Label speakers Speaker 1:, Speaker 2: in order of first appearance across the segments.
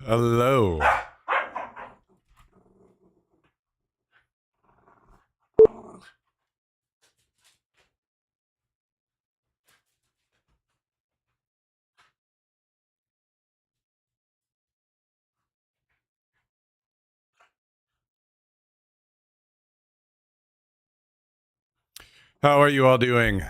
Speaker 1: Hello. How are you all doing?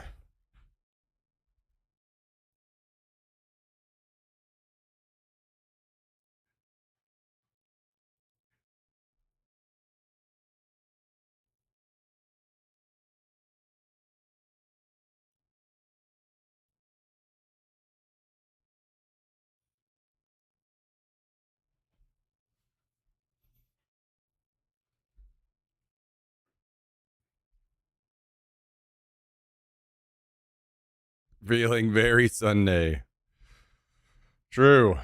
Speaker 1: Feeling very Sunday. True.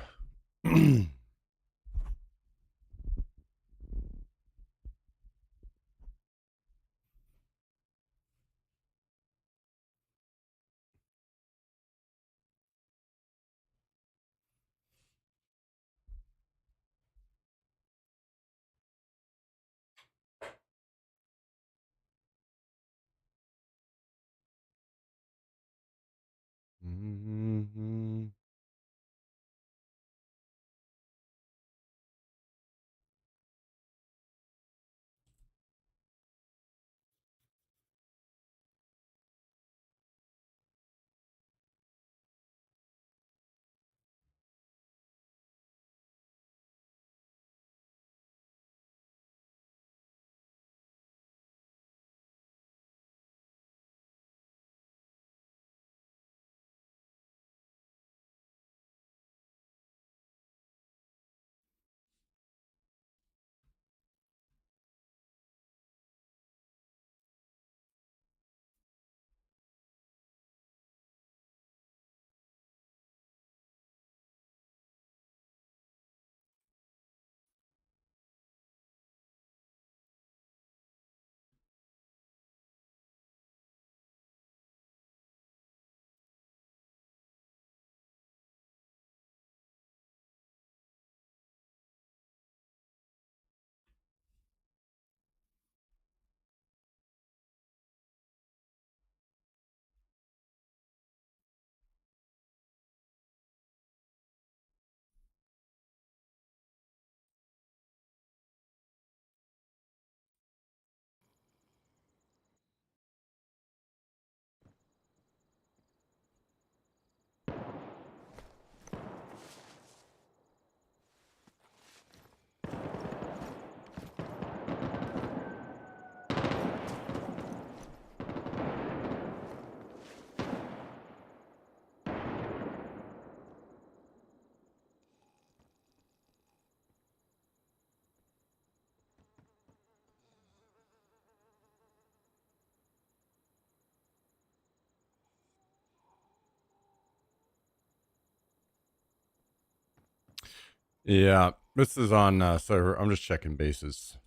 Speaker 1: Yeah, this is on server. I'm just checking bases.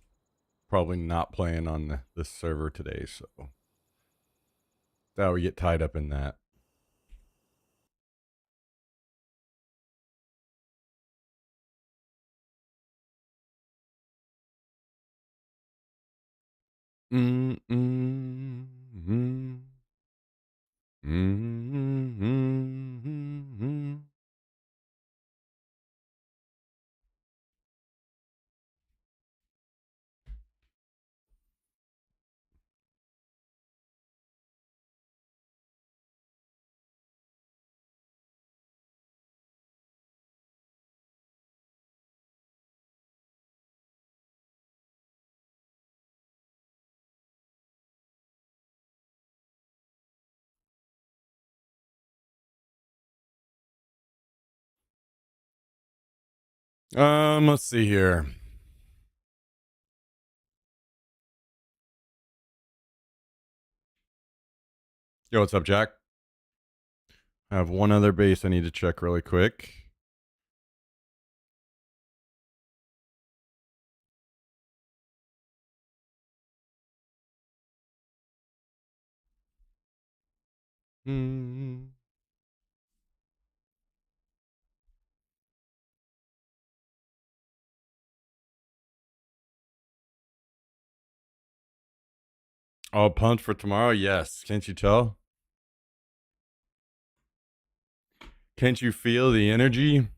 Speaker 1: Probably not playing on this server today, so that we get tied up in that. Mm, mm, mm, mm, mm, mm. Let's see here. Yo, what's up, Jack? I have one other base I need to check really quick. Mm. Oh, pumped for tomorrow? Yes. Can't you tell? Can't you feel the energy?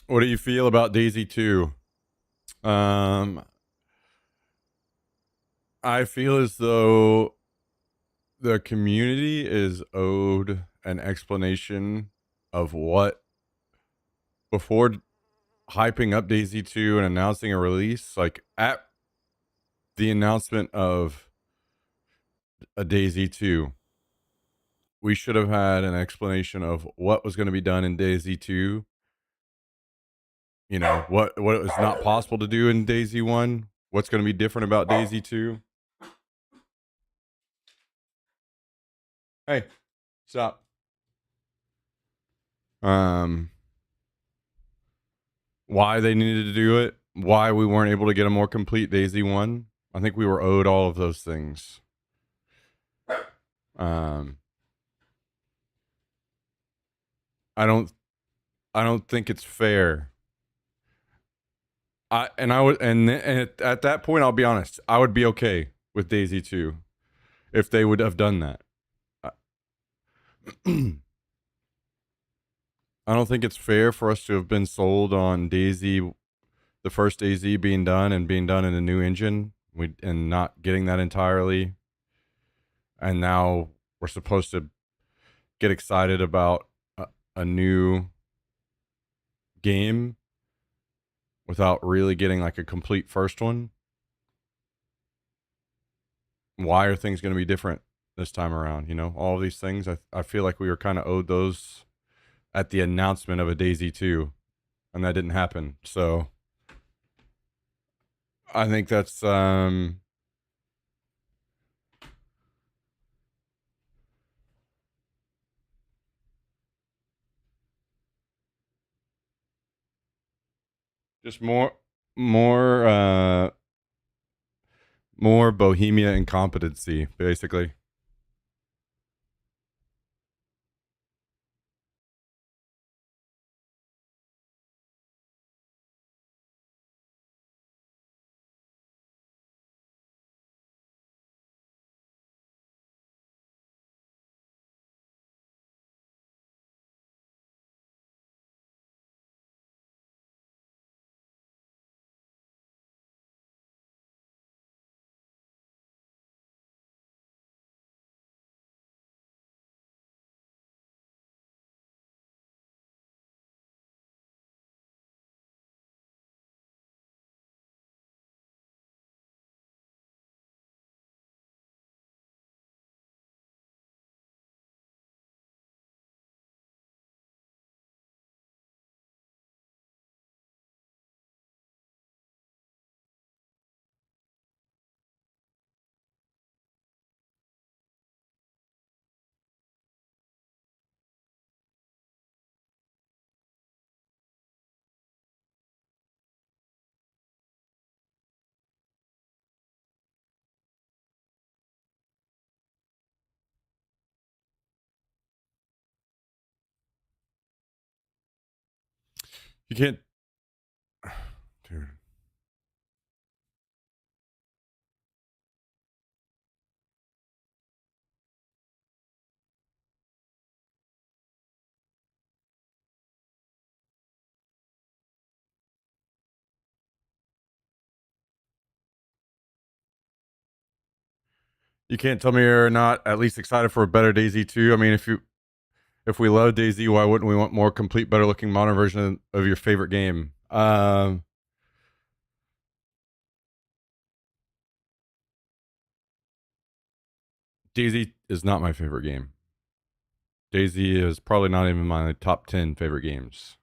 Speaker 1: What do you feel about Daisy 2? Um, I feel as though the community is owed an explanation of what before hyping up Daisy 2 and announcing a release, like at the announcement of a Daisy 2, we should have had an explanation of what was going to be done in Daisy 2. You know, what was not possible to do in Daisy 1, what's going to be different about Daisy 2. Hey, stop. Um why they needed to do it, why we weren't able to get a more complete Daisy 1. I think we were owed all of those things. Um I don't I don't think it's fair. I would and at that point I'll be honest, I would be okay with Daisy 2 if they would have done that. I don't think it's fair for us to have been sold on Daisy, the first Daisy being done and being done in a new engine, and not getting that entirely. And now we're supposed to get excited about a new game without really getting like a complete first one. Why are things going to be different this time around? You know, all of these things. I feel like we were kind of owed those at the announcement of a Daisy 2, and that didn't happen. So I think that's just more more bohemia incompetency, basically. You can't, dude. You can't tell me you're not at least excited for a better Daisy 2. I mean, if we love Daisy, why wouldn't we want more complete, better looking modern version of your favorite game? Daisy is not my favorite game. Daisy is probably not even my top 10 favorite games.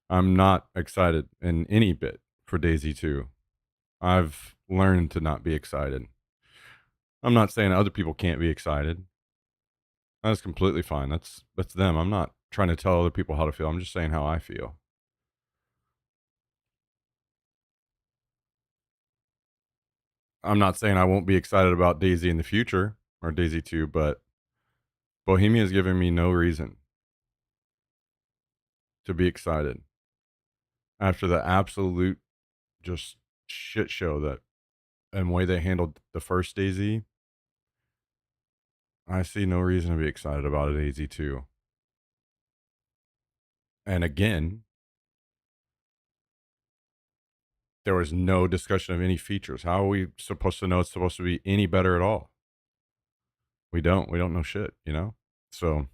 Speaker 1: I'm not excited in any bit for Daisy 2. I've learned to not be excited. I'm not saying other people can't be excited. That's completely fine. That's them. I'm not trying to tell other people how to feel. I'm just saying how I feel. I'm not saying I won't be excited about Daisy in the future or Daisy 2, but Bohemia is giving me no reason to be excited after the absolute just shit show that and way they handled the first Daisy. I see no reason to be excited about a Daisy 2. And again, there was no discussion of any features. How are we supposed to know it's supposed to be any better at all? We don't. We don't know shit, you know? So,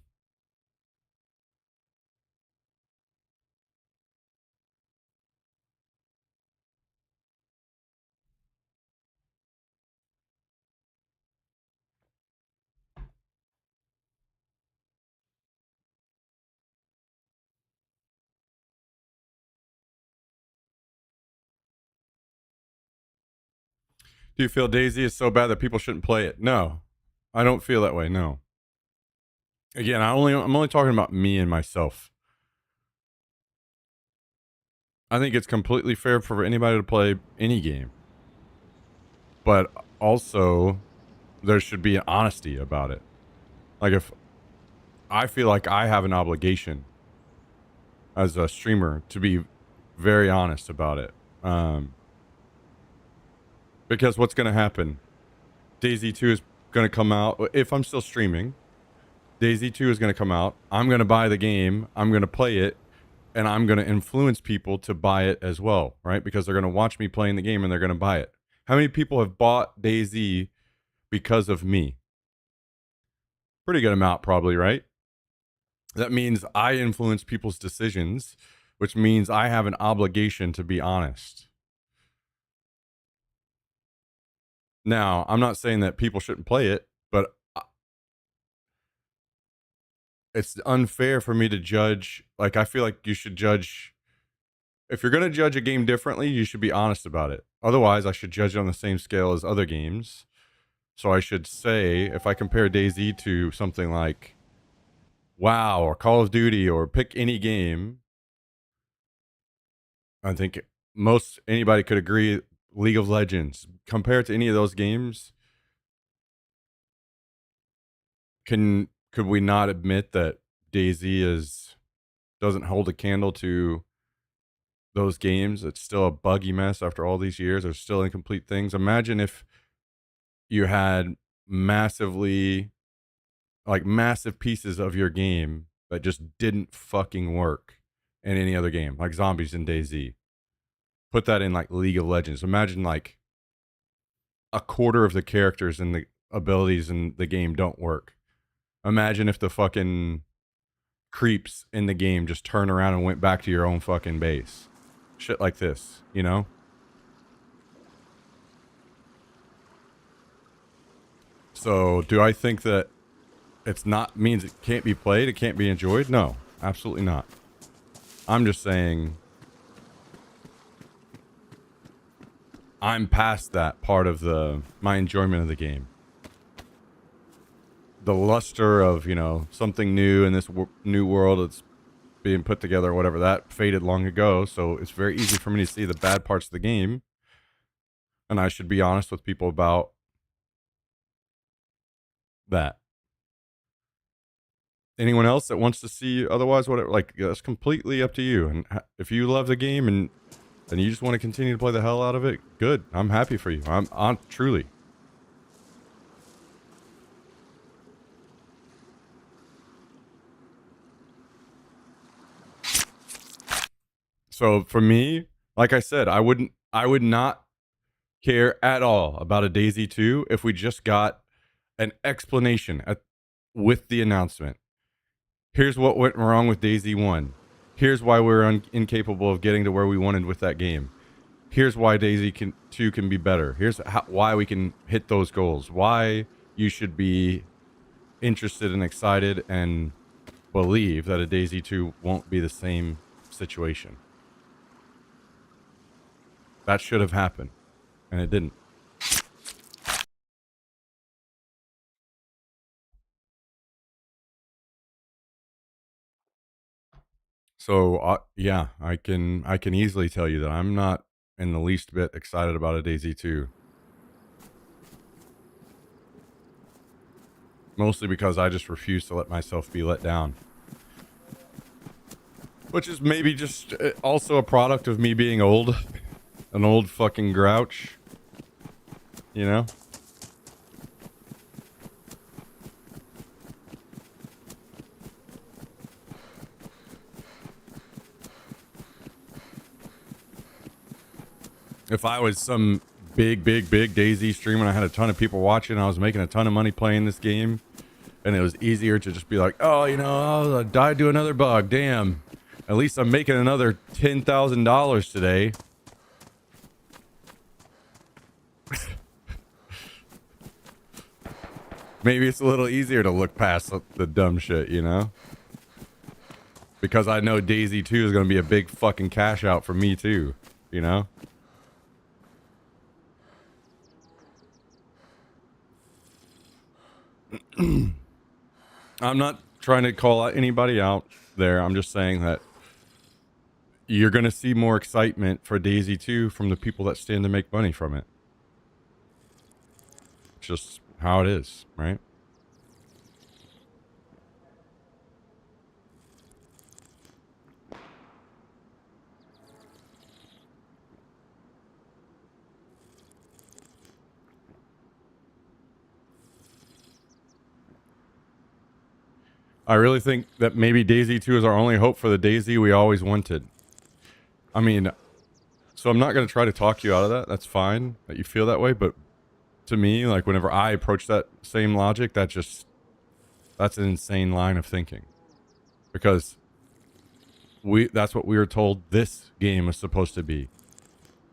Speaker 1: do you feel Daisy is so bad that people shouldn't play it? No. I don't feel that way. No. Again, I'm only talking about me and myself. I think it's completely fair for anybody to play any game. But also there should be an honesty about it. Like if I feel like I have an obligation as a streamer to be very honest about it. Because what's going to happen? Daisy 2 is going to come out. If I'm still streaming, Daisy 2 is going to come out. I'm going to buy the game. I'm going to play it. And I'm going to influence people to buy it as well, right? Because they're going to watch me playing the game and they're going to buy it. How many people have bought Daisy because of me? Pretty good amount, probably, right? That means I influence people's decisions, which means I have an obligation to be honest. Now, I'm not saying that people shouldn't play it, but it's unfair for me to judge. Like, I feel like you should judge. If you're going to judge a game differently, you should be honest about it. Otherwise, I should judge it on the same scale as other games. So I should say, if I compare DayZ to something like WoW or Call of Duty or pick any game, I think most anybody could agree League of Legends, compared to any of those games, could we not admit that DayZ is doesn't hold a candle to those games? It's still a buggy mess after all these years. There's still incomplete things. Imagine if you had massively massive pieces of your game that just didn't fucking work in any other game, like zombies in DayZ. Put that in like League of Legends. Imagine like a quarter of the characters and the abilities in the game don't work. Imagine if the fucking creeps in the game just turned around and went back to your own fucking base. Shit like this, you know? So, do I think that it's not means it can't be played, it can't be enjoyed? No, absolutely not. I'm just saying I'm past that part of my enjoyment of the game. The luster of, something new in this new world that's being put together or whatever, that faded long ago. So it's very easy for me to see the bad parts of the game. And I should be honest with people about that. anyone else that wants to see otherwise, whatever, like, that's completely up to you. And if you love the game and you just want to continue to play the hell out of it, good. I'm happy for you. I'm truly. So for me, like I said, I would not care at all about a DayZ 2 if we just got an explanation with the announcement. Here's what went wrong with DayZ 1. Here's why we're incapable of getting to where we wanted with that game. Here's why DayZ 2 can be better. Here's why we can hit those goals. Why you should be interested and excited and believe that a DayZ 2 won't be the same situation. That should have happened, and it didn't. So yeah, I can easily tell you that I'm not in the least bit excited about a DayZ 2. Mostly because I just refuse to let myself be let down. Which is maybe just also a product of me being old. An old fucking grouch. You know? If I was some big DayZ streamer and I had a ton of people watching, I was making a ton of money playing this game, and it was easier to just be like, oh, you know, I died to another bug. Damn. At least I'm making another $10,000 today. Maybe it's a little easier to look past the dumb shit, you know? Because I know DayZ 2 is going to be a big fucking cash out for me too, you know? I'm not trying to call anybody out there. I'm just saying that you're going to see more excitement for DayZ 2 from the people that stand to make money from it. It's just how it is, right? I really think that maybe DayZ 2 is our only hope for the DayZ we always wanted. I mean, so I'm not going to try to talk you out of that. That's fine that you feel that way. But to me, like, whenever I approach that same logic, that's an insane line of thinking. Because that's what we were told this game is supposed to be.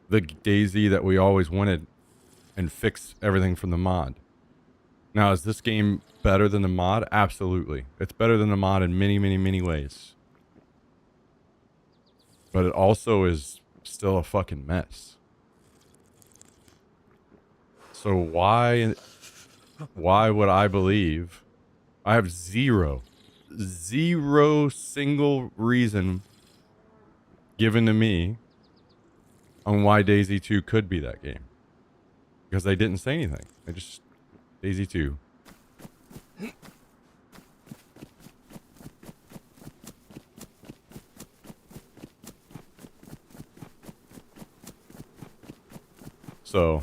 Speaker 1: The DayZ that we always wanted, and fix everything from the mod. Now, is this game better than the mod? Absolutely. It's better than the mod in many ways. But it also is still a fucking mess. So why would I believe? I have zero single reason given to me on why DayZ 2 could be that game. Because they didn't say anything. They just... DayZ 2. So...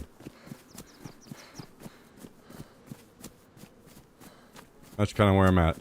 Speaker 1: that's kind of where I'm at.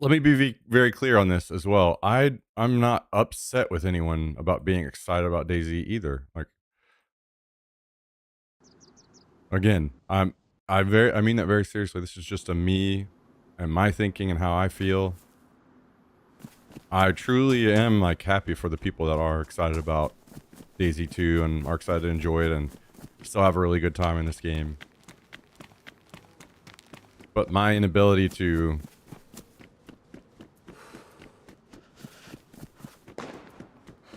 Speaker 1: Let me be very clear on this as well. I'm not upset with anyone about being excited about DayZ either. Like, again, I mean that very seriously. This is just a me and my thinking and how I feel. I truly am like happy for the people that are excited about DayZ 2 and are excited to enjoy it and still have a really good time in this game. But my inability to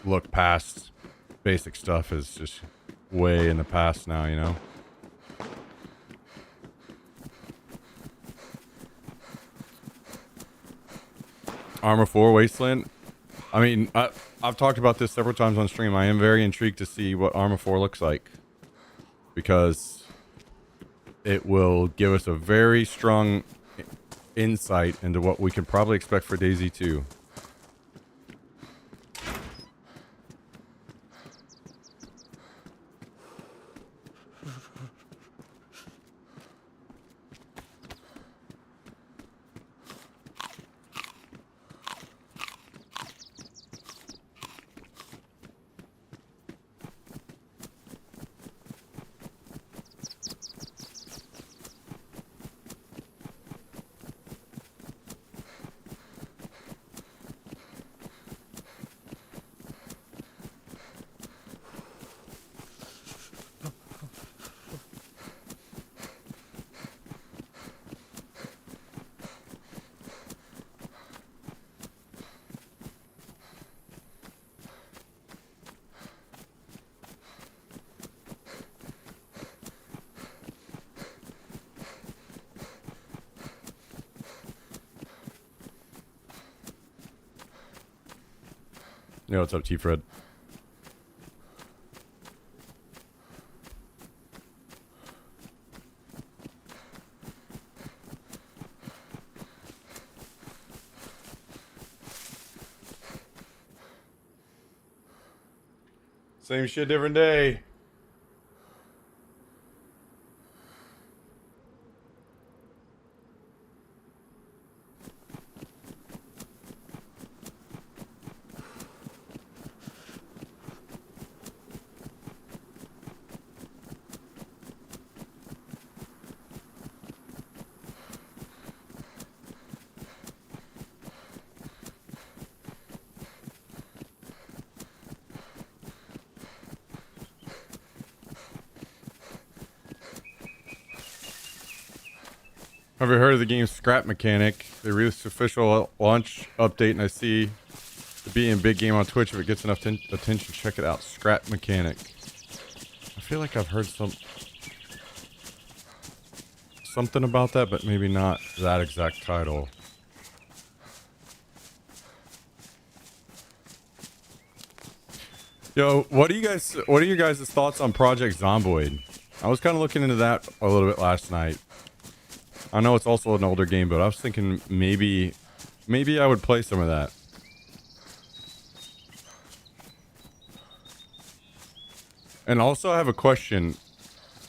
Speaker 1: look past basic stuff is just way in the past now, you know? Armor 4 Wasteland. I mean, I've talked about this several times on stream. I am very intrigued to see what Armor 4 looks like, because it will give us a very strong insight into what we can probably expect for DayZ 2. Yo, what's up, T-Fred? Same shit, different day. Have you heard of the game's scrap mechanic? They released official launch update, and I see it being a big game on Twitch. If it gets enough attention, check it out. Scrap mechanic. I feel like I've heard something about that, but maybe not that exact title. Yo, what are you guys' thoughts on Project Zomboid? I was kind of looking into that a little bit last night. I know it's also an older game, but I was thinking maybe I would play some of that. And also I have a question.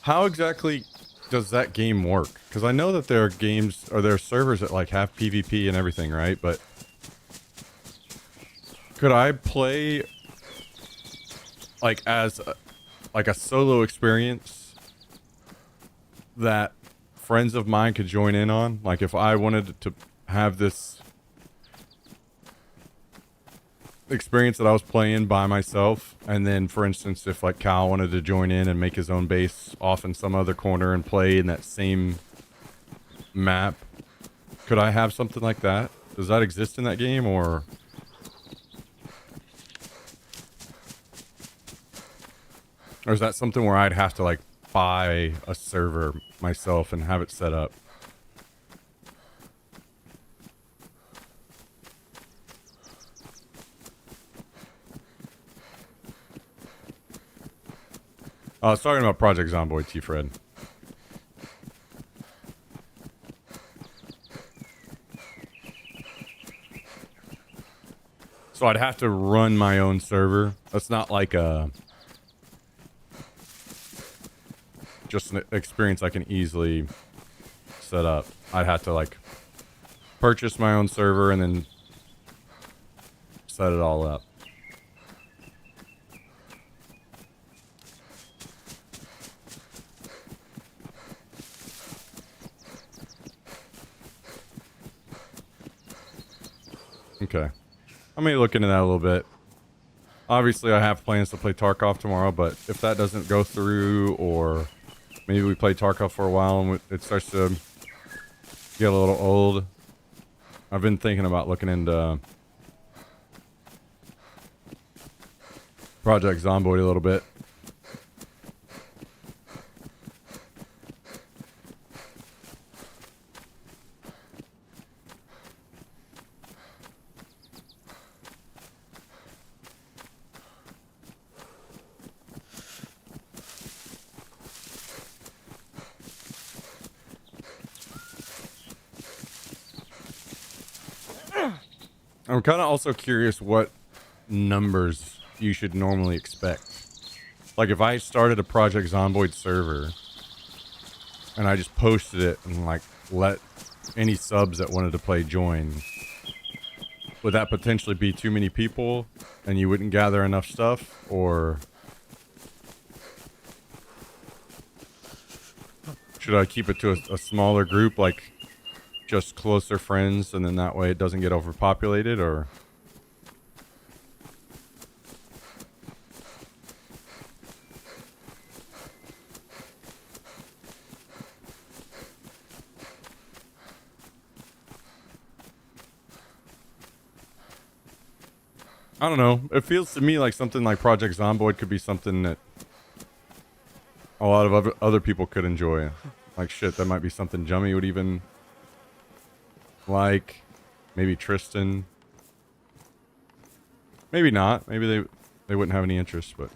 Speaker 1: How exactly does that game work? Because I know that there are games, or there are servers that like have PvP and everything, right? But could I play like as a solo experience that friends of mine could join in on? Like if I wanted to have this experience that I was playing by myself, and then for instance if like Cal wanted to join in and make his own base off in some other corner and play in that same map, could I have something like that? Does that exist in that game, or is that something where I'd have to like buy a server myself and have it set up? I was talking about Project Zomboid, T-Fred. So I'd have to run my own server. That's not like just an experience I can easily set up. I'd have to like purchase my own server and then set it all up. Okay. I may look into that a little bit. Obviously, I have plans to play Tarkov tomorrow, but if that doesn't go through, or maybe we play Tarkov for a while and it starts to get a little old, I've been thinking about looking into Project Zomboid a little bit. I'm kind of also curious what numbers you should normally expect. Like if I started a Project Zomboid server and I just posted it and like let any subs that wanted to play join, would that potentially be too many people and you wouldn't gather enough stuff? Or should I keep it to a smaller group, like just closer friends, and then that way it doesn't get overpopulated? Or I don't know. It feels to me like something like Project Zomboid could be something that a lot of other people could enjoy. Like shit, that might be something Jummy would even like. Maybe Tristan. Maybe not. Maybe they wouldn't have any interest, but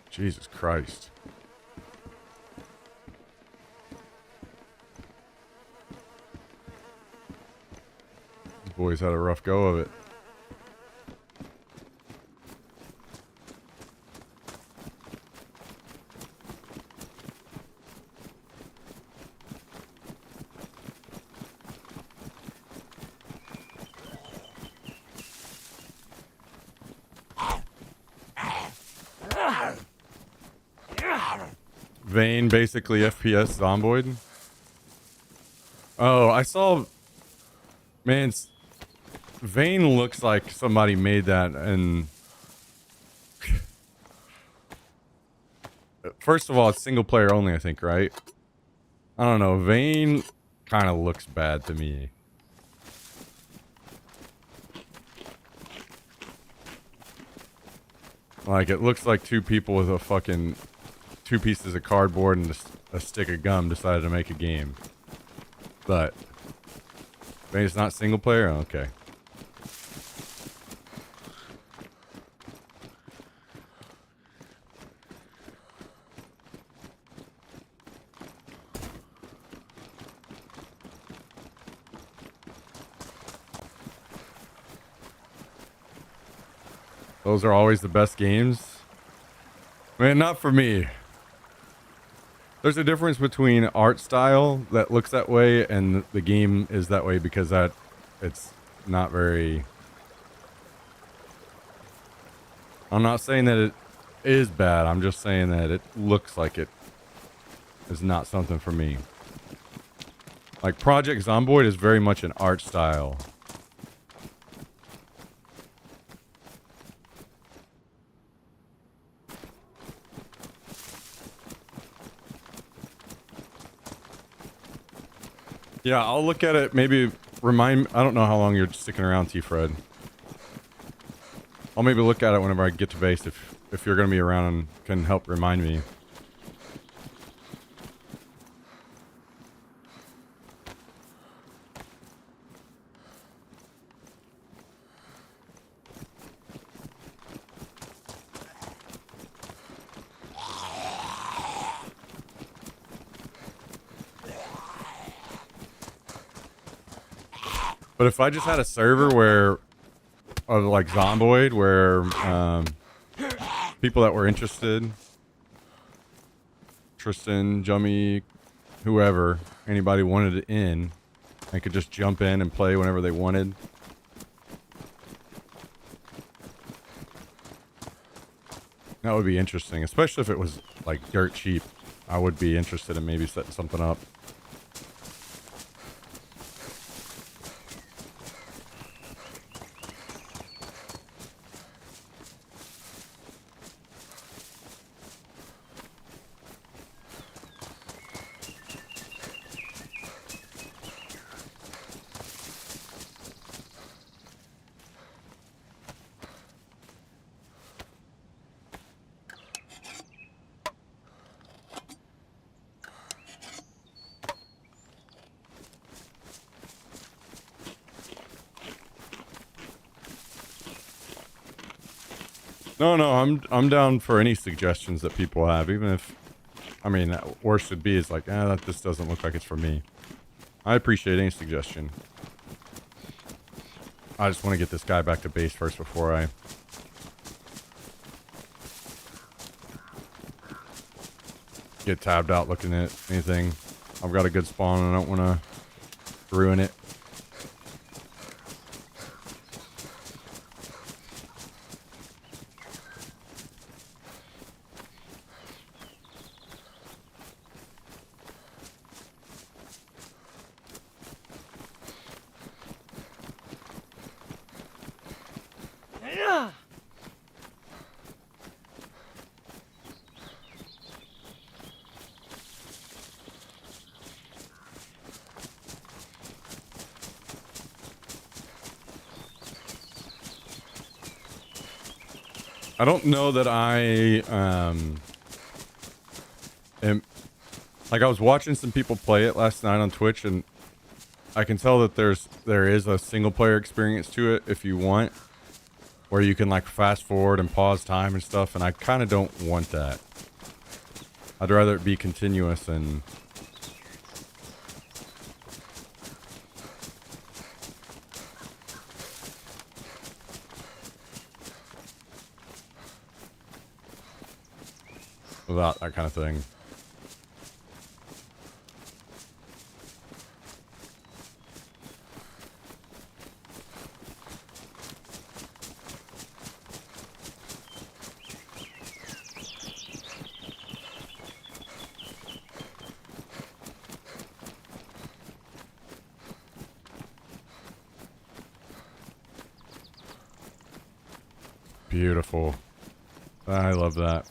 Speaker 1: Jesus Christ. These boys had a rough go of it. Vane, basically FPS Zomboid. Oh, I saw... Man, Vane looks like somebody made that and... First of all, it's single player only, I think, right? I don't know. Vane kind of looks bad to me. Like, it looks like two people with a fucking... two pieces of cardboard and a stick of gum decided to make a game. But... Maybe it's not single player? Okay. Those are always the best games. Man, not for me. There's a difference between art style that looks that way and the game is that way because it's not very... I'm not saying that it is bad. I'm just saying that it looks like it is not something for me. Like Project Zomboid is very much an art style. Yeah, I'll look at it. Maybe remind... I don't know how long you're sticking around, T-Fred. I'll maybe look at it whenever I get to base if you're going to be around and can help remind me. But if I just had a server where, of like Zomboid, where people that were interested, Tristan, Jummy, whoever, anybody wanted it in, I could just jump in and play whenever they wanted. That would be interesting, especially if it was like dirt cheap. I would be interested in maybe setting something up. No, I'm down for any suggestions that people have, even if, I mean, worst would be is like, that this doesn't look like it's for me. I appreciate any suggestion. I just want to get this guy back to base first before I get tabbed out looking at anything. I've got a good spawn and I don't want to ruin it. I don't know that I am, like, I was watching some people play it last night on Twitch, and I can tell that there is a single player experience to it if you want, where you can like fast forward and pause time and stuff, and I kind of don't want that. I'd rather it be continuous and without that kind of thing. Beautiful. I love that.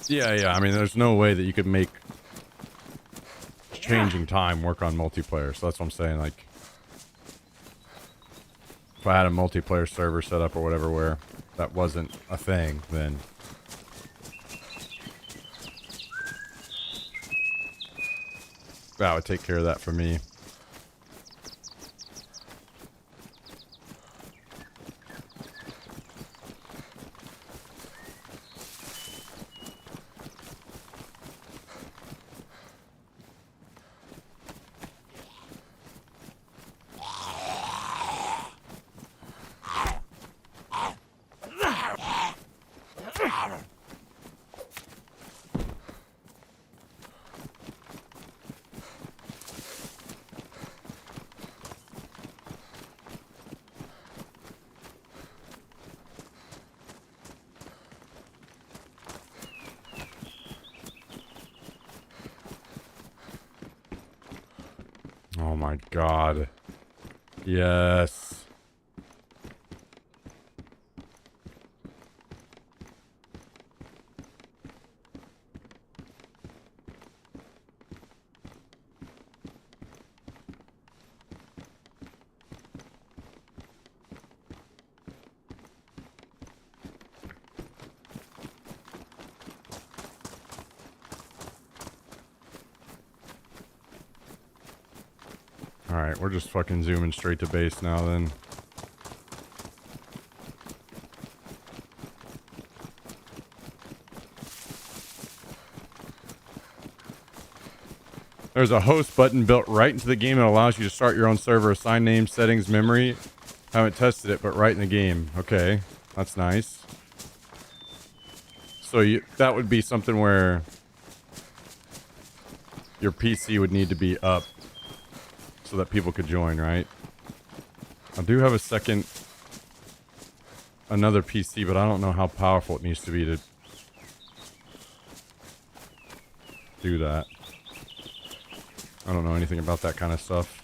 Speaker 1: Yeah. I mean, there's no way that you could make changing time work on multiplayer. So that's what I'm saying. Like, if I had a multiplayer server set up or whatever where that wasn't a thing, then that would take care of that for me. Oh my god. Yes. Alright, we're just fucking zooming straight to base now then. There's a host button built right into the game that allows you to start your own server, assign name, settings, memory. Haven't tested it, but right in the game. Okay, that's nice. So that would be something where your PC would need to be up so that people could join, right? I do have another PC, but I don't know how powerful it needs to be to do that. I don't know anything about that kind of stuff.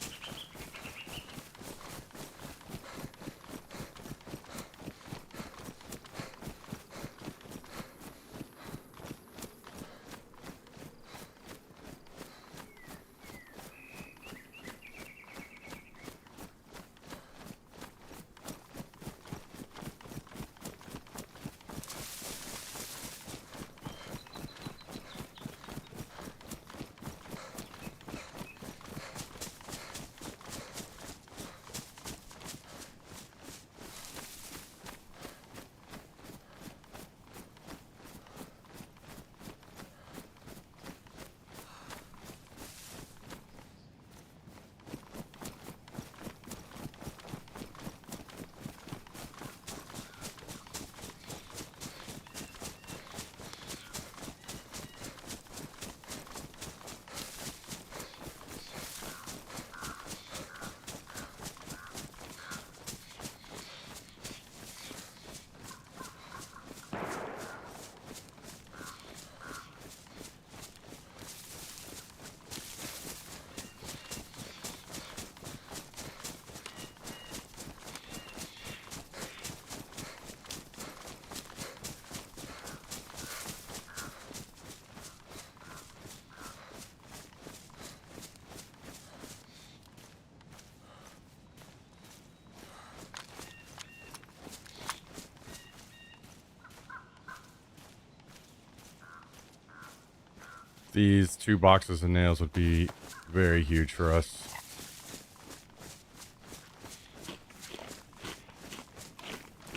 Speaker 1: these 2 boxes of nails would be very huge for us.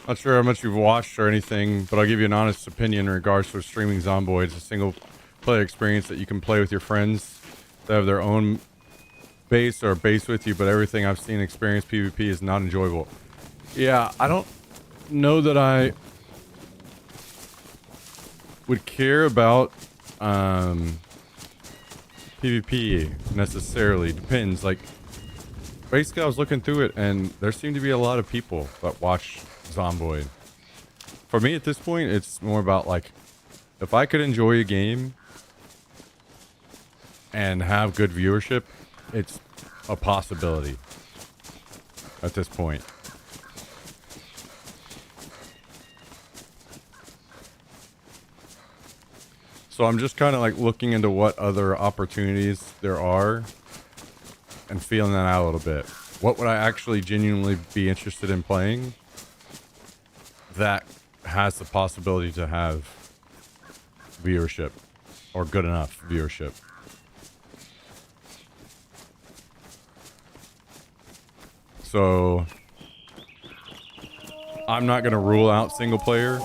Speaker 1: Not sure how much you've watched or anything, but I'll give you an honest opinion in regards to streaming Zomboid. It's a single player experience that you can play with your friends that have their own base or base with you, but everything I've seen experience PvP is not enjoyable. Yeah, I don't know that I would care about PvP necessarily. Depends. Like, basically I was looking through it and there seem to be a lot of people that watch Zomboid. For me at this point, it's more about like, if I could enjoy a game and have good viewership, it's a possibility at this point. So I'm just kind of like looking into what other opportunities there are and feeling that out a little bit. What would I actually genuinely be interested in playing that has the possibility to have viewership or good enough viewership? So I'm not going to rule out single player,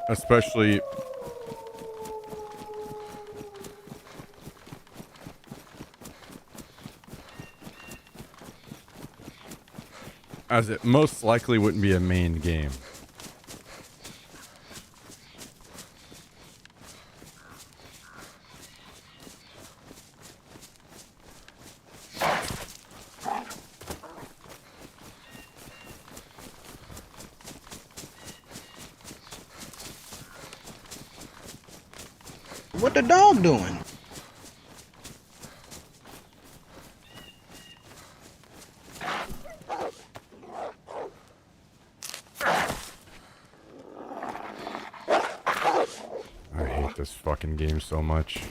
Speaker 1: especially as it most likely wouldn't be a main game.
Speaker 2: What the dog doing?
Speaker 1: I hate this fucking game so much.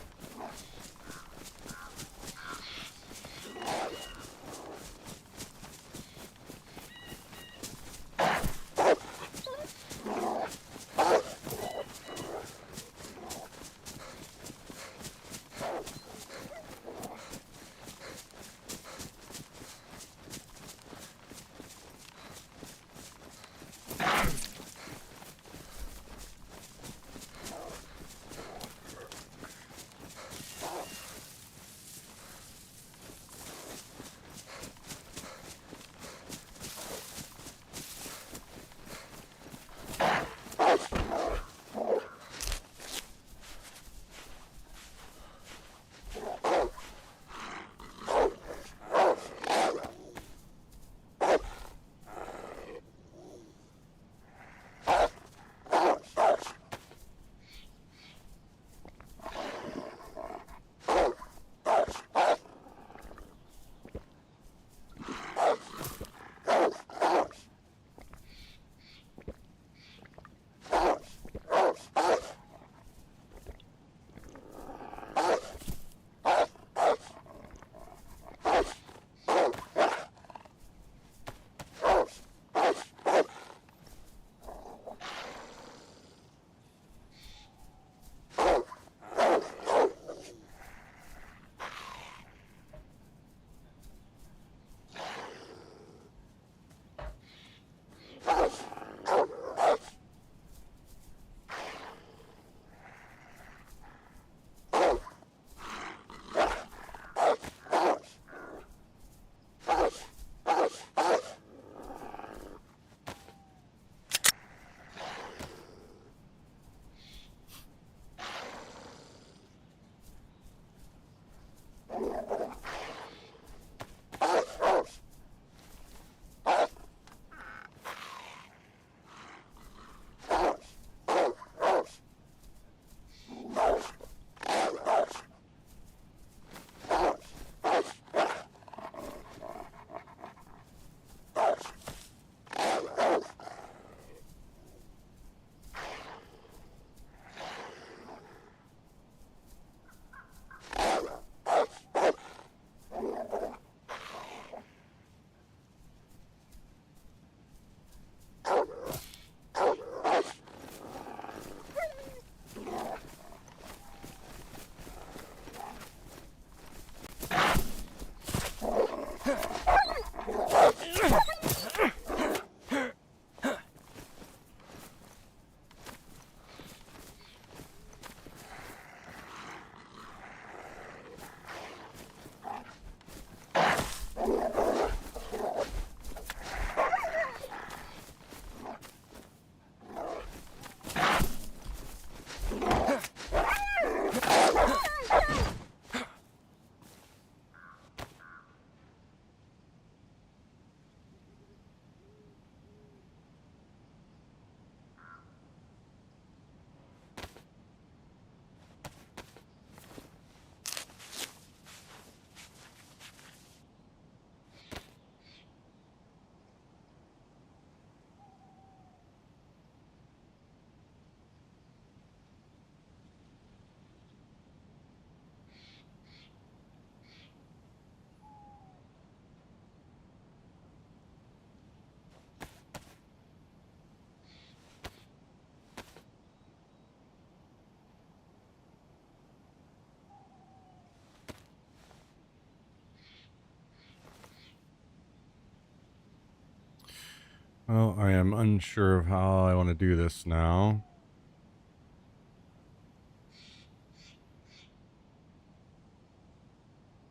Speaker 1: Well, I am unsure of how I want to do this now.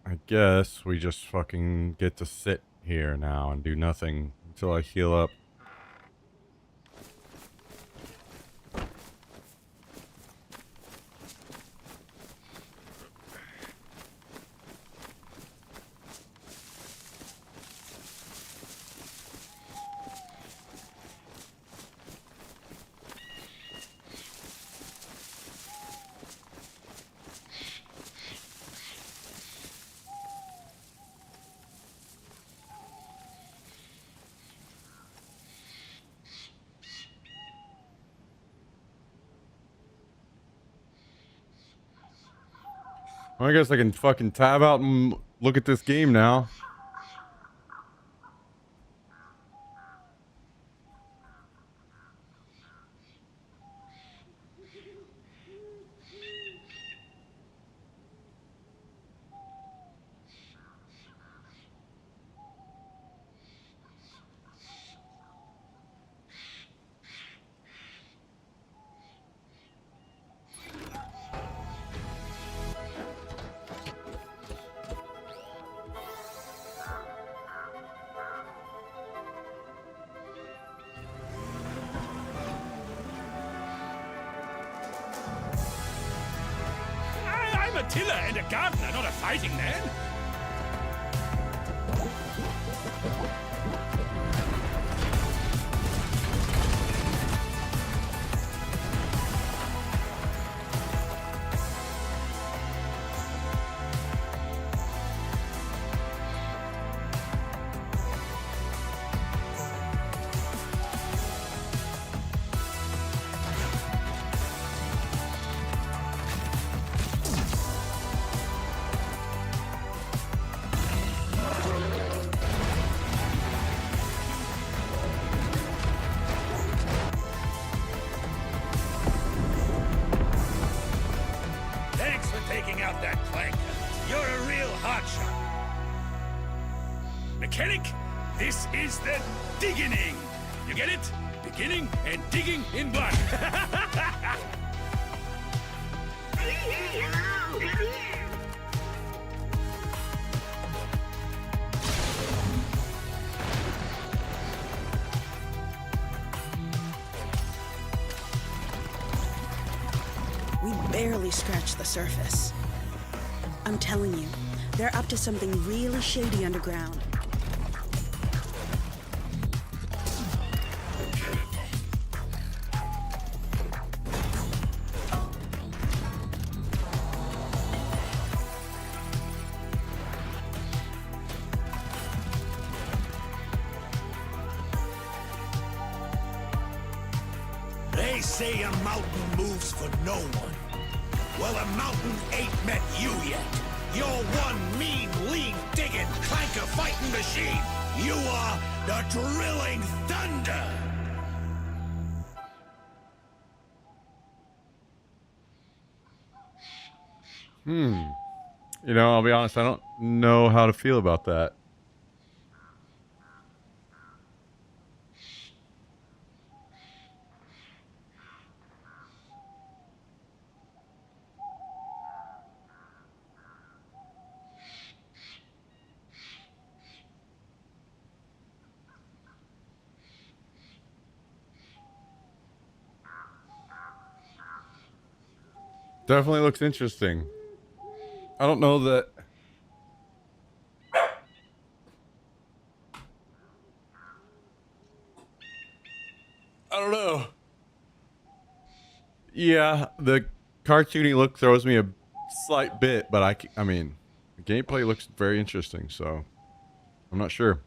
Speaker 1: I guess we just fucking get to sit here now and do nothing until I heal up. Well, I guess I can fucking tab out and look at this game now.
Speaker 2: I'm a tiller and a gardener, not a fighting man. Thanks for taking out that clanker. You're a real hotshot. Mechanic, this is the digging. You get it? Beginning and digging in one.
Speaker 3: We barely scratched the surface. I'm telling you, they're up to something really shady underground.
Speaker 2: They say a mountain moves for no one. Well, a mountain ain't met you yet. You're one mean, lean, digging, clanker fighting machine. You are the drilling thunder.
Speaker 1: You know, I'll be honest, I don't know how to feel about that. Definitely looks interesting. I don't know that. I don't know. Yeah, the cartoony look throws me a slight bit, but I mean, the gameplay looks very interesting, so I'm not sure.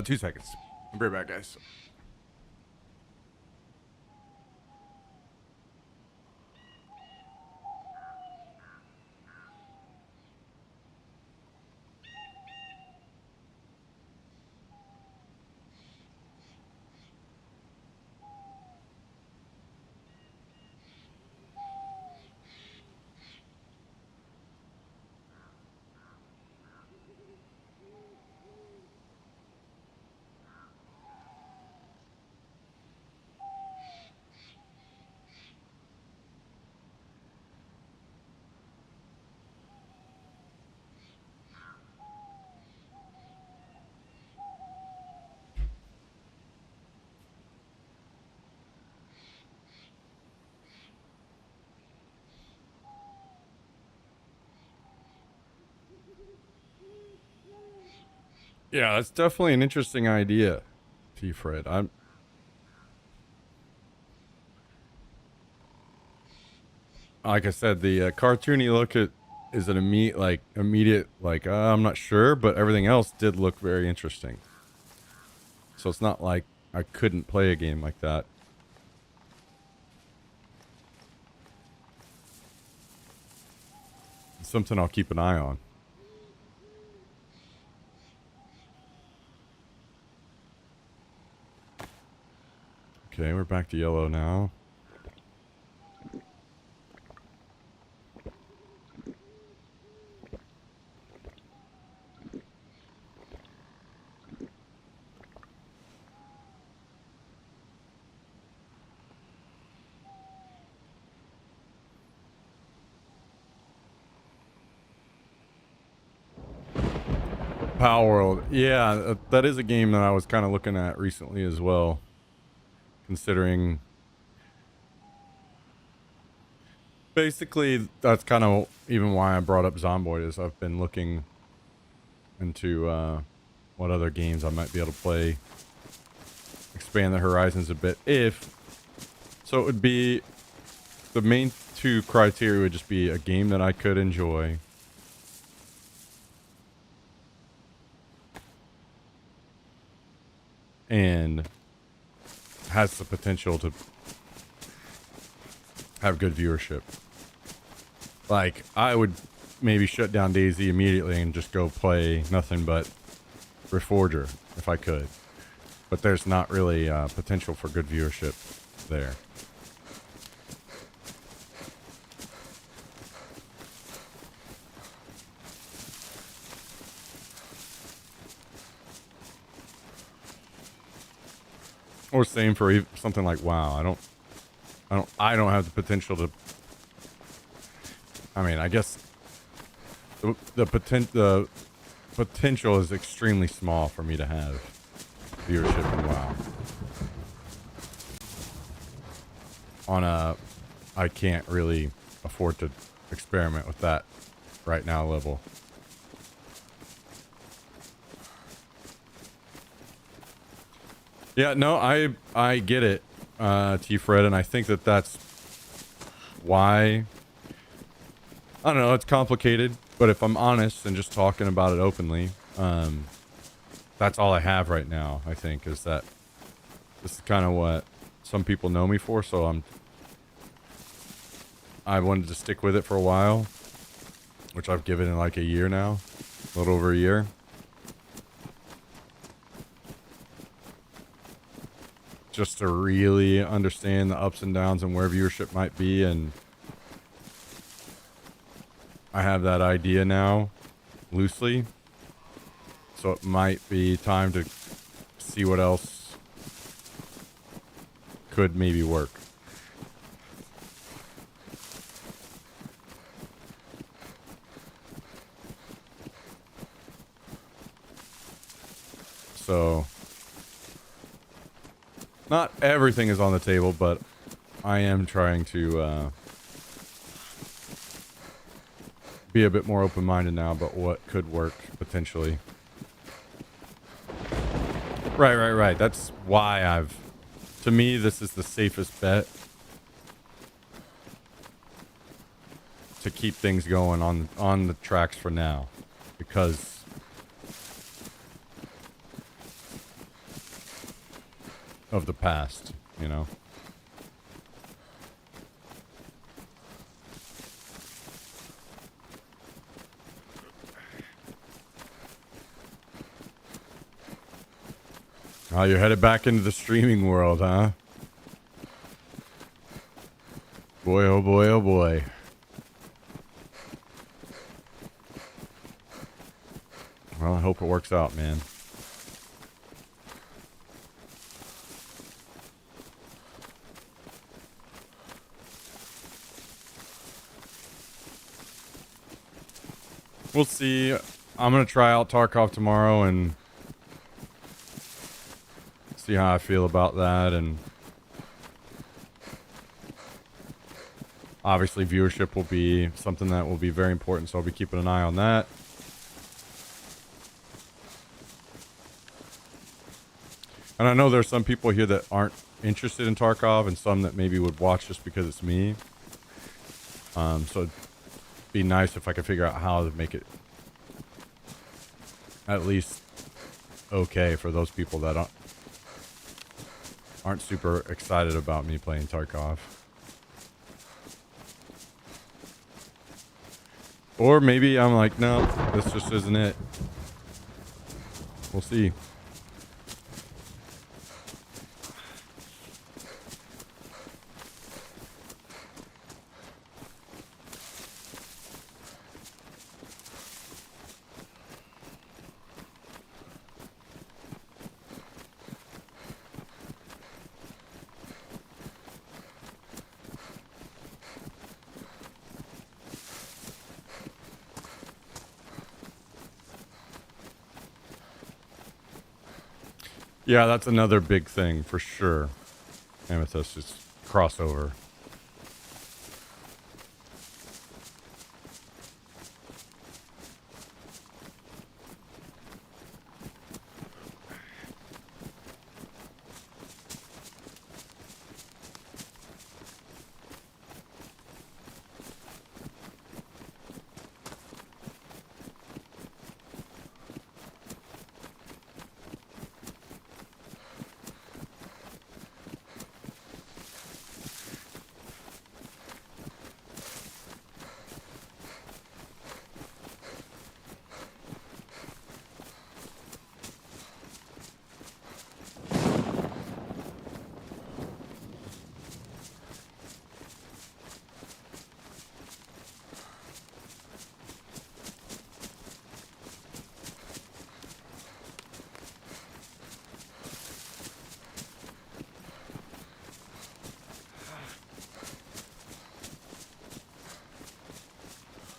Speaker 1: 2 seconds. I'll be right back, guys. Yeah, that's definitely an interesting idea, T. Fred. I'm like I said, the cartoony look at is an immediate I'm not sure, but everything else did look very interesting. So it's not like I couldn't play a game like that. It's something I'll keep an eye on. Okay, we're back to yellow now. Power World. Yeah, that is a game that I was kind of looking at recently as well. Considering basically that's kind of even why I brought up Zomboid is I've been looking into what other games I might be able to play, expand the horizons a bit. So it would be the main two criteria would just be a game that I could enjoy, and has the potential to have good viewership. Like, I would maybe shut down DayZ immediately and just go play nothing but Reforger if I could. But there's not really potential for good viewership there. Or same for something like WoW. I don't have the potential to. I mean, I guess the potential is extremely small for me to have viewership in WoW. I can't really afford to experiment with that right now level. Yeah, no, I get it, T. Fred, and I think that's why. I don't know, it's complicated, but if I'm honest and just talking about it openly, that's all I have right now, I think, is that this is kind of what some people know me for, so I wanted to stick with it for a while, which I've given it like a year now, a little over a year. Just to really understand the ups and downs and where viewership might be, and I have that idea now, loosely, so it might be time to see what else could maybe work. So not everything is on the table, but I am trying to be a bit more open-minded now about what could work potentially. Right. That's why to me, this is the safest bet to keep things going on the tracks for now, because of the past, you know. Oh, you're headed back into the streaming world, huh? Boy, oh boy, oh boy. Well, I hope it works out, man. We'll see. I'm going to try out Tarkov tomorrow and see how I feel about that. And obviously viewership will be something that will be very important, so I'll be keeping an eye on that. And I know there's some people here that aren't interested in Tarkov, and some that maybe would watch just because it's me. So it'd be nice if I could figure out how to make it at least okay for those people that aren't super excited about me playing Tarkov. Or maybe I'm like, no, this just isn't it. We'll see. Yeah, that's another big thing for sure. Amethyst is crossover.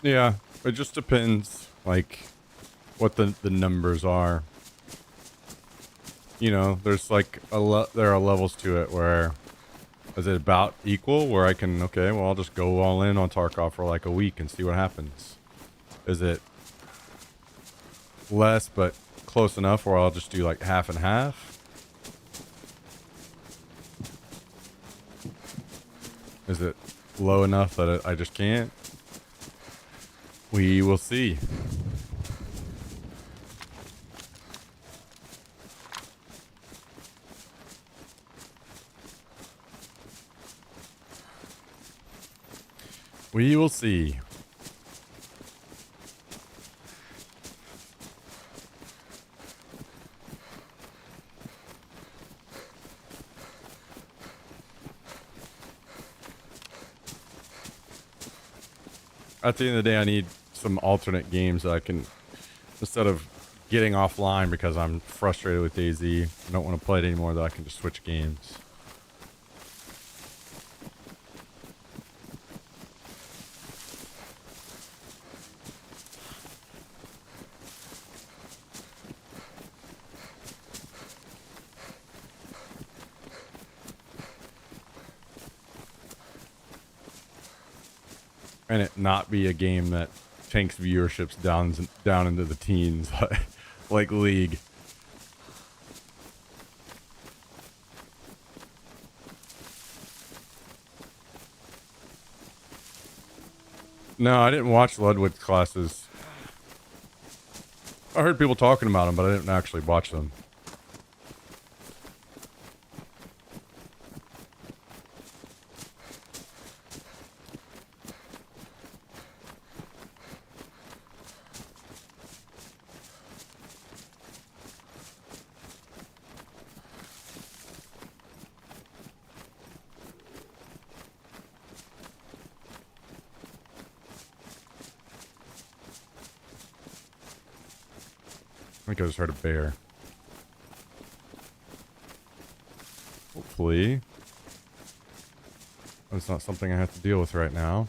Speaker 1: Yeah, it just depends, like, what the numbers are. You know, there's like there are levels to it where is it about equal where I can, okay, well, I'll just go all in on Tarkov for like a week and see what happens. Is it less but close enough where I'll just do like half and half? Is it low enough that I just can't? We will see. We will see. At the end of the day, I need some alternate games that I can, instead of getting offline because I'm frustrated with DayZ, I don't want to play it anymore, that I can just switch games. And it not be a game that tanks viewerships down into the teens, like League. No, I didn't watch Ludwig's classes. I heard people talking about them, but I didn't actually watch them. I think I just heard a bear. Hopefully, that's not something I have to deal with right now.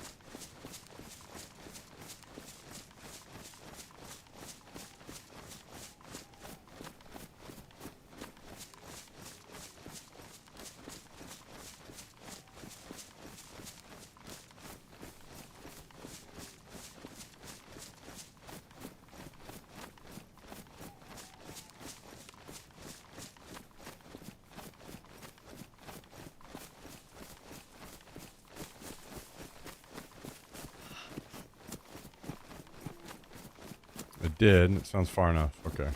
Speaker 1: It did. It sounds far enough. Okay.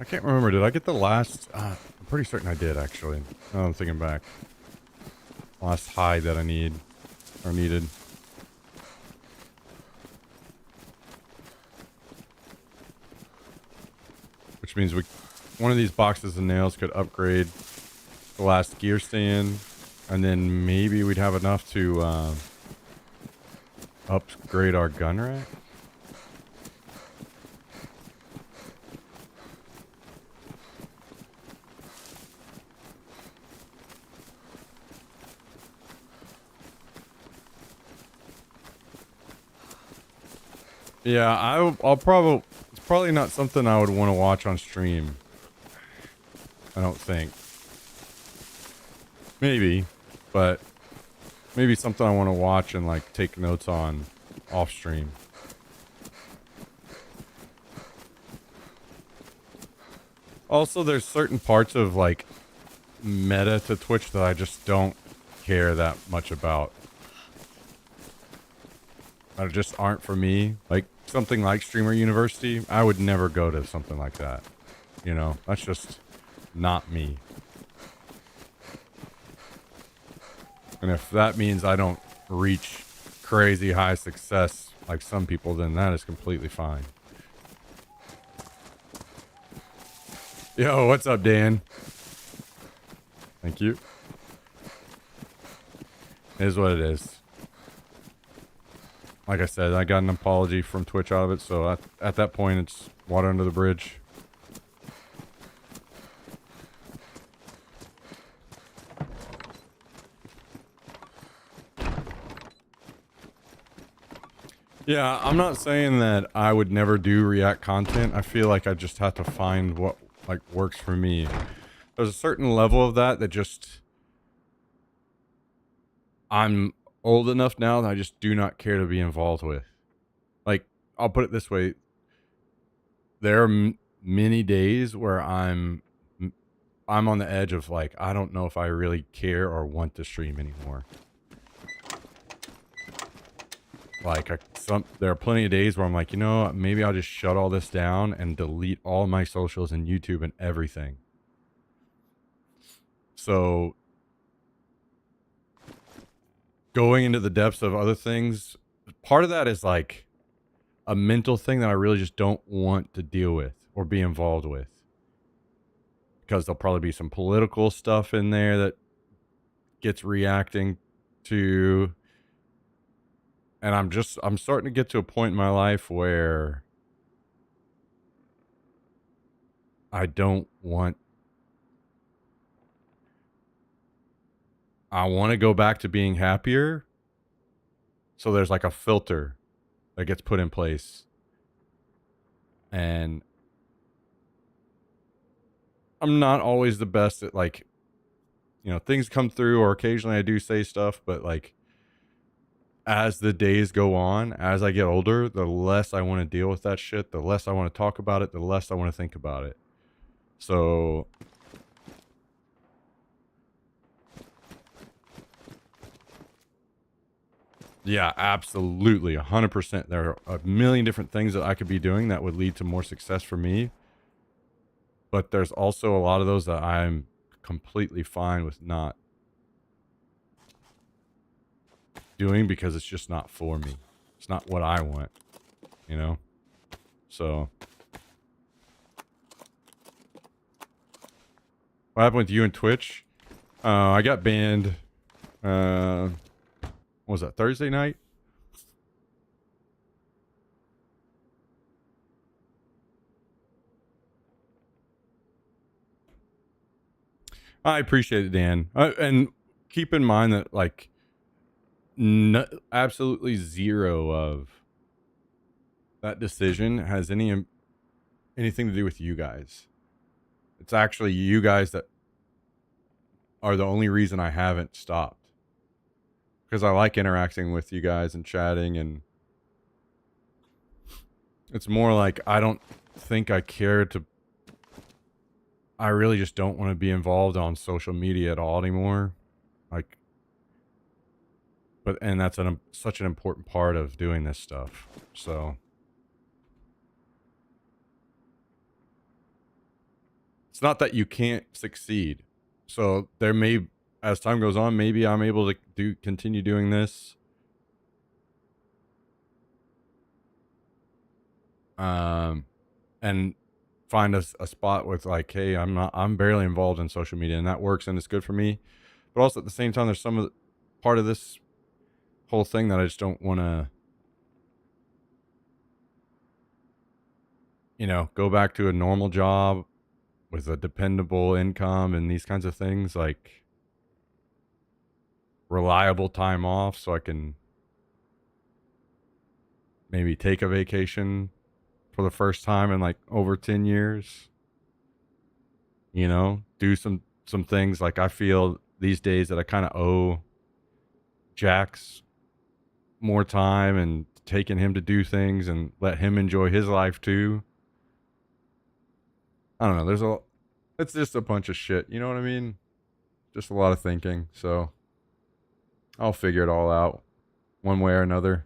Speaker 1: I can't remember. Did I get the last? I'm pretty certain I did, actually. Now I'm thinking back. Last hide that I need. Or needed. Which means one of these boxes of nails could upgrade the last gear stand. And then maybe we'd have enough to upgrade our gun rack. Yeah, I'll probably... It's probably not something I would want to watch on stream. I don't think. Maybe. But maybe something I want to watch and, like, take notes on off stream. Also, there's certain parts of, like, meta to Twitch that I just don't care that much about. That just aren't for me. Like, something like Streamer University, I would never go to something like that. You know, that's just not me. And if that means I don't reach crazy high success like some people, then that is completely fine. Yo, what's up, Dan? Thank you. It is what it is. Like I said, I got an apology from Twitch out of it, so at that point, it's water under the bridge. Yeah, I'm not saying that I would never do React content. I feel like I just have to find what, like, works for me. There's a certain level of that just... I'm old enough now that I just do not care to be involved with. Like, I'll put it this way. There are many days where I'm on the edge of, like, I don't know if I really care or want to stream anymore. Like, there are plenty of days where I'm like, you know, maybe I'll just shut all this down and delete all my socials and YouTube and everything. So, going into the depths of other things, part of that is like a mental thing that I really just don't want to deal with or be involved with. Because there'll probably be some political stuff in there that gets reacting to... And I'm starting to get to a point in my life where I don't want... I want to go back to being happier. So there's like a filter that gets put in place. And I'm not always the best at, like, you know, things come through, or occasionally I do say stuff, but like, as the days go on, as I get older, the less I want to deal with that shit, the less I want to talk about it, the less I want to think about it. So yeah, absolutely, 100%. There are a million different things that I could be doing that would lead to more success for me, but there's also a lot of those that I'm completely fine with not doing because it's just not for me. It's not what I want, you know? So what happened with you and Twitch? I got banned, what was that, Thursday night? I appreciate it, Dan. And keep in mind that, like, absolutely zero of that decision has anything to do with you guys. It's actually you guys that are the only reason I haven't stopped. Because I like interacting with you guys and chatting, and it's more like I don't think I care to. I really just don't want to be involved on social media at all anymore. Like, and that's such an important part of doing this stuff. So it's not that you can't succeed. So there may, as time goes on, maybe I'm able to continue doing this. And find a spot with like, hey, I'm barely involved in social media, and that works and it's good for me. But also at the same time, there's some of the part of this whole thing that I just don't want to, go back to a normal job with a dependable income and these kinds of things, like reliable time off so I can maybe take a vacation for the first time in like over 10 years. Do some things. Like, I feel these days that I kind of owe Jax more time and taking him to do things and let him enjoy his life too. I don't know. It's just a bunch of shit. You know what I mean? Just a lot of thinking. So I'll figure it all out one way or another.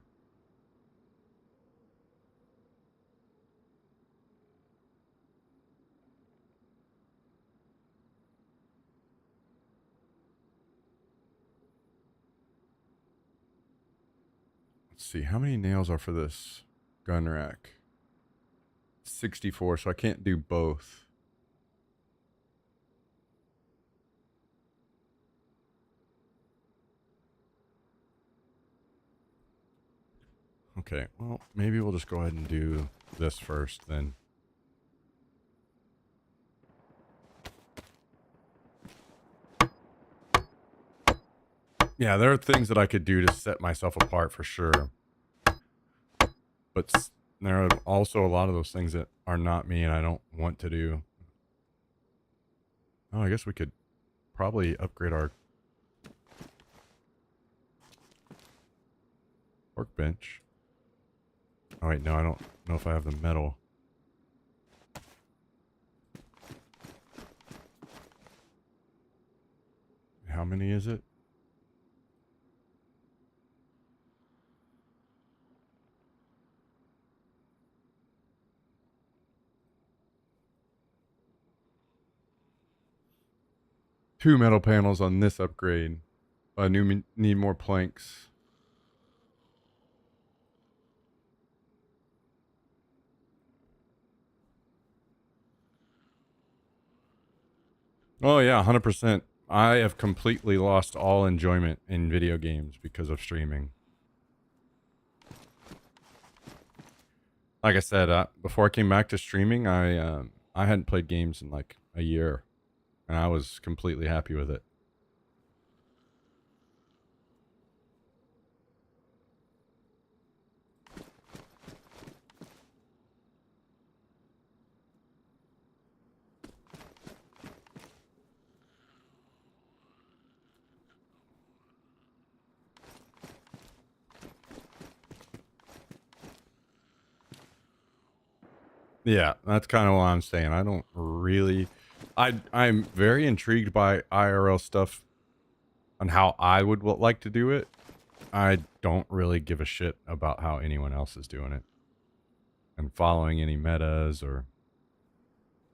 Speaker 1: Let's see. How many nails are for this gun rack? 64, so I can't do both. Okay, well, maybe we'll just go ahead and do this first then. Yeah, there are things that I could do to set myself apart for sure. But there are also a lot of those things that are not me and I don't want to do. Oh, I guess we could probably upgrade our workbench. Oh, wait, no, I don't know if I have the metal. How many is it? Two metal panels on this upgrade. I need more planks. Oh yeah, 100%. I have completely lost all enjoyment in video games because of streaming. Like I said, before I came back to streaming, I hadn't played games in like a year, and I was completely happy with it. Yeah, that's kind of what I'm saying. I don't really. I'm very intrigued by IRL stuff on how I would like to do it. I don't really give a shit about how anyone else is doing it and following any metas or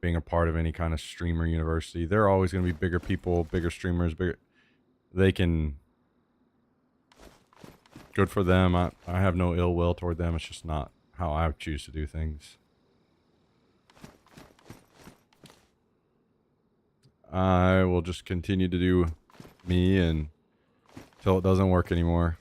Speaker 1: being a part of any kind of streamer university. There are always going to be bigger people, bigger streamers, bigger. They can. Good for them. I have no ill will toward them. It's just not how I choose to do things. I will just continue to do me until it doesn't work anymore.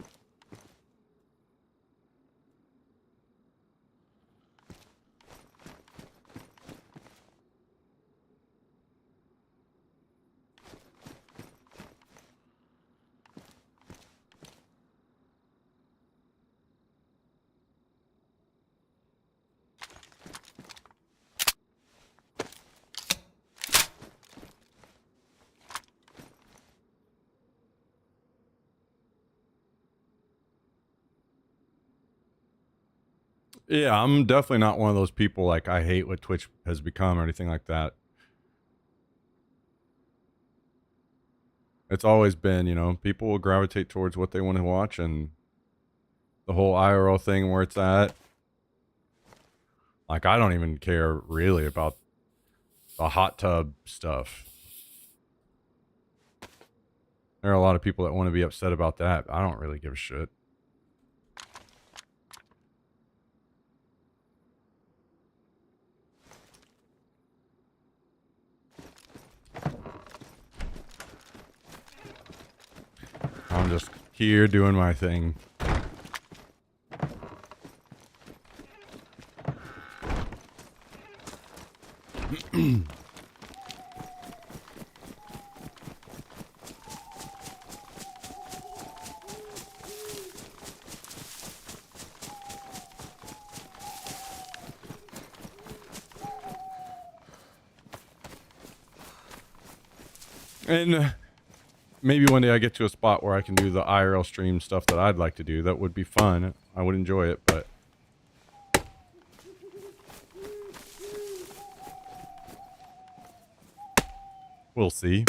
Speaker 1: Yeah, I'm definitely not one of those people like I hate what Twitch has become or anything like that. It's always been, you know, people will gravitate towards what they want to watch, and the whole IRL thing where it's at. Like, I don't even care really about the hot tub stuff. There are a lot of people that want to be upset about that. I don't really give a shit. I'm just here doing my thing. And maybe one day I get to a spot where I can do the IRL stream stuff that I'd like to do. That would be fun. I would enjoy it, but we'll see.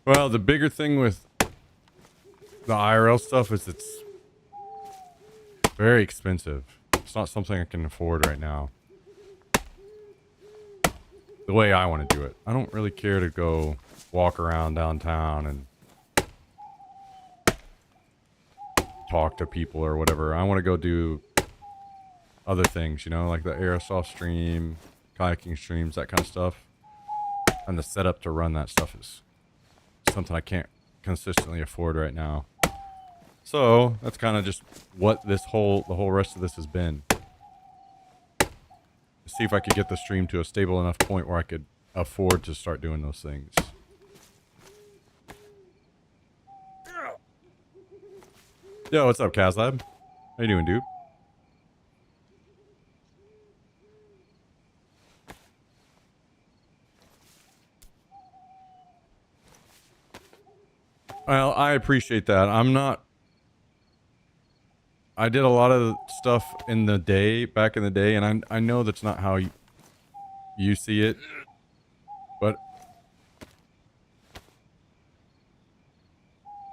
Speaker 1: Well, the bigger thing with the IRL stuff is it's very expensive. It's not something I can afford right now. The way I want to do it. I don't really care to go walk around downtown and talk to people or whatever. I want to go do other things, you know, like the airsoft stream, kayaking streams, that kind of stuff. And the setup to run that stuff is something I can't consistently afford right now. So that's kind of just what the whole rest of this has been. See if I could get the stream to a stable enough point where I could afford to start doing those things. Yo, what's up, Kazlab? How you doing, dude? Well, I appreciate that. I did a lot of stuff back in the day, and I know that's not how you see it, but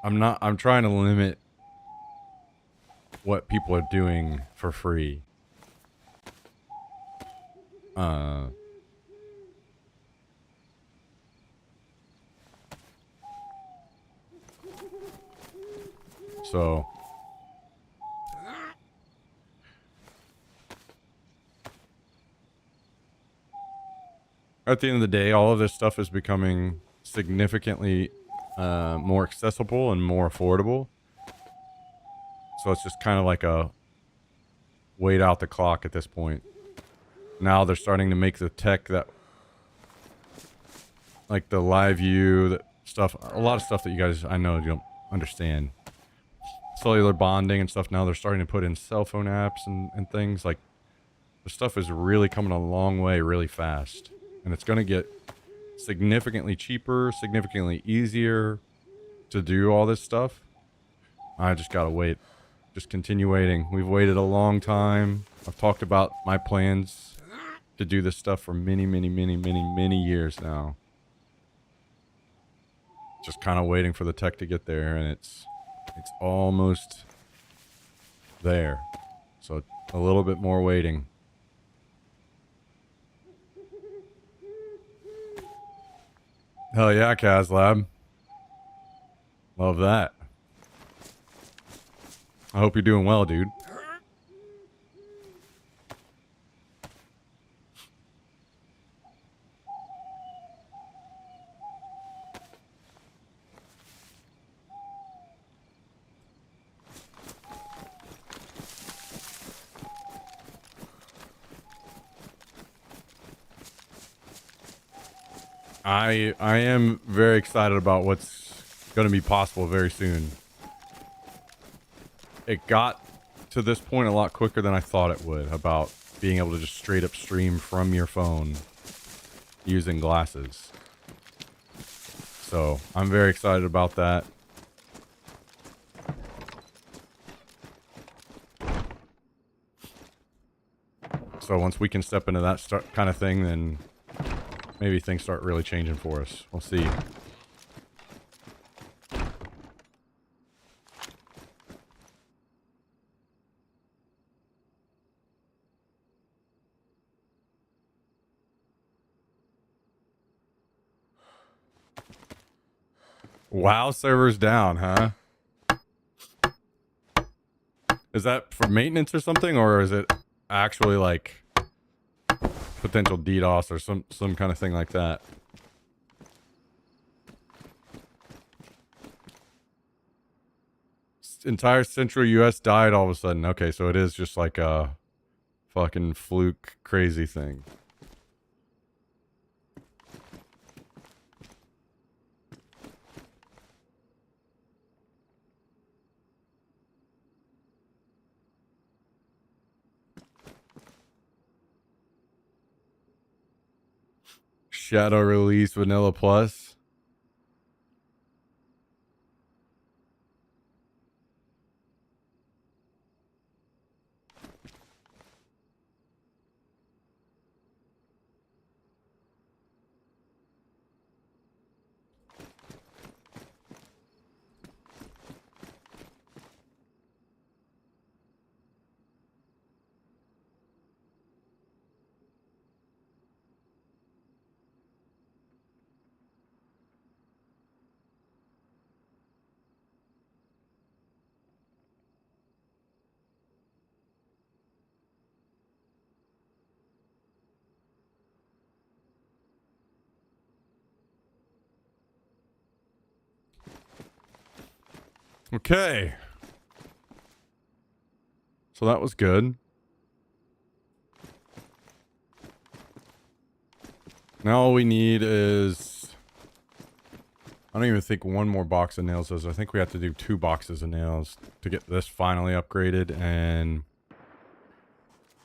Speaker 1: I'm trying to limit what people are doing for free. So at the end of the day, all of this stuff is becoming significantly more accessible and more affordable. So it's just kind of like a wait out the clock at this point. Now they're starting to make the tech that, like the live view, that stuff, a lot of stuff that you guys, I know you don't understand. cellular bonding and stuff. Now they're starting to put in cell phone apps and things. Like, the stuff is really coming a long way really fast. And it's going to get significantly cheaper, significantly easier to do all this stuff. I just got to wait. Just continue waiting. We've waited a long time. I've talked about my plans to do this stuff for many, many, many, many, many years now. Just kind of waiting for the tech to get there, and it's almost there. So a little bit more waiting. Hell yeah, Kazlab. Love that. I hope you're doing well, dude. I am very excited about what's going to be possible very soon. It got to this point a lot quicker than I thought it would, about being able to just straight up stream from your phone using glasses. So I'm very excited about that. So once we can step into that kind of thing, then maybe things start really changing for us. We'll see. WoW servers down, huh? Is that for maintenance or something, or is it actually like potential DDoS or some kind of thing like that? Entire central US died all of a sudden. Okay, so it is just like a fucking fluke crazy thing. Shadow release vanilla plus. Okay. So that was good. Now all we need is... I don't even think one more box of nails is. I think we have to do 2 boxes of nails to get this finally upgraded, and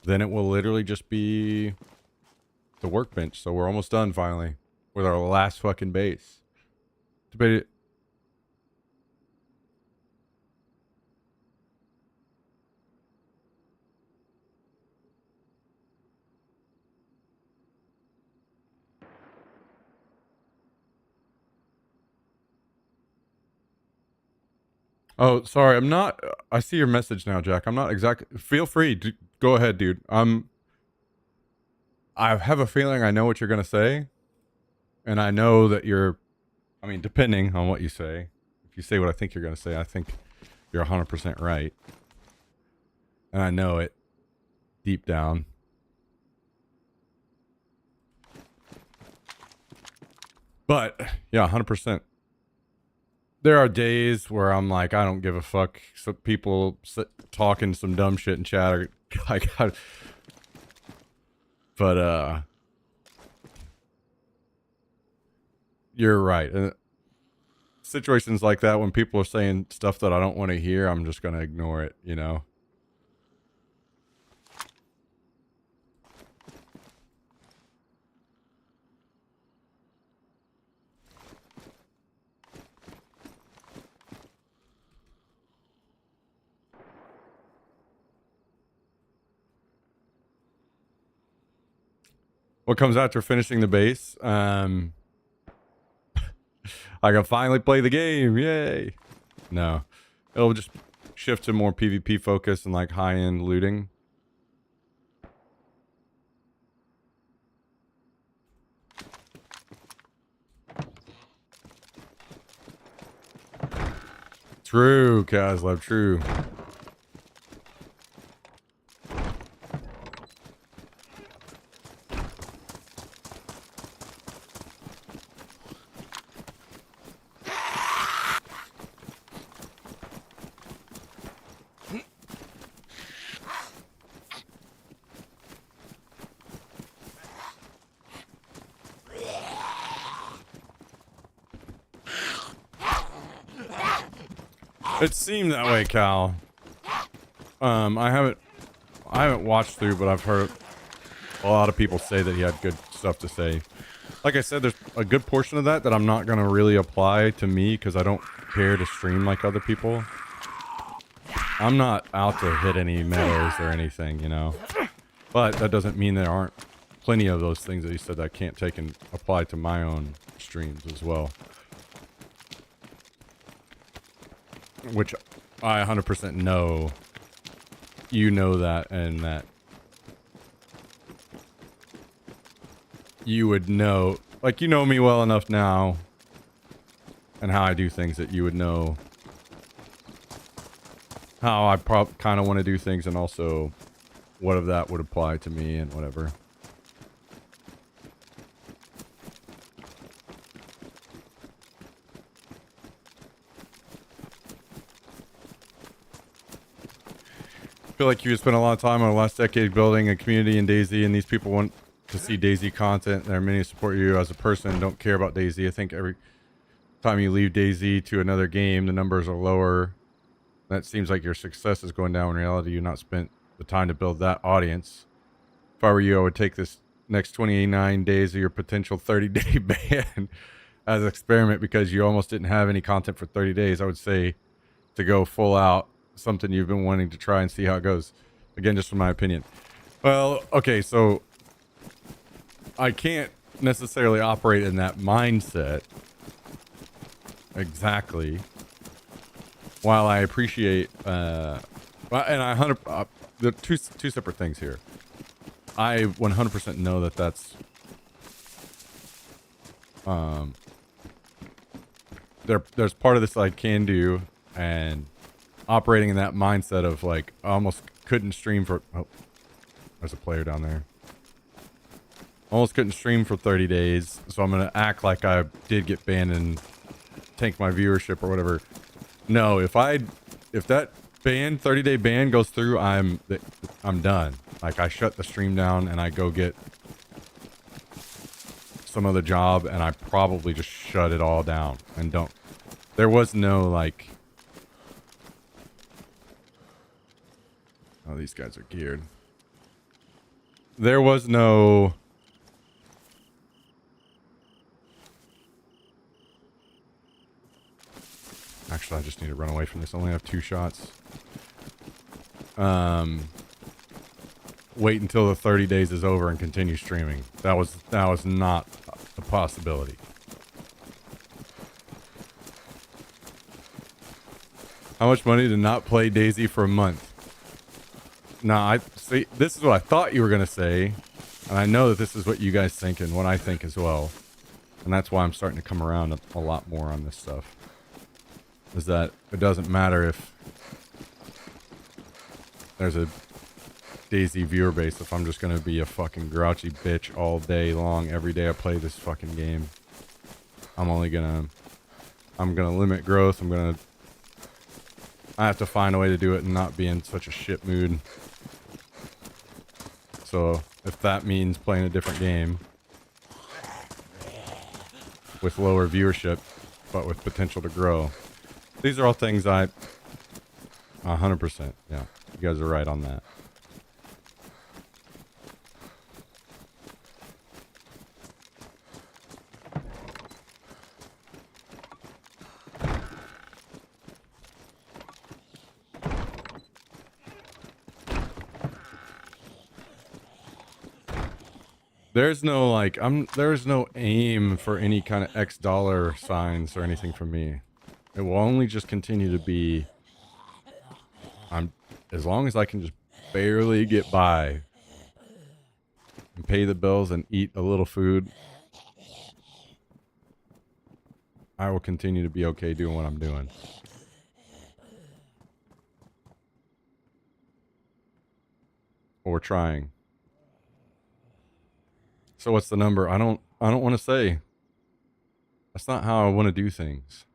Speaker 1: then it will literally just be the workbench. So we're almost done finally with our last fucking base. Debate it. Oh, sorry. I'm not. I see your message now, Jack. I'm not exactly. Feel free. Go ahead, dude. I have a feeling I know what you're gonna say, and I know that you're. I mean, depending on what you say, if you say what I think you're gonna say, I think you're 100% right, and I know it deep down. But yeah, 100%. There are days where I'm like, I don't give a fuck. So people talking some dumb shit in chat are, I got, but you're right. situations like that, when people are saying stuff that I don't want to hear, I'm just gonna ignore it, you know? What comes after finishing the base? I can finally play the game. Yay. No. It'll just shift to more PvP focus and like high-end looting. True, Kazlev, true. It seemed that way, Cal. I haven't watched through, but I've heard a lot of people say that he had good stuff to say. Like I said, there's a good portion of that I'm not gonna really apply to me because I don't care to stream like other people. I'm not out to hit any meadows or anything, you know. But that doesn't mean there aren't plenty of those things that he said that I can't take and apply to my own streams as well. Which I 100% know. You know that, and that you would know. Like, you know me well enough now and how I do things that you would know how I kind of want to do things, and also what of that would apply to me and whatever. I feel like you spent a lot of time on the last decade building a community in DayZ, and these people want to see DayZ content. There are many who support you as a person and don't care about DayZ. I think every time you leave DayZ to another game, the numbers are lower. That seems like your success is going down. In reality, you've not spent the time to build that audience. If I were you, I would take this next 29 days of your potential 30-day ban as an experiment, because you almost didn't have any content for 30 days. I would say to go full out, something you've been wanting to try and see how it goes. Again, just from my opinion. Well, okay, so I can't necessarily operate in that mindset exactly. While I appreciate, and I the two separate things here. I 100% know that that's there's part of this I can do, and operating in that mindset of like, I almost couldn't stream for, oh, there's a player down there. Almost couldn't stream for 30 days, so I'm gonna act like I did get banned and tank my viewership or whatever. No, if that ban, 30-day ban goes through, I'm done. Like, I shut the stream down and I go get some other job, and I probably just shut it all down and don't. There was no like, oh, these guys are geared. There was no actually, I just need to run away from this. I only have 2 shots. Wait until the 30 days is over and continue streaming. That was not a possibility. How much money to not play DayZ for a month? Now, I see, this is what I thought you were going to say, and I know that this is what you guys think and what I think as well. And that's why I'm starting to come around a lot more on this stuff. Is that it doesn't matter if there's a DayZ viewer base, if I'm just going to be a fucking grouchy bitch all day long, every day I play this fucking game. I'm going to limit growth. I have to find a way to do it and not be in such a shit mood. So if that means playing a different game with lower viewership, but with potential to grow. These are all things 100%. Yeah, you guys are right on that. There's no like there's no aim for any kind of X dollar signs or anything from me. It will only just continue to be as long as I can just barely get by and pay the bills and eat a little food, I will continue to be okay doing what I'm doing. Or trying. So what's the number? I don't want to say. That's not how I want to do things.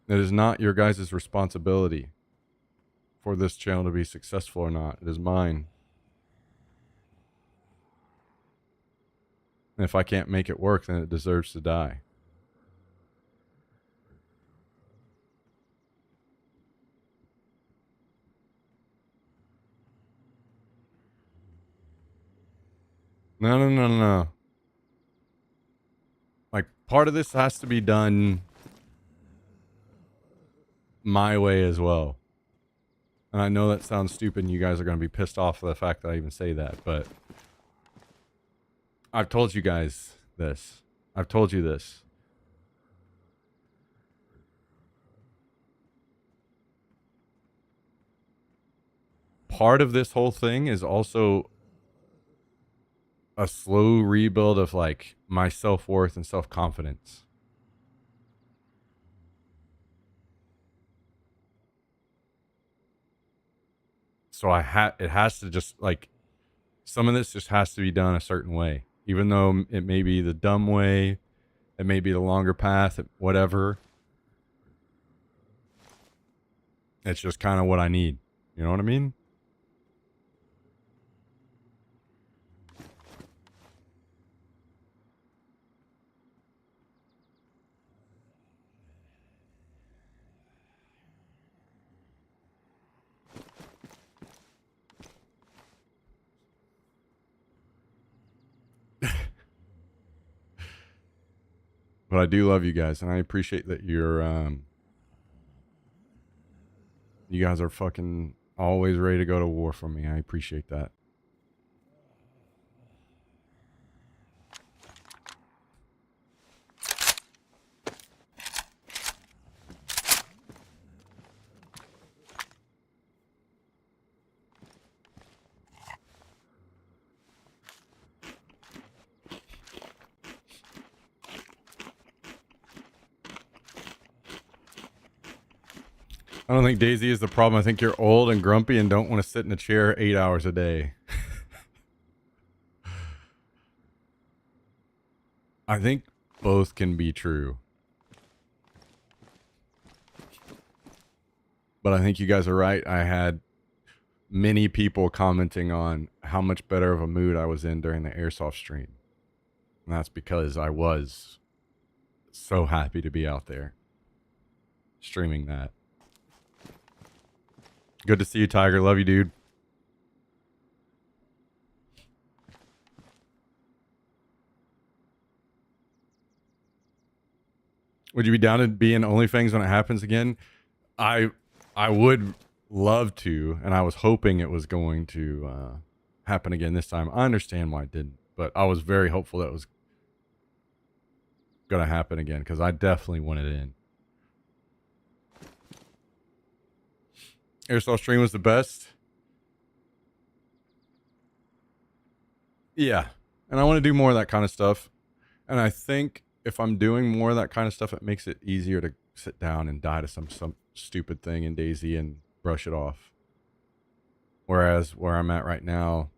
Speaker 1: It is not your guys' responsibility for this channel to be successful or not. It is mine. And if I can't make it work, then it deserves to die. No. Like, part of this has to be done my way as well. And I know that sounds stupid and you guys are going to be pissed off for the fact that I even say that, but I've told you guys this. I've told you this. Part of this whole thing is also a slow rebuild of like my self-worth and self-confidence. So it has to just like, some of this just has to be done a certain way, even though it may be the dumb way, it may be the longer path, whatever. It's just kind of what I need. You know what I mean? But I do love you guys, and I appreciate that you guys are fucking always ready to go to war for me. I appreciate that. I don't think Daisy is the problem. I think you're old and grumpy and don't want to sit in a chair 8 hours a day. I think both can be true. But I think you guys are right. I had many people commenting on how much better of a mood I was in during the airsoft stream. And that's because I was so happy to be out there streaming that. Good to see you, Tiger. Love you, dude. Would you be down to be in OnlyFans when it happens again? I would love to, and I was hoping it was going to happen again this time. I understand why it didn't, but I was very hopeful that it was going to happen again because I definitely wanted it in. Airsoft stream was the best. Yeah. And I want to do more of that kind of stuff. And I think if I'm doing more of that kind of stuff, it makes it easier to sit down and die to some stupid thing in DayZ and brush it off. Whereas where I'm at right now,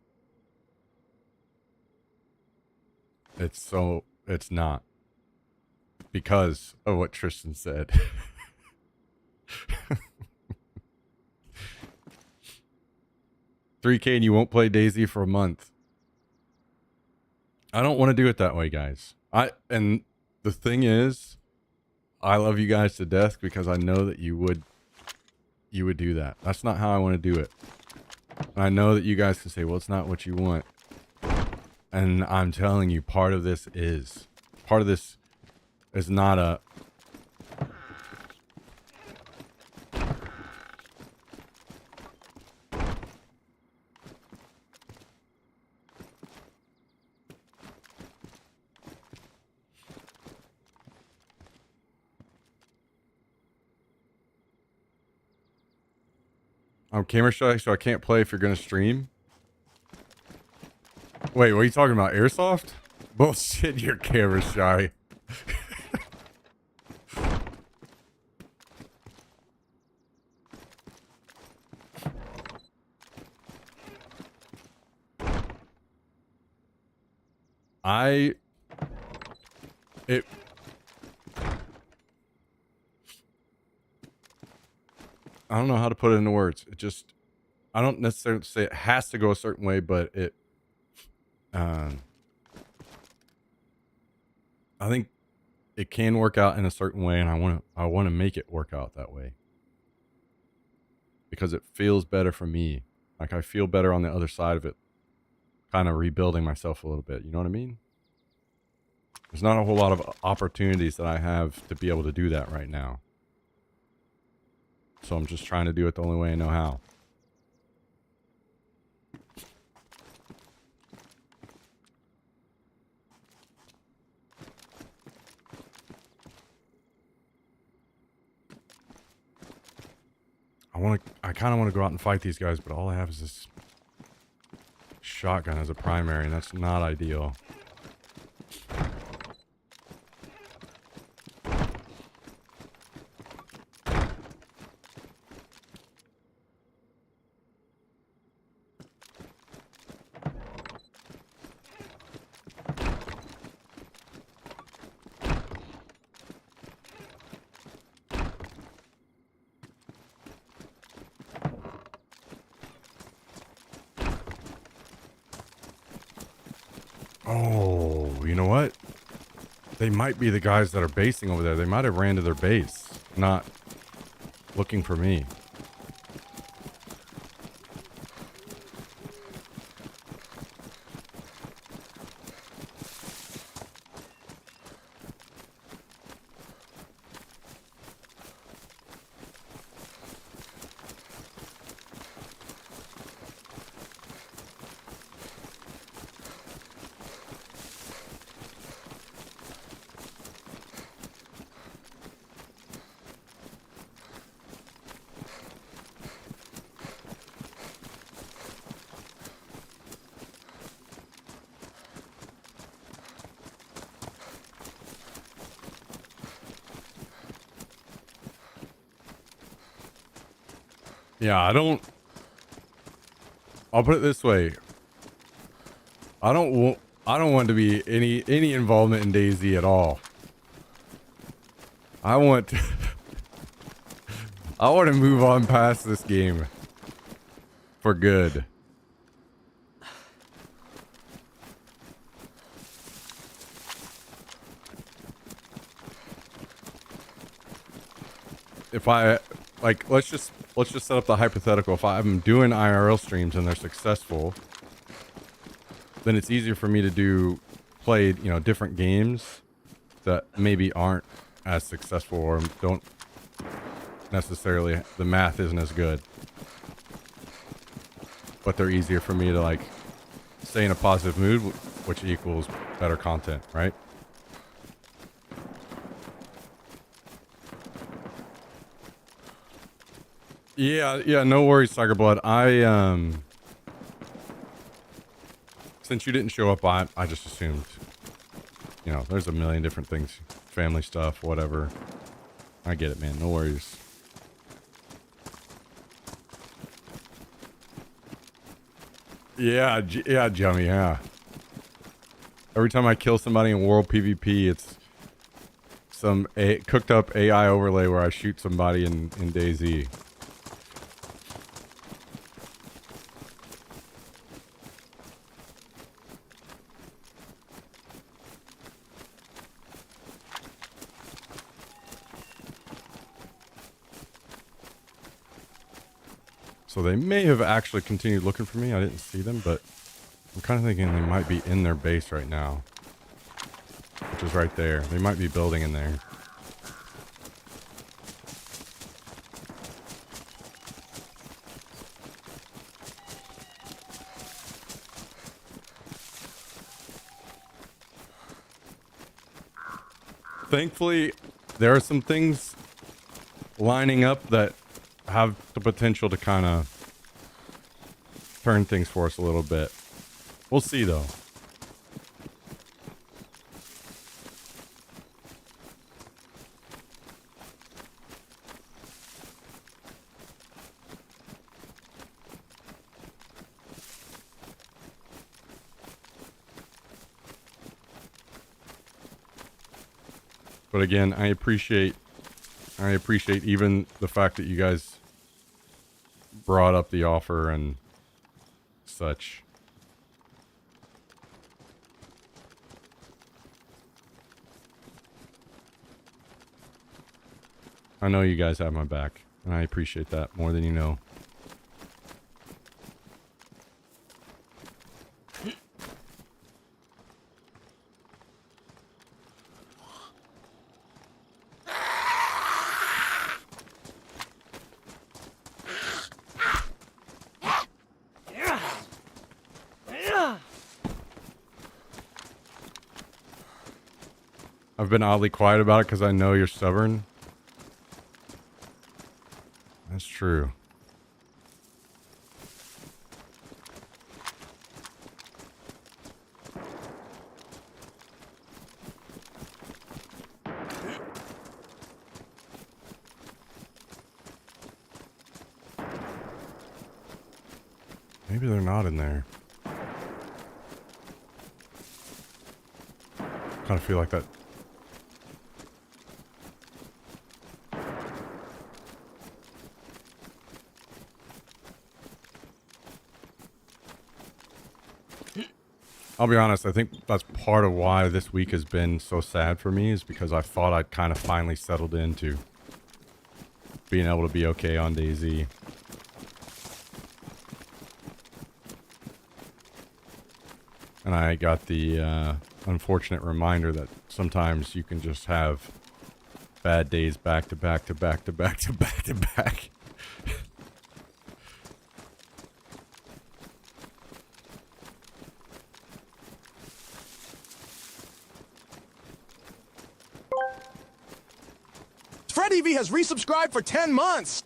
Speaker 1: it's not. Because of what Tristan said. $3K and you won't play DayZ for a month. I don't want to do it that way, guys. And The thing is, I love you guys to death because I know that you would do that. That's not how I want to do it. And I know that you guys can say, well, it's not what you want. And I'm telling you, part of this is not a, I'm camera shy, so I can't play if you're going to stream. Wait, what are you talking about? Airsoft? Bullshit, you're camera shy. I don't know how to put it into words. It just, I don't necessarily say it has to go a certain way, but I think it can work out in a certain way, and I want to make it work out that way because it feels better for me. Like I feel better on the other side of it, kind of rebuilding myself a little bit. You know what I mean? There's not a whole lot of opportunities that I have to be able to do that right now. So I'm just trying to do it the only way I know how. I kind of want to go out and fight these guys, but all I have is this shotgun as a primary, and that's not ideal. Oh, you know what? They might be the guys that are basing over there. They might have ran to their base, not looking for me. Yeah, I'll put it this way. I don't want to be any involvement in DayZ at all. I want to, I want to move on past this game for good. If I like, let's just set up the hypothetical. If I'm doing IRL streams and they're successful, then it's easier for me to play, you know, different games that maybe aren't as successful or don't necessarily, the math isn't as good, but they're easier for me to like stay in a positive mood, which equals better content, right? Yeah, no worries, Tiger Blood. Since you didn't show up, I just assumed, you know, there's a million different things, family stuff, whatever. I get it, man. No worries. Yeah, Jummy, yeah. Every time I kill somebody in World PvP, it's some cooked up AI overlay where I shoot somebody in DayZ. So they may have actually continued looking for me. I didn't see them, but I'm kind of thinking they might be in their base right now. Which is right there. They might be building in there. Thankfully, there are some things lining up that have the potential to kind of turn things for us a little bit. We'll see, though. But again, I appreciate even the fact that you guys brought up the offer and such. I know you guys have my back, and I appreciate that more than you know. I've been oddly quiet about it because I know you're stubborn. That's true. Maybe they're not in there. Kind of feel like that. I'll be honest, I think that's part of why this week has been so sad for me, is because I thought I'd kind of finally settled into being able to be okay on DayZ. And I got the unfortunate reminder that sometimes you can just have bad days back to back to back to back to back to back.
Speaker 4: Freddy V has resubscribed for 10 months.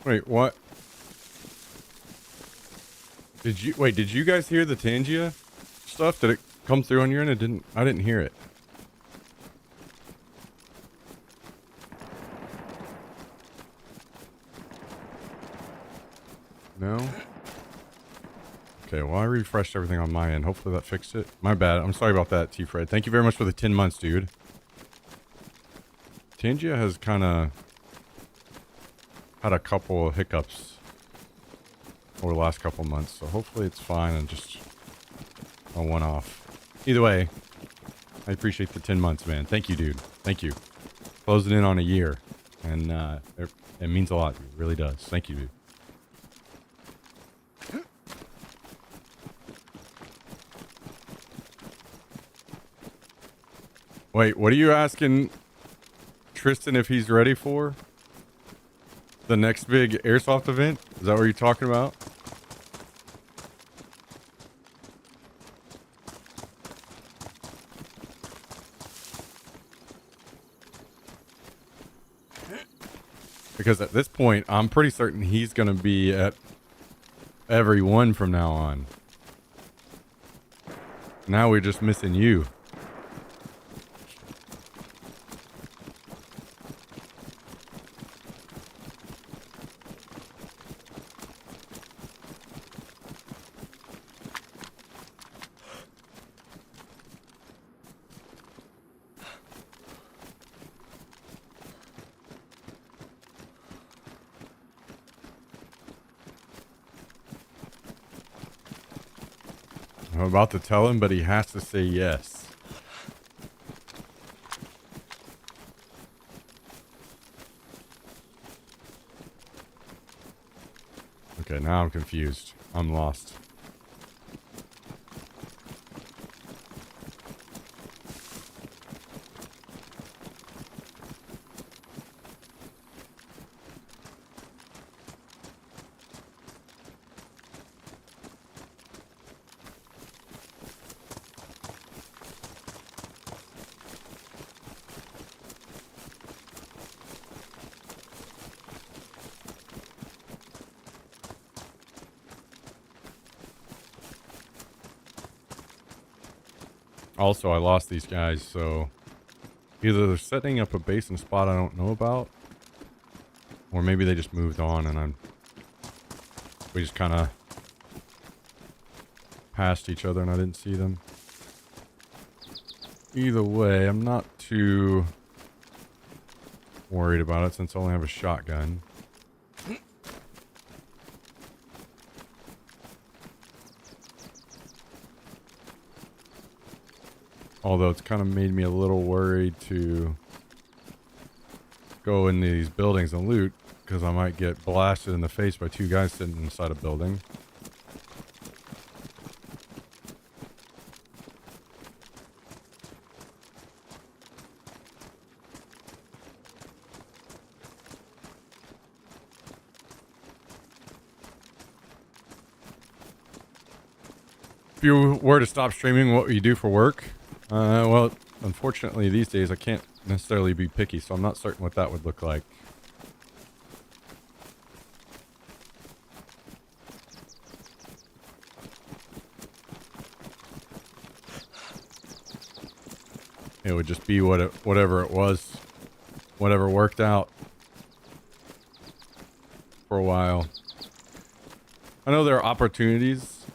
Speaker 1: Wait, what? Did you guys hear the Tangia stuff? Did it come through on your end? I didn't hear it. No? Okay, well, I refreshed everything on my end. Hopefully that fixed it. My bad. I'm sorry about that, T-Fred. Thank you very much for the 10 months, dude. Tangia has kind of had a couple of hiccups over the last couple of months, so hopefully it's fine and just a one-off. Either way, I appreciate the 10 months, man. Thank you, dude. Thank you. Closing in on a year, and it means a lot, dude. It really does. Thank you, dude. Wait, what are you asking Tristan if he's ready for? The next big airsoft event? Is that what you're talking about? Because at this point, I'm pretty certain he's going to be at every one from now on. Now we're just missing you. I'm about to tell him, but he has to say yes. Okay, now I'm confused. I'm lost. Also, I lost these guys, so either they're setting up a base in a spot I don't know about, or maybe they just moved on and we just kind of passed each other and I didn't see them. Either way, I'm not too worried about it since I only have a shotgun. Although it's kind of made me a little worried to go in these buildings and loot, because I might get blasted in the face by two guys sitting inside a building. If you were to stop streaming, what would you do for work? Well, unfortunately these days I can't necessarily be picky, so I'm not certain what that would look like. It would just be whatever it was, whatever worked out for a while. I know there are opportunities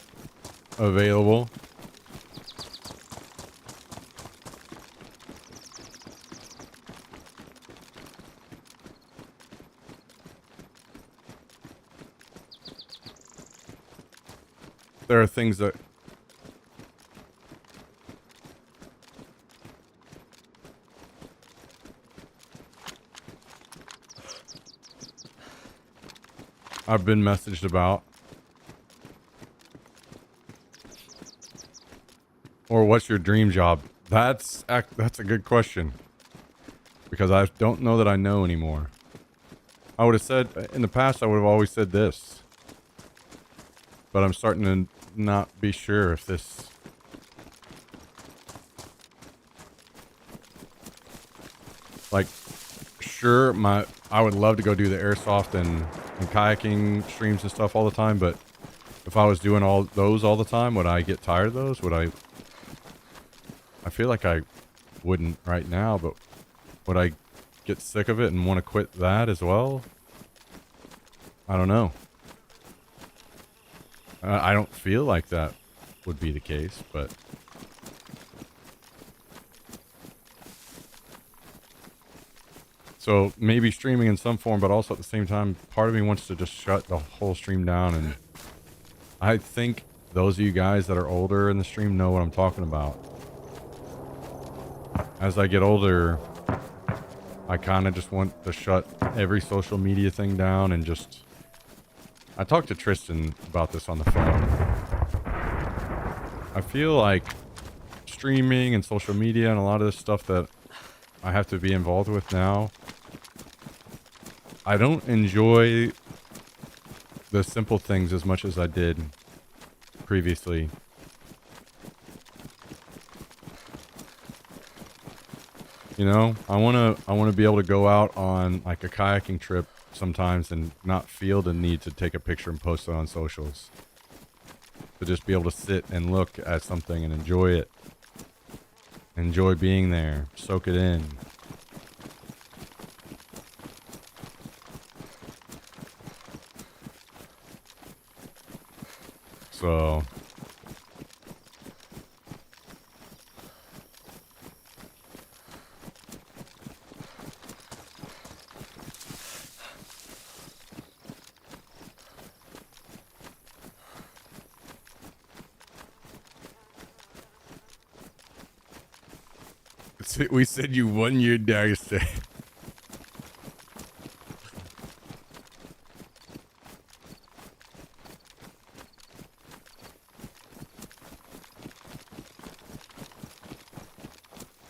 Speaker 1: available. There are things that I've been messaged about. Or what's your dream job? That's a good question. Because I don't know that I know anymore. I would have said, in the past, I would have always said this. But I'm starting to not be sure if this... Like, sure, I would love to go do the airsoft and kayaking streams and stuff all the time, but if I was doing all those all the time, would I get tired of those? Would I feel like I wouldn't right now, but would I get sick of it and want to quit that as well? I don't know. I don't feel like that would be the case, but... So maybe streaming in some form, but also at the same time, part of me wants to just shut the whole stream down. And I think those of you guys that are older in the stream know what I'm talking about. As I get older, I kind of just want to shut every social media thing down and just... I talked to Tristan about this on the phone. I feel like streaming and social media and a lot of this stuff that I have to be involved with now, I don't enjoy the simple things as much as I did previously. You know, I want to be able to go out on like a kayaking trip sometimes and not feel the need to take a picture and post it on socials. To just be able to sit and look at something and enjoy it. Enjoy being there. Soak it in. So... We said you 1 year Dagestay.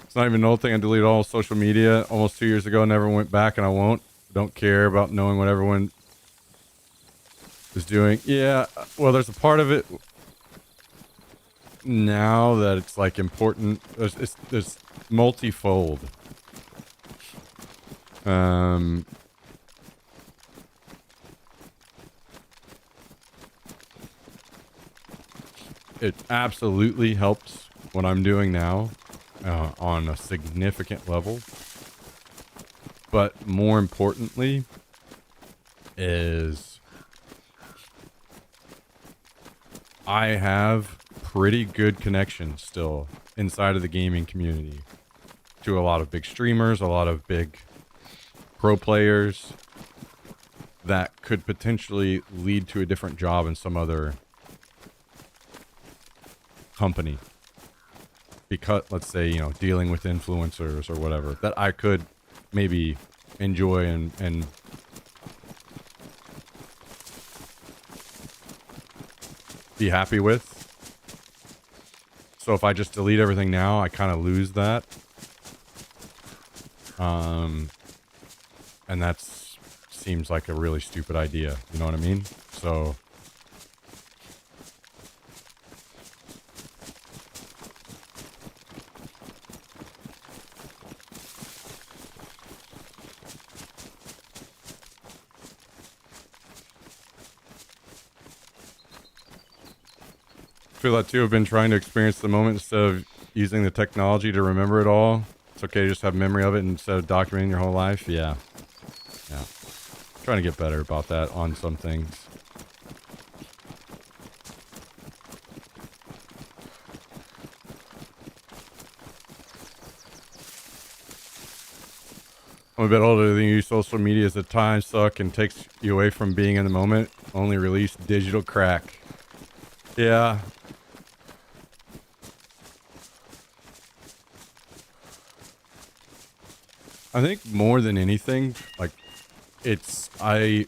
Speaker 1: It's not even an old thing. I deleted all social media almost 2 years ago. Never went back, and I won't. Don't care about knowing what everyone is doing. Yeah, well, there's a part of it now that it's like important. There's multifold. It absolutely helps what I'm doing now on a significant level. But more importantly is I have pretty good connections still inside of the gaming community to a lot of big streamers, a lot of big pro players that could potentially lead to a different job in some other company. Because, let's say, you know, dealing with influencers or whatever, that I could maybe enjoy and be happy with. So if I just delete everything now, I kind of lose that. And that's seems like a really stupid idea. You know what I mean? So I feel that too. I've been trying to experience the moment instead of using the technology to remember it all. It's okay to just have memory of it instead of documenting your whole life. Yeah. Yeah. Trying to get better about that on some things. I'm a bit older than you. Social media is a time suck and takes you away from being in the moment. Only release digital crack. Yeah. I think more than anything, like, I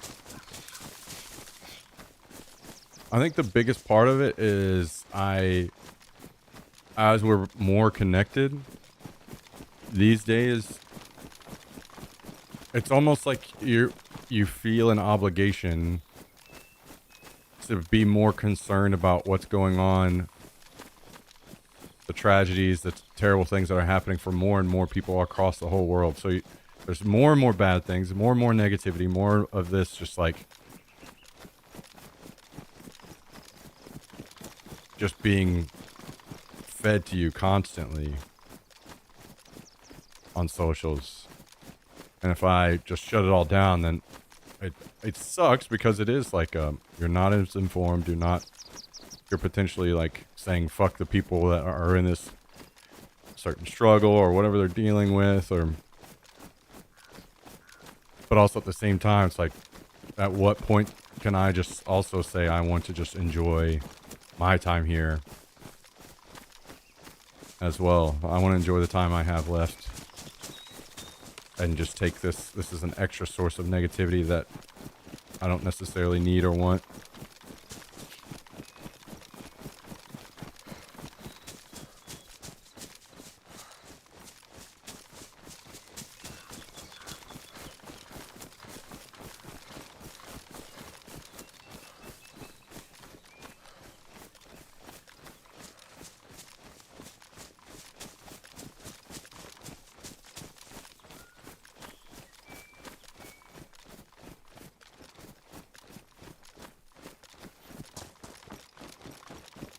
Speaker 1: think the biggest part of it is as we're more connected these days, it's almost like you feel an obligation to be more concerned about what's going on, the tragedies, the terrible things that are happening for more and more people across the whole world. So there's more and more bad things, more and more negativity, more of this just like just being fed to you constantly on socials. And if I just shut it all down, then it sucks because it is like you're not as informed, you're potentially like saying fuck the people that are in this certain struggle or whatever they're dealing with, or but also at the same time it's like, at what point can I just also say I want to just enjoy my time here as well? I want to enjoy the time I have left and just take this as an extra source of negativity that I don't necessarily need or want.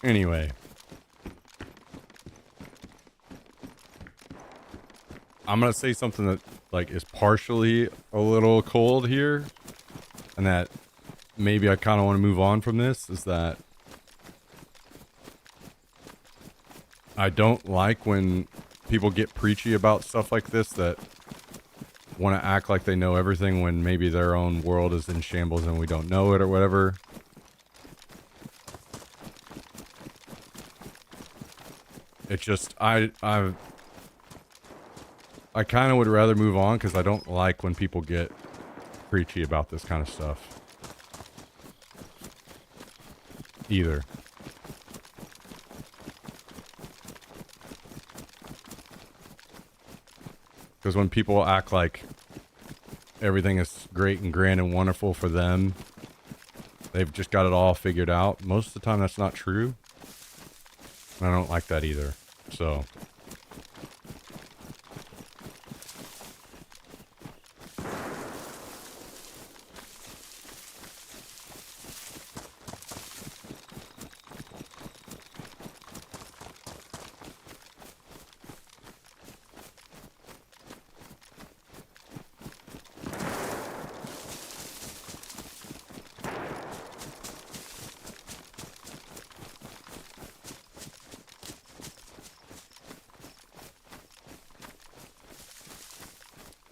Speaker 1: Anyway, I'm gonna say something that like is partially a little cold here, and that maybe I kind of want to move on from this, is that I don't like when people get preachy about stuff like this, that want to act like they know everything when maybe their own world is in shambles and we don't know it or whatever. It's just, I kind of would rather move on because I don't like when people get preachy about this kind of stuff. Either. Because when people act like everything is great and grand and wonderful for them, they've just got it all figured out. Most of the time that's not true. And I don't like that either. So...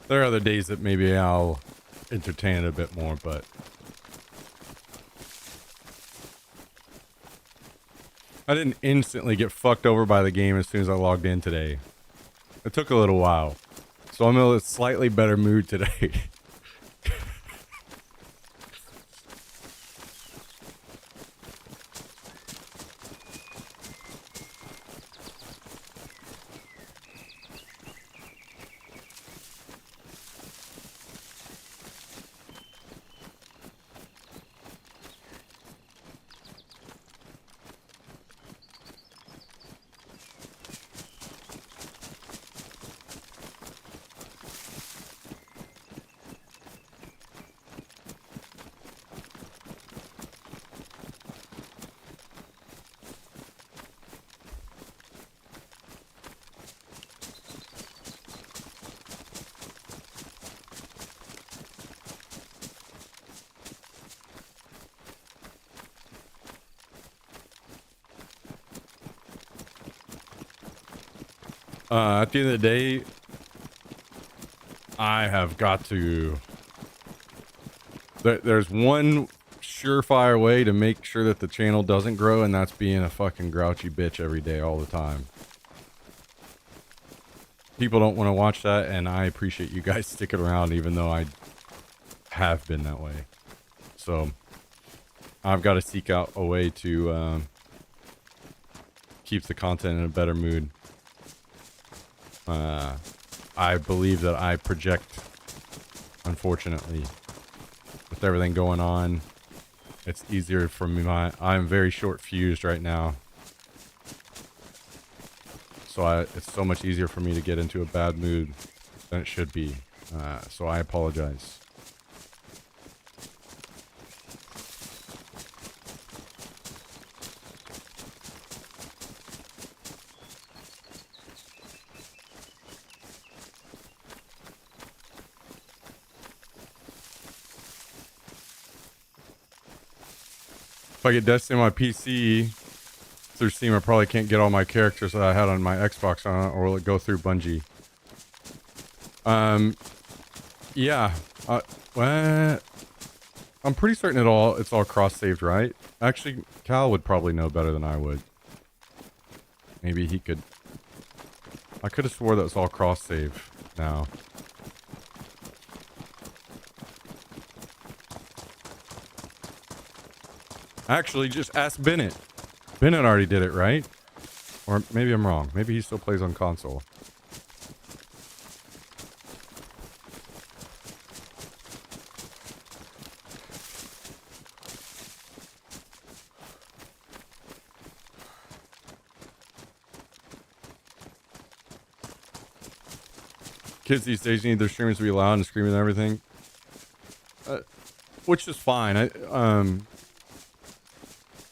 Speaker 1: There are other days that maybe I'll entertain it a bit more, but I didn't instantly get fucked over by the game as soon as I logged in today. It took a little while. So I'm in a slightly better mood today. At the end of the day, I have got to... There's one surefire way to make sure that the channel doesn't grow, and that's being a fucking grouchy bitch every day, all the time. People don't want to watch that, and I appreciate you guys sticking around, even though I have been that way. So, I've got to seek out a way to keep the content in a better mood. I believe that I project, unfortunately, with everything going on. It's easier for me. I'm very short fused right now. So it's so much easier for me to get into a bad mood than it should be. So I apologize. If I get Destiny on my PC through Steam, I probably can't get all my characters that I had on my Xbox on it, or will it go through Bungie? Yeah. Well, I'm pretty certain it's all cross-saved, right? Actually, Cal would probably know better than I would. Maybe he could... I could have swore that was all cross-save now. Actually, just ask Bennett. Bennett already did it, right? Or maybe I'm wrong. Maybe he still plays on console. Kids these days need their streamers to be loud and screaming and everything. Which is fine.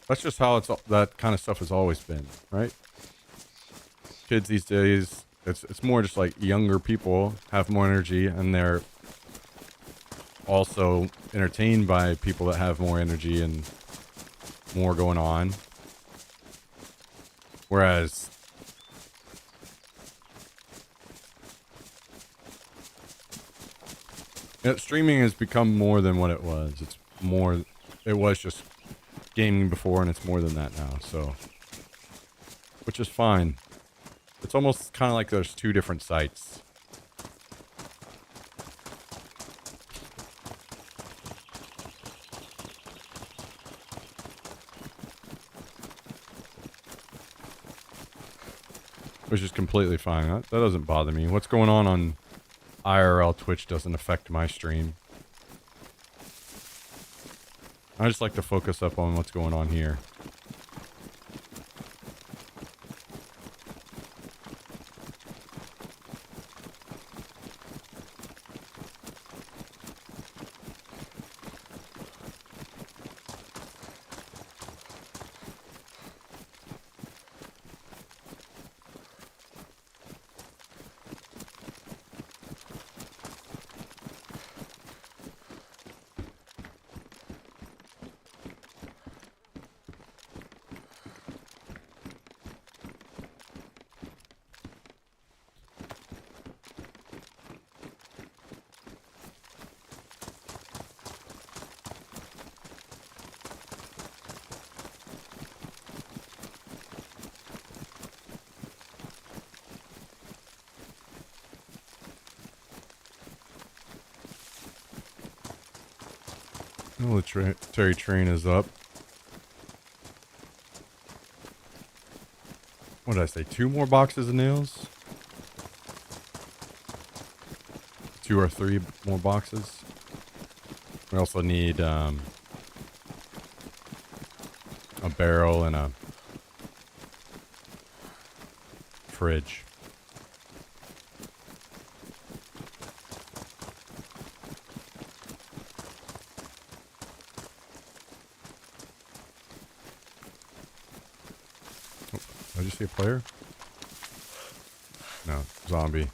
Speaker 1: That's just how that kind of stuff has always been, right? Kids these days, it's more just like younger people have more energy, and they're also entertained by people that have more energy and more going on. Whereas streaming has become more than what it was. It's more, it was just gaming before, and it's more than that now, so, which is fine. It's almost kind of like there's two different sites. which is completely fine. That doesn't bother me. What's going on IRL Twitch doesn't affect my stream. I just like to focus up on what's going on here. Military train is up. What did I say? 2 more boxes of nails? 2 or 3 more boxes. We also need a barrel and a fridge. Did you see a player? No, zombie.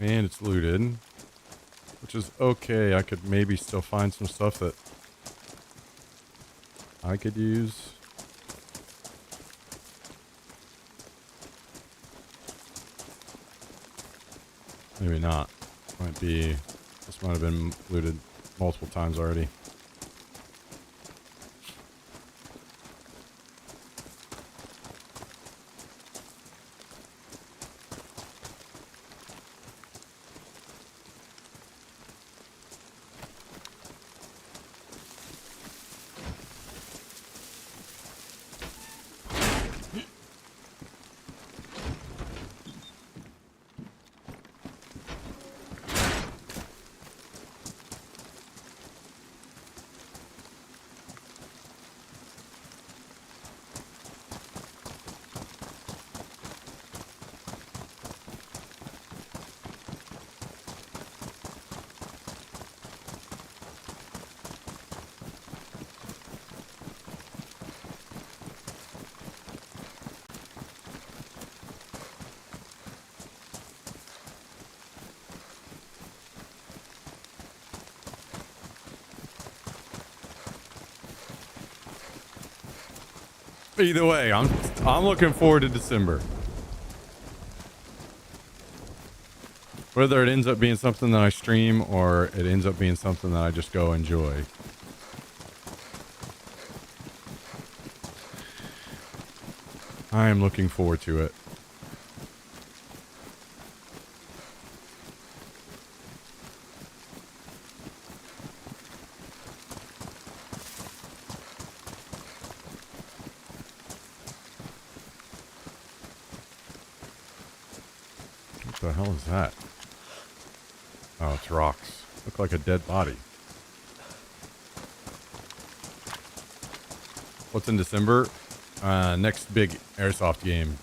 Speaker 1: And it's looted, which is okay. I could maybe still find some stuff that I could use. Maybe not. Might be, this might have been looted multiple times already. Either way, I'm looking forward to December. Whether it ends up being something that I stream or it ends up being something that I just go enjoy. I am looking forward to it. What the hell is that? Oh, it's rocks. Look like a dead body. What's in December? Next big airsoft game.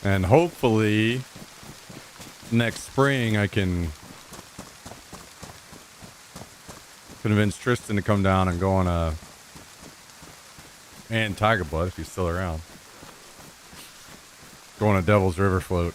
Speaker 1: And hopefully next spring I can convince Tristan to come down and go on a, and Tiger Blood if he's still around, go on a Devil's River float.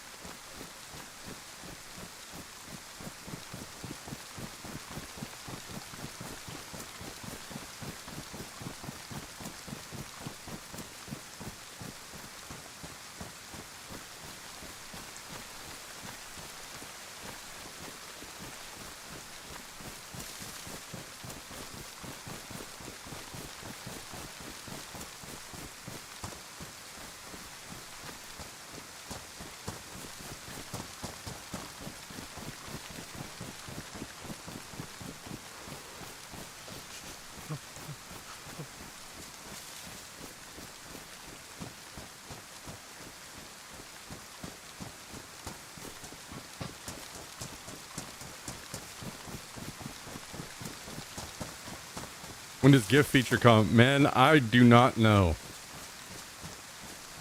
Speaker 1: When does gift feature come? Man, I do not know.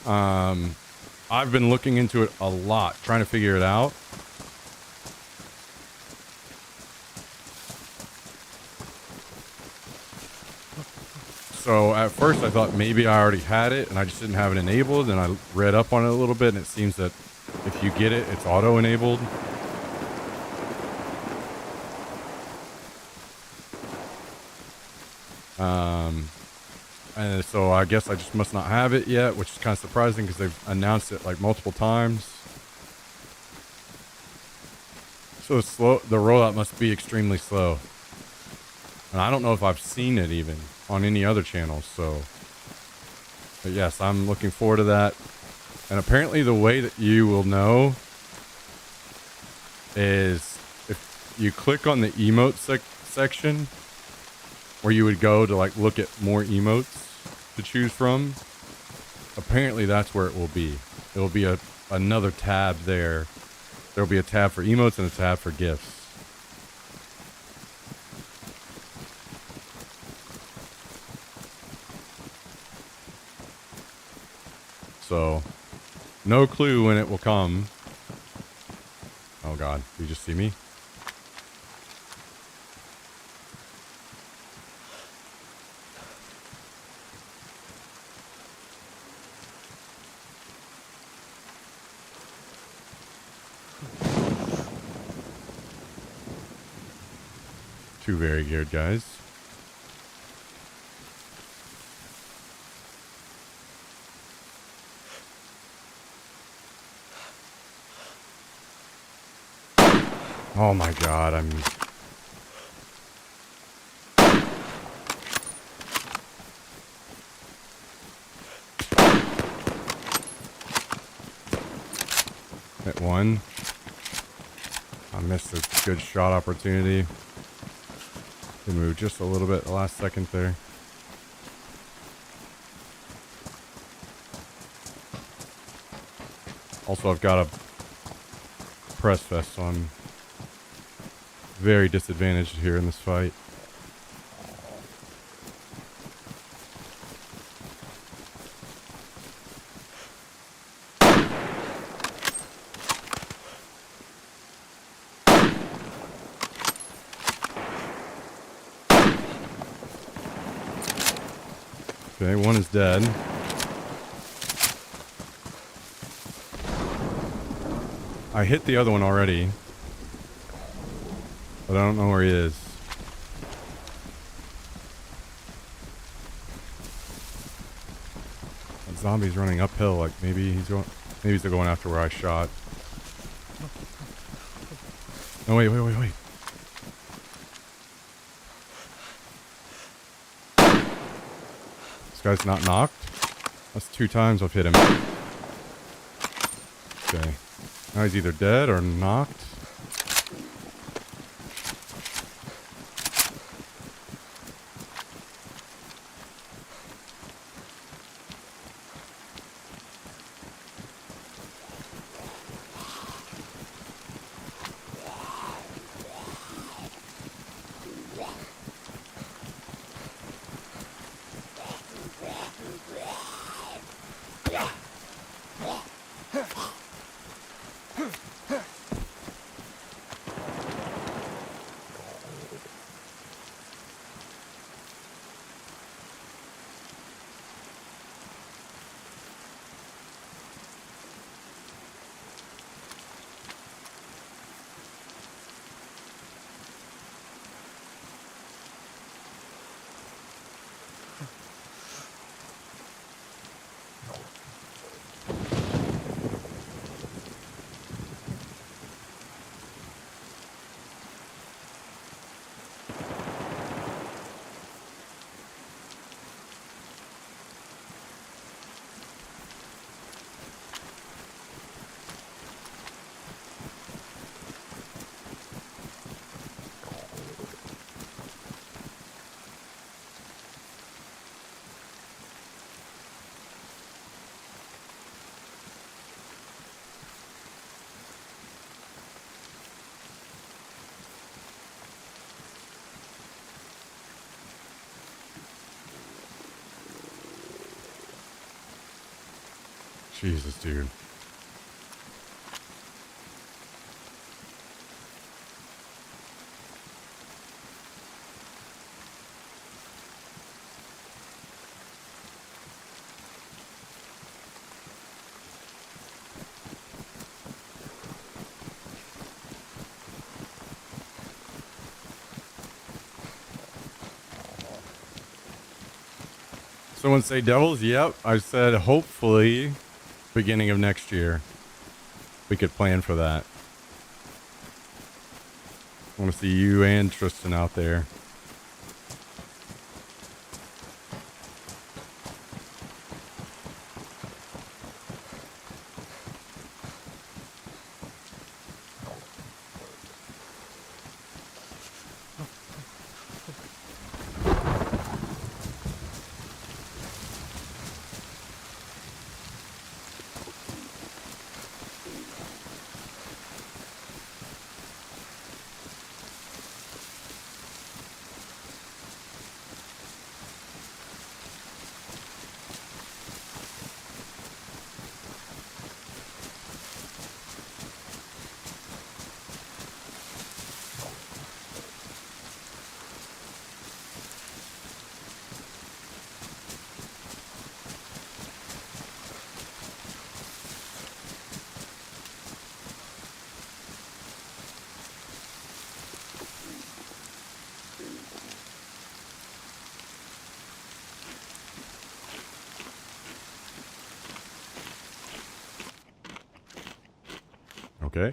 Speaker 1: I've been looking into it a lot, trying to figure it out. So at first I thought maybe I already had it and I just didn't have it enabled, and I read up on it a little bit and it seems that if you get it, it's auto enabled. And so I guess I just must not have it yet, which is kind of surprising because they've announced it like multiple times. So slow, the rollout must be extremely slow. And I don't know if I've seen it even on any other channels, so. But yes, I'm looking forward to that. And apparently the way that you will know is if you click on the emote section, where you would go to like look at more emotes to choose from. Apparently that's where it will be. It will be another tab there. There'll be a tab for emotes and a tab for gifts. So, no clue when it will come. Oh God, did you just see me? Two very geared guys. Oh my God, I'm... Hit one. I missed a good shot opportunity. He moved just a little bit the last second there. Also, I've got a press vest, so I'm very disadvantaged here in this fight. Okay, one is dead. I hit the other one already, but I don't know where he is. That zombie's running uphill, like maybe they're going after where I shot. No, wait. This guy's not knocked. That's 2 times I've hit him. Okay. Now he's either dead or knocked. Jesus, dude. Someone say Devils? Yep. I said hopefully beginning of next year. We could plan for that. I want to see you and Tristan out there. Okay.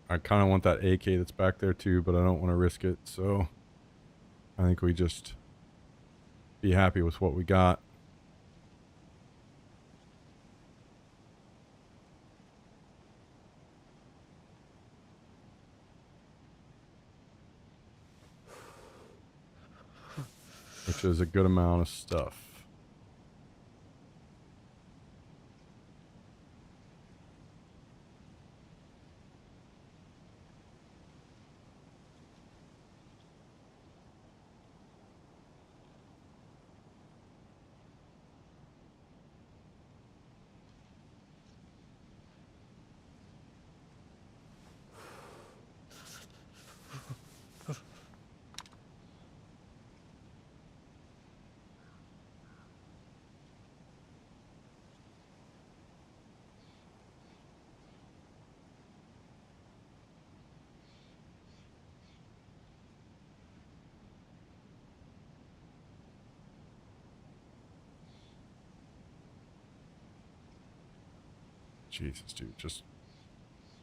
Speaker 1: I kind of want that AK that's back there too, but I don't want to risk it. So I think we just be happy with what we got. Which is a good amount of stuff. Jesus, dude. Just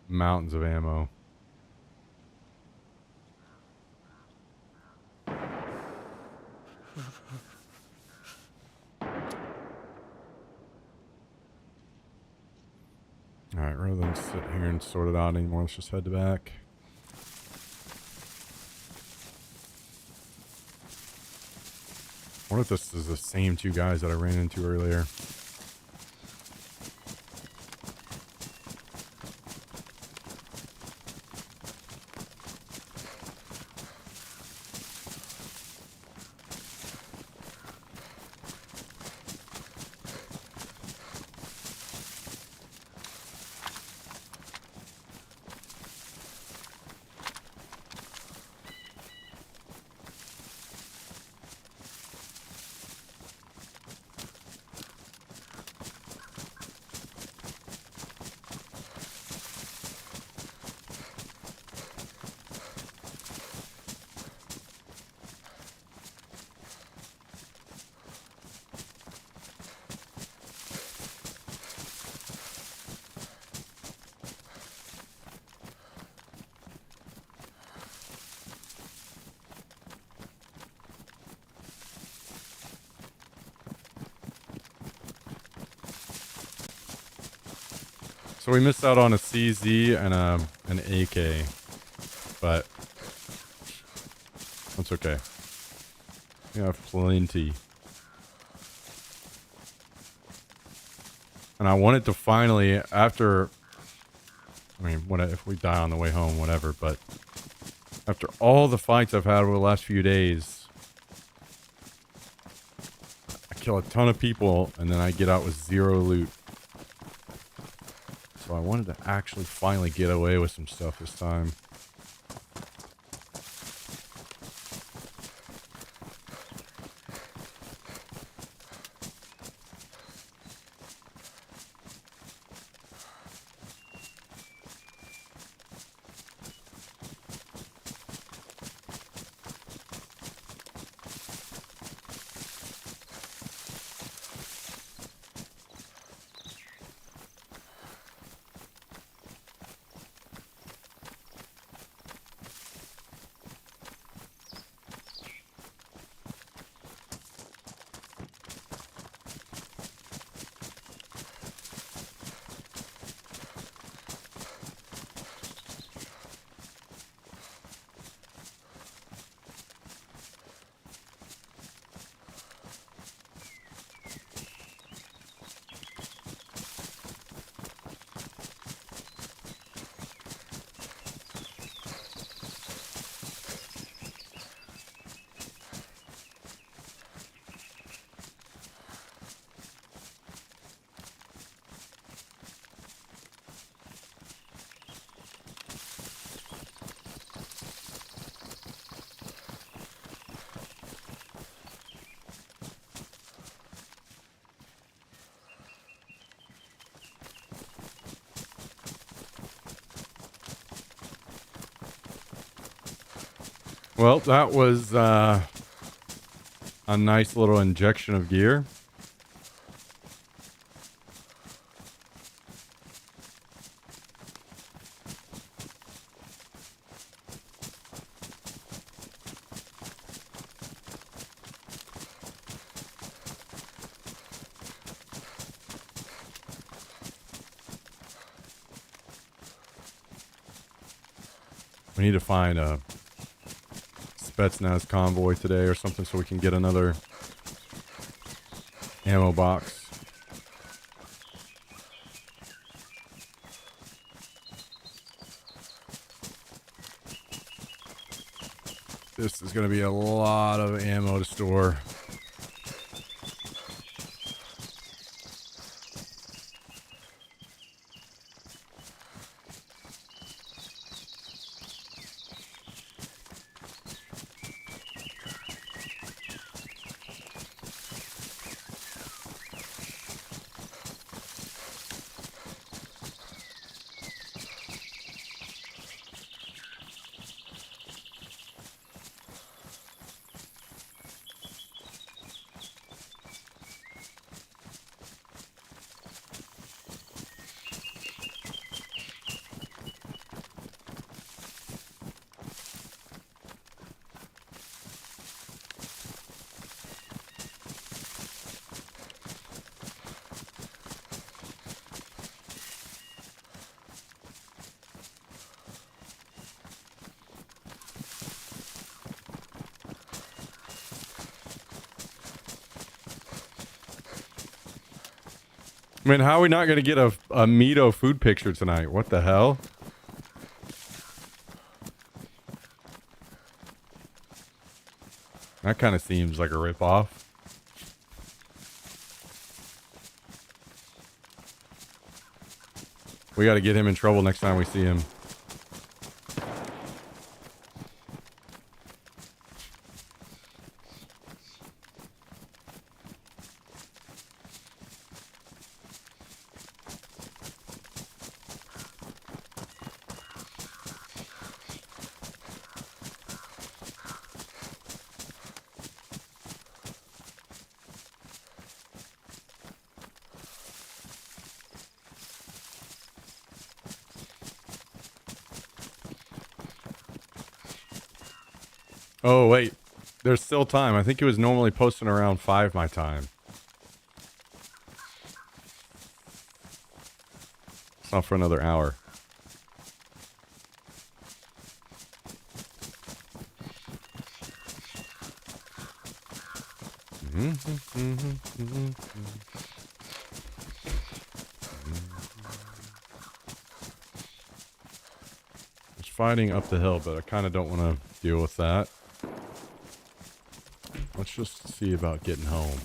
Speaker 1: mountains of ammo. Alright, rather than sit here and sort it out anymore, let's just head to back. I wonder if this is the same two guys that I ran into earlier. So we missed out on a CZ and an AK, but that's okay. We have plenty. And I wanted to finally, after, I mean, if we die on the way home, whatever, but after all the fights I've had over the last few days, I kill a ton of people and then I get out with 0 loot. So I wanted to actually finally get away with some stuff this time. Well, that was a nice little injection of gear. We need to find a Spetsnaz convoy today or something so we can get another ammo box. This is going to be a lot of ammo to store. I mean, how are we not going to get a Mito food picture tonight? What the hell? That kind of seems like a ripoff. We got to get him in trouble next time we see him. Oh, wait. There's still time. I think it was normally posting around 5 my time. It's not for another hour. It's fighting up the hill, but I kind of don't want to deal with that. Let's just see about getting home.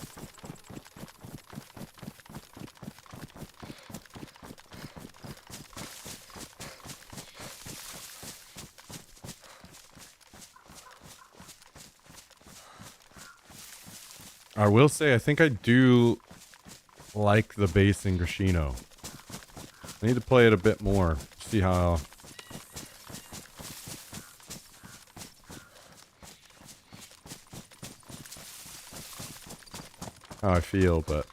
Speaker 1: I will say, I think I do like the bass in Grishino. I need to play it a bit more. See how I feel, but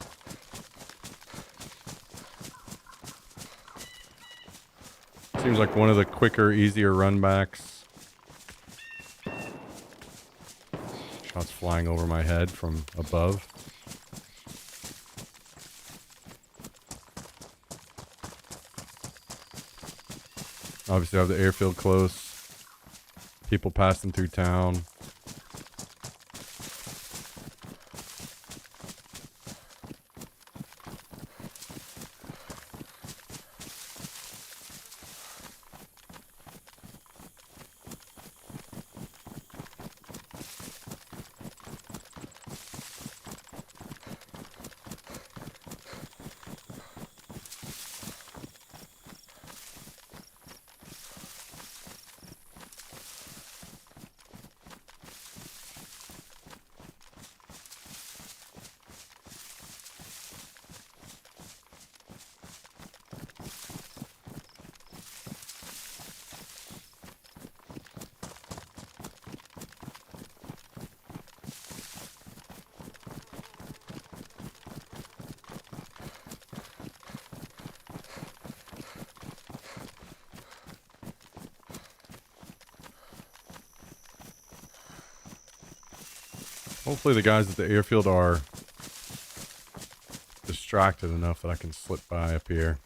Speaker 1: seems like one of the quicker, easier runbacks. Shots flying over my head from above. Obviously I have the airfield close. People passing through town. Hopefully the guys at the airfield are distracted enough that I can slip by up here.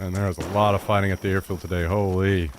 Speaker 1: And there was a lot of fighting at the airfield today. Holy.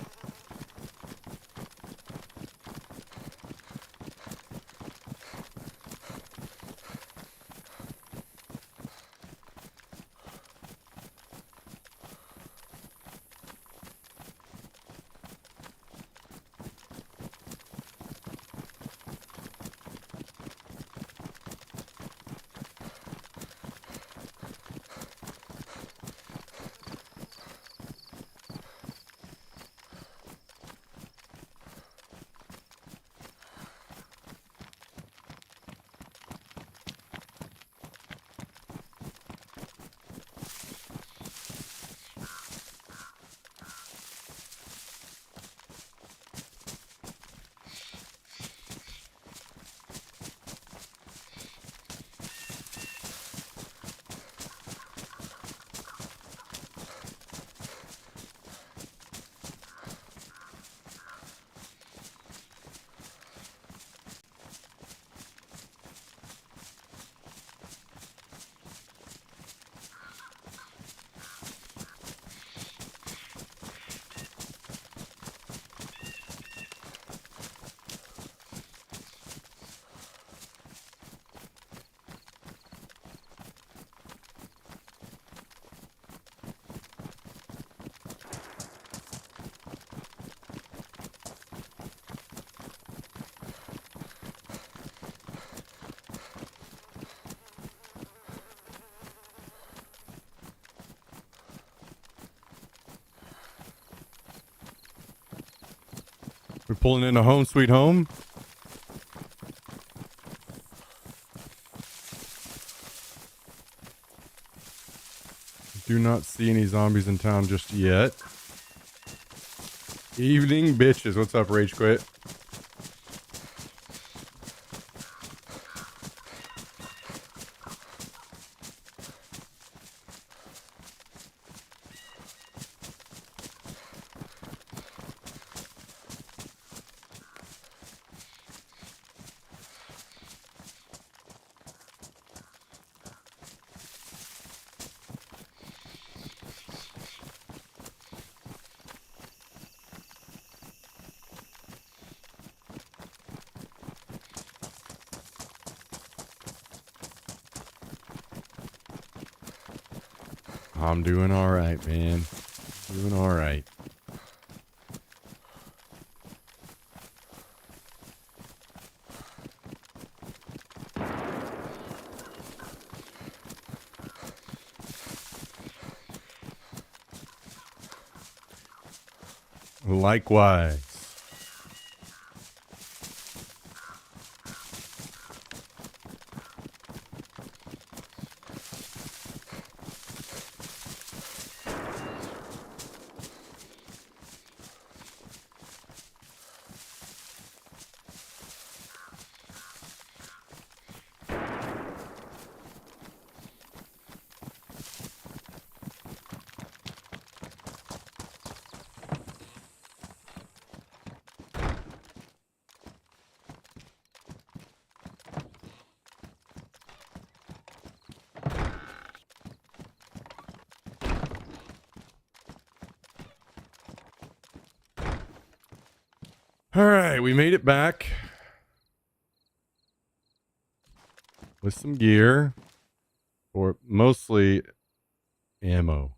Speaker 1: We're pulling into home sweet home. Do not see any zombies in town just yet. Evening bitches. What's up, Rage Quit? I'm doing all right, man. Doing all right. Likewise. All right, we made it back with some gear, or mostly ammo.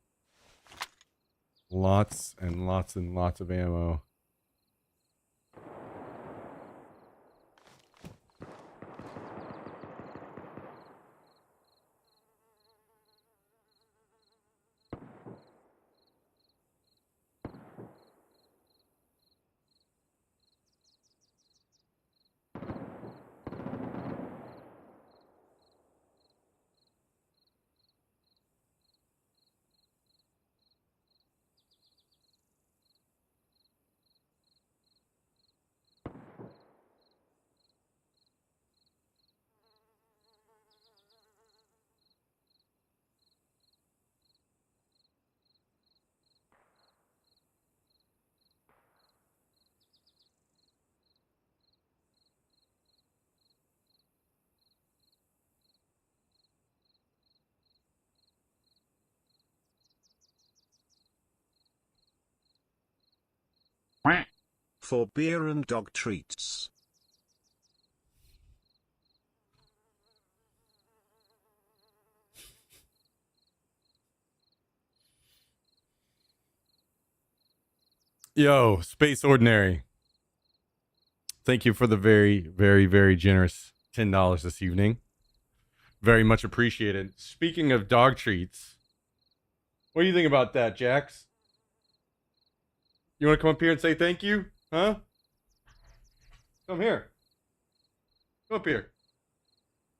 Speaker 1: Lots and lots and lots of ammo.
Speaker 2: For beer and dog treats.
Speaker 1: Yo, Space Ordinary. Thank you for the very, very, very generous $10 this evening. Very much appreciated. Speaking of dog treats, what do you think about that, Jax? You want to come up here and say thank you? Huh? Come here. Come up here.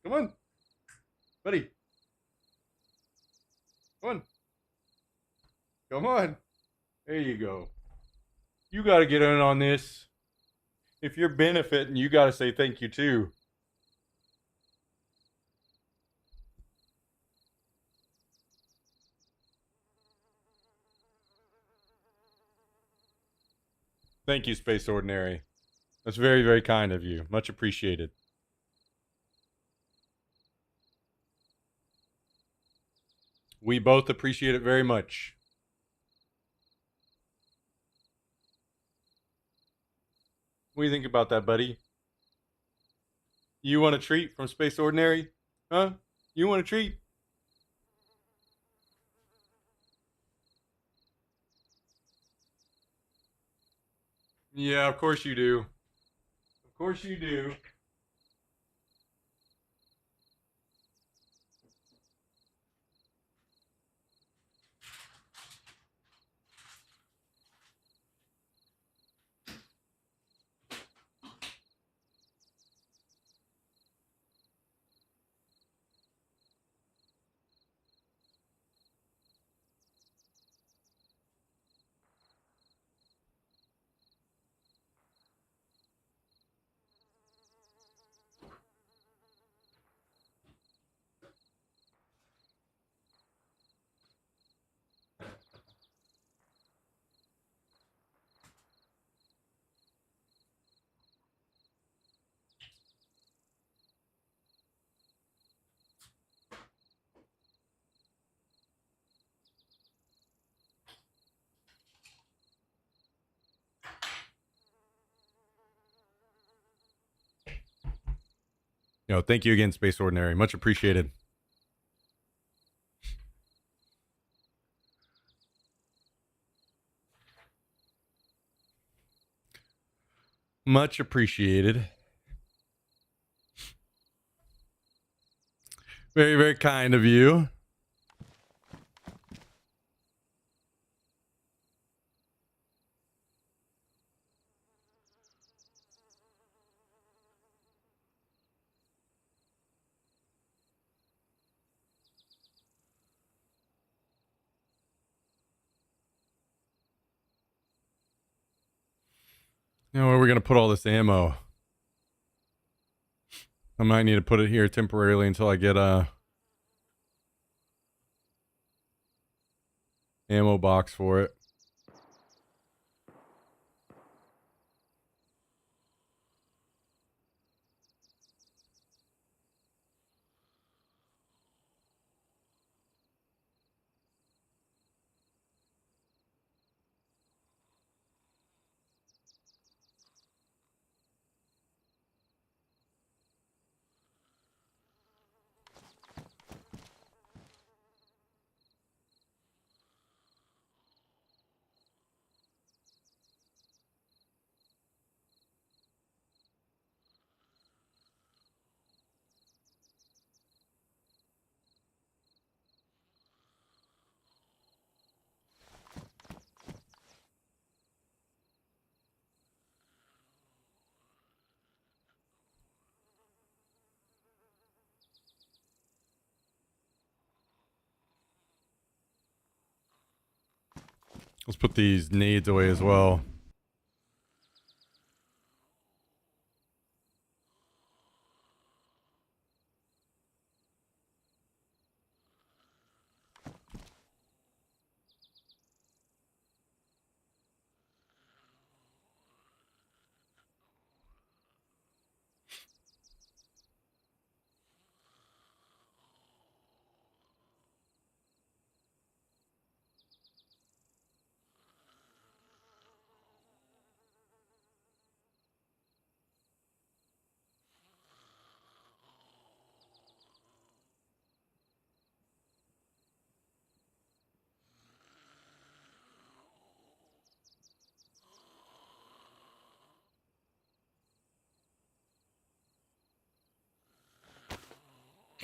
Speaker 1: Come on. Buddy. Come on. Come on. There you go. You got to get in on this. If you're benefiting, you got to say thank you too. Thank you, Space Ordinary. That's very, very kind of you. Much appreciated. We both appreciate it very much. What do you think about that, buddy? You want a treat from Space Ordinary? Huh? You want a treat? Yeah, of course you do. Of course you do. Yo, thank you again, Space Ordinary. Much appreciated. Much appreciated. Very, very kind of you. Now, where are we going to put all this ammo? I might need to put it here temporarily until I get a ammo box for it. Let's put these nades away as well.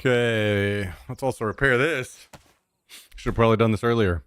Speaker 1: Okay, let's also repair this. Should have probably done this earlier.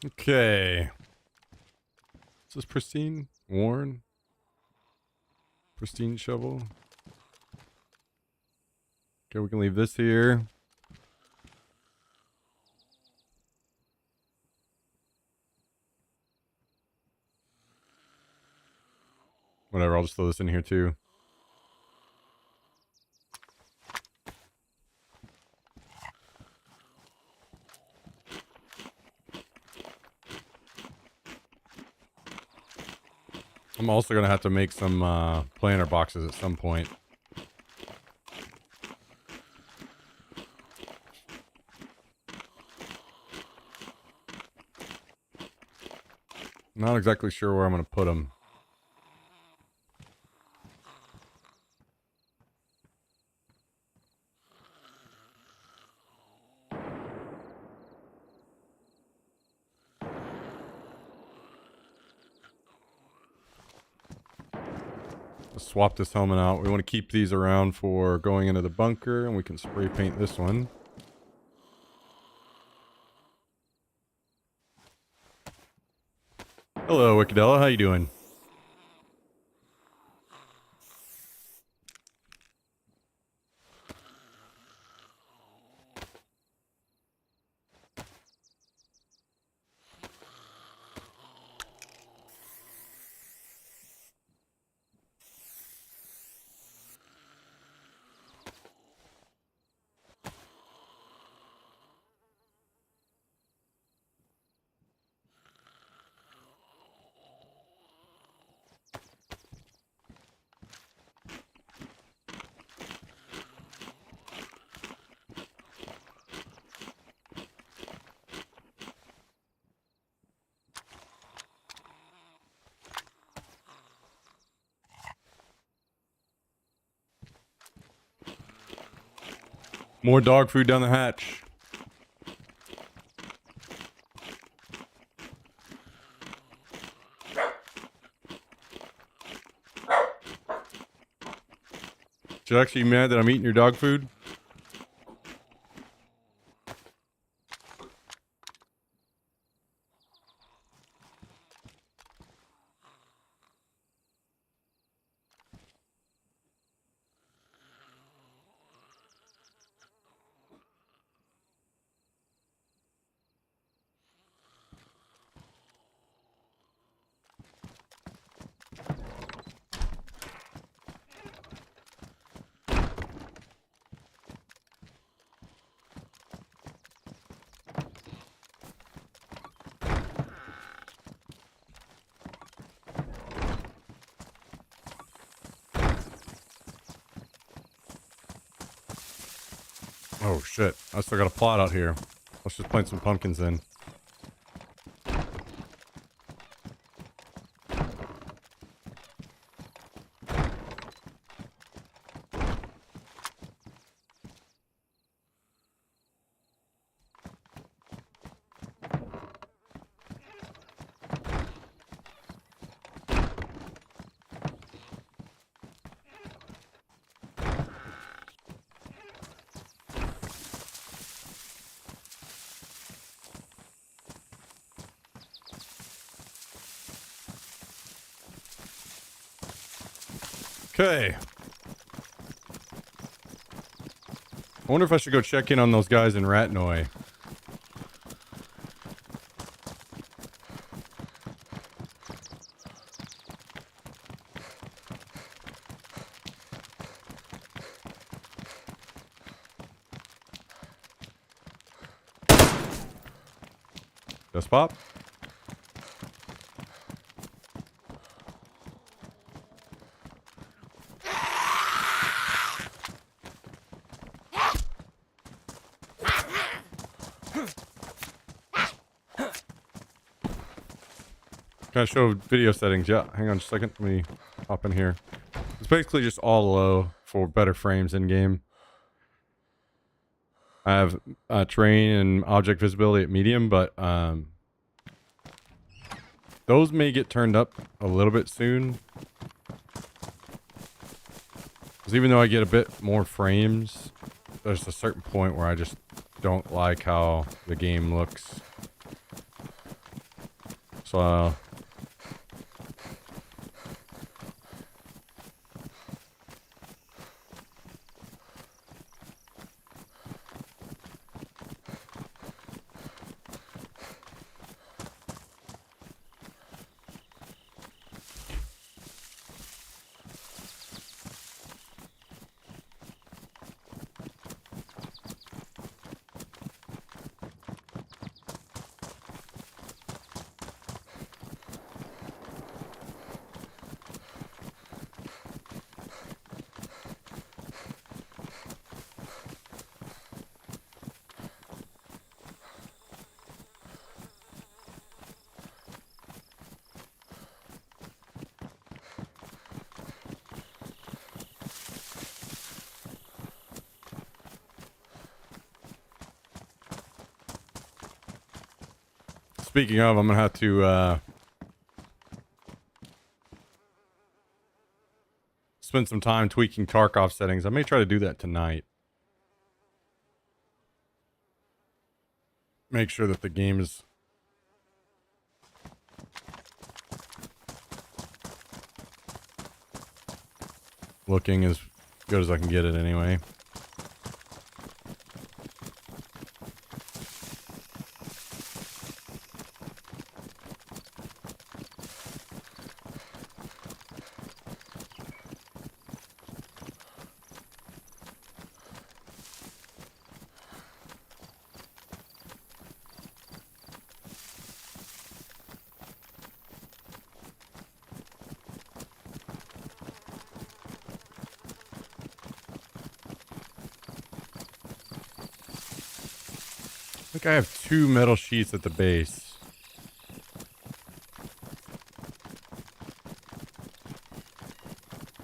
Speaker 1: Okay. Is this pristine? Worn? Pristine shovel. Okay, we can leave this here. Whatever, I'll just throw this in here too. I'm also going to have to make some planter boxes at some point. Not exactly sure where I'm going to put them. Let's swap this helmet out. We want to keep these around for going into the bunker, and we can spray paint this one. Hello, Wickedella. How you doing? More dog food down the hatch. You actually mad that I'm eating your dog food? Oh shit, I still got a plot out here. Let's just plant some pumpkins in. Okay. I wonder if I should go check in on those guys in Ratnoy. Just pop. Can I show video settings? Yeah, hang on just a second. Let me hop in here. It's basically just all low for better frames in game. I have terrain and object visibility at medium, but those may get turned up a little bit soon. Because even though I get a bit more frames, there's a certain point where I just don't like how the game looks. So speaking of, I'm gonna have to spend some time tweaking Tarkov settings. I may try to do that tonight. Make sure that the game is looking as good as I can get it anyway. I think I have 2 metal sheets at the base.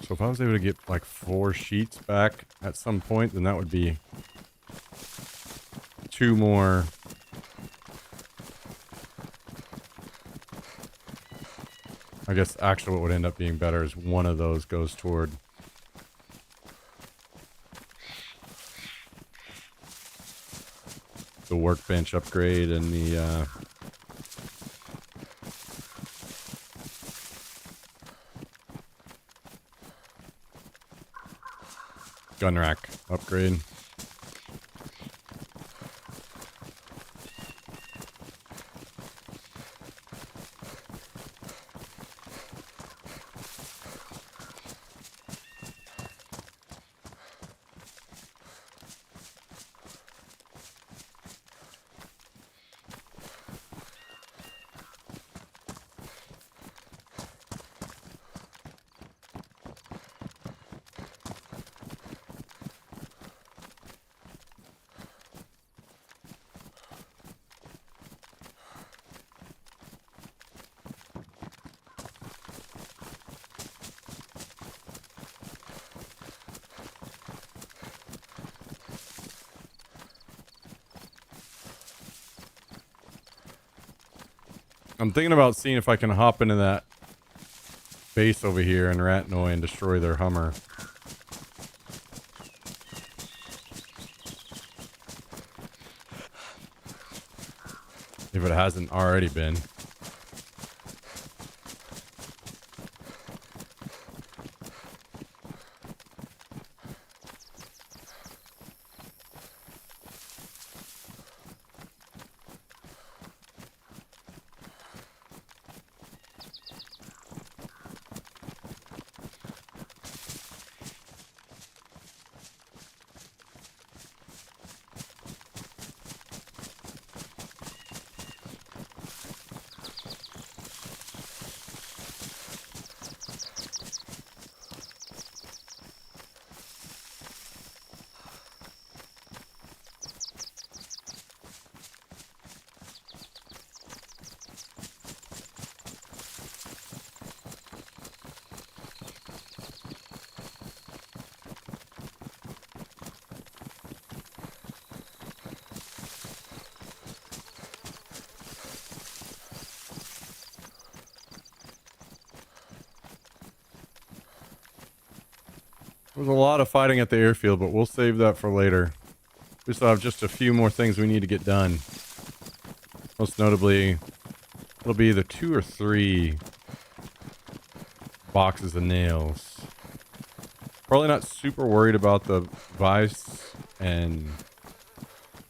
Speaker 1: So if I was able to get like 4 sheets back at some point, then that would be 2 more. I guess actually what would end up being better is one of those goes toward the workbench upgrade and the gun rack upgrade. I'm thinking about seeing if I can hop into that base over here in Ratnoy and destroy their Hummer. If it hasn't already been. There's a lot of fighting at the airfield, but we'll save that for later. We still have just a few more things we need to get done. Most notably, it'll be either 2 or 3 boxes of nails. Probably not super worried about the vice and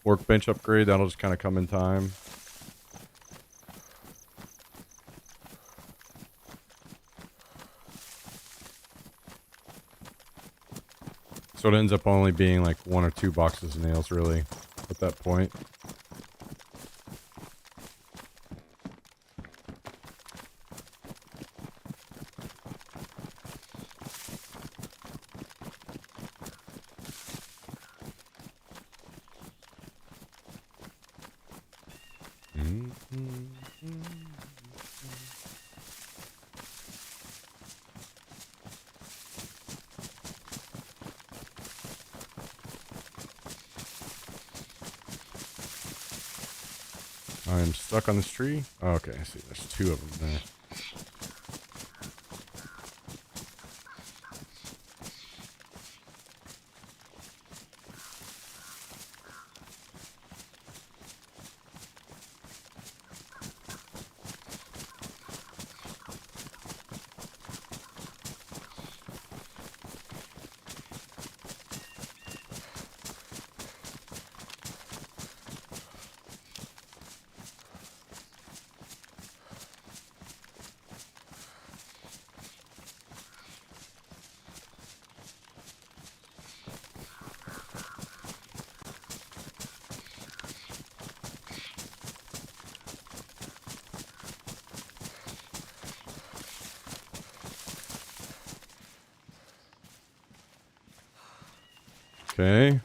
Speaker 1: workbench upgrade. That'll just kind of come in time. So it ends up only being like 1 or 2 boxes of nails, really, at that point. I'm stuck on this tree. Oh, okay, I see. There's 2 of them there. Okay.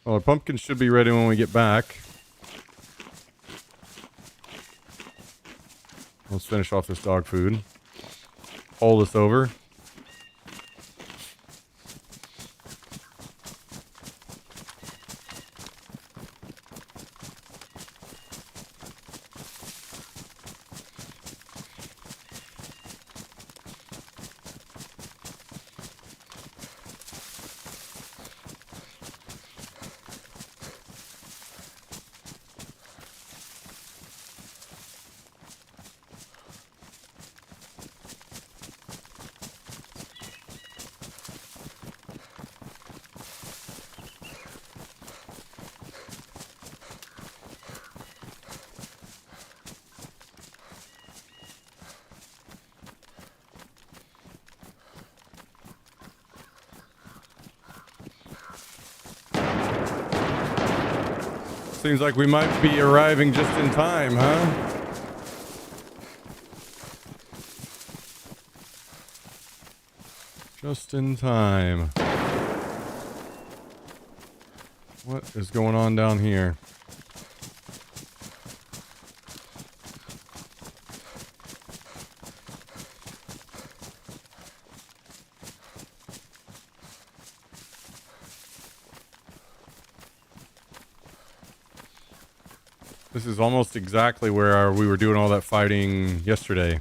Speaker 1: Well, our pumpkin should be ready when we get back. Let's finish off this dog food. Hold this over. Seems like we might be arriving just in time, huh? Just in time. What is going on down here? This is almost exactly where we were doing all that fighting yesterday.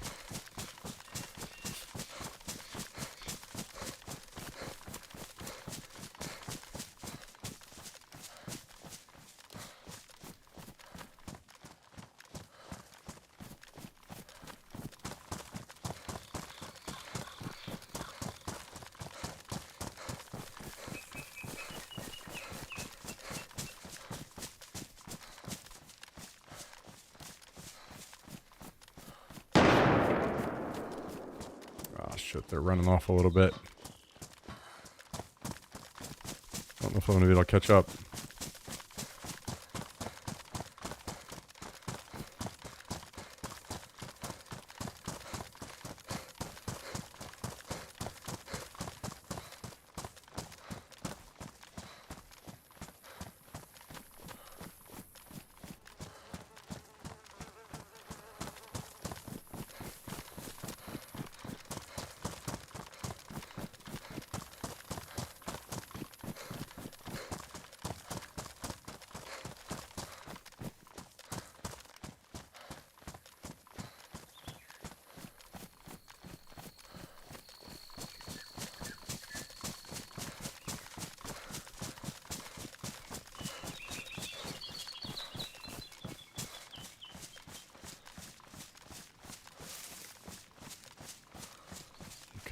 Speaker 1: Oh shit, they're running off a little bit. Don't know if I'm gonna be able to catch up.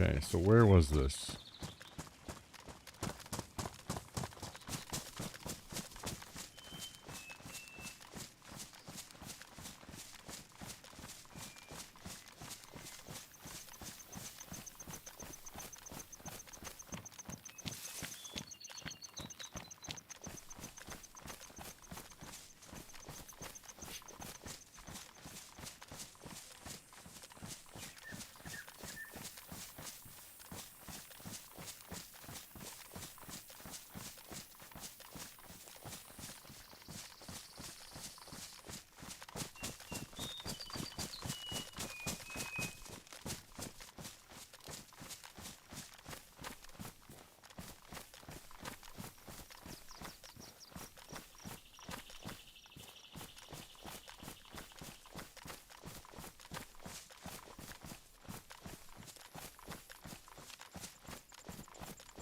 Speaker 1: Okay, so where was this?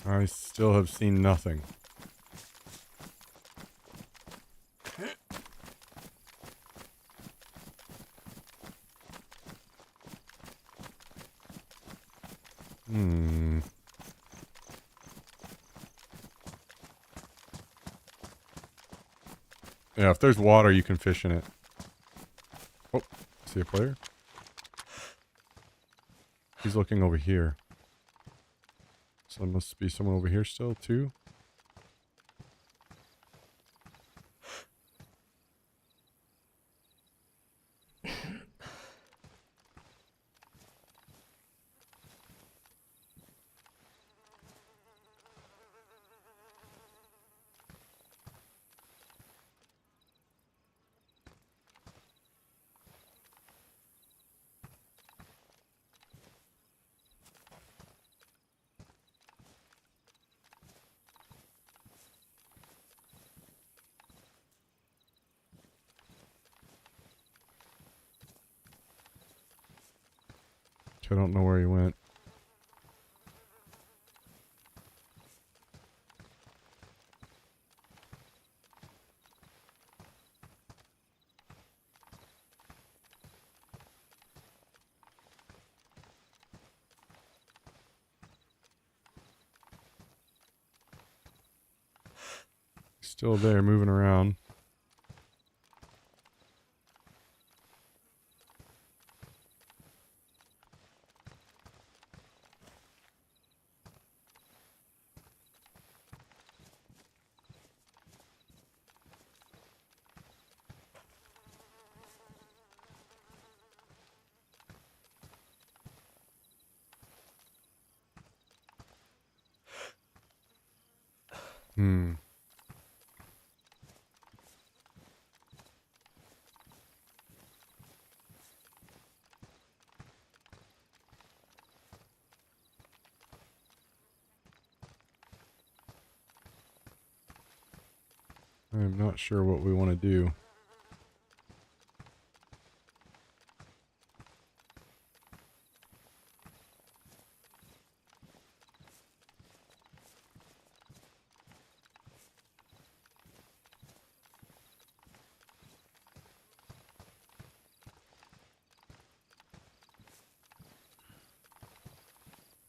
Speaker 1: I still have seen nothing. Yeah, if there's water, you can fish in it. Oh, see a player? He's looking over here. So there must be someone over here still, too. I don't know where he went. Still there, moving around. Hmm. I'm not sure what we want to do.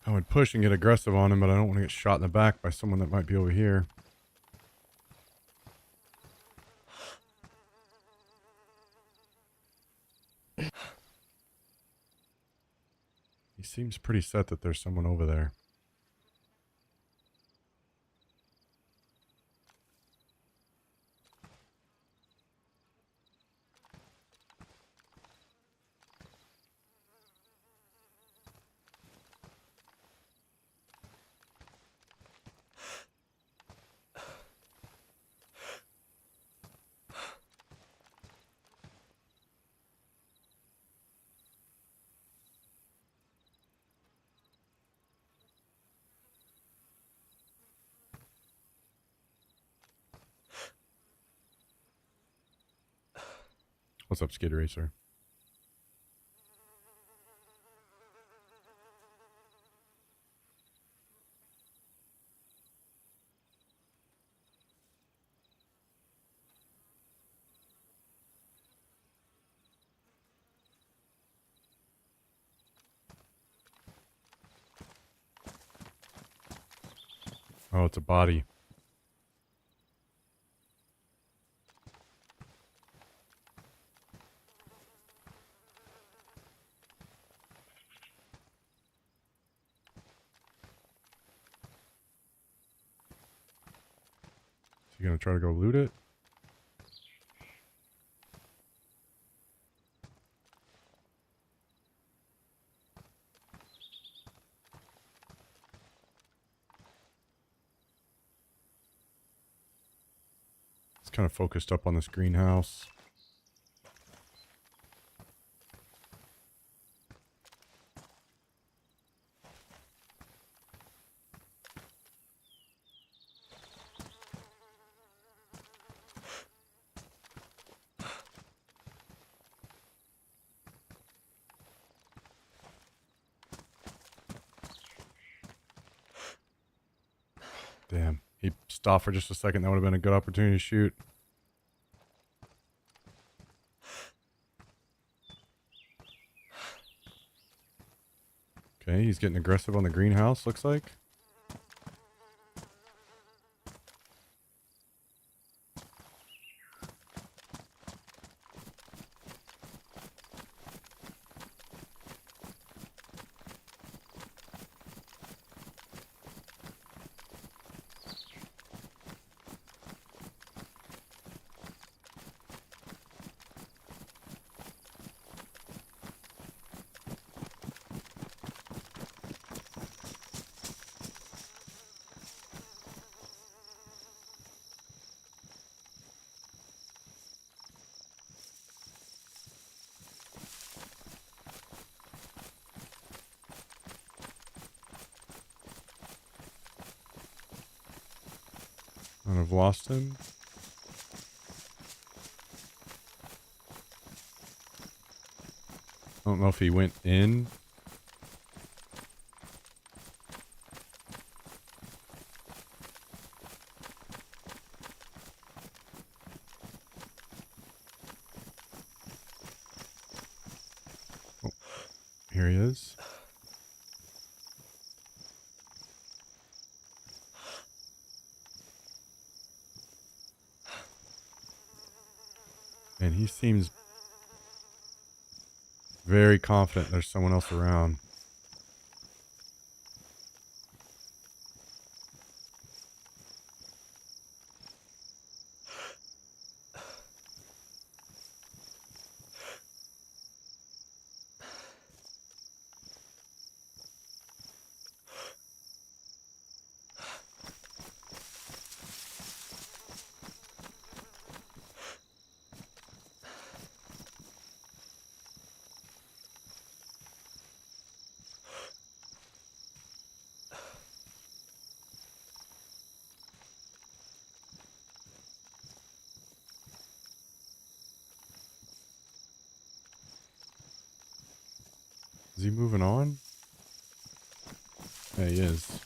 Speaker 1: I would push and get aggressive on him, but I don't want to get shot in the back by someone that might be over here. He seems pretty set that there's someone over there. What's up, Skid Racer? Oh, it's a body. Is he gonna try to go loot it? It's kind of focused up on this greenhouse. Damn. He stopped for just a second. That would have been a good opportunity to shoot. Okay, he's getting aggressive on the greenhouse, looks like. And I've lost him. I don't know if he went in. Oh, here he is. And he seems very confident there's someone else around. Is he moving on? Yeah, he is.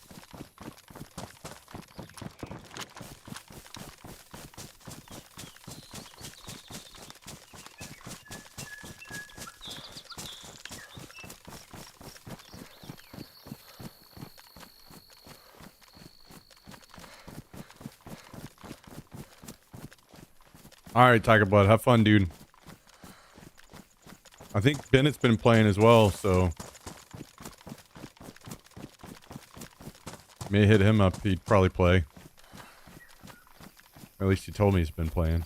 Speaker 1: Alright, Tiger Blood. Have fun, dude. I think Bennett's been playing as well, so... May hit him up. He'd probably play. Or at least he told me he's been playing.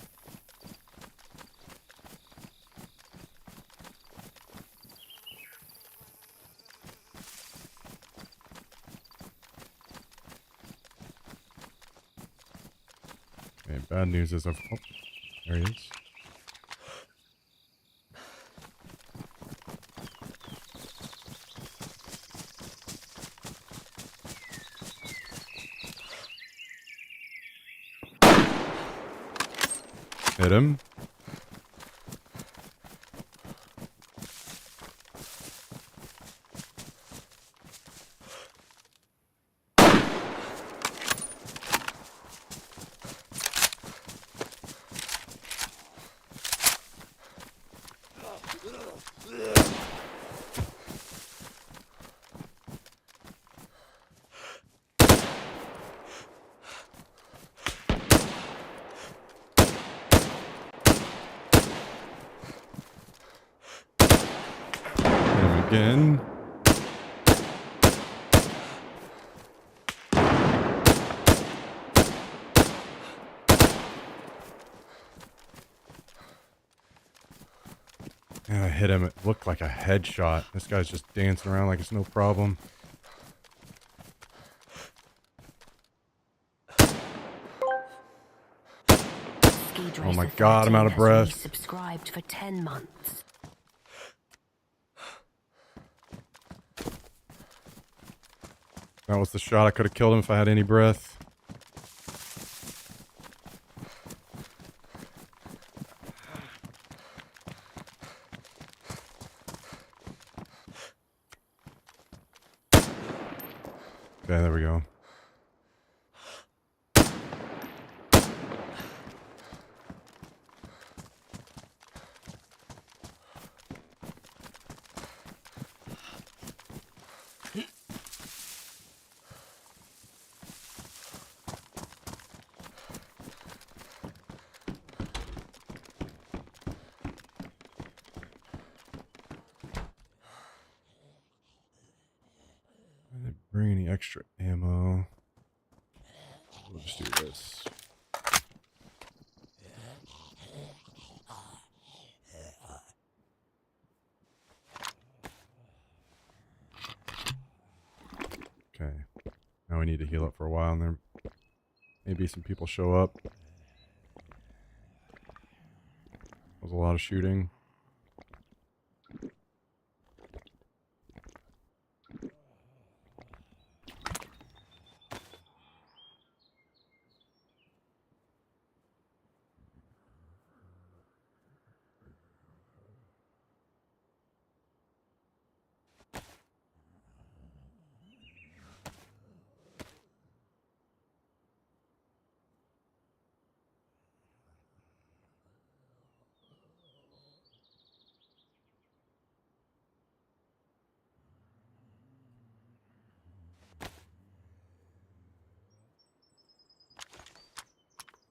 Speaker 1: Okay, bad news is I've... Oh, there he is. Hit him. Again. And I hit him. It looked like a headshot. This guy's just dancing around like it's no problem. Oh my god, I'm out of breath.
Speaker 5: Subscribed for 10 months.
Speaker 1: That was the shot. I could have killed him if I had any breath. Okay, there we go. I didn't bring any extra ammo. We'll just do this. Okay. Now we need to heal up for a while, and there maybe some people show up. Was a lot of shooting.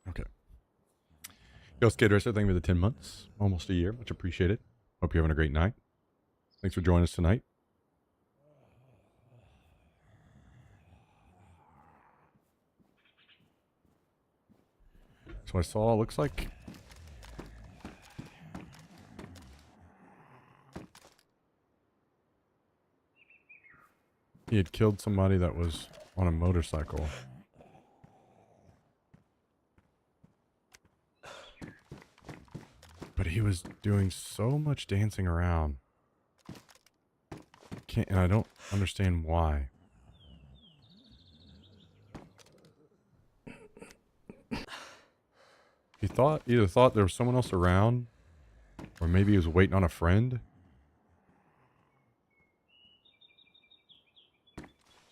Speaker 1: Okay. Yo, Skater, thank you for the 10 months. Almost a year. Much appreciated. Hope you're having a great night. Thanks for joining us tonight. So I saw, looks like... he had killed somebody that was on a motorcycle. But he was doing so much dancing around. And I don't understand why. He either thought there was someone else around, or maybe he was waiting on a friend.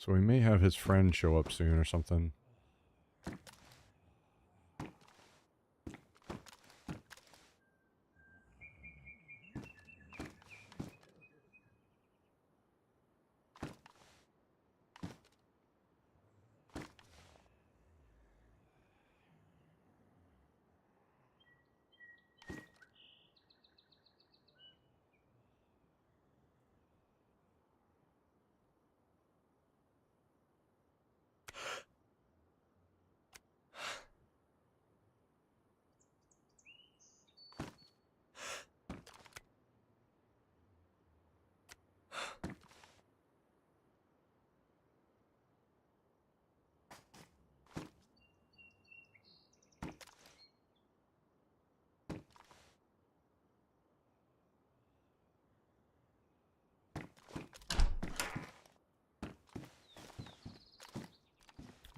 Speaker 1: So we may have his friend show up soon or something.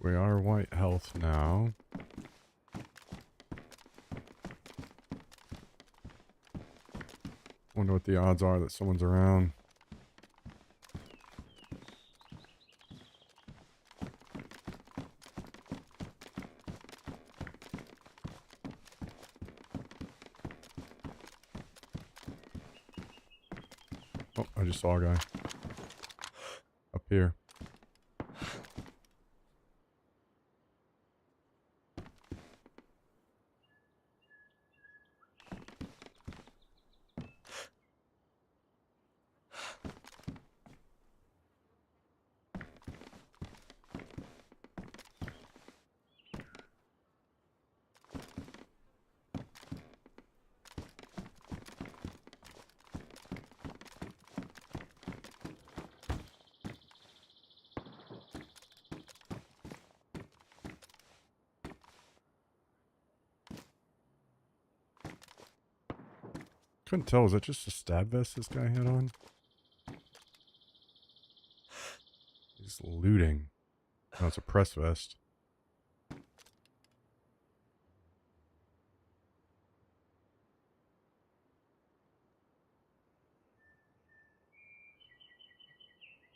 Speaker 1: We are white health now. Wonder what the odds are that someone's around. Oh, I just saw a guy. Up here. Couldn't tell, was that just a stab vest this guy had on? He's looting. No, it's a press vest.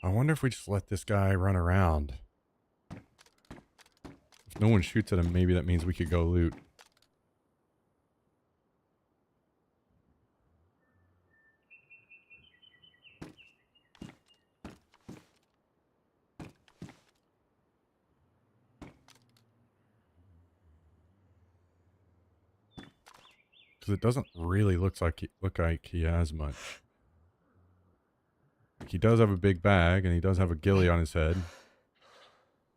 Speaker 1: I wonder if we just let this guy run around. If no one shoots at him, maybe that means we could go loot. Because it doesn't really look like he has much. Like, he does have a big bag, and he does have a ghillie on his head.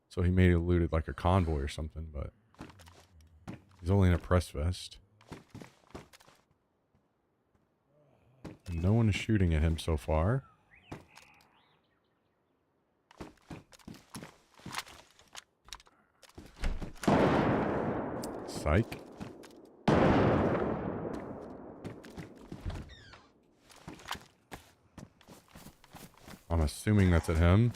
Speaker 1: So he may have looted like a convoy or something, but he's only in a press vest. And no one is shooting at him so far. Psych. I'm assuming that's at him.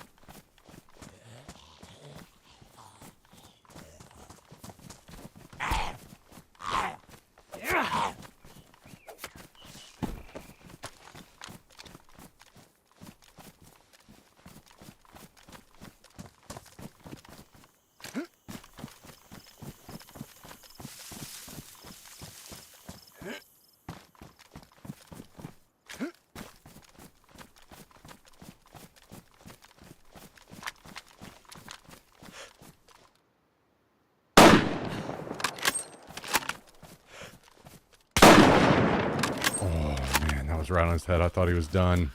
Speaker 1: Right on his head. I thought he was done.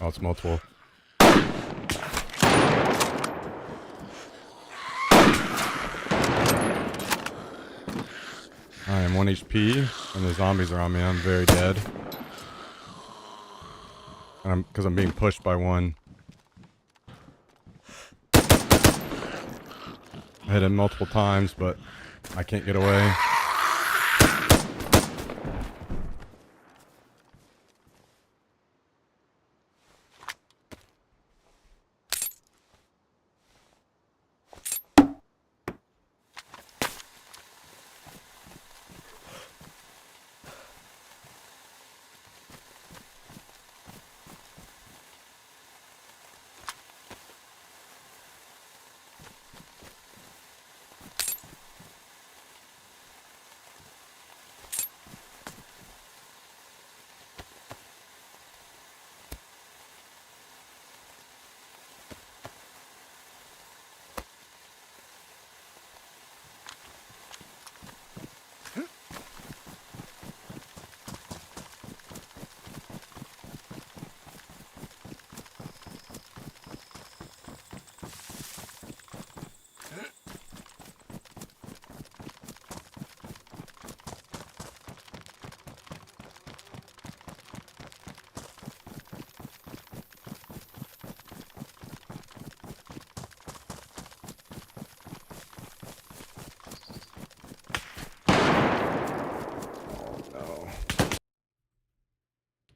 Speaker 1: Oh, it's multiple. I am 1 HP, and the zombies are on me. I'm very dead. And because I'm being pushed by one. I hit him multiple times, but I can't get away.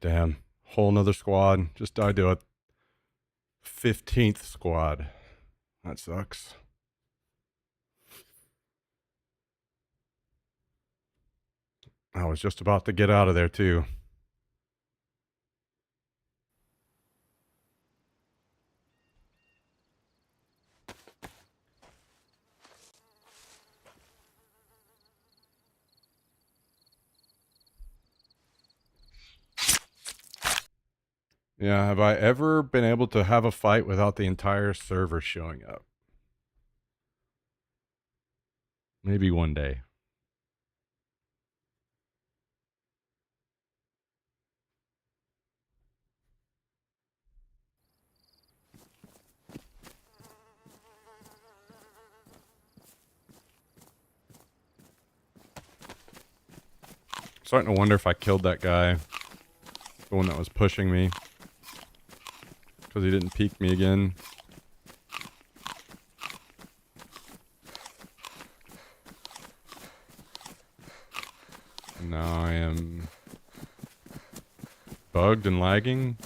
Speaker 1: Damn. Whole nother squad. Just died to a 15th squad. That sucks. I was just about to get out of there too. Yeah, have I ever been able to have a fight without the entire server showing up? Maybe one day. Starting to wonder if I killed that guy. The one that was pushing me. Because he didn't peek me again. Now I am bugged and lagging.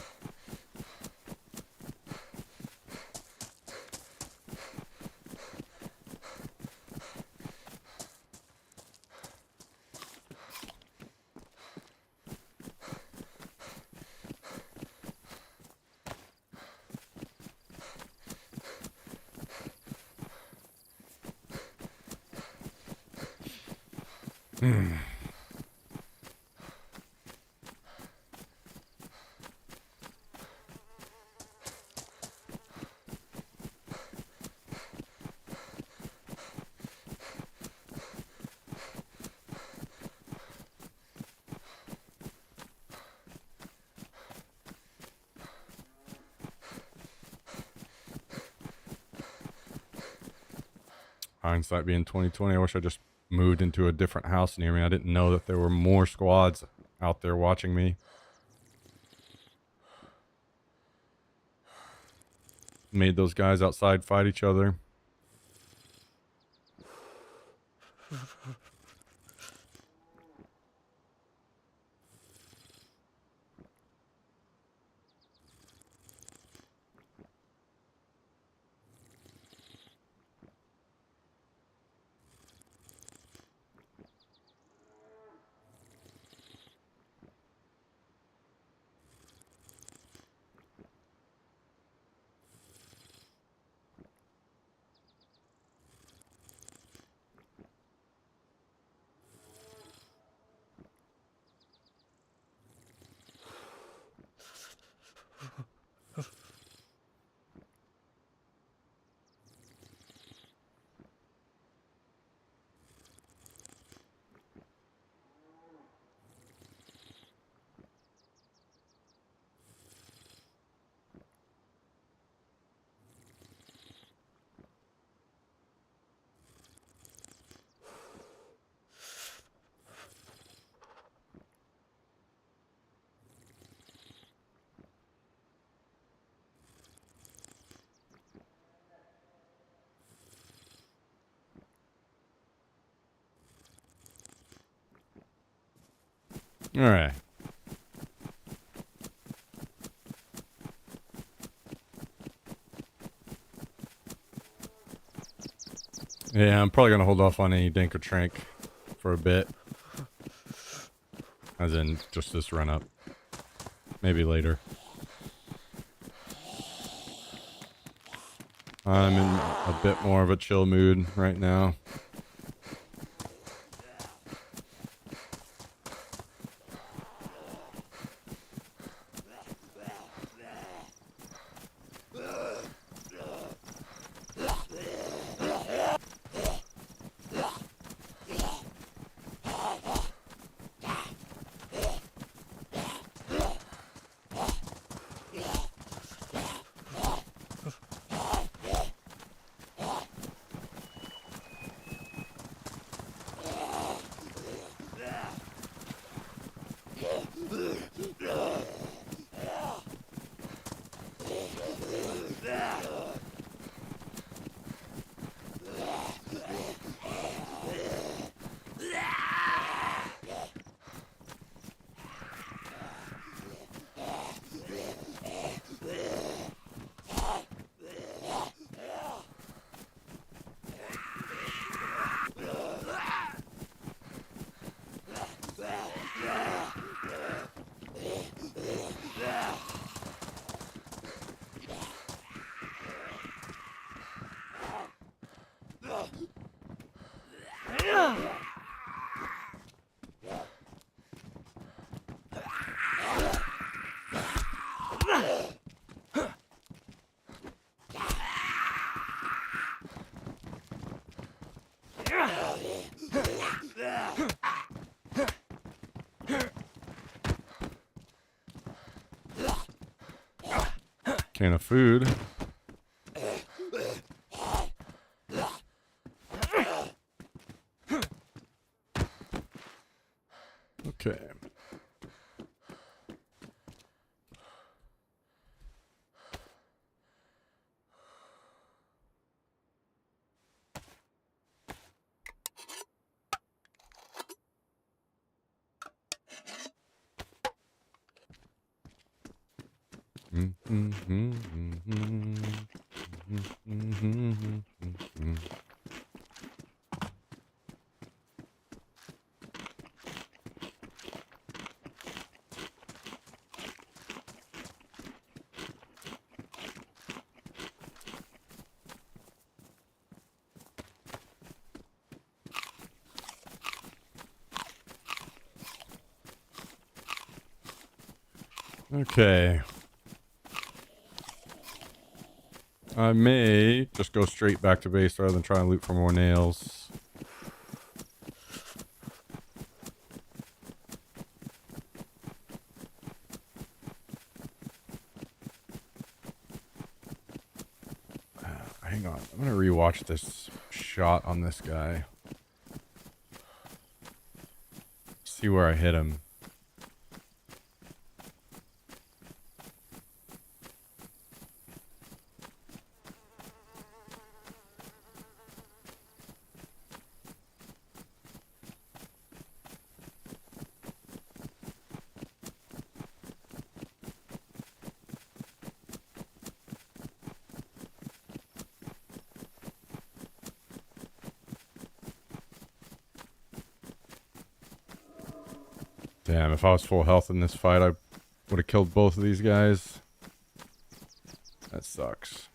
Speaker 1: Hindsight being 2020, I wish I just moved into a different house near me. I didn't know that there were more squads out there watching me. Made those guys outside fight each other. All right. Yeah, I'm probably going to hold off on any dink or trank for a bit. As in, just this run up. Maybe later. I'm in a bit more of a chill mood right now. Can of food. Okay. Okay. I may just go straight back to base rather than try and loot for more nails. Hang on. I'm going to rewatch this shot on this guy. See where I hit him. Damn, if I was full health in this fight, I would have killed both of these guys. That sucks.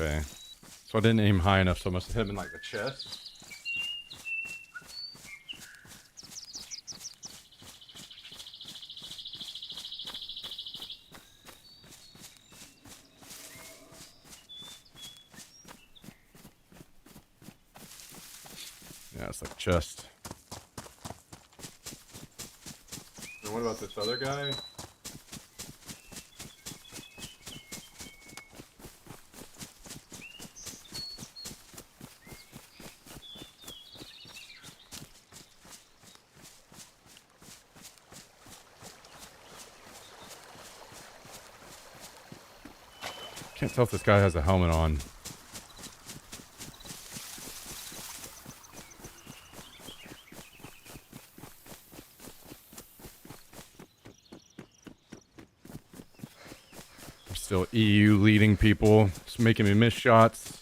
Speaker 1: Okay. So I didn't aim high enough, so I must have hit him in like the chest. Yeah, it's like chest. And what about this other guy? Can't tell if this guy has a helmet on. I'm still EU leading people. It's making me miss shots.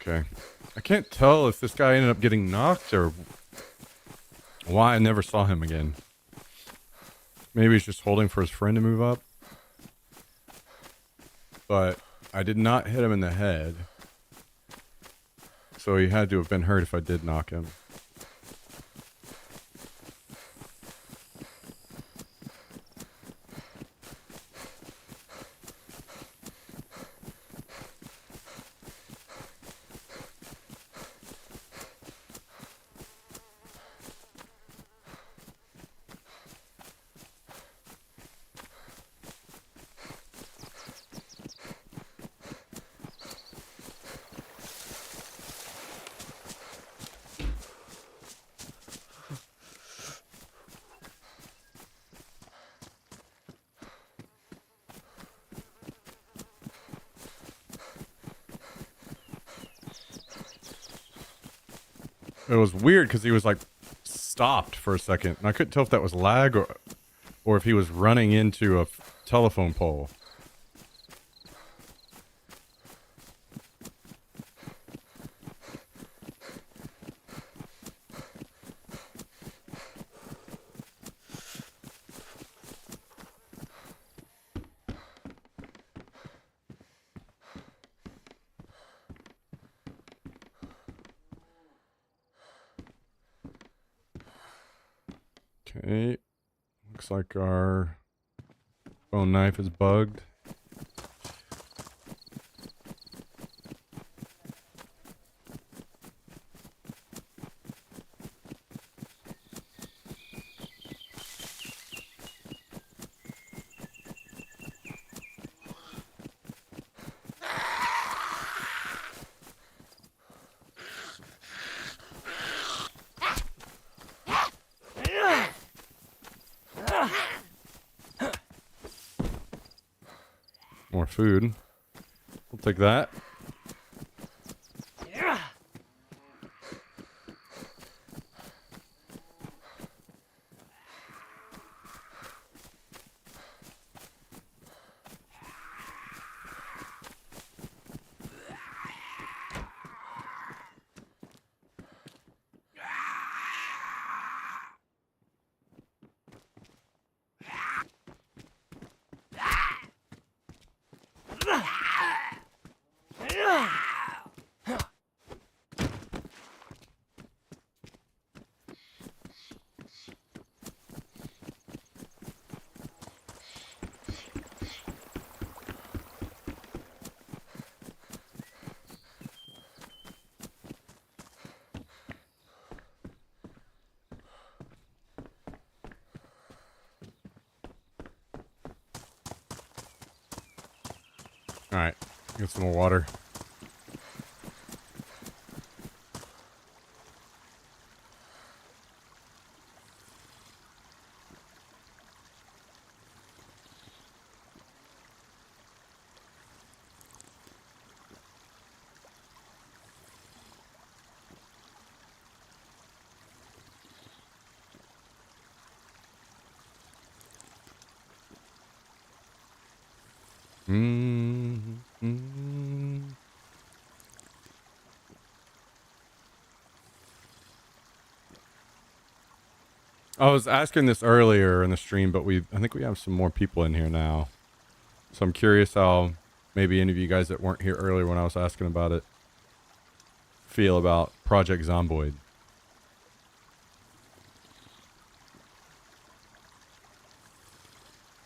Speaker 1: Okay. I can't tell if this guy ended up getting knocked or why I never saw him again. Maybe he's just holding for his friend to move up. But I did not hit him in the head. So he had to have been hurt if I did knock him. It was weird because he was like stopped for a second, and I couldn't tell if that was lag or if he was running into a telephone pole. Okay, looks like our phone knife is bugged. More food. We'll take that. All right, get some more water. I was asking this earlier in the stream, but I think we have some more people in here now. So I'm curious how maybe any of you guys that weren't here earlier when I was asking about it feel about Project Zomboid.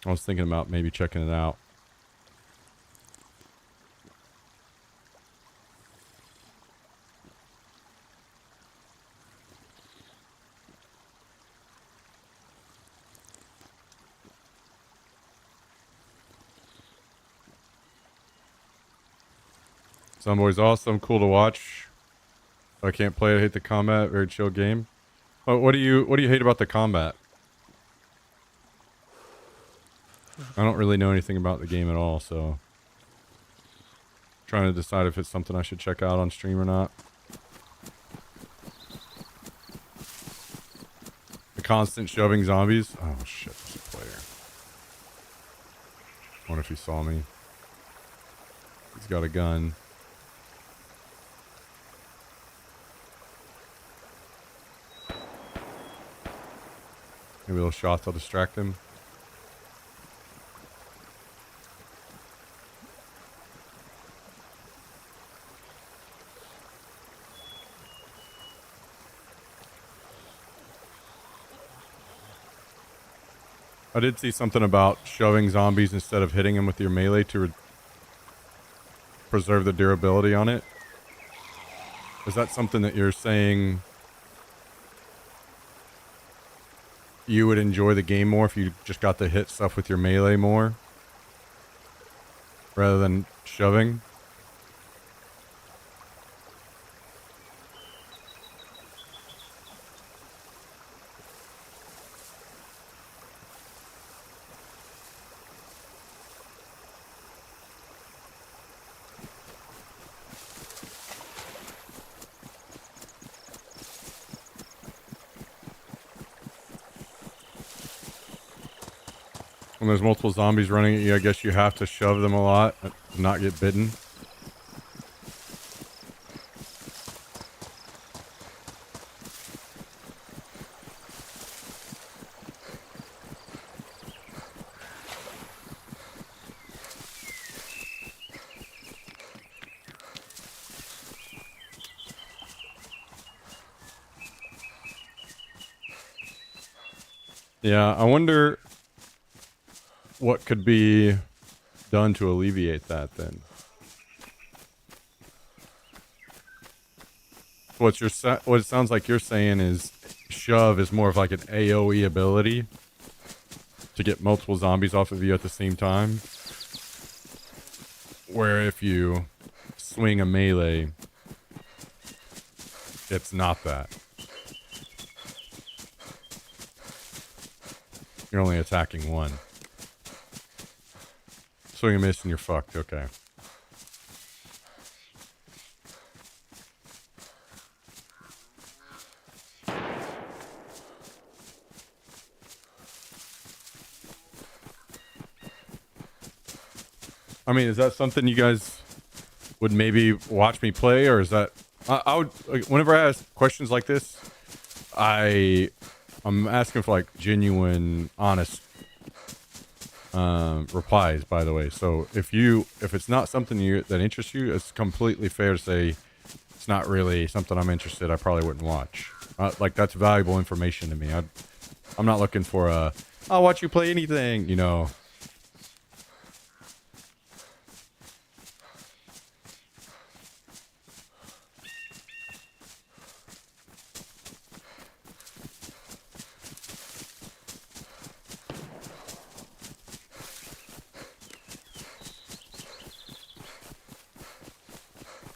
Speaker 1: I was thinking about maybe checking it out. Zomboid's awesome, cool to watch. I can't play it, I hate the combat, very chill game. What do you hate about the combat? I don't really know anything about the game at all, so trying to decide if it's something I should check out on stream or not. The constant shoving zombies. Oh shit, there's a player. Wonder if he saw me. He's got a gun. Maybe little shots will distract him. I did see something about shoving zombies instead of hitting them with your melee to preserve the durability on it. Is that something that you're saying you would enjoy the game more if you just got to hit stuff with your melee more rather than shoving? When there's multiple zombies running at you, I guess you have to shove them a lot to not get bitten. Yeah, I wonder what could be done to alleviate that then. What it sounds like you're saying is shove is more of like an AoE ability to get multiple zombies off of you at the same time. Where if you swing a melee, it's not that. You're only attacking one. Swing a miss and you're fucked. Okay. I mean, is that something you guys would maybe watch me play, or is that I would whenever I ask questions like this, I'm asking for like genuine, honest replies, by the way. So if it's not something that interests you, it's completely fair to say it's not really something I'm interested. I probably wouldn't watch. Like that's valuable information to me. I'm not looking for I'll watch you play anything, you know.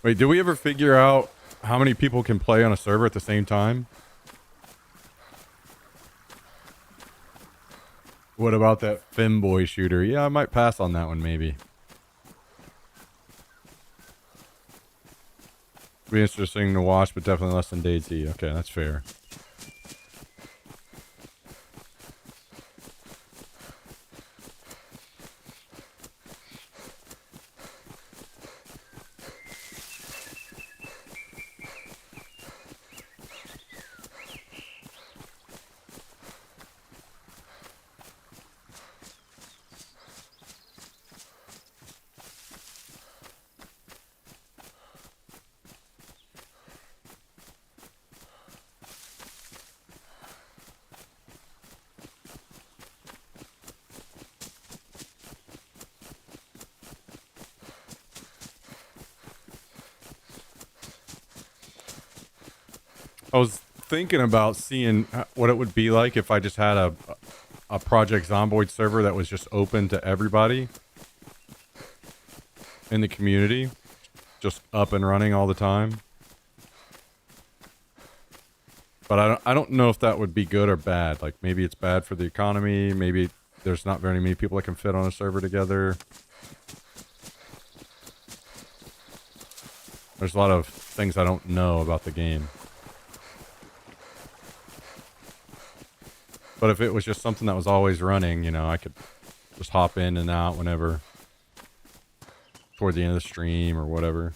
Speaker 1: Wait, did we ever figure out how many people can play on a server at the same time? What about that femboy shooter? Yeah, I might pass on that one, maybe. Be interesting to watch, but definitely less than DayZ. Okay, that's fair. I was thinking about seeing what it would be like if I just had a Project Zomboid server that was just open to everybody in the community, just up and running all the time. But I don't know if that would be good or bad. Like maybe it's bad for the economy. Maybe there's not very many people that can fit on a server together. There's a lot of things I don't know about the game. But if it was just something that was always running, you know, I could just hop in and out whenever, toward the end of the stream or whatever.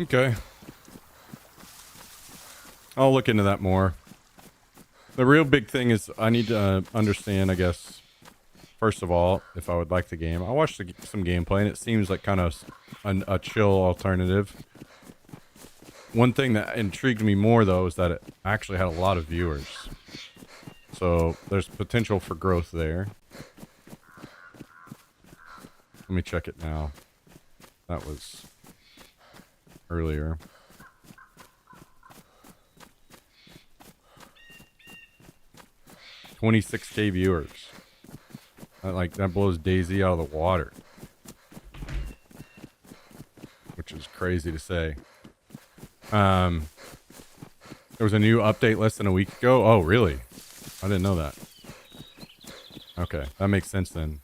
Speaker 1: Okay. I'll look into that more. The real big thing is I need to understand, I guess, first of all, if I would like the game. I watched some gameplay, and it seems like kind of a chill alternative. One thing that intrigued me more, though, is that it actually had a lot of viewers. So there's potential for growth there. Let me check it now. That was earlier. $26K viewers. That blows Daisy out of the water. Which is crazy to say. There was a new update less than a week ago. Oh, really? I didn't know that. Okay, that makes sense then.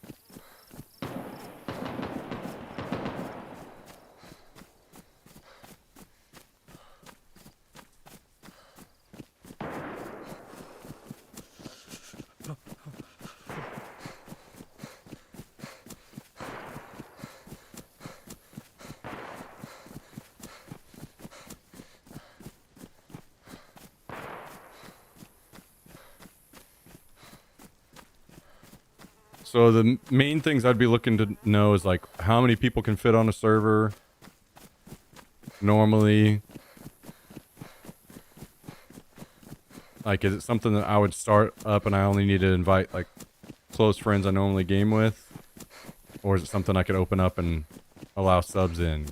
Speaker 1: So the main things I'd be looking to know is like how many people can fit on a server normally. Like, is it something that I would start up and I only need to invite like close friends I normally game with? Or is it something I could open up and allow subs in?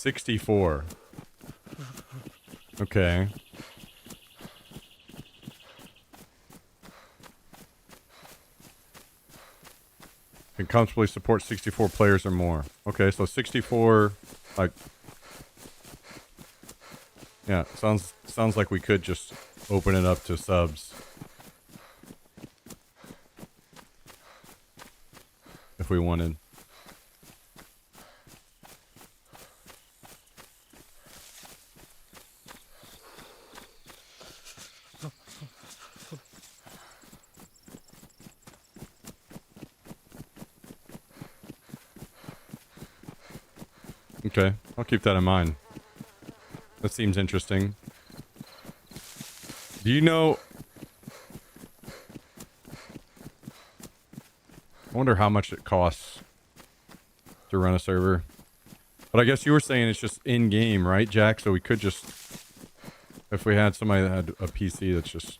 Speaker 1: $64. Okay. Can comfortably support 64 players or more. Okay, so 64, like, yeah, sounds like we could just open it up to subs if we wanted. Okay, I'll keep that in mind. That seems interesting. Do you know... I wonder how much it costs to run a server. But I guess you were saying it's just in-game, right, Jack? So we could just... If we had somebody that had a PC that's just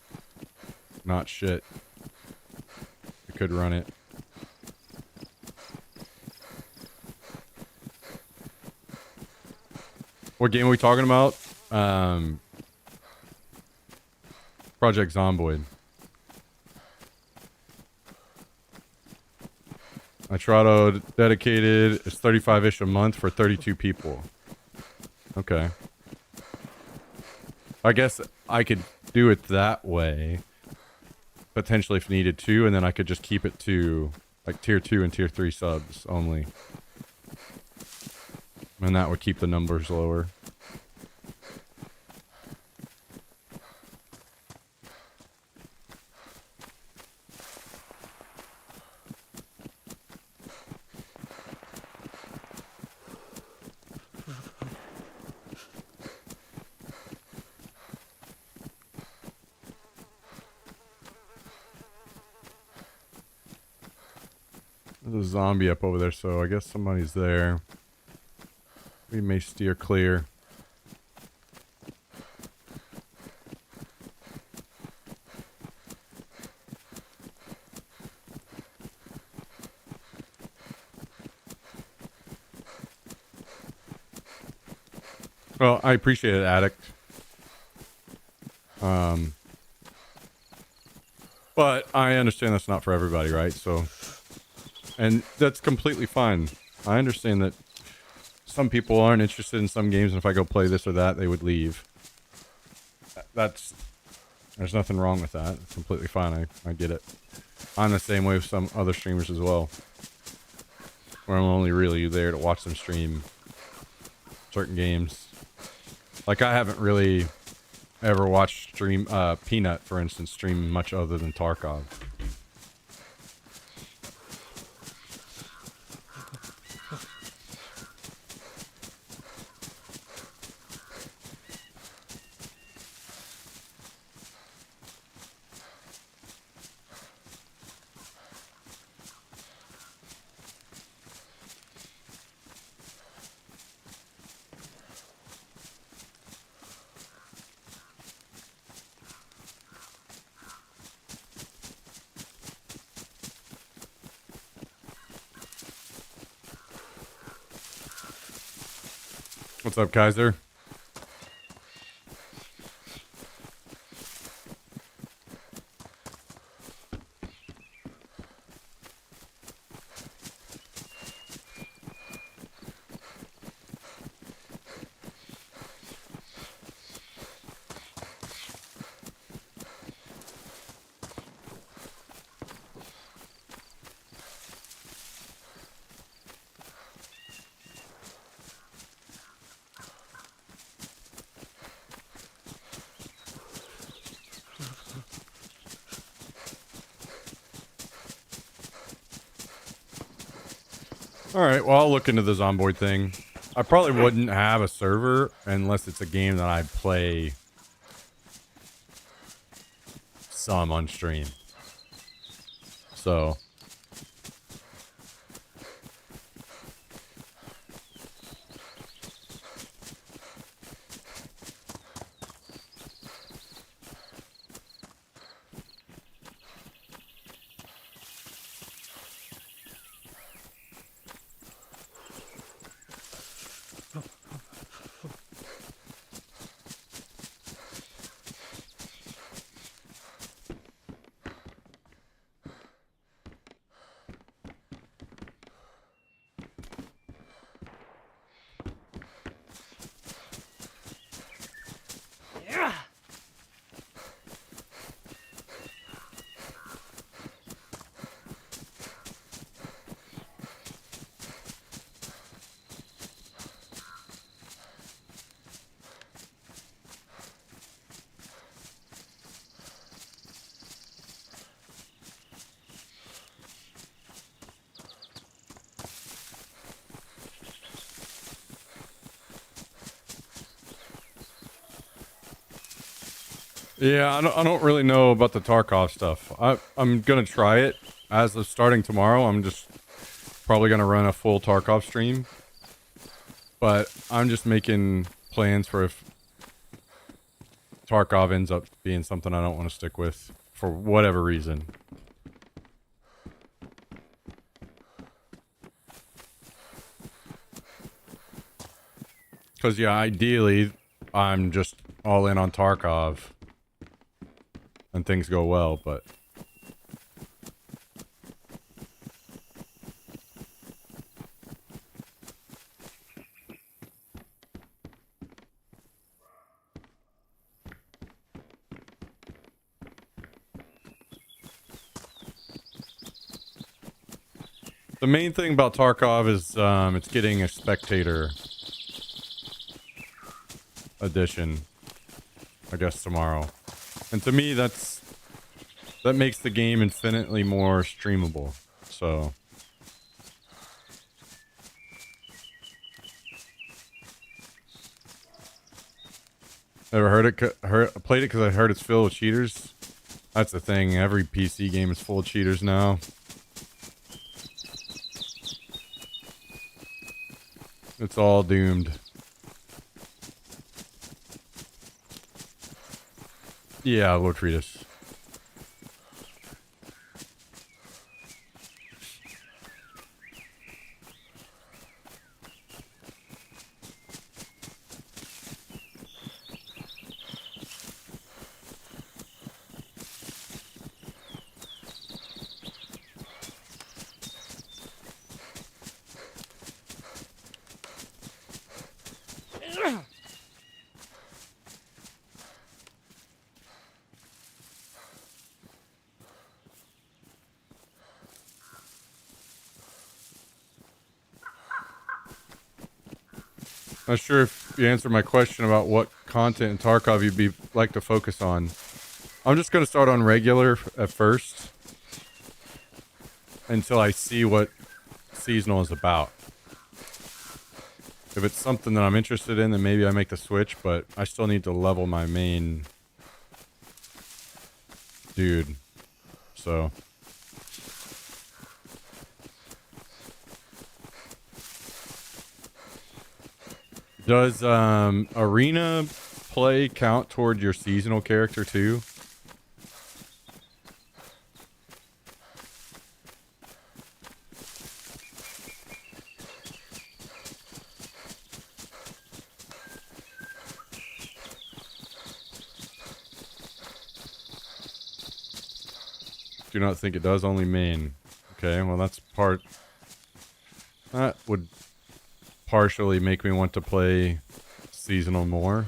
Speaker 1: not shit, we could run it. What game are we talking about? Project Zomboid. Nitrado dedicated. It's 35-ish a month for 32 people. Okay. I guess I could do it that way. Potentially if needed to. And then I could just keep it to like tier 2 and tier 3 subs only. And that would keep the numbers lower. There's a zombie up over there, so I guess somebody's there. We may steer clear. Well, I appreciate it, Addict. But I understand that's not for everybody, right? So, and that's completely fine. I understand that some people aren't interested in some games, and if I go play this or that, they would leave. That's There's nothing wrong with that. It's completely fine. I get it. I'm the same way with some other streamers as well. Where I'm only really there to watch them stream certain games. Like, I haven't really ever watched Peanut, for instance, stream much other than Tarkov. What's up, Kaiser? Alright, well, I'll look into the Zomboid thing. I probably wouldn't have a server unless it's a game that I play some on stream. So... Yeah, I don't really know about the Tarkov stuff. I'm gonna try it as of starting tomorrow. I'm just probably gonna run a full Tarkov stream, but I'm just making plans for if Tarkov ends up being something I don't want to stick with for whatever reason. Because yeah, ideally, I'm just all in on Tarkov. And things go well, but... The main thing about Tarkov is it's getting a spectator edition, I guess, tomorrow. And to me, that makes the game infinitely more streamable. So ever heard it? Played it because I heard it's filled with cheaters. That's the thing. Every PC game is full of cheaters now. It's all doomed. Yeah, Lord Treatise. Not sure if you answered my question about what content in Tarkov you'd be like to focus on. I'm just gonna start on regular at first until I see what seasonal is about. If it's something that I'm interested in, then maybe I make the switch, but I still need to level my main dude. So does arena play count toward your seasonal character too? Do not think it does, only main. Okay, well that's part... That would partially make me want to play seasonal more.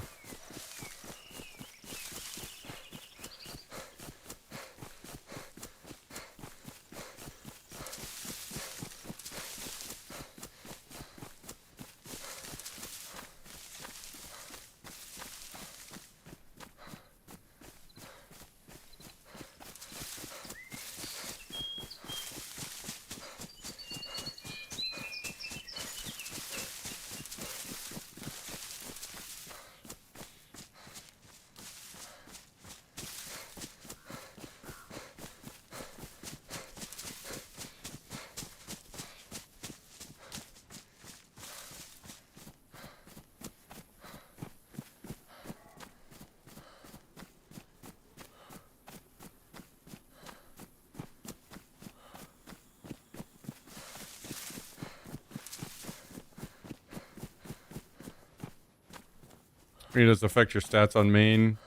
Speaker 1: It does affect your stats on main,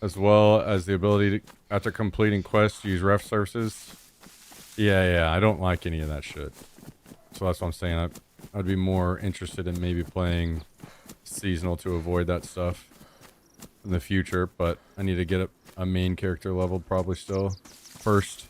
Speaker 1: as well as the ability to, after completing quests, use ref services. Yeah, I don't like any of that shit. So that's what I'm saying. I'd be more interested in maybe playing seasonal to avoid that stuff in the future, but I need to get a main character level probably still first.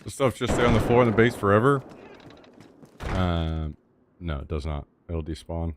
Speaker 1: The stuff just stay on the floor in the base forever? No, it does not. It'll despawn.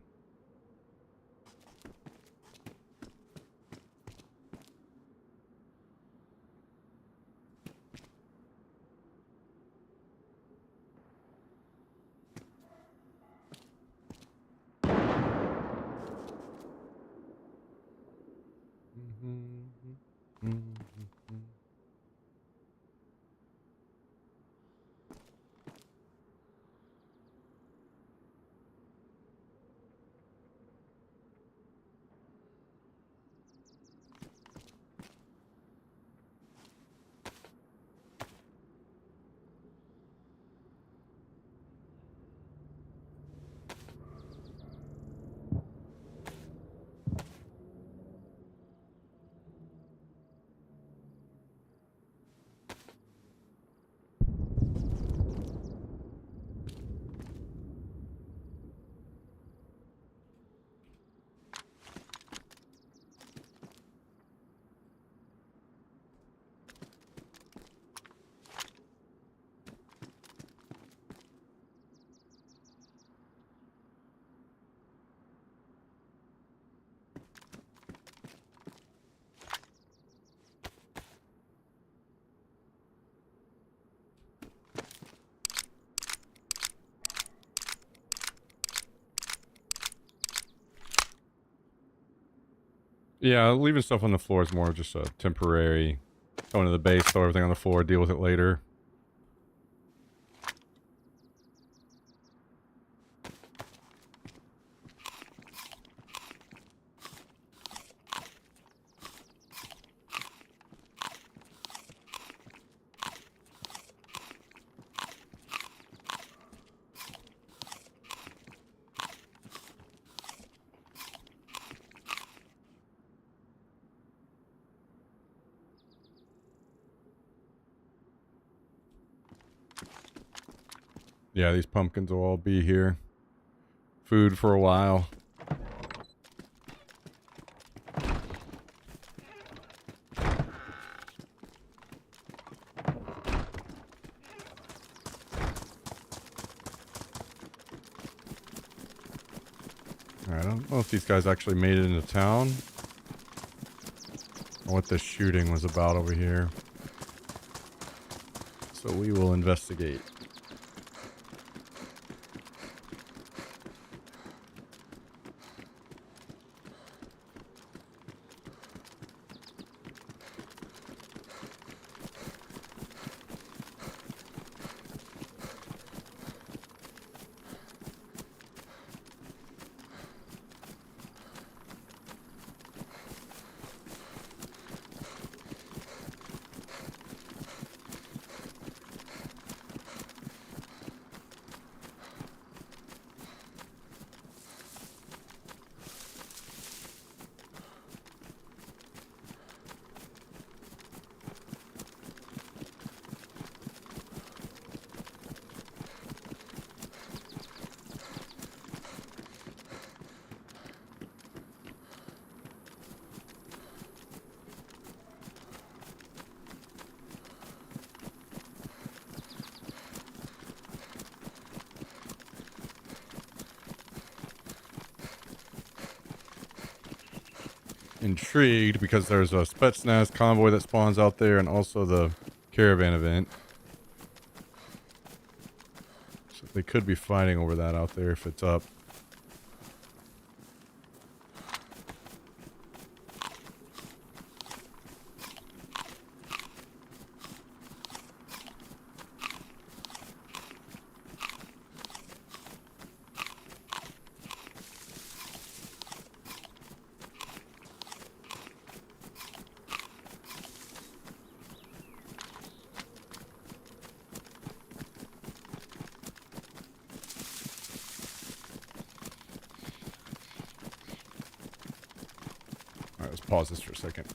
Speaker 1: Yeah, leaving stuff on the floor is more just a temporary. Going to the base, throw everything on the floor, deal with it later. Yeah, these pumpkins will all be here. Food for a while. Alright, I don't know if these guys actually made it into town. Or what the shooting was about over here. So we will investigate. Intrigued because there's a Spetsnaz convoy that spawns out there and also the caravan event. So they could be fighting over that out there if it's up. Let's pause this for a second.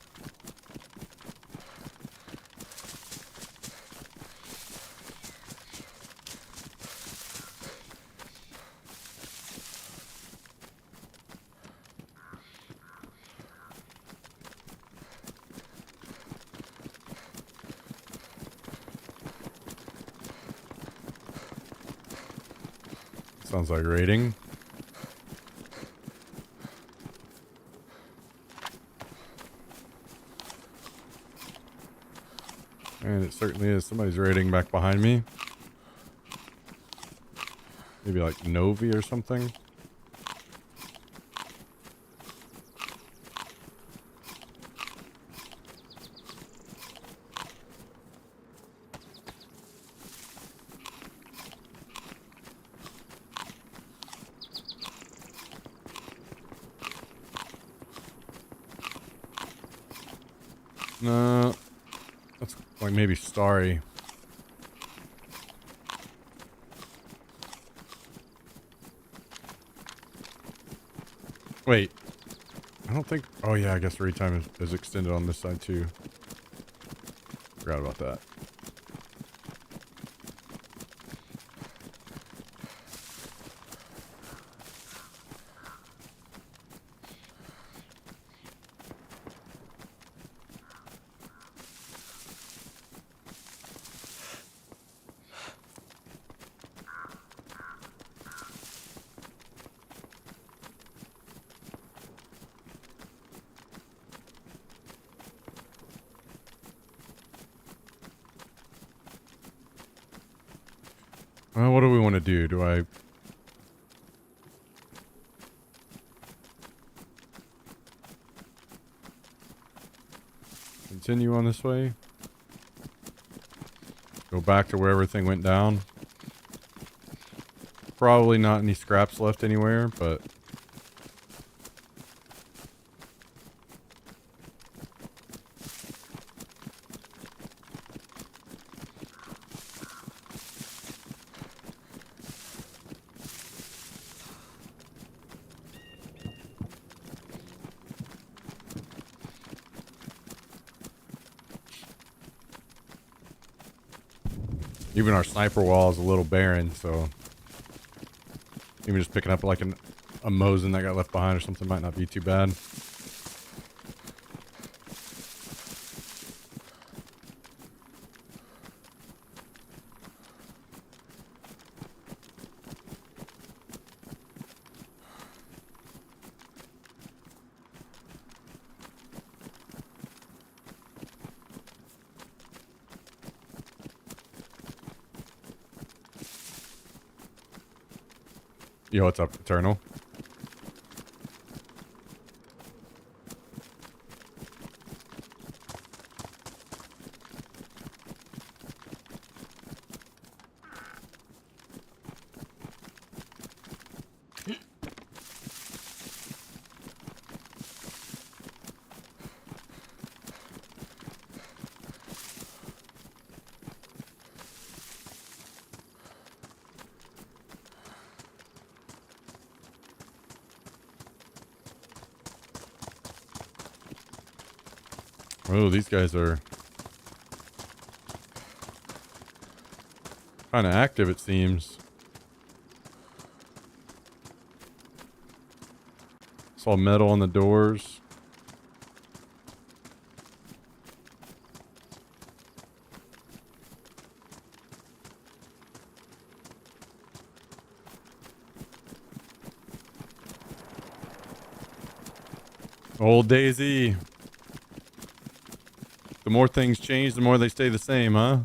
Speaker 1: Sounds like raiding. And it certainly is. Somebody's raiding back behind me. Maybe like Novi or something. No, that's like maybe Starry. Wait, I don't think. Oh yeah, I guess read time is extended on this side too. Forgot about that. Well, what do we want to do? Do I... continue on this way? Go back to where everything went down? Probably not any scraps left anywhere, but... even our sniper wall is a little barren, so... even just picking up like a Mosin that got left behind or something might not be too bad. Yo, what's up, Eternal? Oh, these guys are kind of active, it seems. Saw metal on the doors. Old Daisy. The more things change, the more they stay the same, huh?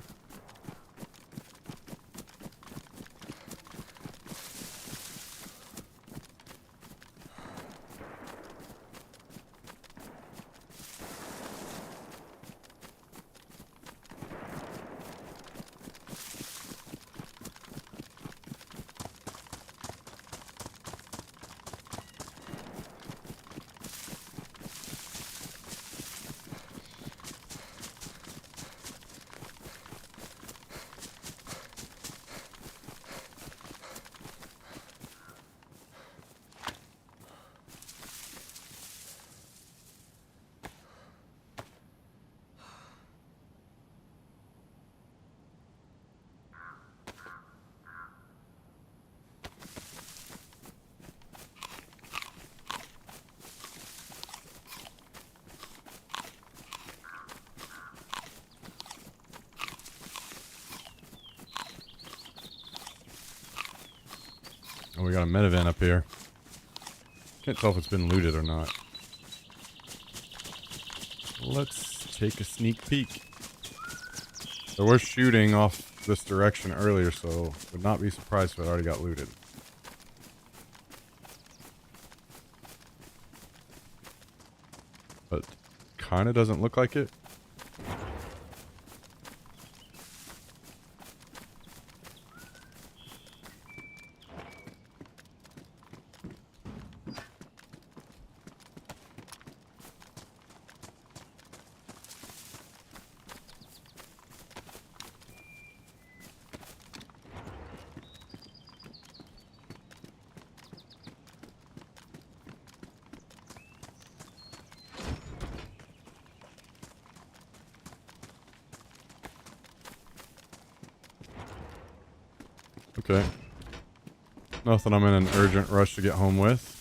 Speaker 1: Oh, we got a medivent up here. Can't tell if it's been looted or not. Let's take a sneak peek. There was shooting off this direction earlier, so would not be surprised if it already got looted. But kind of doesn't look like it. Okay. Nothing I'm in an urgent rush to get home with.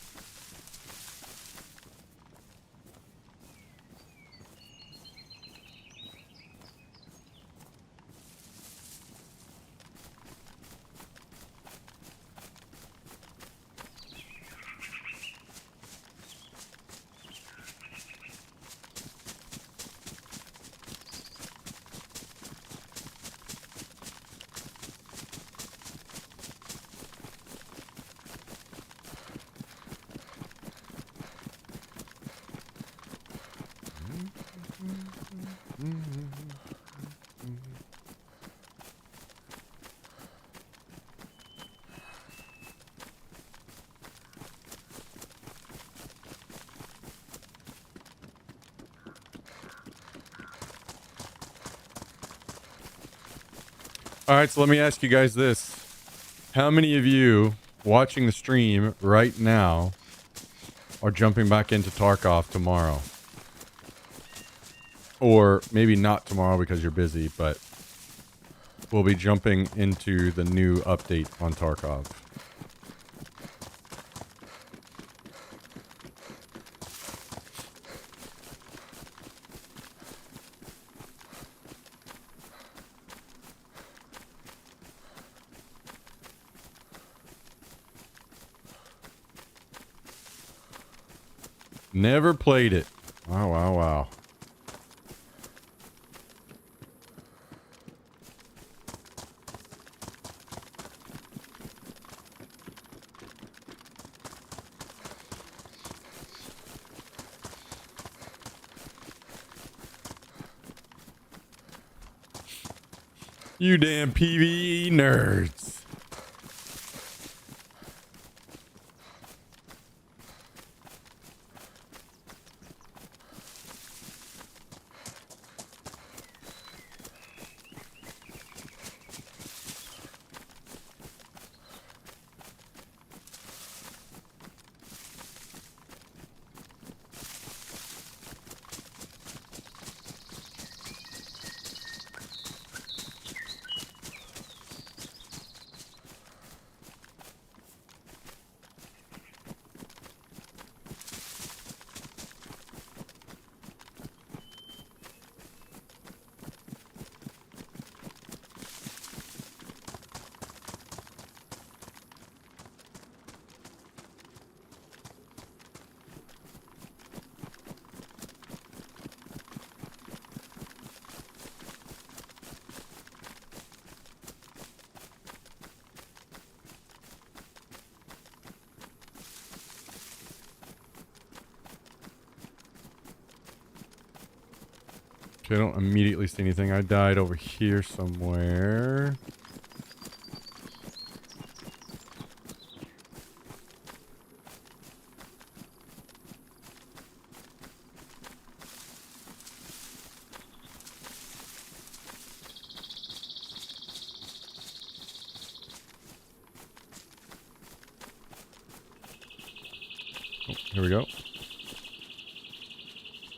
Speaker 1: All right, so let me ask you guys this. How many of you watching the stream right now are jumping back into Tarkov tomorrow? Or maybe not tomorrow because you're busy, but we'll be jumping into the new update on Tarkov. Never played it. Wow, wow, wow. You damn PvE nerds. Okay, I don't immediately see anything. I died over here somewhere. Oh, here we go.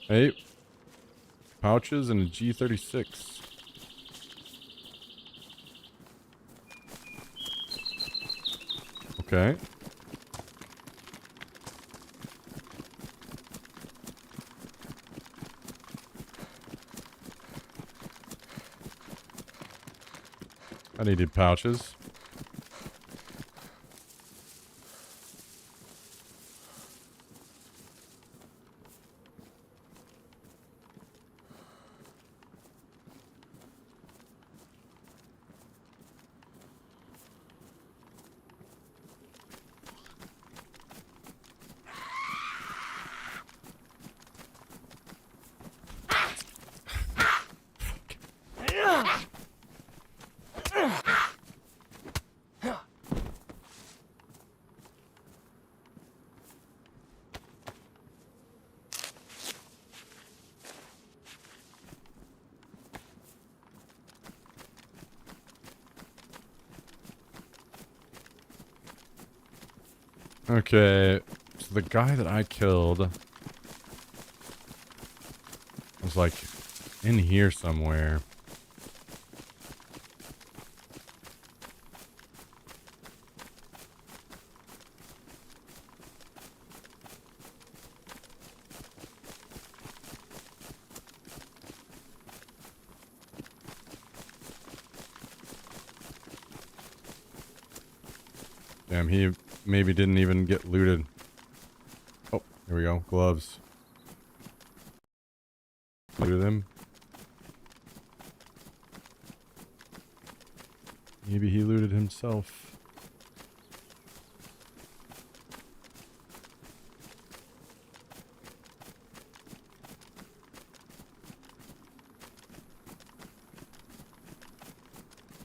Speaker 1: Hey. Pouches and a G36. Okay. I needed pouches. Okay, so the guy that I killed was like in here somewhere. Damn, he maybe didn't even get looted. Oh, here we go. Gloves. Looted him. Maybe he looted himself.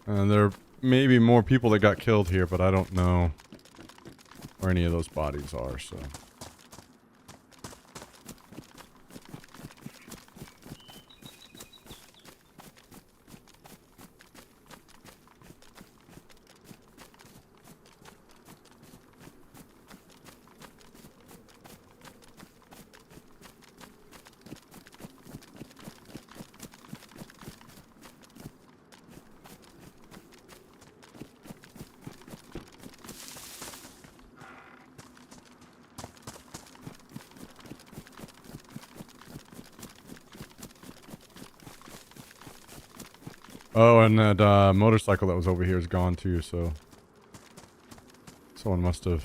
Speaker 1: There may be more people that got killed here, but I don't know where any of those bodies are, so... Oh, and that motorcycle that was over here is gone too, so... Someone must have...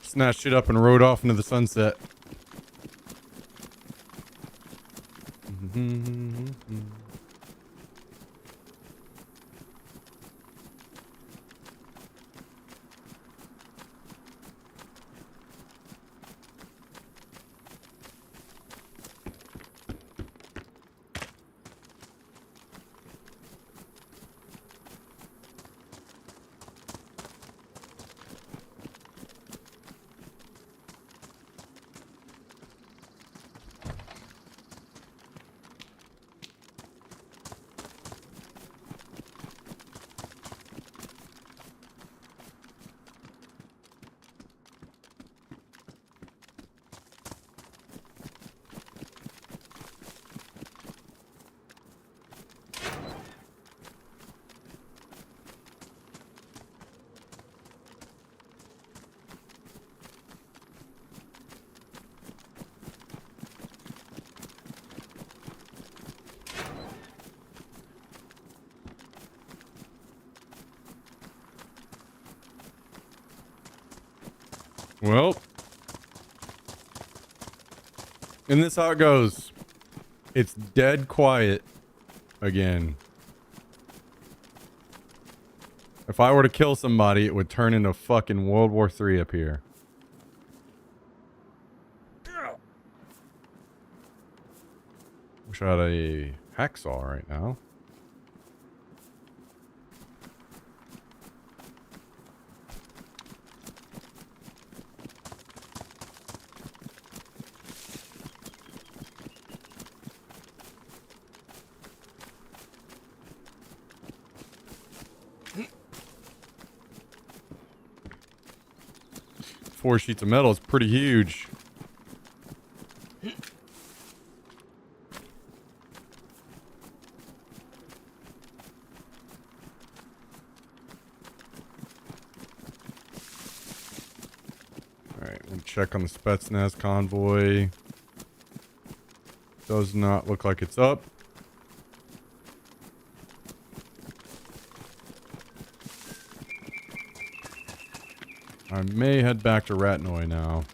Speaker 1: snatched it up and rode off into the sunset. Well, and this how it goes. It's dead quiet again. If I were to kill somebody, it would turn into fucking World War III up here. Wish I had a hacksaw right now. Four sheets of metal is pretty huge. Alright, we'll check on the Spetsnaz convoy. Does not look like it's up. I may head back to Ratnoy now.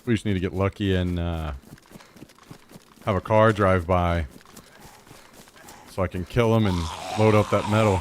Speaker 1: We just need to get lucky and have a car drive by so I can kill him and load up that metal.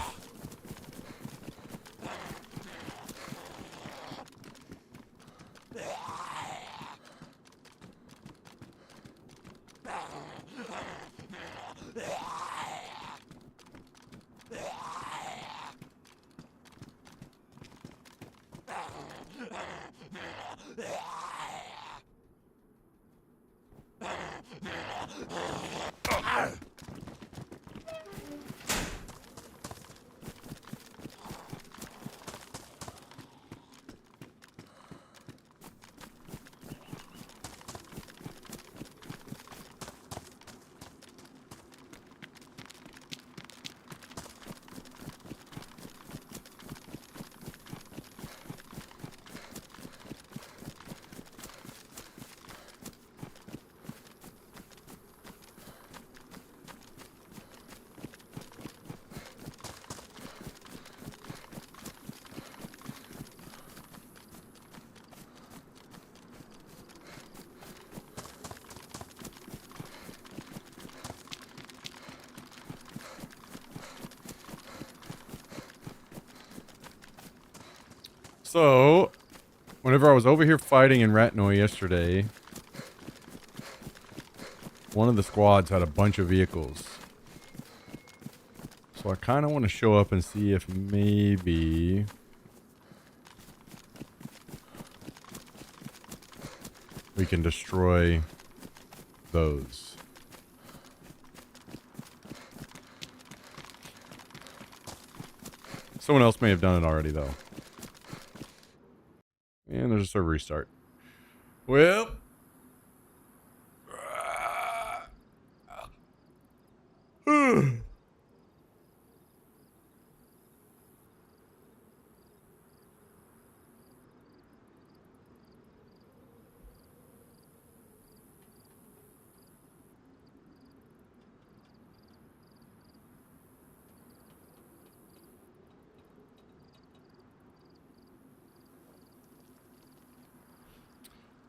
Speaker 1: So, whenever I was over here fighting in Ratnoy yesterday, one of the squads had a bunch of vehicles. So I kind of want to show up and see if maybe we can destroy those. Someone else may have done it already, though. And there's a server restart. Well.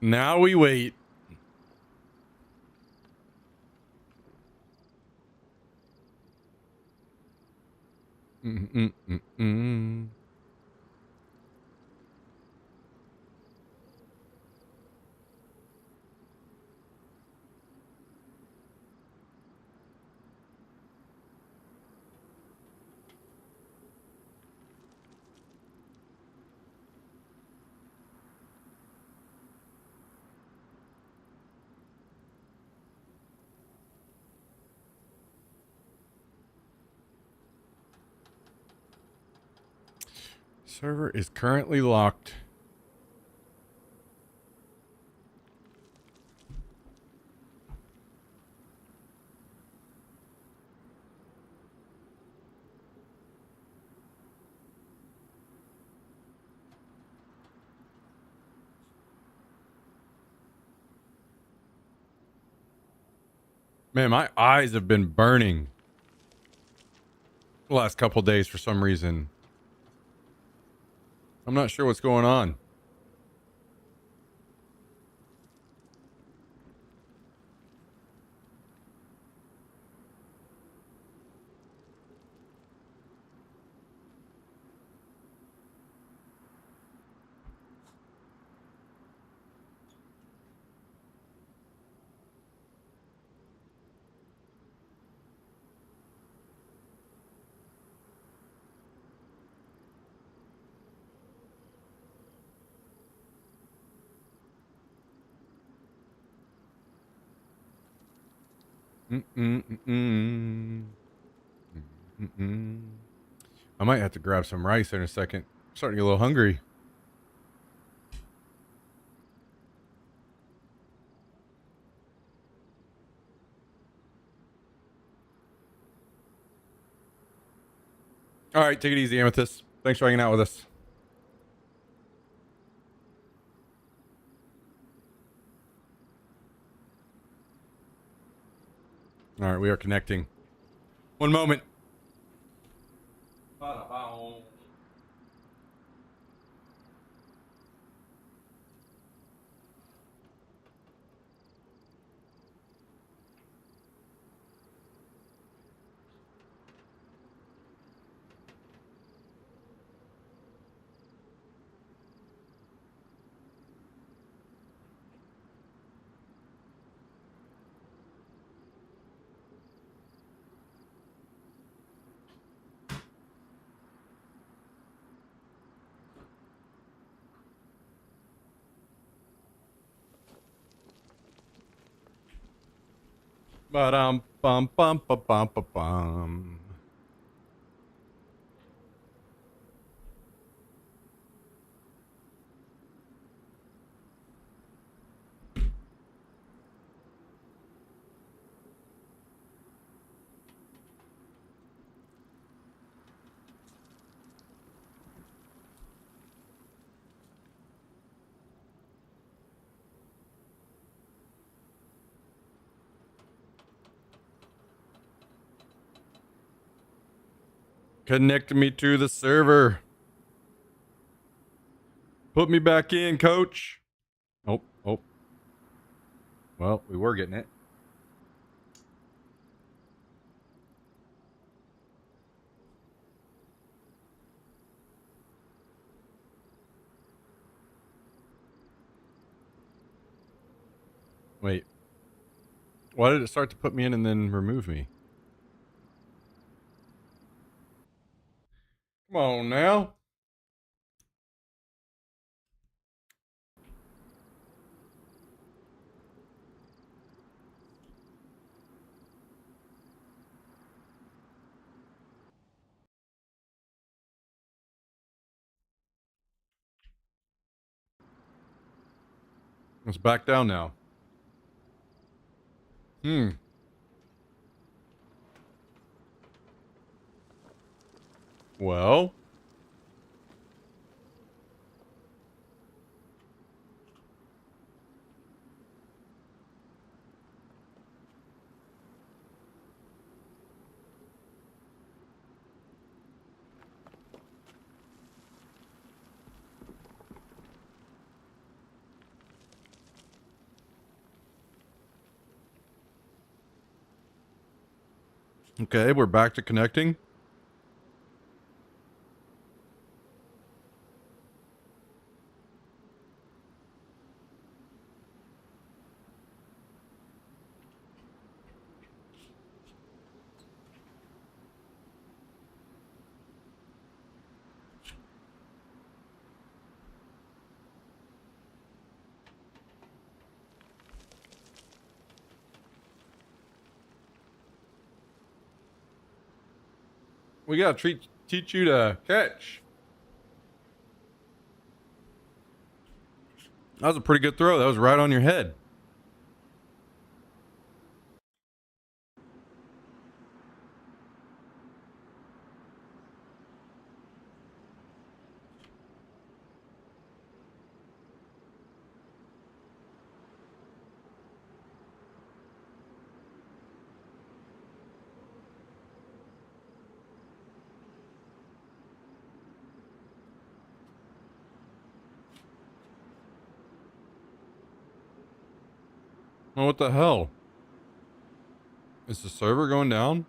Speaker 1: Now we wait. Mm-mm-mm-mm. Server is currently locked. Man, my eyes have been burning the last couple days for some reason. I'm not sure what's going on. Mm-mm-mm-mm. Mm-mm. I might have to grab some rice in a second. I'm starting to get a little hungry. All right, take it easy, Amethyst. Thanks for hanging out with us. All right, we are connecting. One moment. Ba-dum, bum, bum, ba, bum, ba, bum. Connect me to the server. Put me back in, coach. Oh, oh. Well, we were getting it. Wait. Why did it start to put me in and then remove me? Come on now. It's back down now. Well. Okay, we're back to connecting. We gotta teach you to catch. That was a pretty good throw. That was right on your head. Well, what the hell? Is the server going down?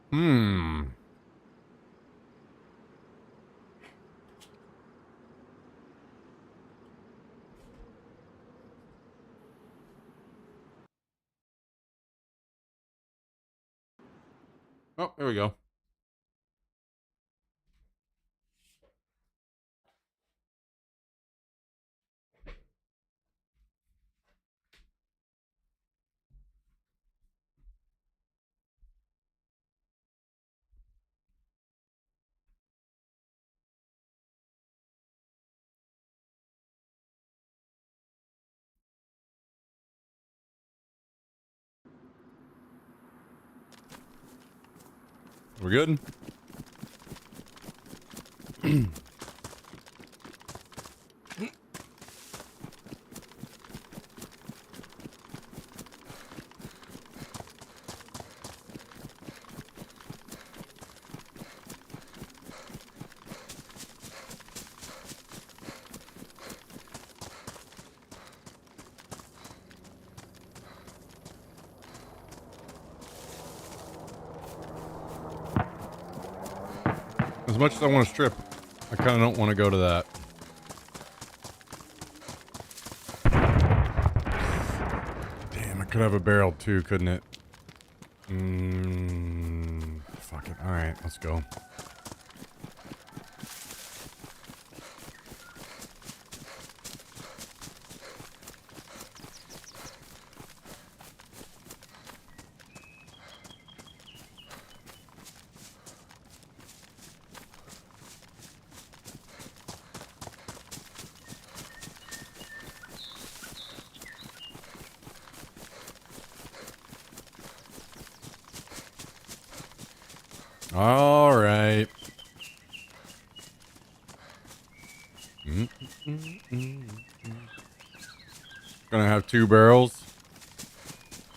Speaker 1: Hmm. Oh, there we go. We're good? As much as I want to strip, I kind of don't want to go to that. Damn, I could have a barrel too, couldn't it? Fuck it. All right, let's go. All right. Gonna have 2 barrels.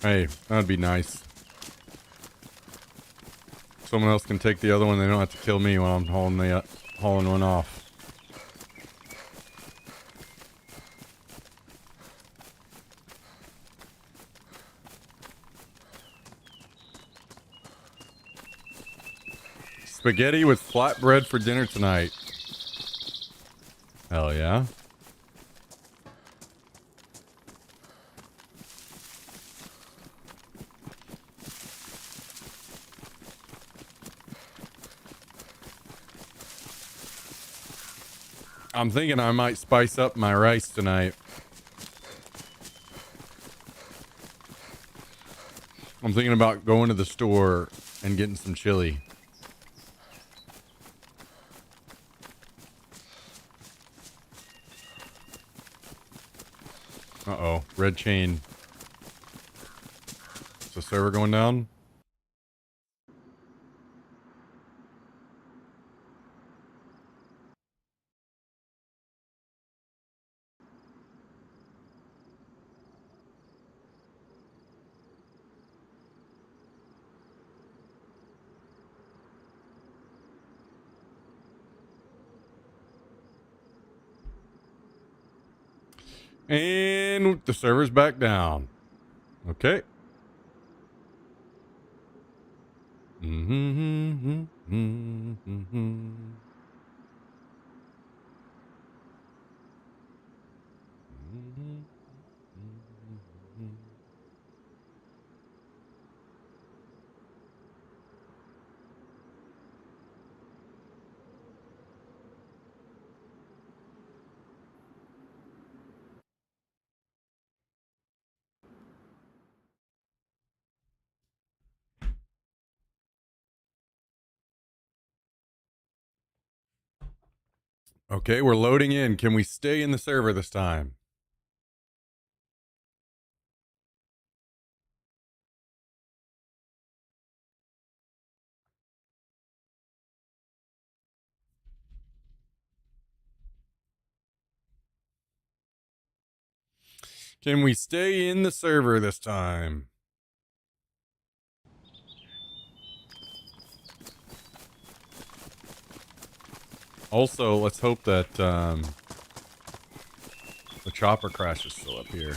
Speaker 1: Hey, that'd be nice. Someone else can take the other one. They don't have to kill me when I'm hauling one off. Spaghetti with flatbread for dinner tonight. Hell yeah. I'm thinking I might spice up my rice tonight. I'm thinking about going to the store and getting some chili. Uh-oh. Red chain. Is the server going down? And the server's back down. Okay. Okay, we're loading in. Can we stay in the server this time? Can we stay in the server this time? Also, let's hope that the chopper crash is still up here.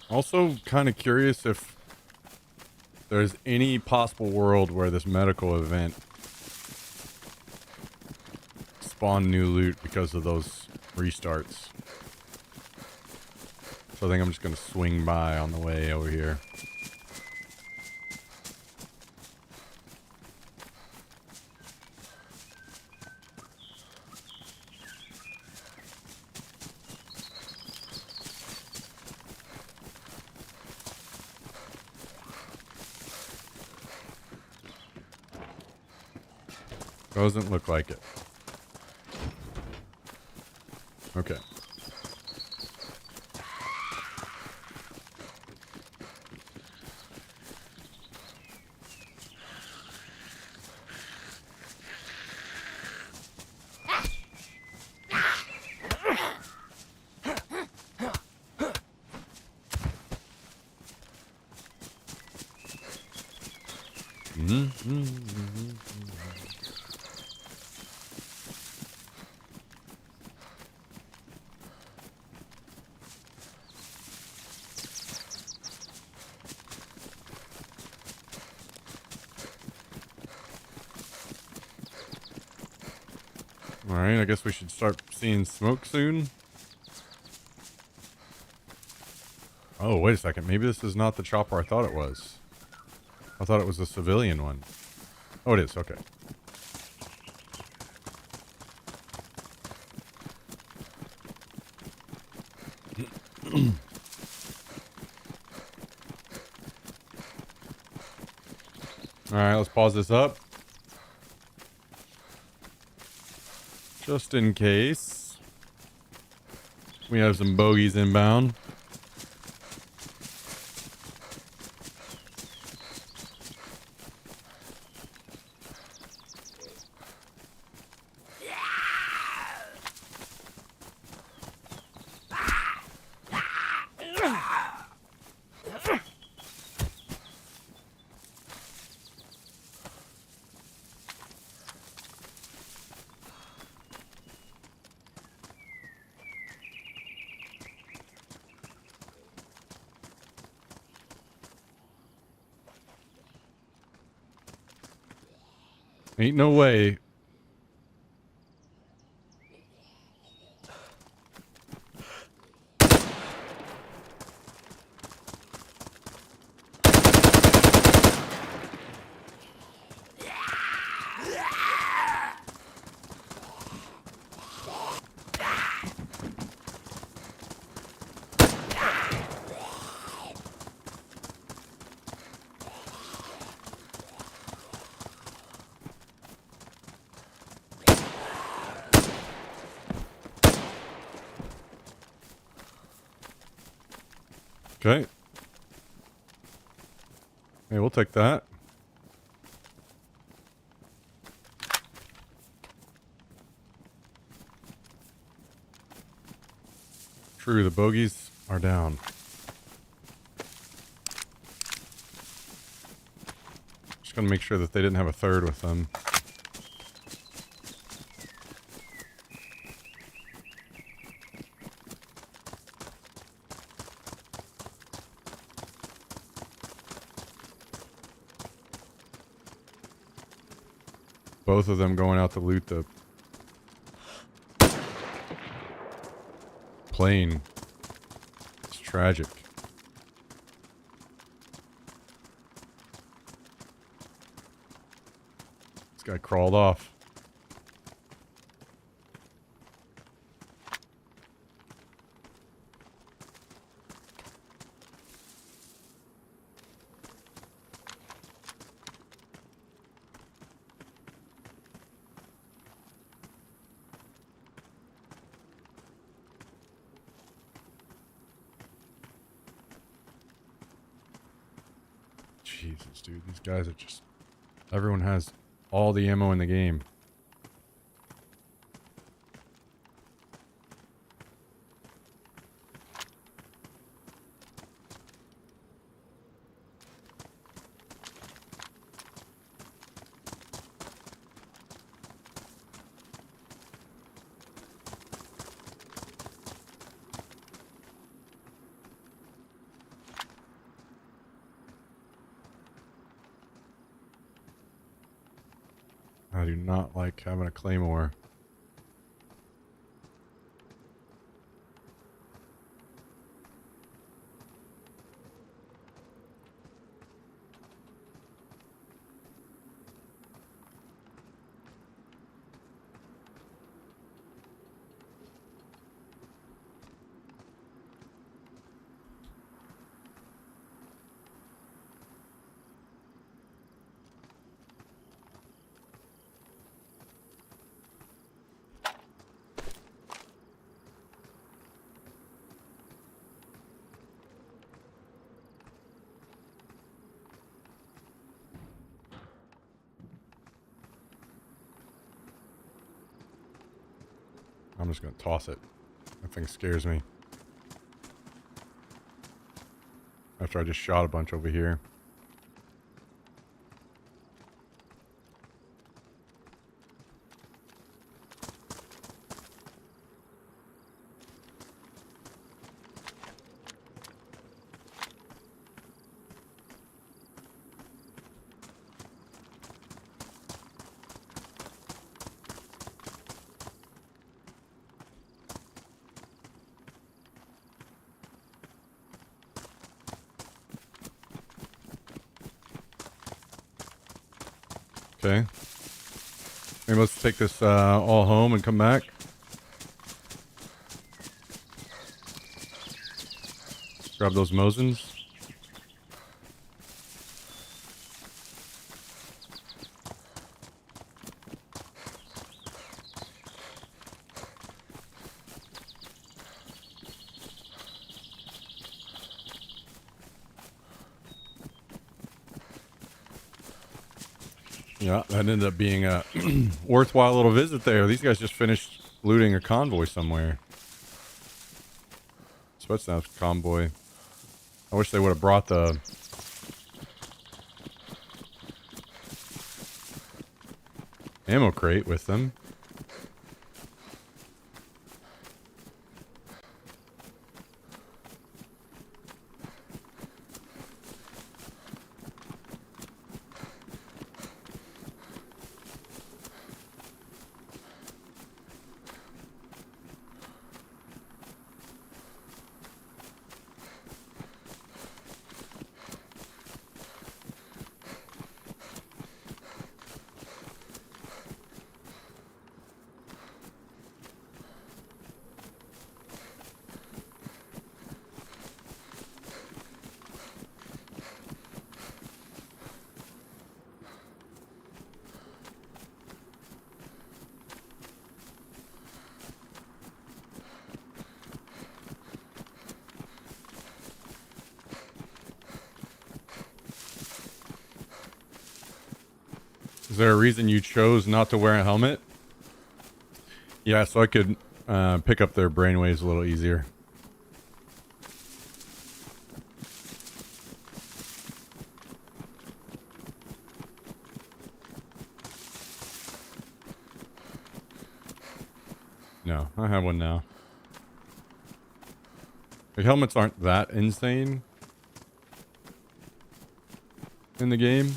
Speaker 1: Also, kind of curious if there's any possible world where this medical event spawned new loot because of those restarts. So I think I'm just going to swing by on the way over here. Doesn't look like it. Okay. Alright, I guess we should start seeing smoke soon. Oh, wait a second. Maybe this is not the chopper I thought it was. I thought it was a civilian one. Oh, it is. Okay. Alright, let's pause this up. Just in case. We have some bogeys inbound. Ain't no way. Okay. Hey, we'll take that. True, the bogeys are down. Just gonna make sure that they didn't have a third with them. Both of them going out to loot the plane. It's tragic. This guy crawled off. Jesus, dude. These guys are just... Everyone has all the ammo in the game. I do not like having a claymore. I'm just gonna toss it. That thing scares me. After I just shot a bunch over here. Okay. Maybe let's take this all home and come back. Grab those Mosins. Yeah, that ended up being a worthwhile little visit there. These guys just finished looting a convoy somewhere. So that's not a convoy. I wish they would have brought the ammo crate with them. Is there a reason you chose not to wear a helmet? Yeah, so I could pick up their brainwaves a little easier. No, I have one now. The helmets aren't that insane in the game.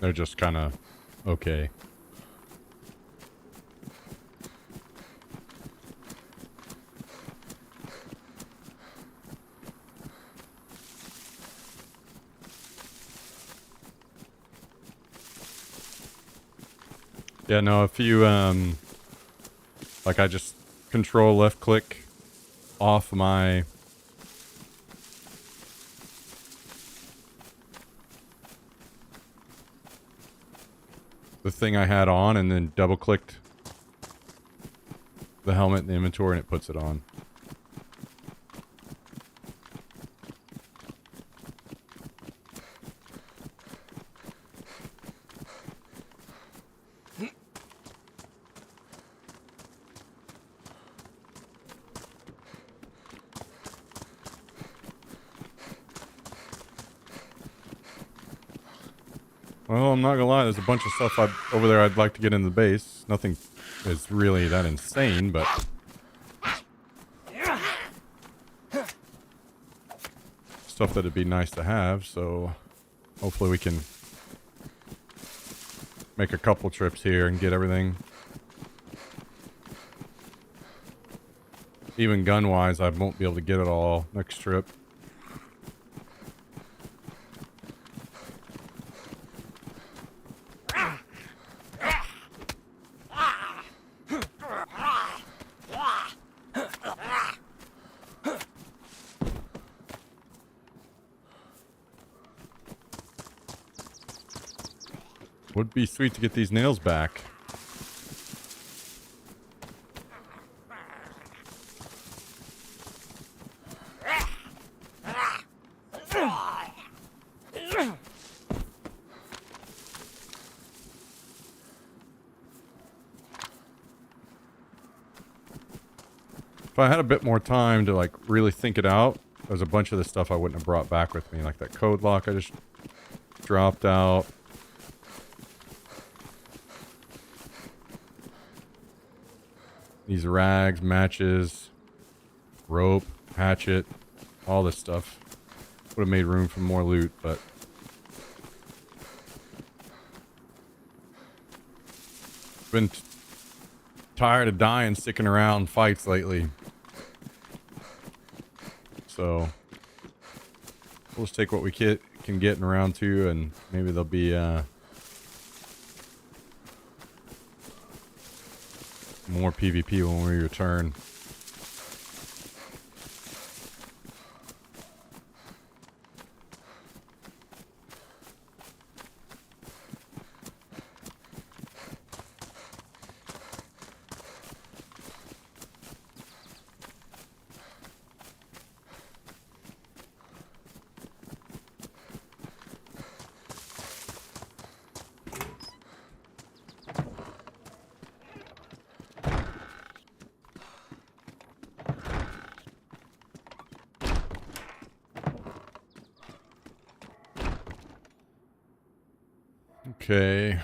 Speaker 1: They're just kind of okay. Yeah, no, if you, like I just control left click off my the thing I had on and then double clicked the helmet in the inventory and it puts it on. Well, I'm not gonna lie, there's a bunch of stuff over there I'd like to get in the base. Nothing is really that insane, but stuff that'd be nice to have, so hopefully we can make a couple trips here and get everything. Even gun-wise, I won't be able to get it all next trip. Would be sweet to get these nails back. If I had a bit more time to like really think it out, there's a bunch of the stuff I wouldn't have brought back with me, like that code lock I just dropped out. These rags, matches, rope, hatchet, all this stuff. Would have made room for more loot, but been tired of dying, sticking around fights lately. So we'll just take what we can get in round 2, and maybe there'll be more PvP when we return. Okay.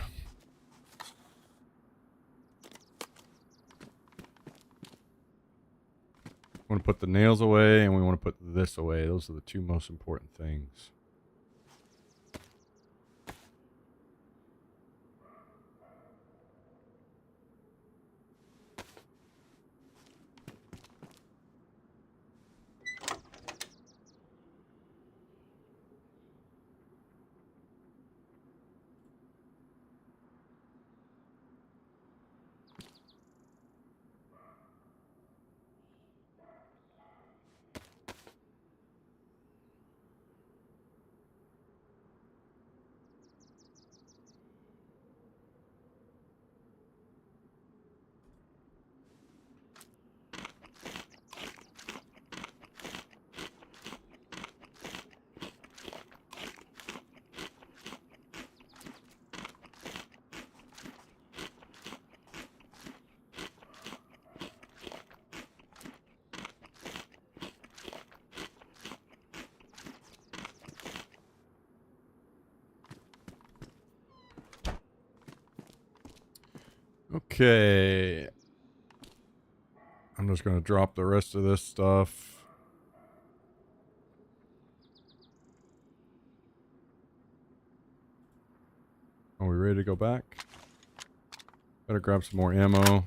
Speaker 1: We want to put the nails away, and we want to put this away. Those are the two most important things. Okay. I'm just going to drop the rest of this stuff. Are we ready to go back? Better grab some more ammo.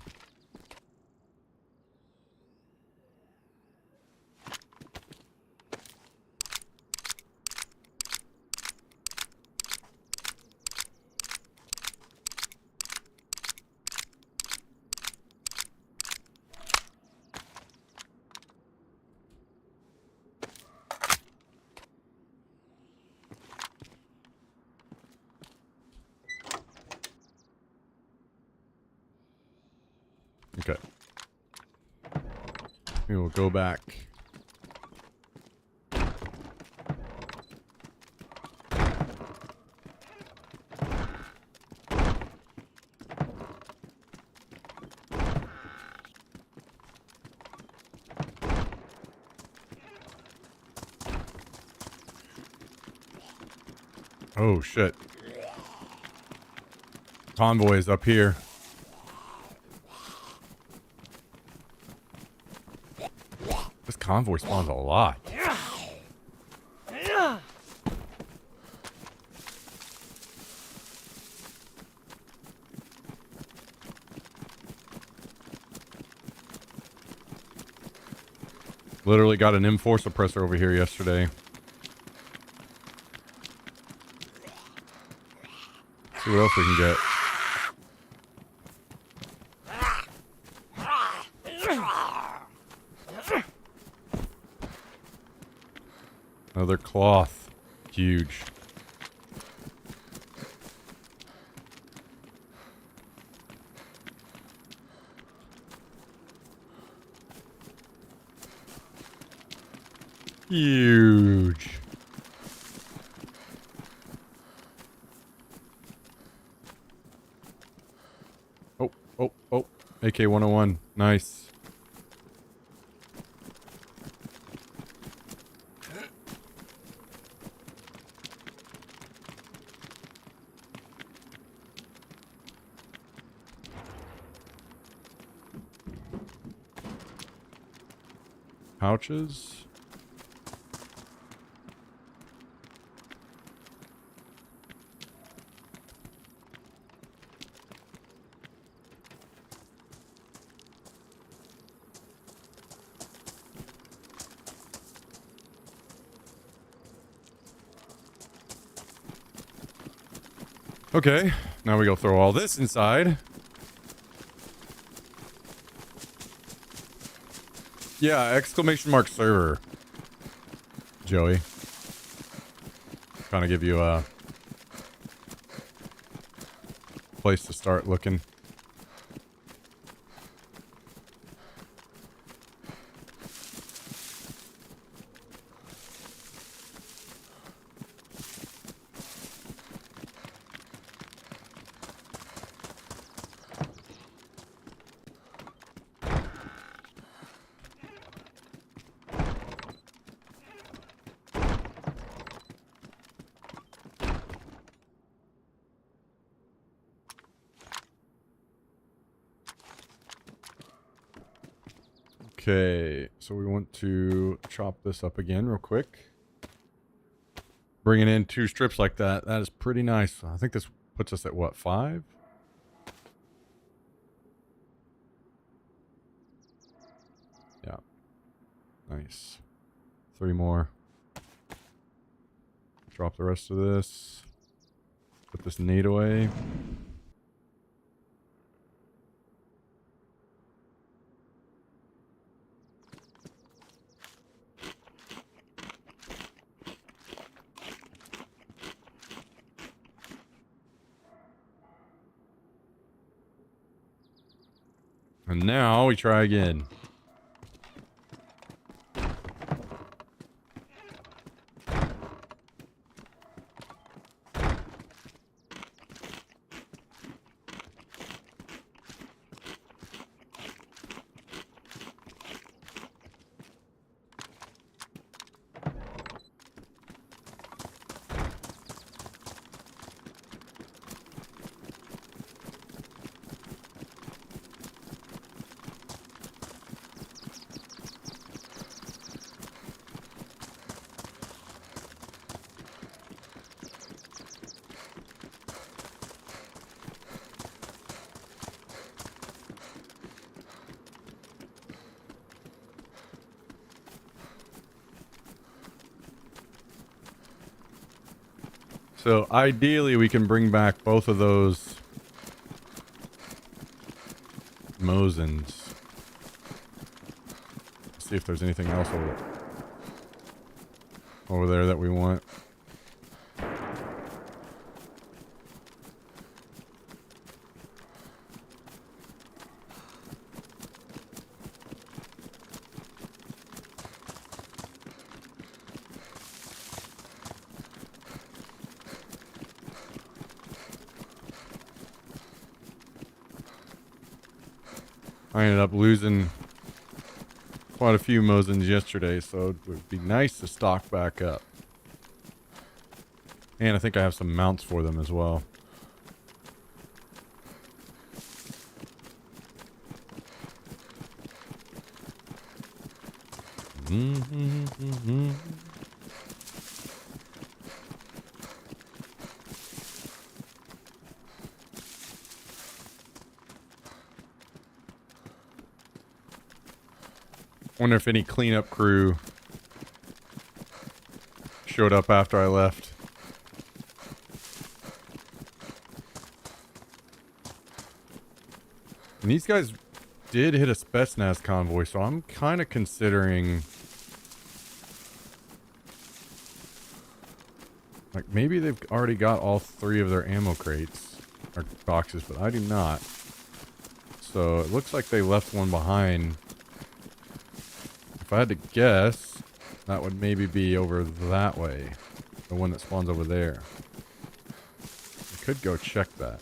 Speaker 1: Okay. We will go back. Oh shit. Convoy is up here. This convoy spawns a lot. Literally got an M4 suppressor over here yesterday. See what else we can get. Another cloth. Huge. Huge. Oh. AK-101. Nice. Pouches. Okay, now we go throw all this inside. Yeah, exclamation mark server. Joey. Kind of give you a place to start looking. Okay, so we want to chop this up again real quick. Bringing in 2 strips like that, that is pretty nice. I think this puts us at what, 5? Yeah. Nice. 3 more. Drop the rest of this. Put this nade away. And now we try again. So ideally we can bring back both of those Mosins. See if there's anything else over there that we want. I ended up losing quite a few Mosins yesterday, so it would be nice to stock back up. And I think I have some mounts for them as well. Wonder if any cleanup crew showed up after I left. And these guys did hit a Spetsnaz convoy, so I'm kind of considering... like, maybe they've already got all 3 of their ammo crates, or boxes, but I do not. So it looks like they left one behind. If I had to guess, that would maybe be over that way. The one that spawns over there. I could go check that.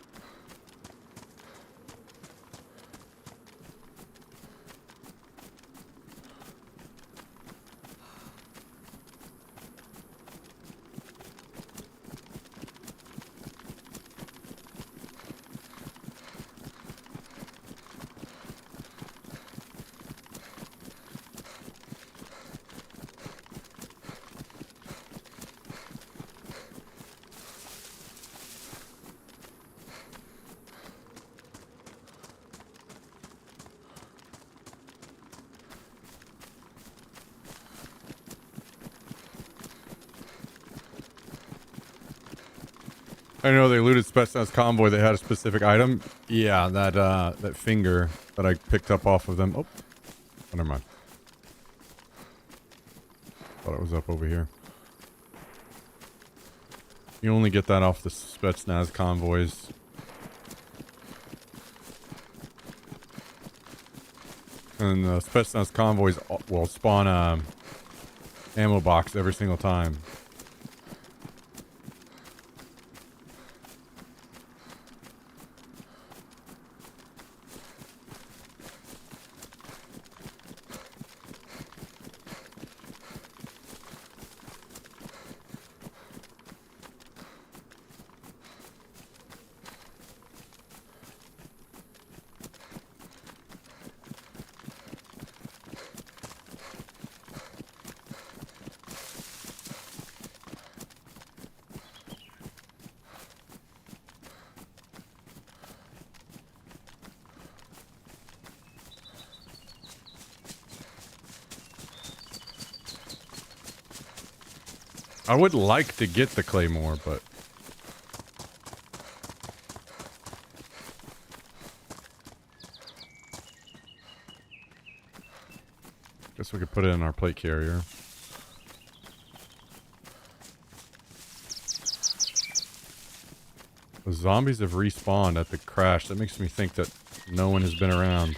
Speaker 1: I know they looted Spetsnaz convoy. They had a specific item. Yeah, that finger that I picked up off of them. Oh, never mind. Thought it was up over here. You only get that off the Spetsnaz convoys. And the Spetsnaz convoys will spawn a ammo box every single time. I would like to get the Claymore, but... guess we could put it in our plate carrier. The zombies have respawned at the crash. That makes me think that no one has been around.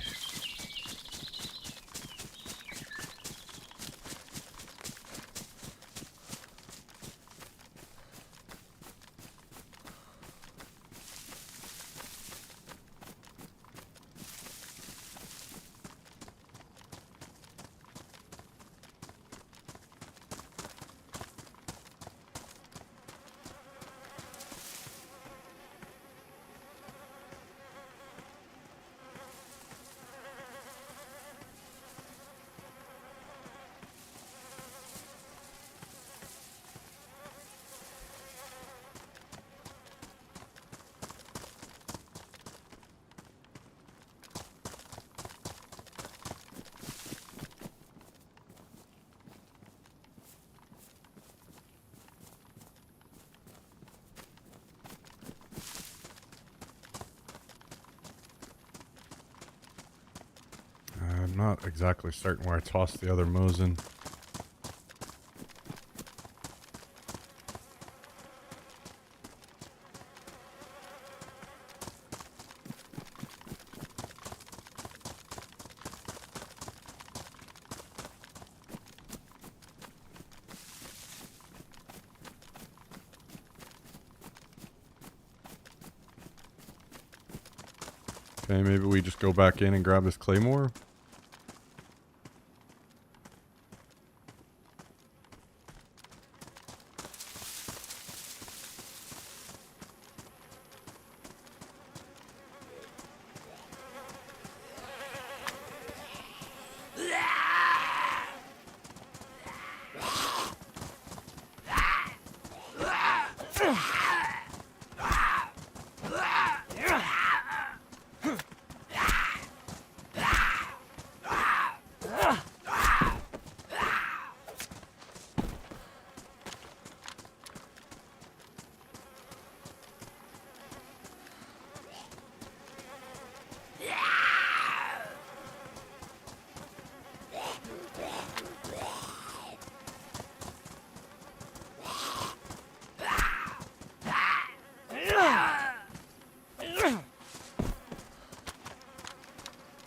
Speaker 1: I'm not exactly certain where I tossed the other Mosin. Okay, maybe we just go back in and grab this Claymore.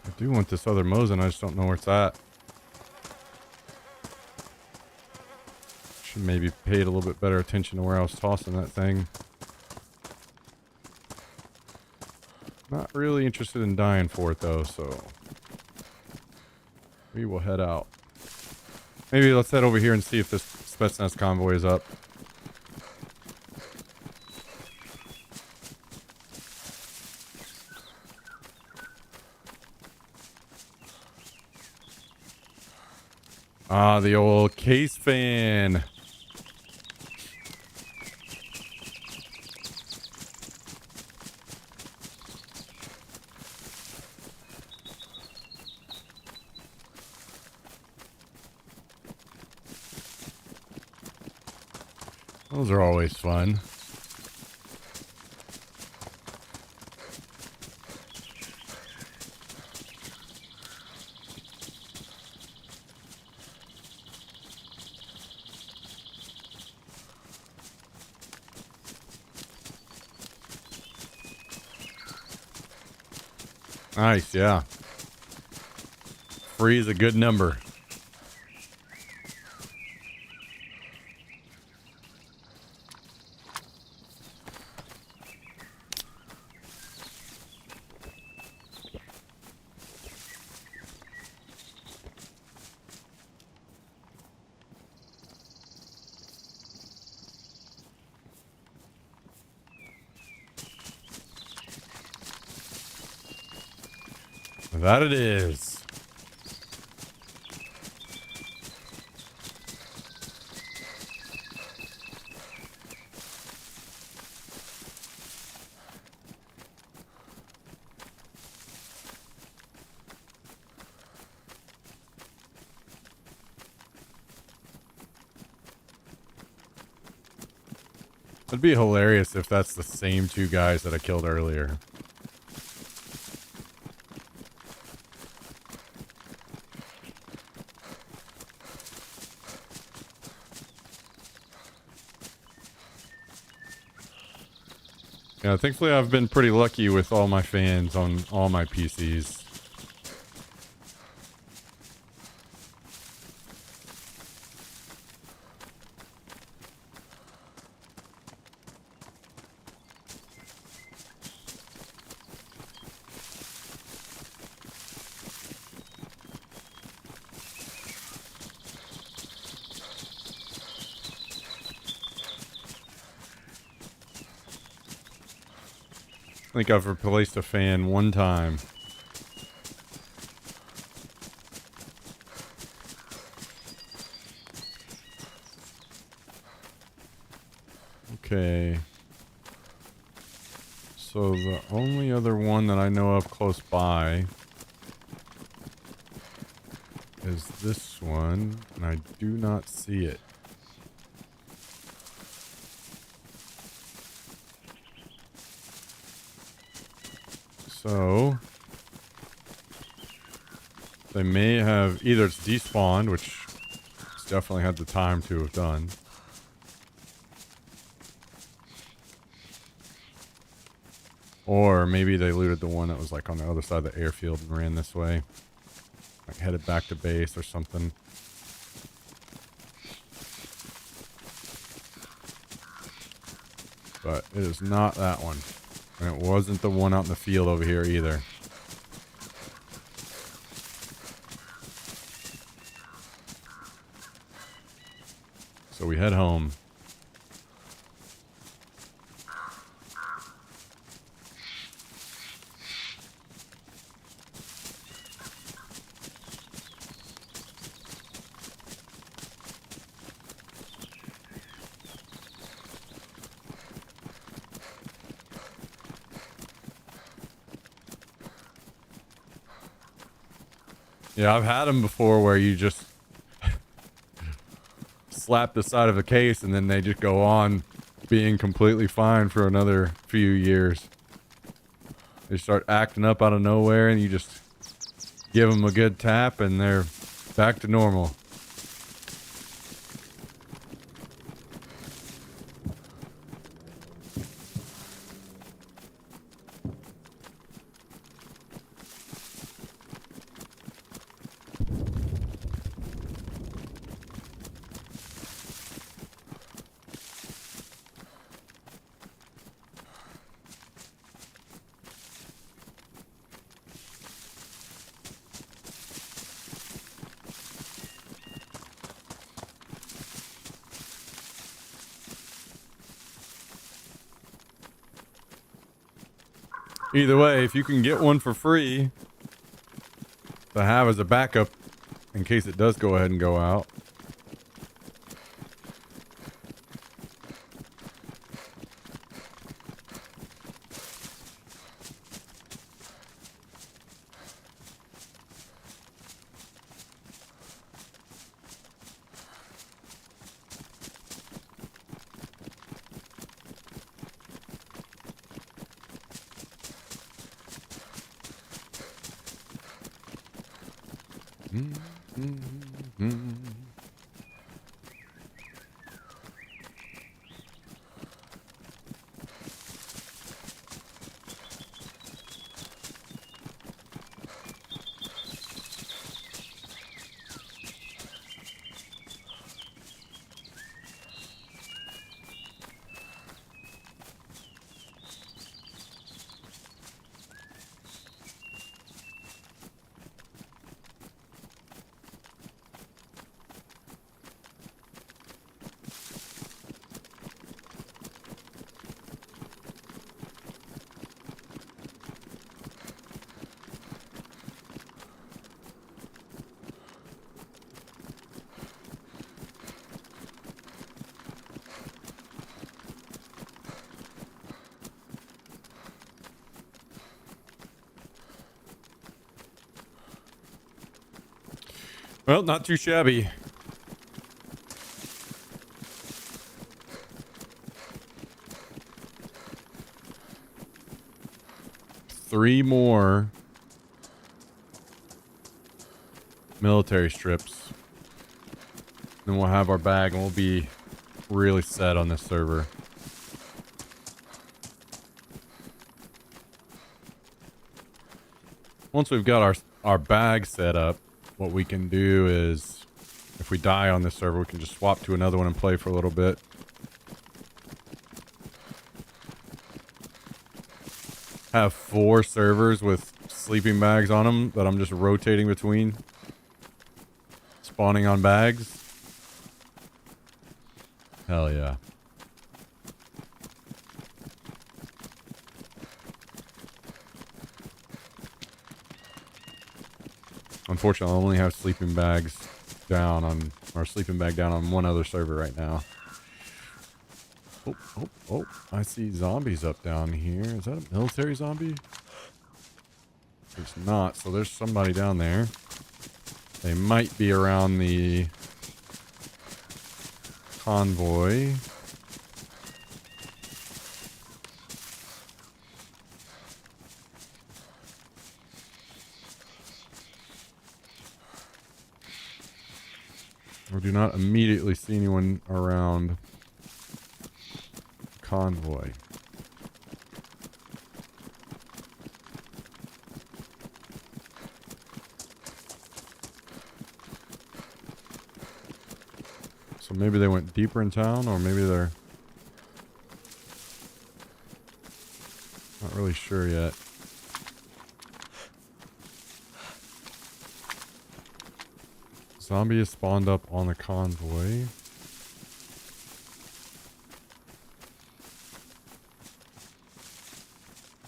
Speaker 1: I do want this other Mosin, I just don't know where it's at. Should maybe paid a little bit better attention to where I was tossing that thing. Not really interested in dying for it though, so we will head out. Maybe let's head over here and see if this Spetsnaz convoy is up. Ah, the old case fan. Those are always fun. Nice, yeah. Free is a good number. That it is. It'd be hilarious if that's the same two guys that I killed earlier. Yeah, thankfully I've been pretty lucky with all my fans on all my PCs. I think I've replaced a fan one time. Okay. So the only other one that I know of close by is this one, and I do not see it. So they may have either it's despawned, which it's definitely had the time to have done. Or maybe they looted the one that was like on the other side of the airfield and ran this way. Like headed back to base or something. But it is not that one. And it wasn't the one out in the field over here either. So we head home. Yeah, I've had them before where you just slap the side of a case and then they just go on being completely fine for another few years. They start acting up out of nowhere and you just give them a good tap and they're back to normal. Either way, if you can get one for free to have as a backup in case it does go ahead and go out. Well, not too shabby. Three more military strips. Then we'll have our bag and we'll be really set on this server. Once we've got our bag set up, what we can do is, if we die on this server, we can just swap to another one and play for a little bit. Have 4 servers with sleeping bags on them that I'm just rotating between. Spawning on bags. Hell yeah. Unfortunately, I only have sleeping bags down on, or sleeping bag down on one other server right now. Oh, oh, oh. I see zombies up down here. Is that a military zombie? It's not, so there's somebody down there. They might be around the convoy. We do not immediately see anyone around convoy. So maybe they went deeper in town, or maybe they're not really sure yet. Zombie is spawned up on the convoy.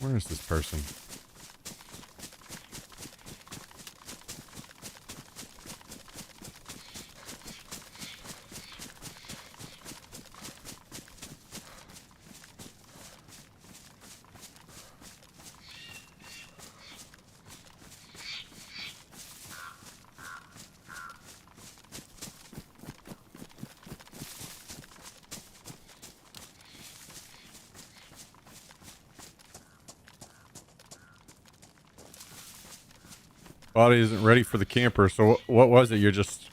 Speaker 1: Where is this person? Body isn't ready for the camper. So what was it? You're just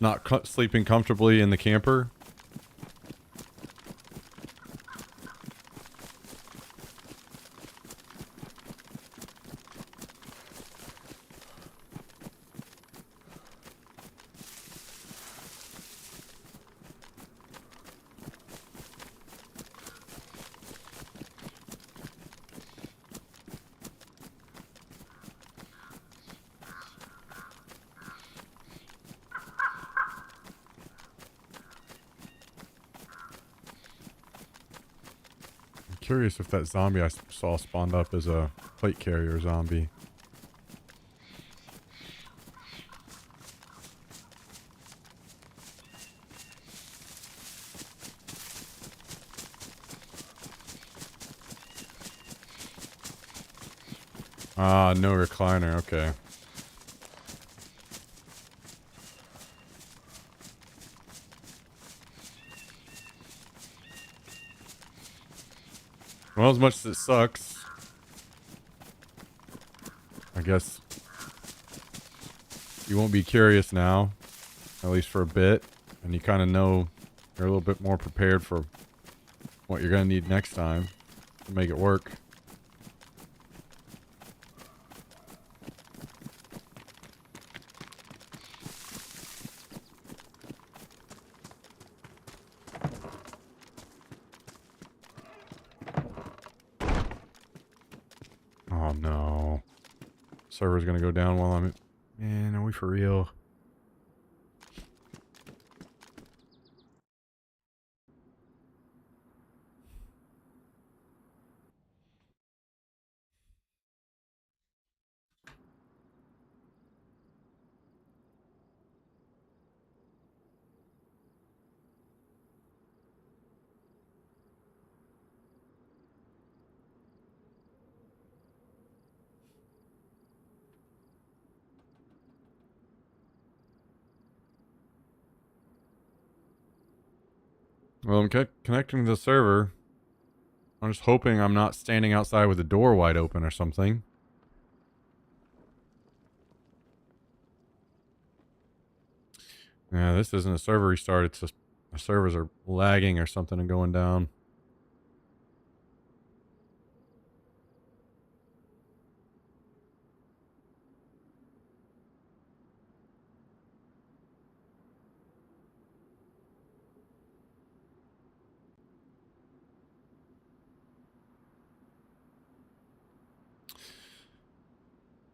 Speaker 1: not sleeping comfortably in the camper? Curious if that zombie I saw spawned up as a plate carrier zombie. Ah, no recliner. Okay. Well, as much as it sucks, I guess you won't be curious now, at least for a bit, and you kind of know you're a little bit more prepared for what you're going to need next time to make it work. Oh no. Server's gonna go down while I'm... Man, are we for real? Well, I'm connecting to the server. I'm just hoping I'm not standing outside with the door wide open or something. Yeah, this isn't a server restart. It's just the servers are lagging or something and going down.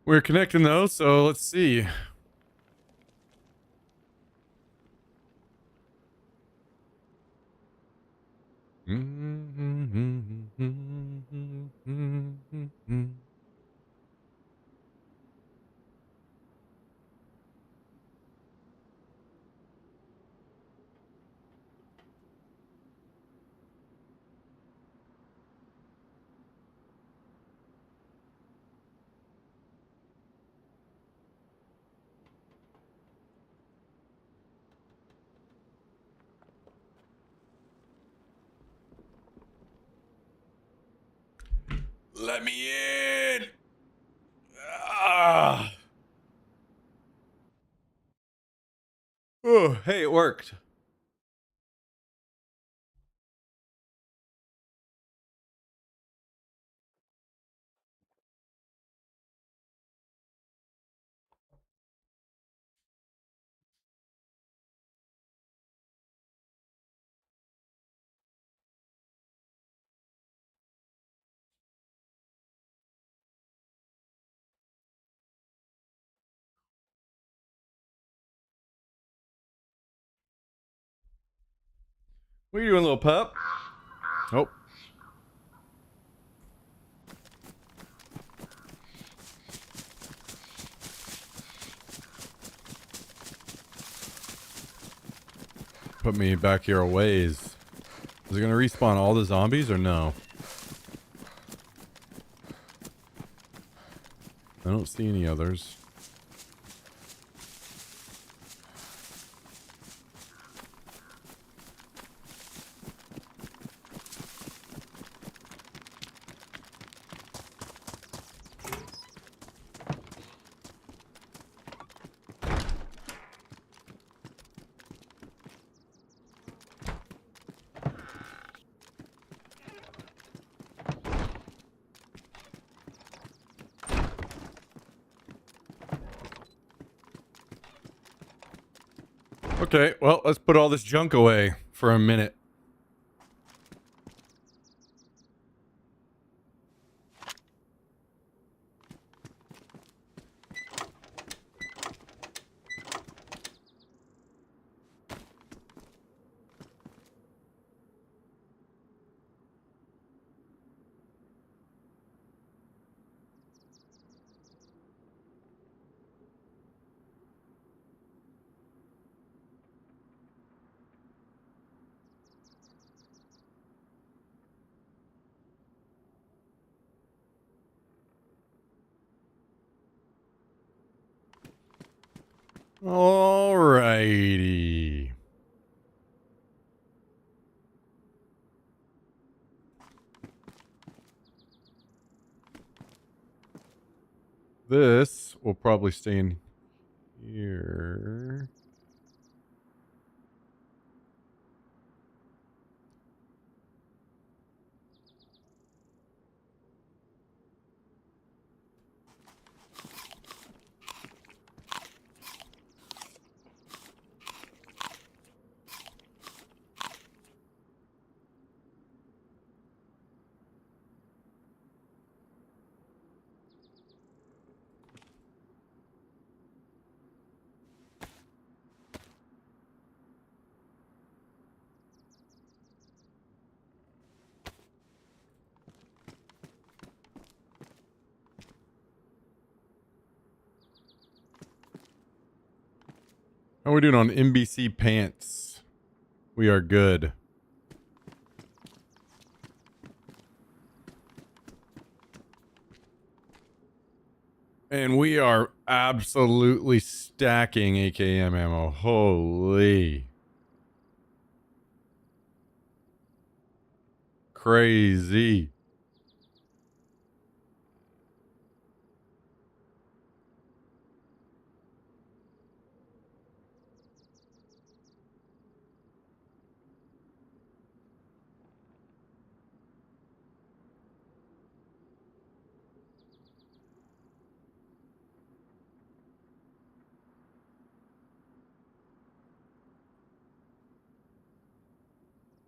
Speaker 1: We're connecting those, so let's see. Let me in. Ah. Oh, hey, it worked. What are you doing, little pup? Oh. Put me back here a ways. Is it gonna respawn all the zombies or no? I don't see any others. Okay, well, let's put all this junk away for a minute. Alrighty. This will probably stay in here. How are we doing on NBC pants? We are good. And we are absolutely stacking AKM ammo. Holy. crazy.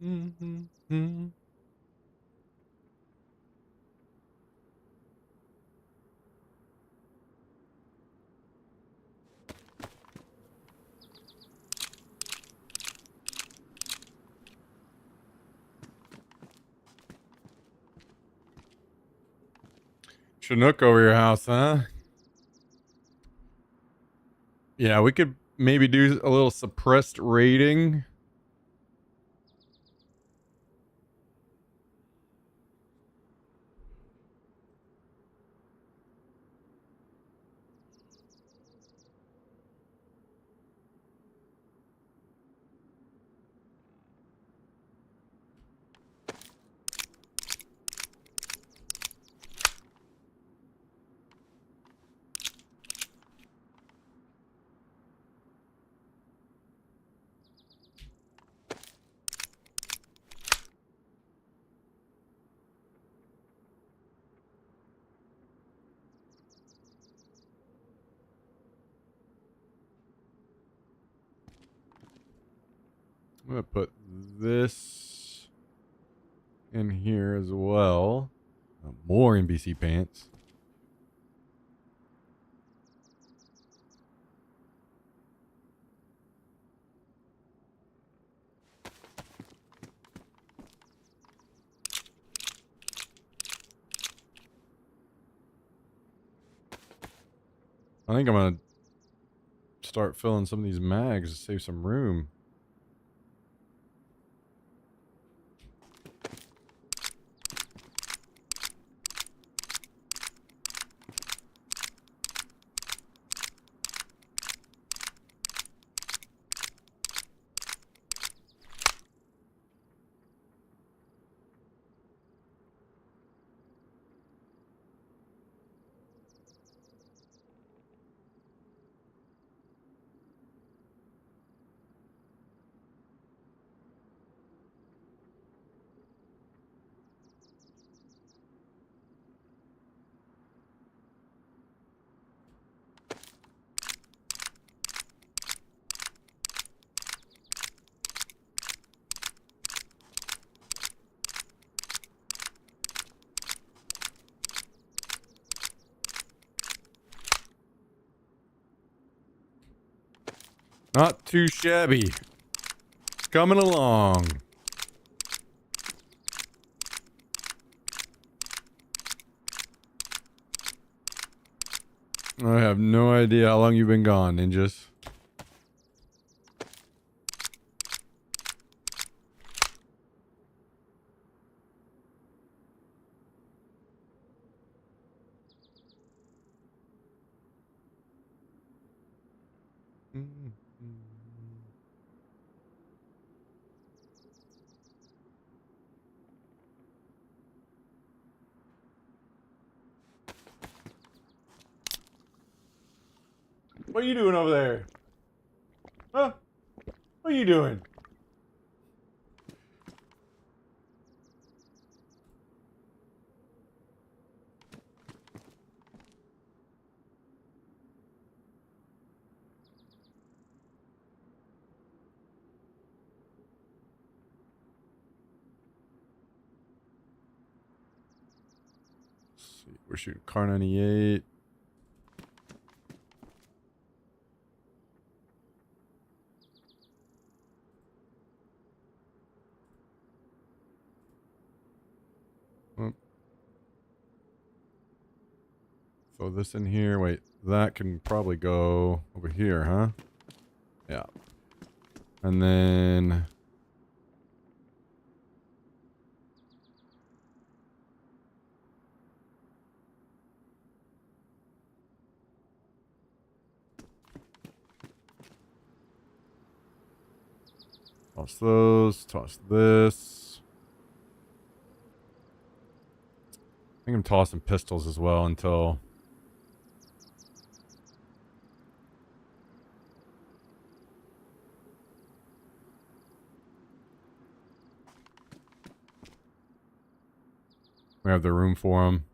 Speaker 1: Mm-hmm. Chinook over your house, huh? Yeah, we could maybe do a little suppressed rating. I'm gonna put this in here as well. More NBC pants. I think I'm gonna start filling some of these mags to save some room. Not too shabby. Coming along. I have no idea how long you've been gone, ninjas. What are you doing over there? Huh? What are you doing? Let's see. We're shooting Car 98. Oh. Throw this in here. Wait, that can probably go over here, huh? Yeah. And then... toss those. Toss this. think I'm tossing pistols as well until... we have the room for them.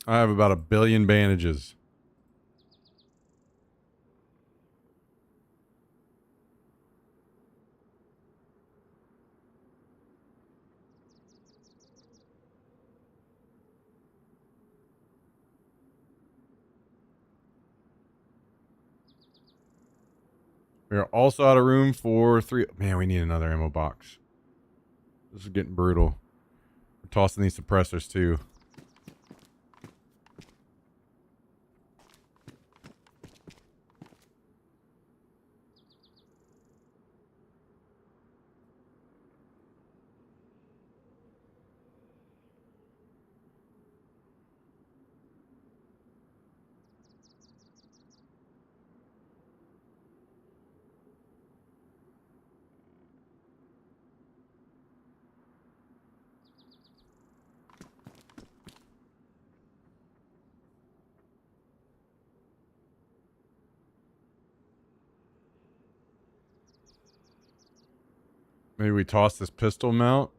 Speaker 1: I have about 1 billion bandages. We are also out of room for 3. Man, we need another ammo box. This is getting brutal. We're tossing these suppressors too. Maybe we toss this pistol mount.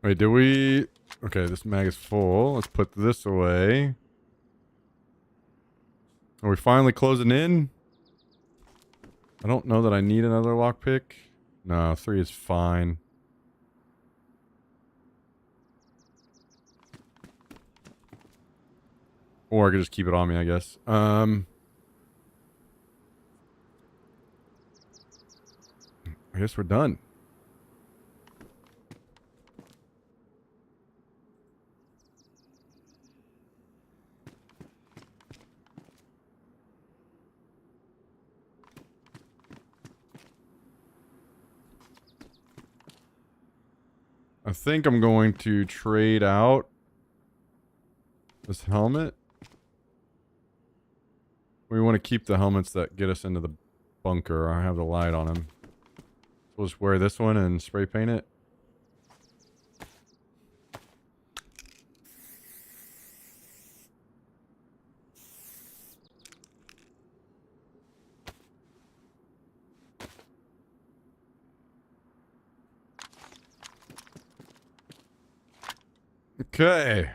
Speaker 1: Wait, did we... Okay, this mag is full. Let's put this away. Are we finally closing in? I don't know that I need another lockpick. No, 3 is fine. Or I could just keep it on me, I guess. I guess we're done. I think I'm going to trade out this helmet. We want to keep the helmets that get us into the bunker. I have the light on them. So we'll just wear this one and spray paint it. Okay.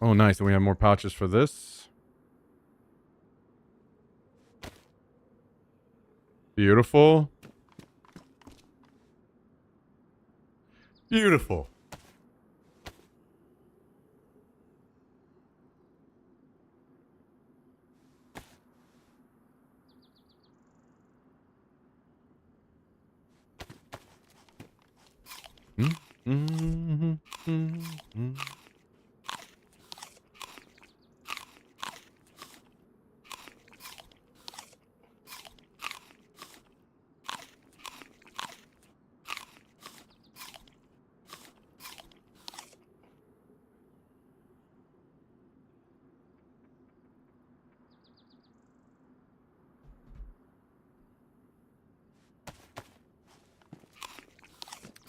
Speaker 1: Oh, nice. And we have more pouches for this. Beautiful. Beautiful.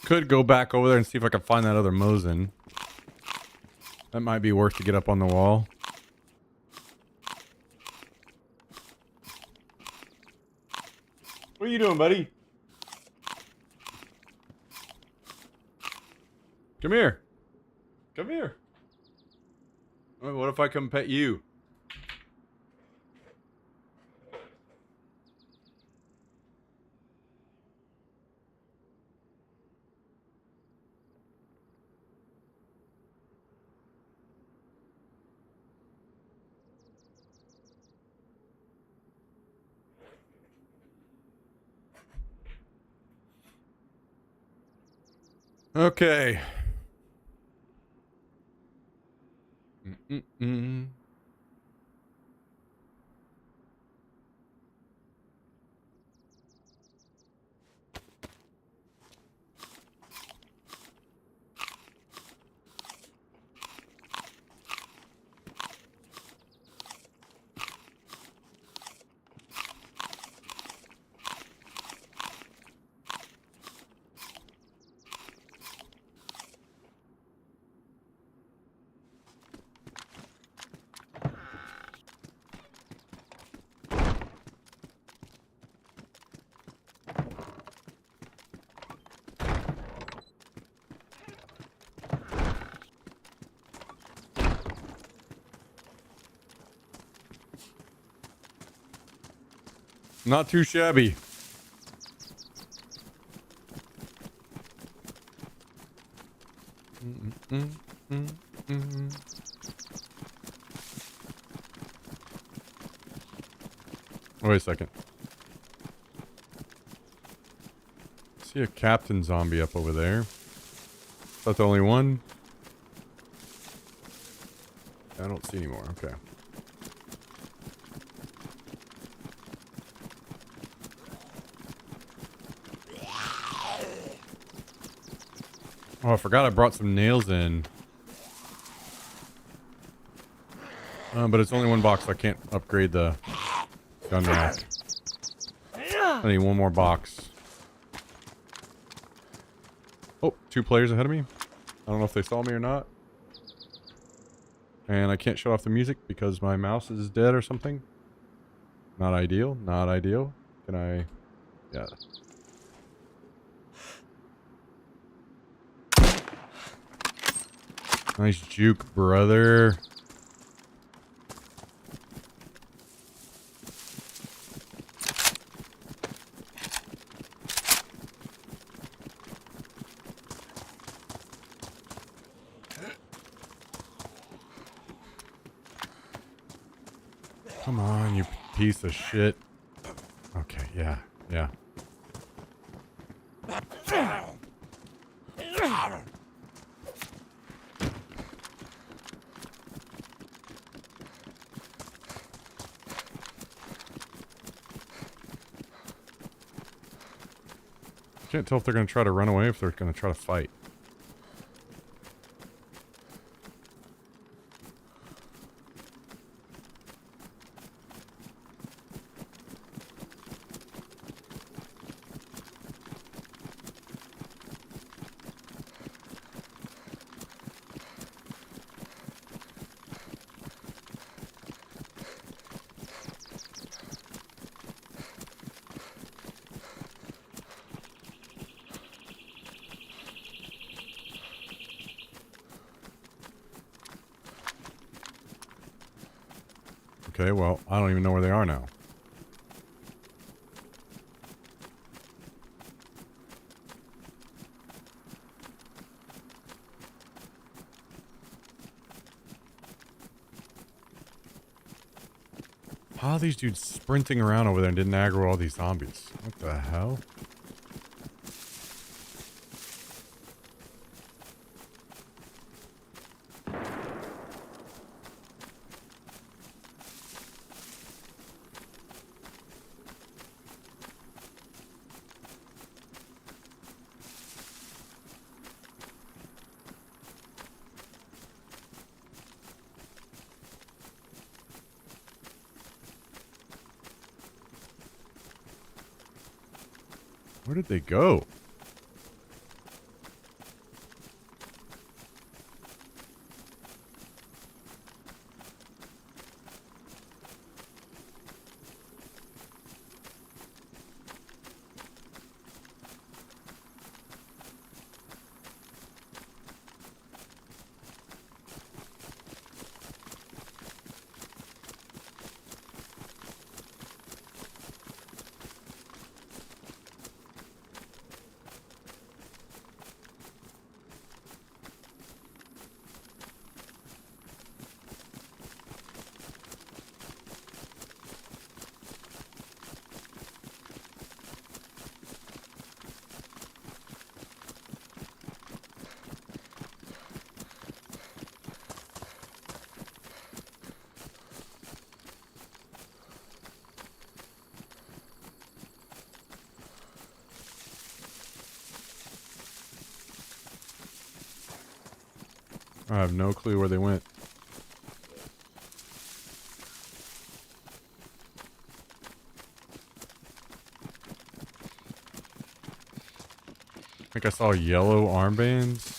Speaker 1: Could go back over there and see if I can find that other Mosin. That might be worth to get up on the wall. What are you doing, buddy? Come here. Come here. What if I come pet you? Okay. Mm-mm-mm. Not too shabby. Wait a second. See a captain zombie up over there. Is that the only one? I don't see any more. Okay. Oh, I forgot I brought some nails in. But it's only one box, so I can't upgrade the gun rack. I need one more box. Oh, 2 players ahead of me. I don't know if they saw me or not. And I can't shut off the music because my mouse is dead or something. Not ideal. Not ideal. Can I... Yeah. Nice juke, brother. Come on, you piece of shit. Okay, yeah, yeah. Can't tell if they're going to try to run away, if they're going to try to fight. Okay, well, I don't even know where they are now. How are these dudes sprinting around over there and didn't aggro all these zombies? What the hell? Where did they go? I have no clue where they went. I think I saw yellow armbands.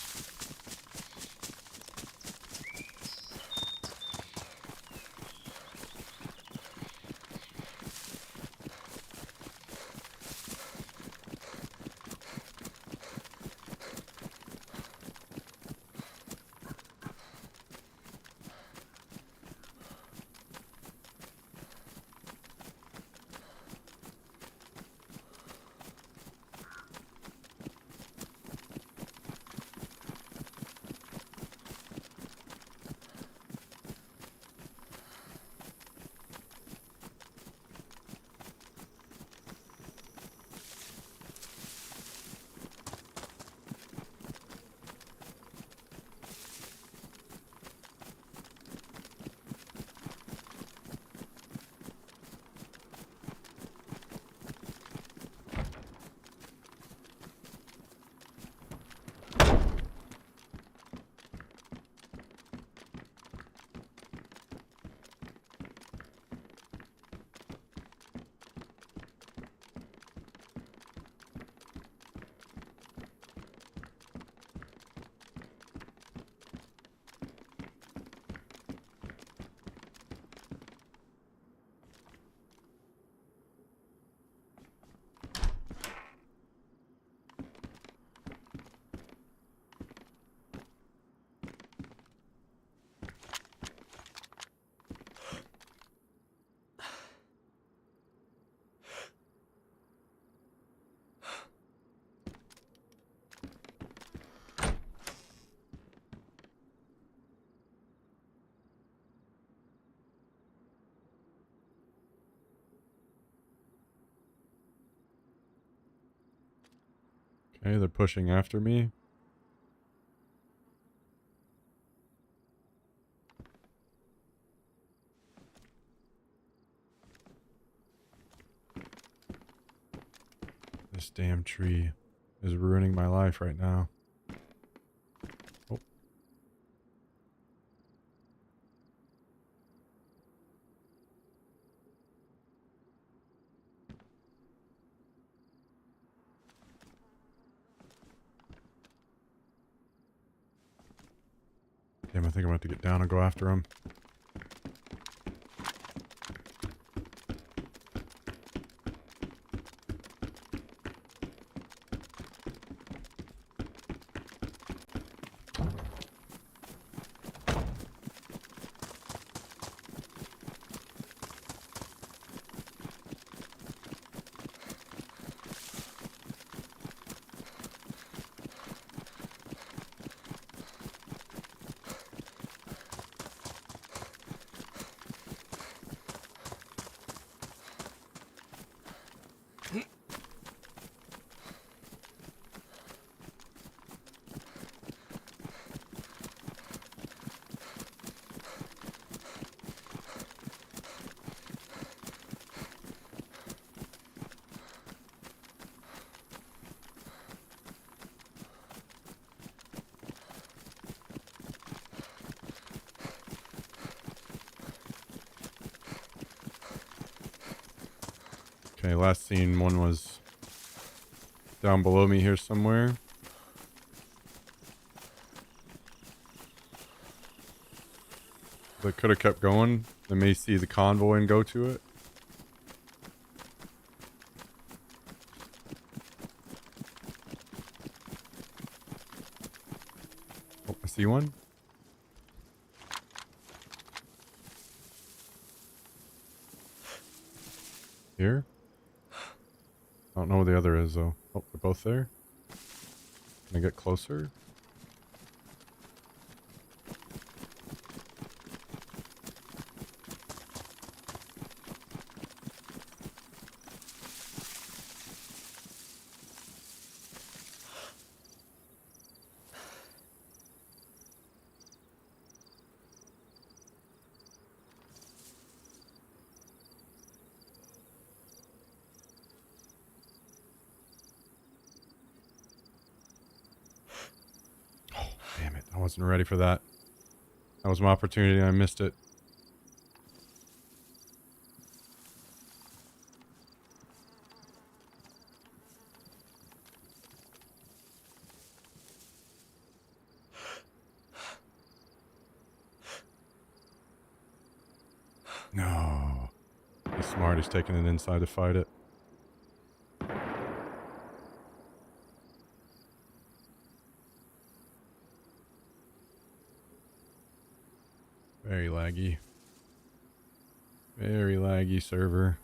Speaker 1: Okay, they're pushing after me. This damn tree is ruining my life right now. Oh. Damn, I think I'm about to get down and go after him. Okay, last seen one was down below me here somewhere. They could have kept going. They may see the convoy and go to it. Oh, I see one. Here. I don't know where the other is though. Oh, they're both there. Can I get closer? Damn it, I wasn't ready for that. That was my opportunity and I missed it. No. He's smart. He's taking it inside to fight it. Very laggy. Very laggy server.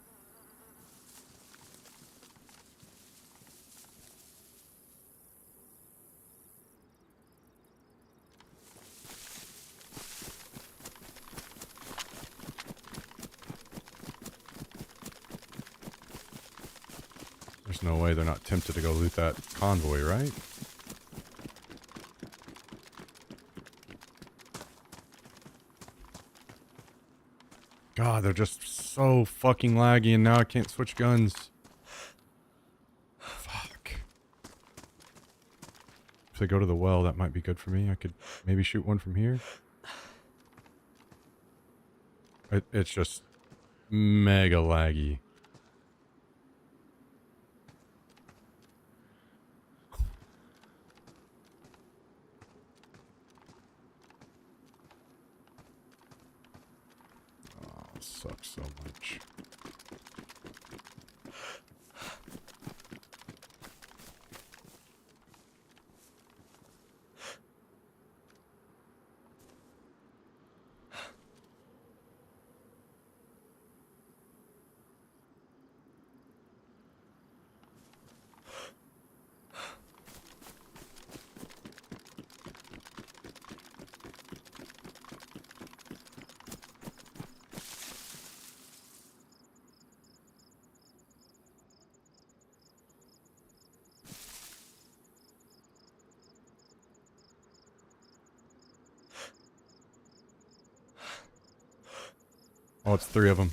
Speaker 1: There's no way they're not tempted to go loot that convoy, right? God, they're just so fucking laggy and now I can't switch guns. Fuck. If they go to the well, that might be good for me. I could maybe shoot one from here. It's just mega laggy. Oh, it sucks so much. Oh, it's 3 of them.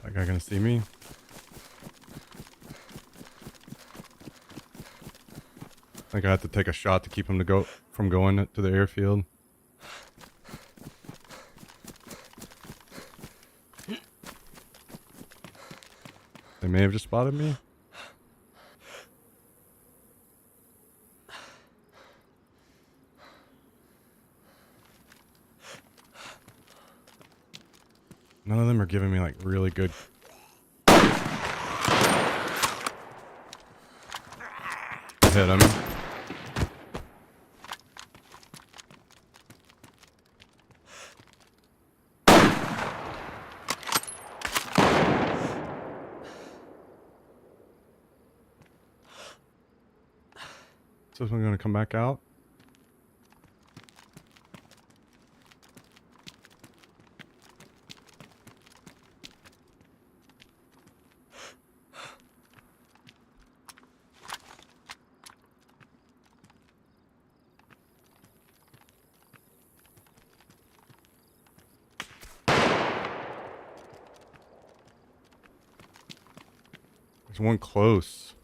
Speaker 1: That guy gonna see me? I think I have to take a shot to keep him from going to the airfield. They may have just spotted me. None of them are giving me like really good. Hit him. So I'm gonna come back out. There's one close.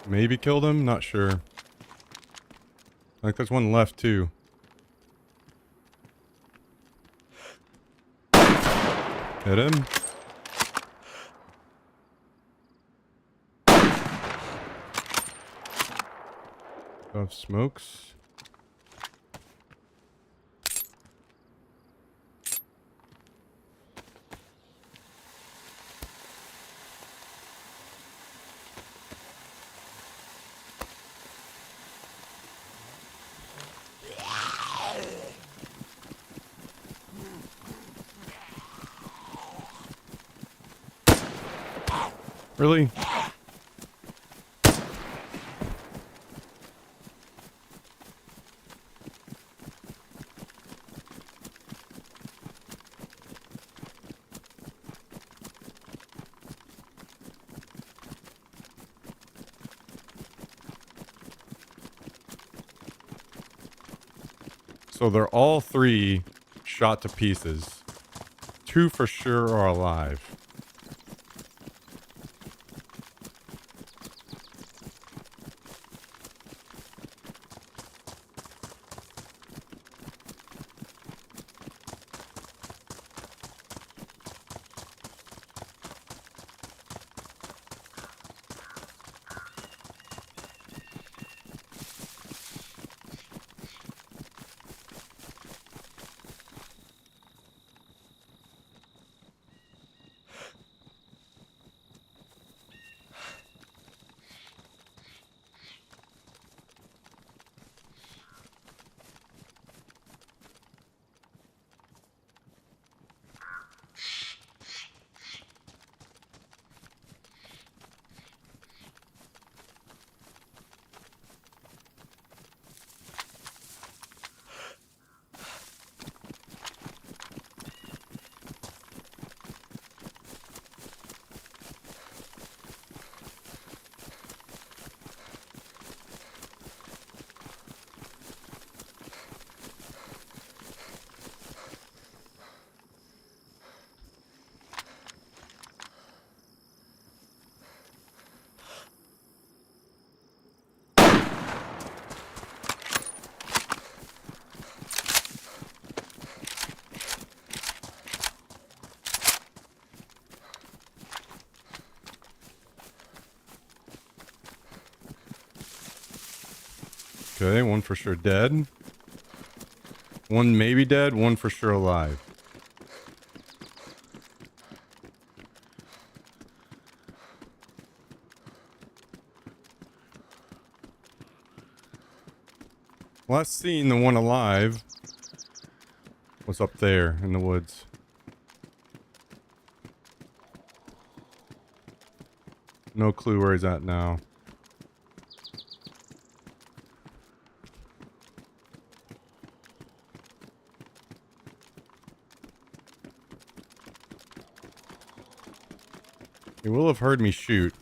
Speaker 1: Maybe killed him? Not sure. I think there's one left too. Hit him. Of smokes. Really? So they're all three shot to pieces. Two for sure are alive. Okay, one for sure dead. One maybe dead, one for sure alive. Last seen, the one alive was up there in the woods. No clue where he's at now. He will have heard me shoot.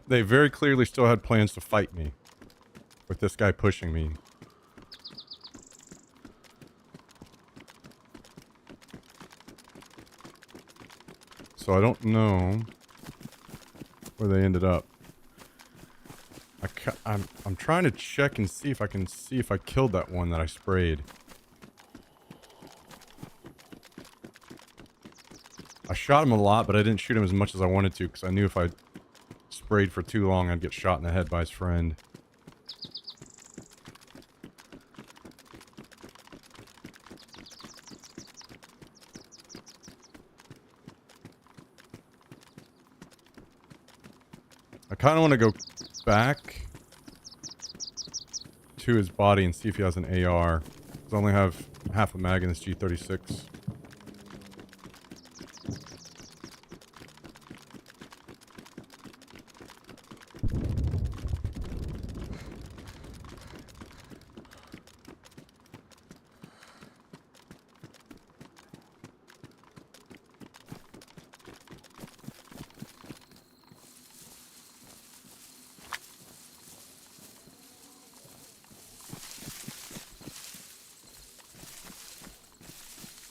Speaker 1: They very clearly still had plans to fight me. With this guy pushing me. So I don't know where they ended up. I'm trying to check and see if I killed that one that I sprayed. I shot him a lot, but I didn't shoot him as much as I wanted to because I knew if I sprayed for too long, I'd get shot in the head by his friend. I kind of want to go back to his body and see if he has an AR. I only have half a mag in this G36.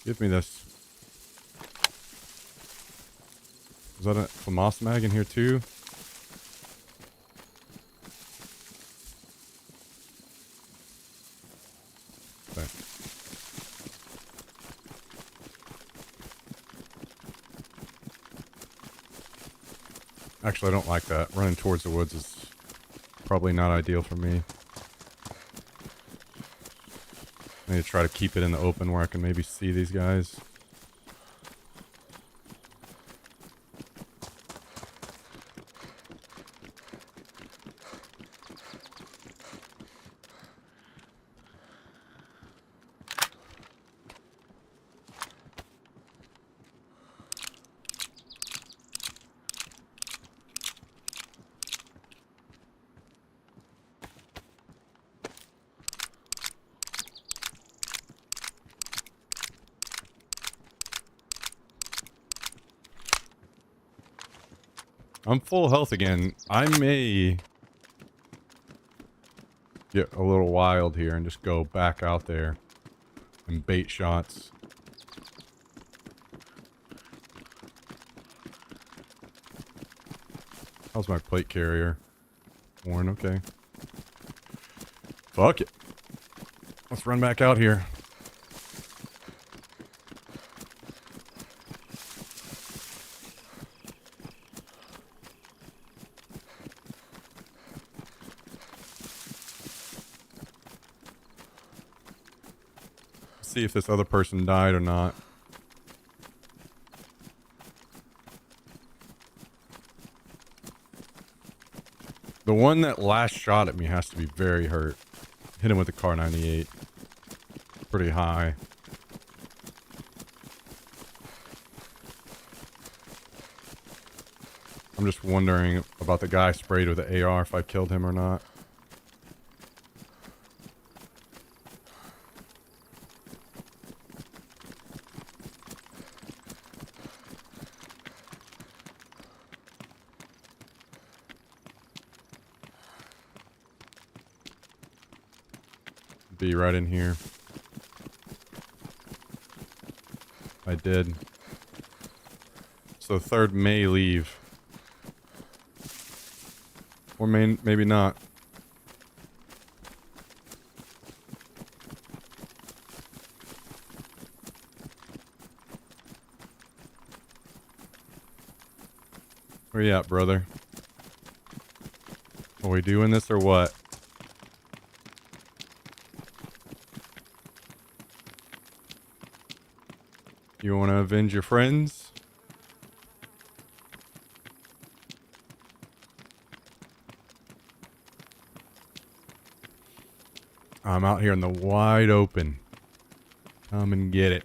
Speaker 1: Give me this. Is that a FAMAS mag in here too? Okay. Actually, I don't like that. Running towards the woods is probably not ideal for me. I need to try to keep it in the open where I can maybe see these guys. I'm full health again. I may get a little wild here and just go back out there and bait shots. How's my plate carrier? Worn, okay. Fuck it. Let's run back out here. See if this other person died or not. The one that last shot at me has to be very hurt. Hit him with the Car 98. Pretty high. I'm just wondering about the guy sprayed with the AR, if I killed him or not. Be right in here. I did. So third may leave. Or maybe not. Where you at, brother? Are we doing this or what? You want to avenge your friends? I'm out here in the wide open. Come and get it.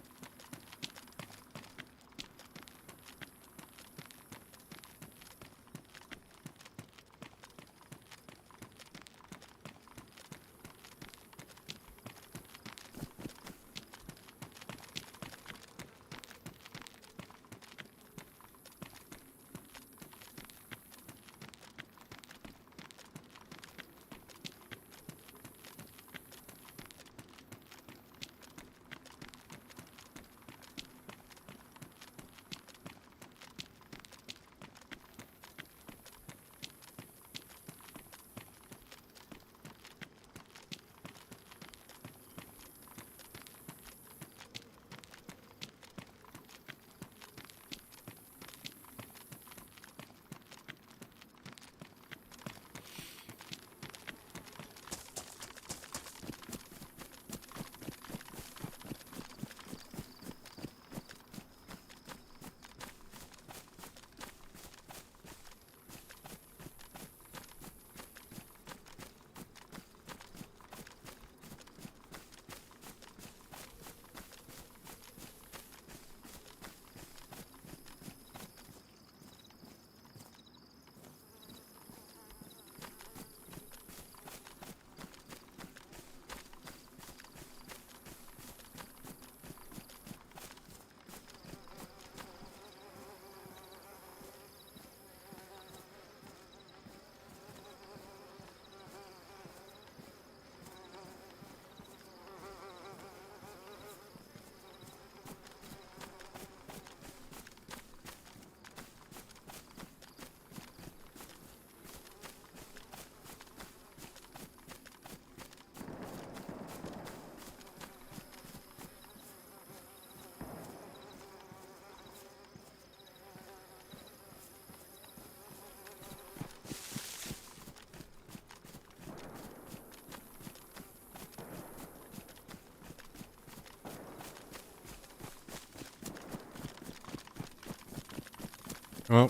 Speaker 1: Well,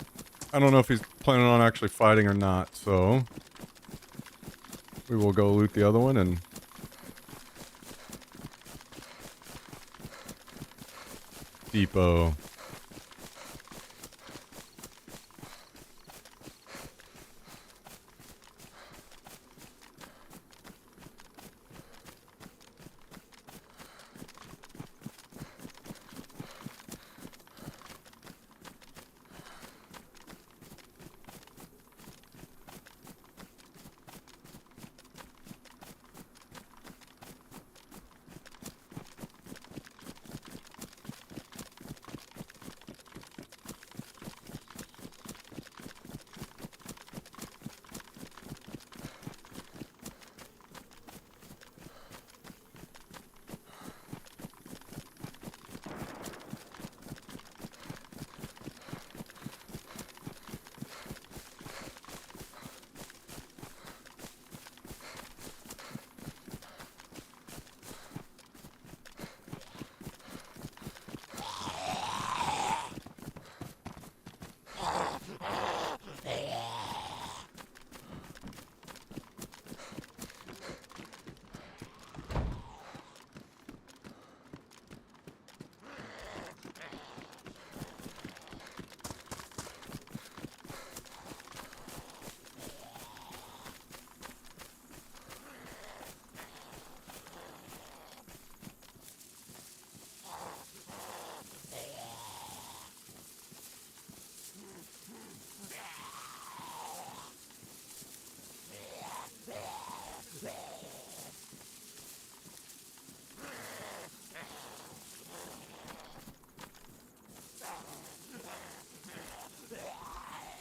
Speaker 1: I don't know if he's planning on actually fighting or not, so we will go loot the other one and depot.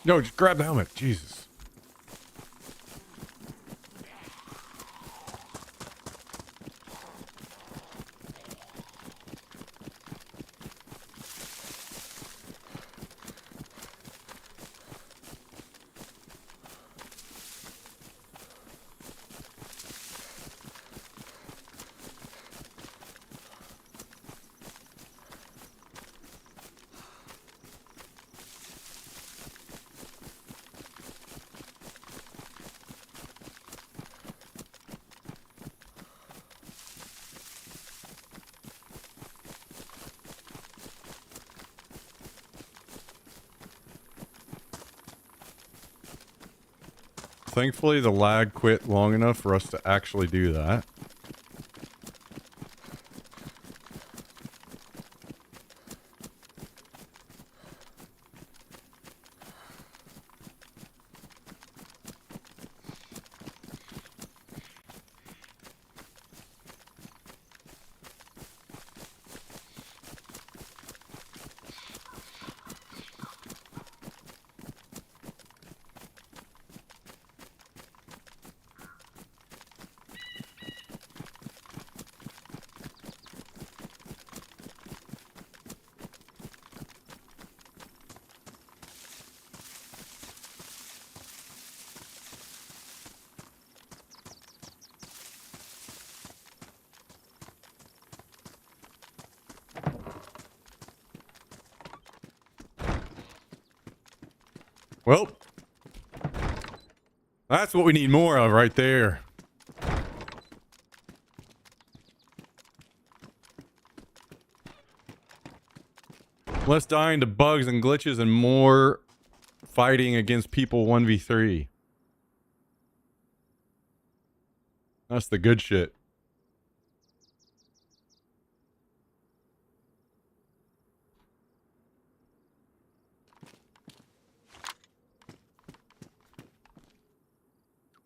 Speaker 1: No, just grab the helmet. Jesus. Thankfully, the lag quit long enough for us to actually do that. Well, that's what we need more of right there. Less dying to bugs and glitches and more fighting against people 1v3. That's the good shit.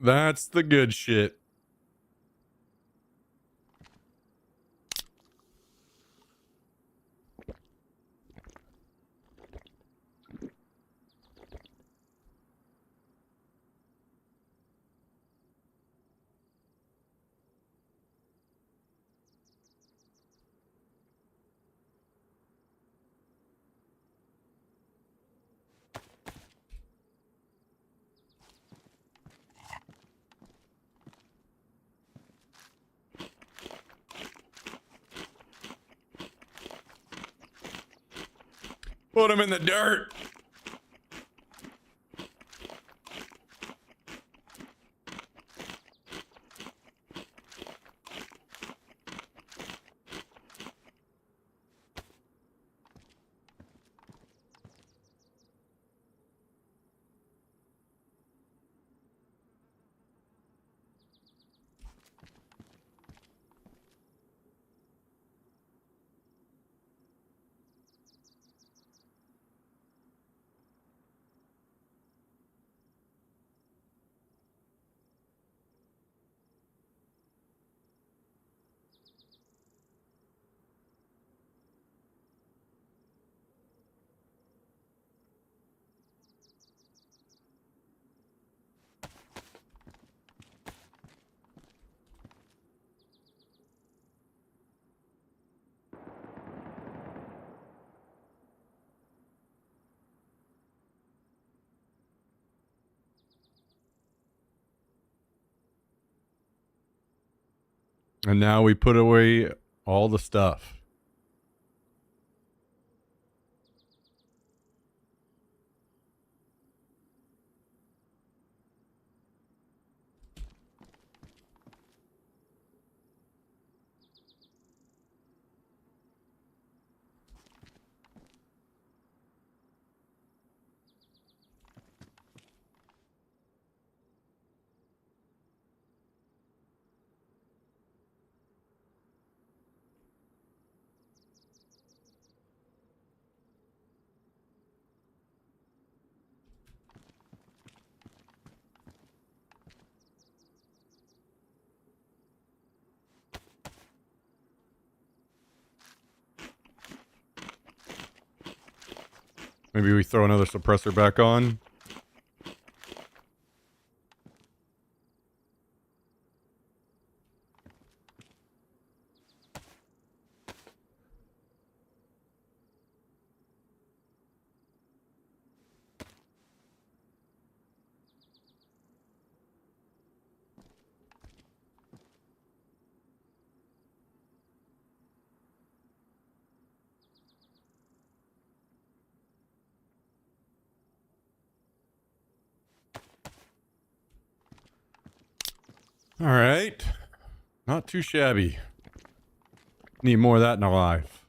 Speaker 1: That's the good shit. Put him in the dirt. And now we put away all the stuff. Maybe we throw another suppressor back on. All right. Not too shabby. Need more of that in our life.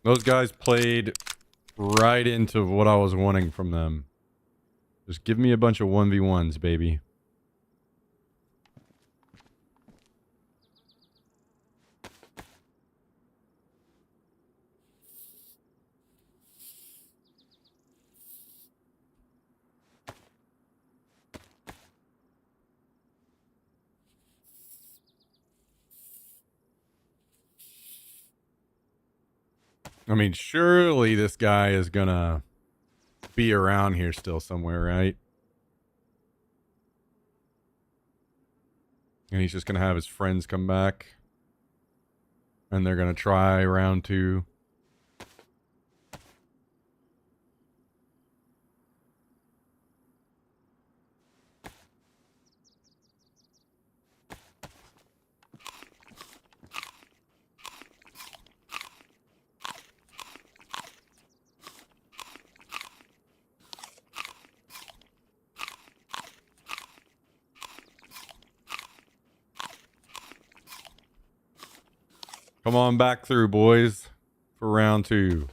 Speaker 1: Those guys played right into what I was wanting from them. Just give me a bunch of 1v1s, baby. I mean, surely this guy is gonna be around here still somewhere, right? And he's just gonna have his friends come back. And they're gonna try round 2. Come on back through, boys, for round 2.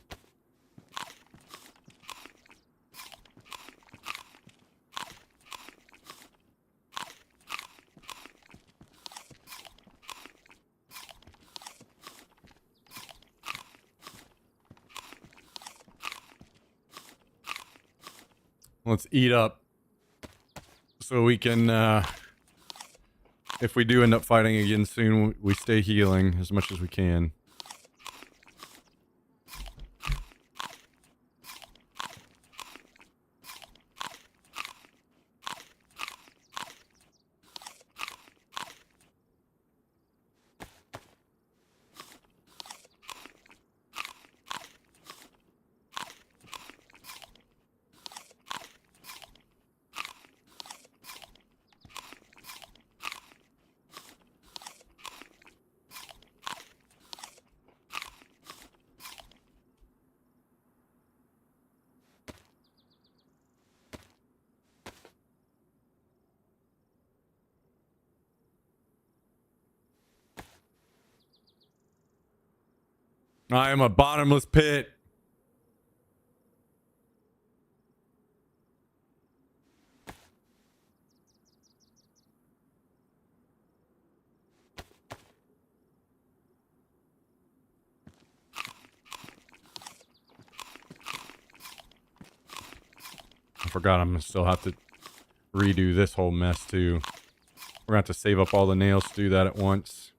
Speaker 1: Let's eat up so we can, if we do end up fighting again soon, we stay healing as much as we can. I am a bottomless pit. I forgot I'm gonna still have to redo this whole mess too. We're gonna have to save up all the nails to do that at once.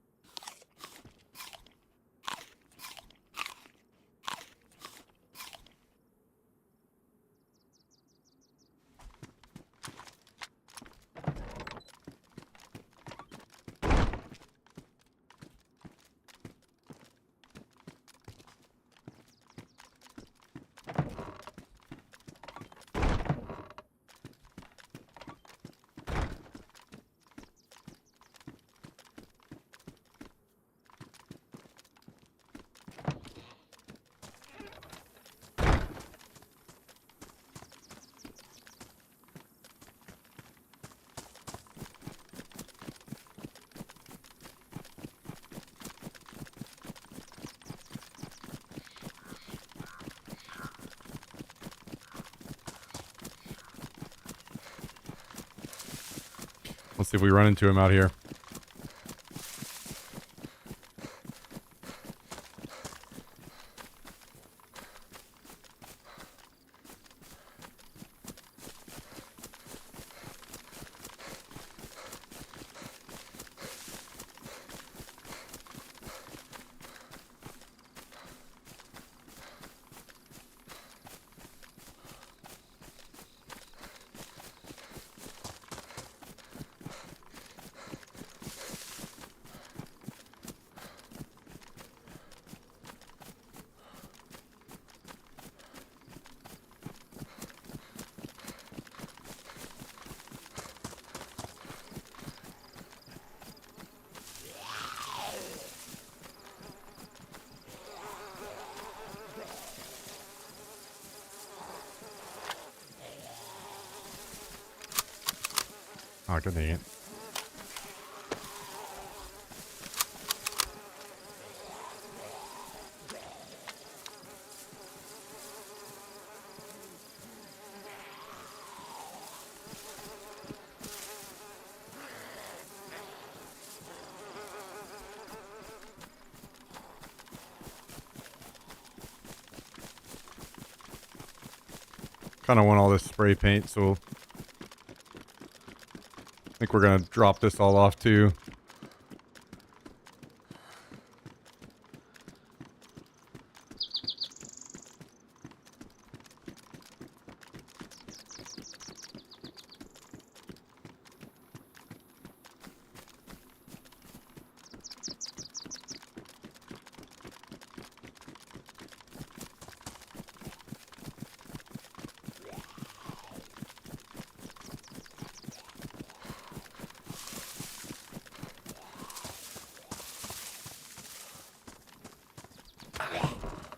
Speaker 1: Let's see if we run into him out here. Oh, good dang it. Kind of want all this spray paint, so I think we're gonna drop this all off too.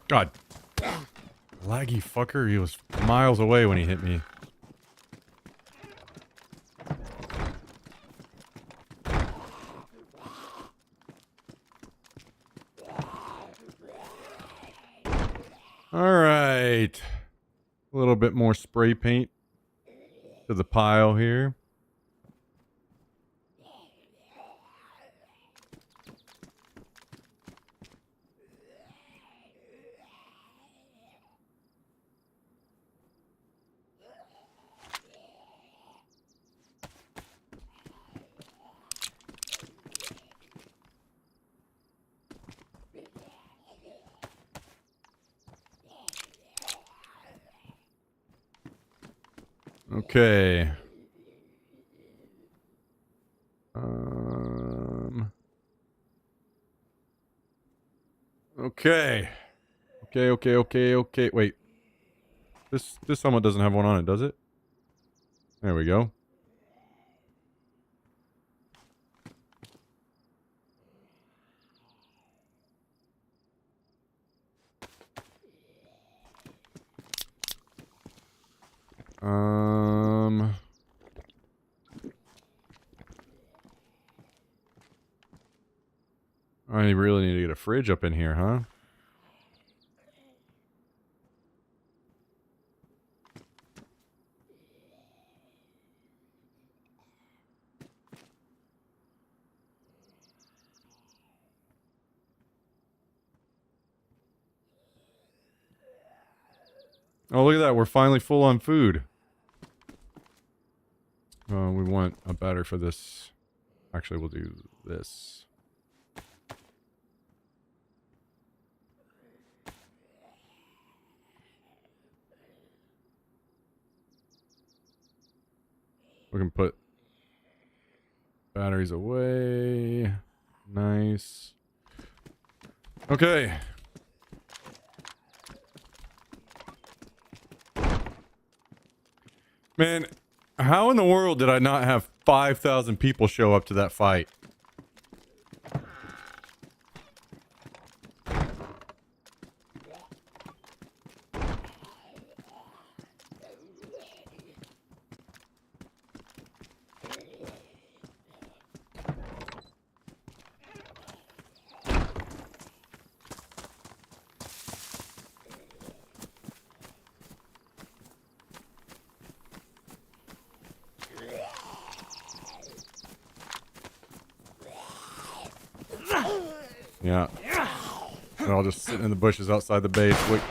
Speaker 1: God. Laggy fucker. He was miles away when he hit me. Alright. A little bit more spray paint to the pile here. Okay. Okay. Okay. Wait. This helmet doesn't have one on it, does it? There we go. I really need to get a fridge up in here, huh? Oh, look at that. We're finally full on food. We want a battery for this. Actually, we'll do this. We can put batteries away. Nice. Okay. Man, how in the world did I not have 5,000 people show up to that fight? Yeah. They're all just sitting in the bushes outside the base. Wait.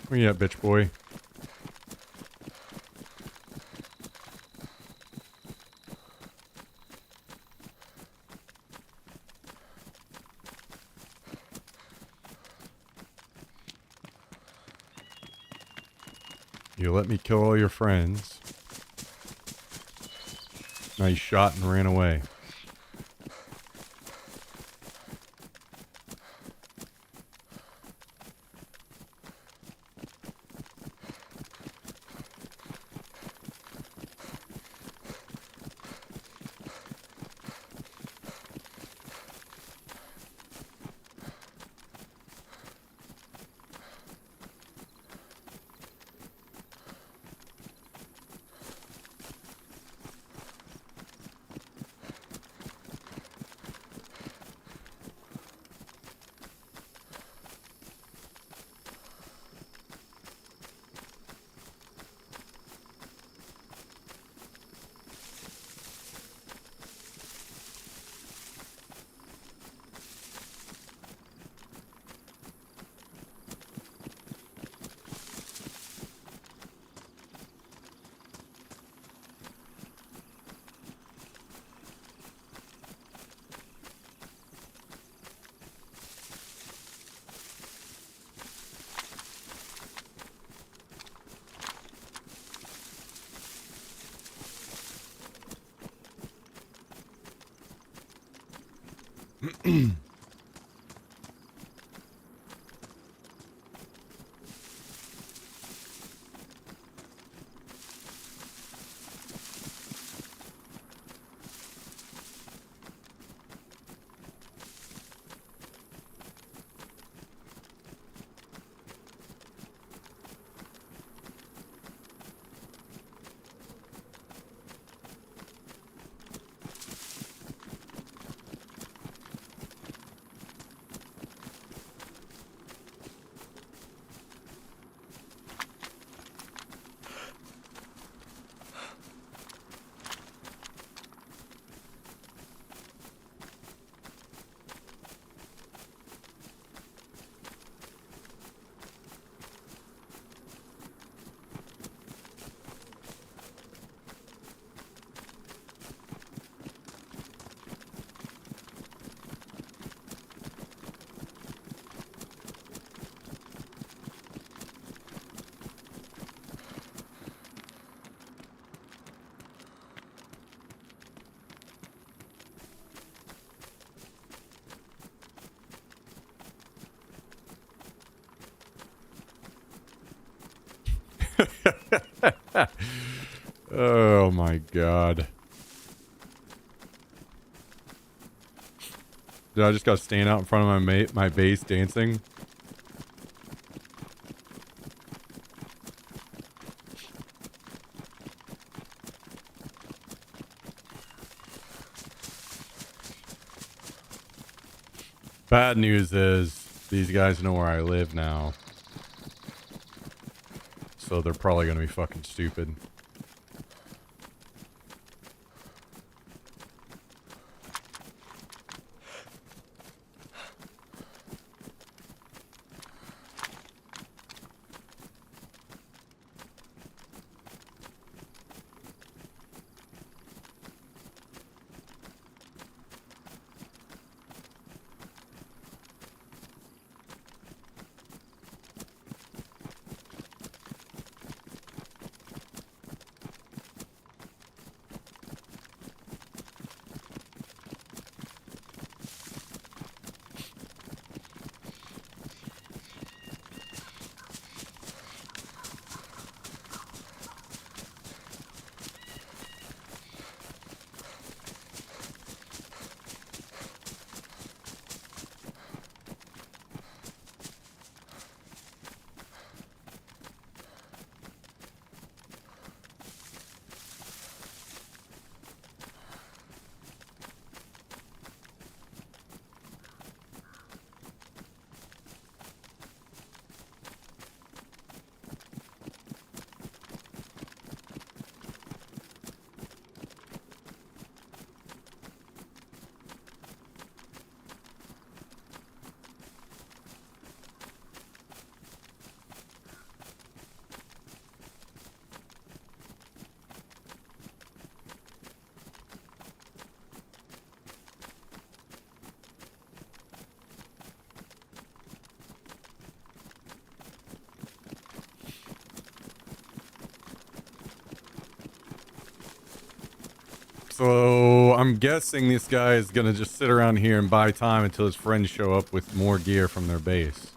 Speaker 1: Where you at, bitch boy? You let me kill all your friends. Now you shot and ran away. Oh my god. Dude, I just got to stand out in front of my base dancing. Bad news is these guys know where I live now. So they're probably going to be fucking stupid. So I'm guessing this guy is gonna just sit around here and buy time until his friends show up with more gear from their base.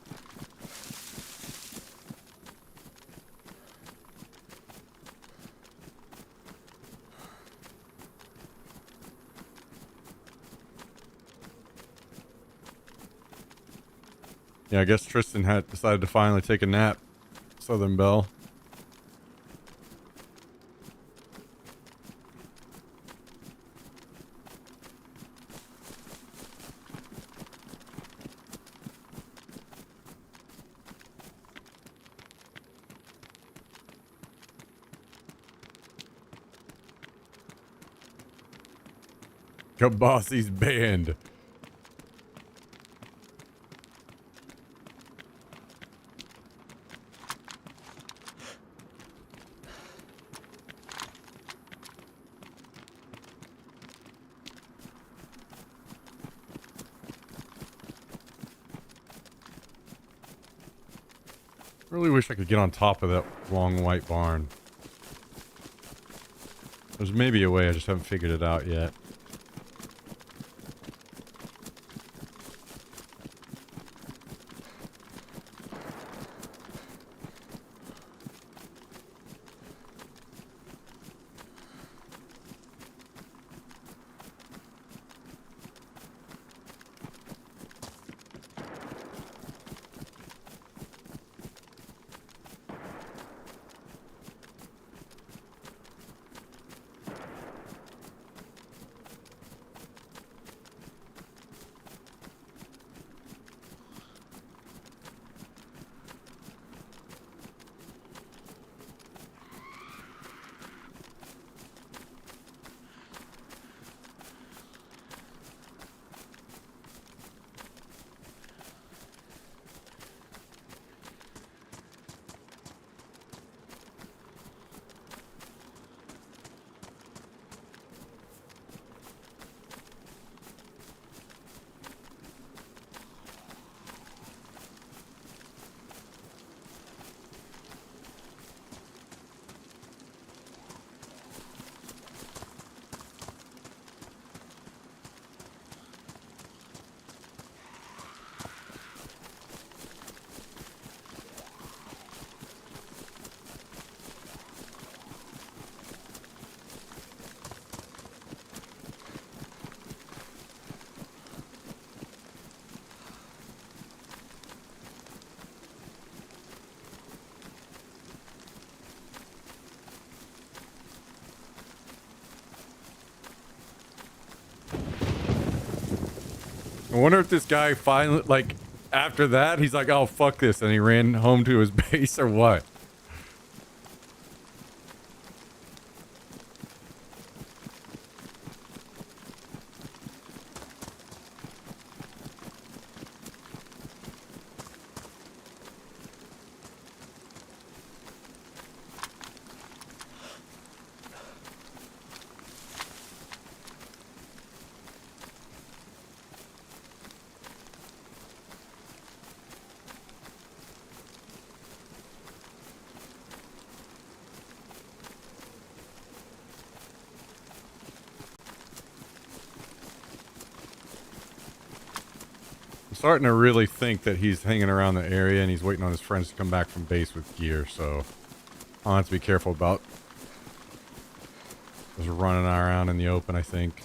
Speaker 1: Yeah, I guess Tristan had decided to finally take a nap. Southern Belle. Kabasi's band. Really wish I could get on top of that long white barn. There's maybe a way, I just haven't figured it out yet. I wonder if this guy finally, like, after that, he's like, oh, fuck this, and he ran home to his base or what? I'm starting to really think that he's hanging around the area and he's waiting on his friends to come back from base with gear, so I'll have to be careful about just running around in the open, I think.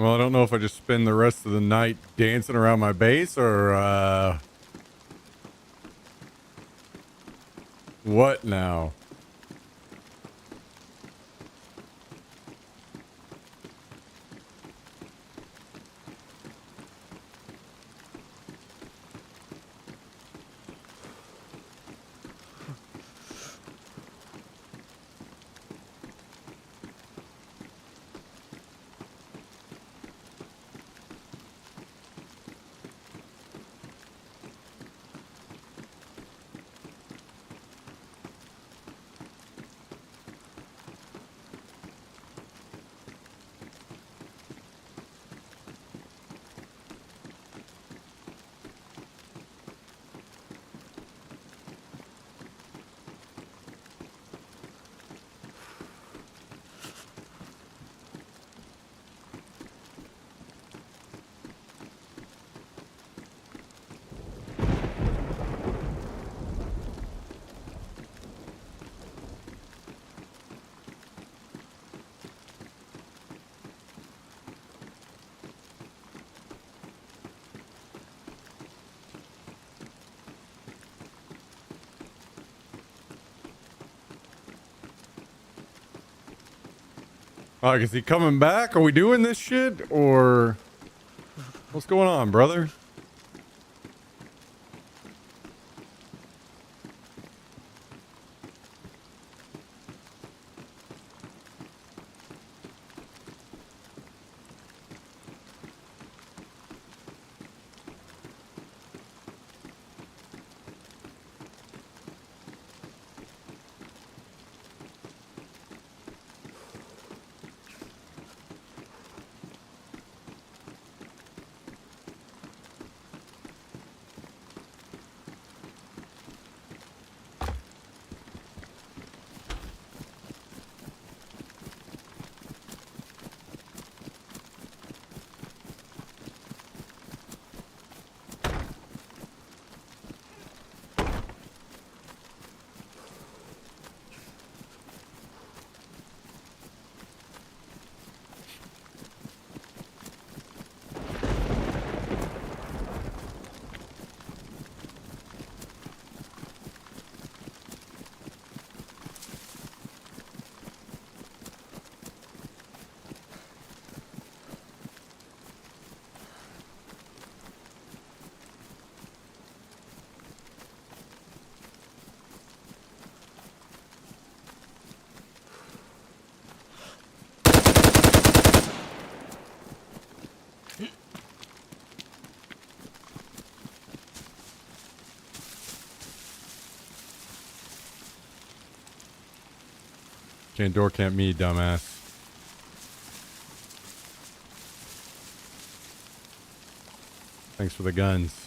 Speaker 1: Well, I don't know if I just spend the rest of the night dancing around my base or, what now? Like, is he coming back? Are we doing this shit? Or what's going on, brother? Can't door camp me, dumbass. Thanks for the guns.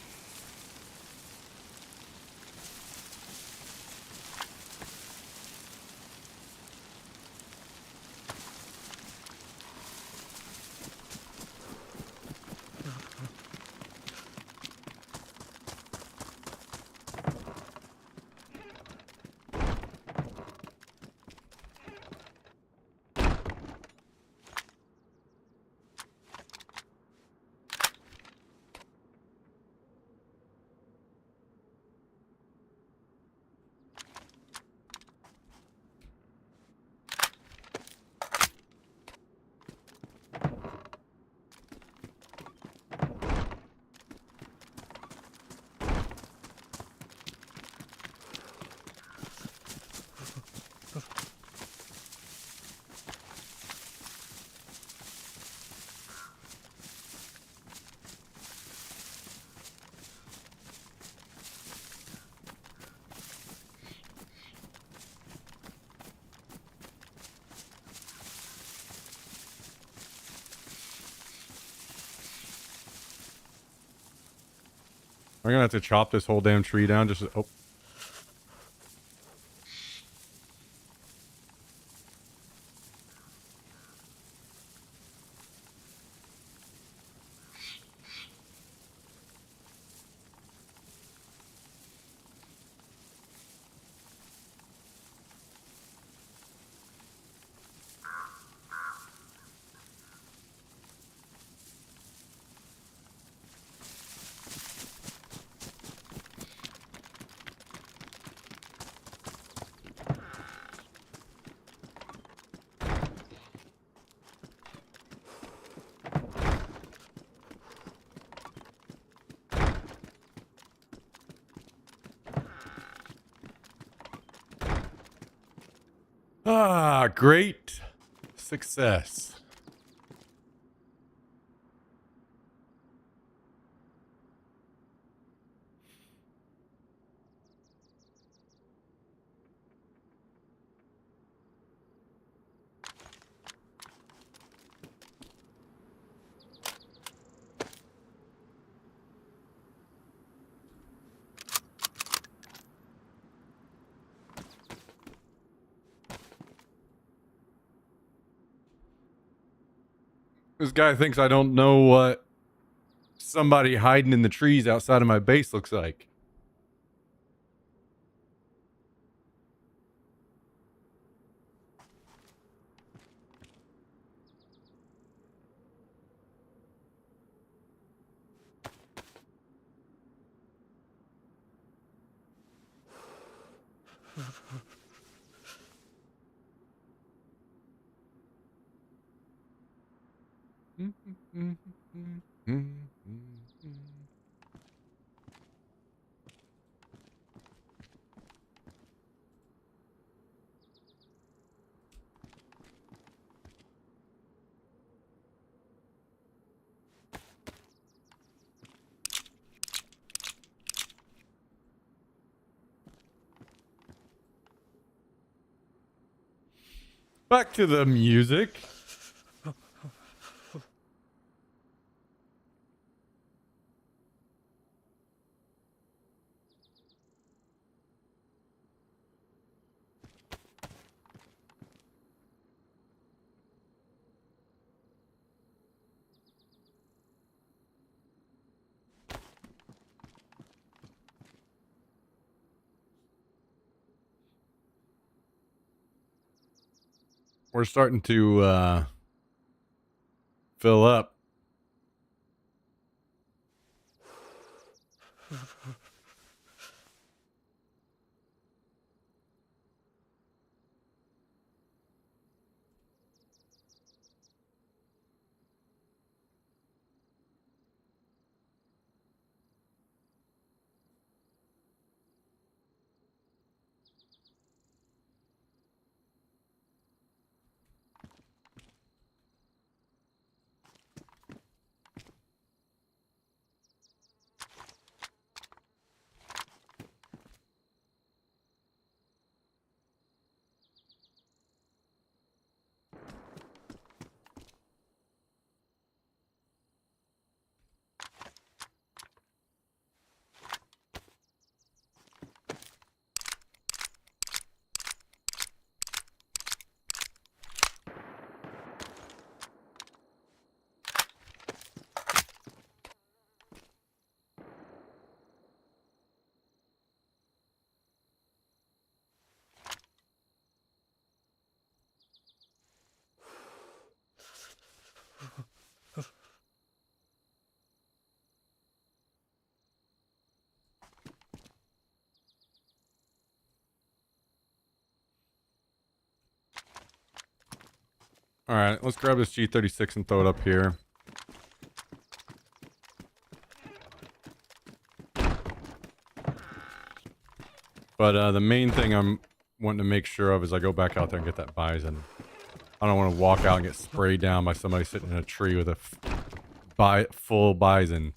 Speaker 1: I'm gonna have to chop this whole damn tree down just oh. Ah, great success. This guy thinks I don't know what somebody hiding in the trees outside of my base looks like. Back to the music. We're starting to fill up. All right, let's grab this G36 and throw it up here. But the main thing I'm wanting to make sure of is I go back out there and get that bison. I don't want to walk out and get sprayed down by somebody sitting in a tree with a full bison.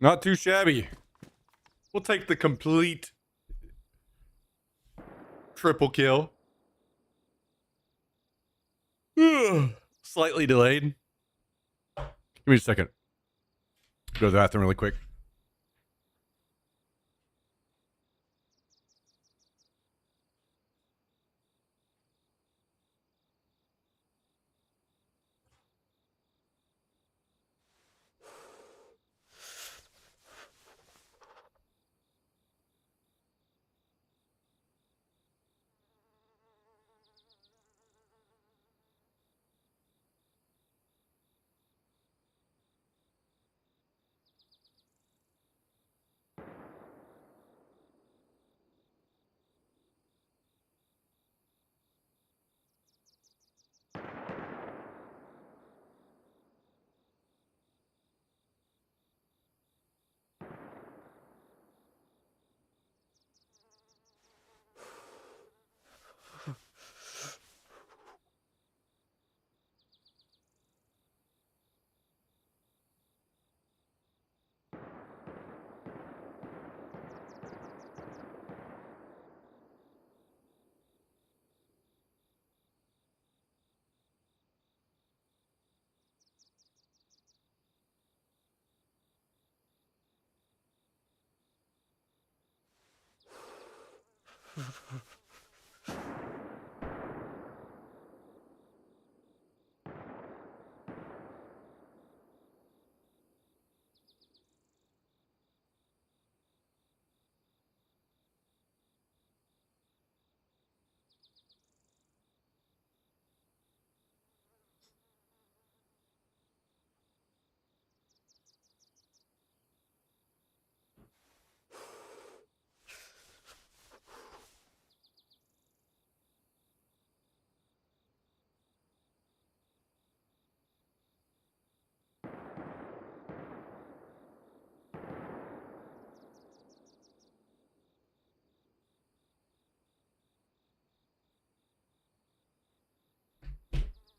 Speaker 1: Not too shabby. We'll take the complete triple kill. Slightly delayed. Give me a second. Go to the bathroom really quick.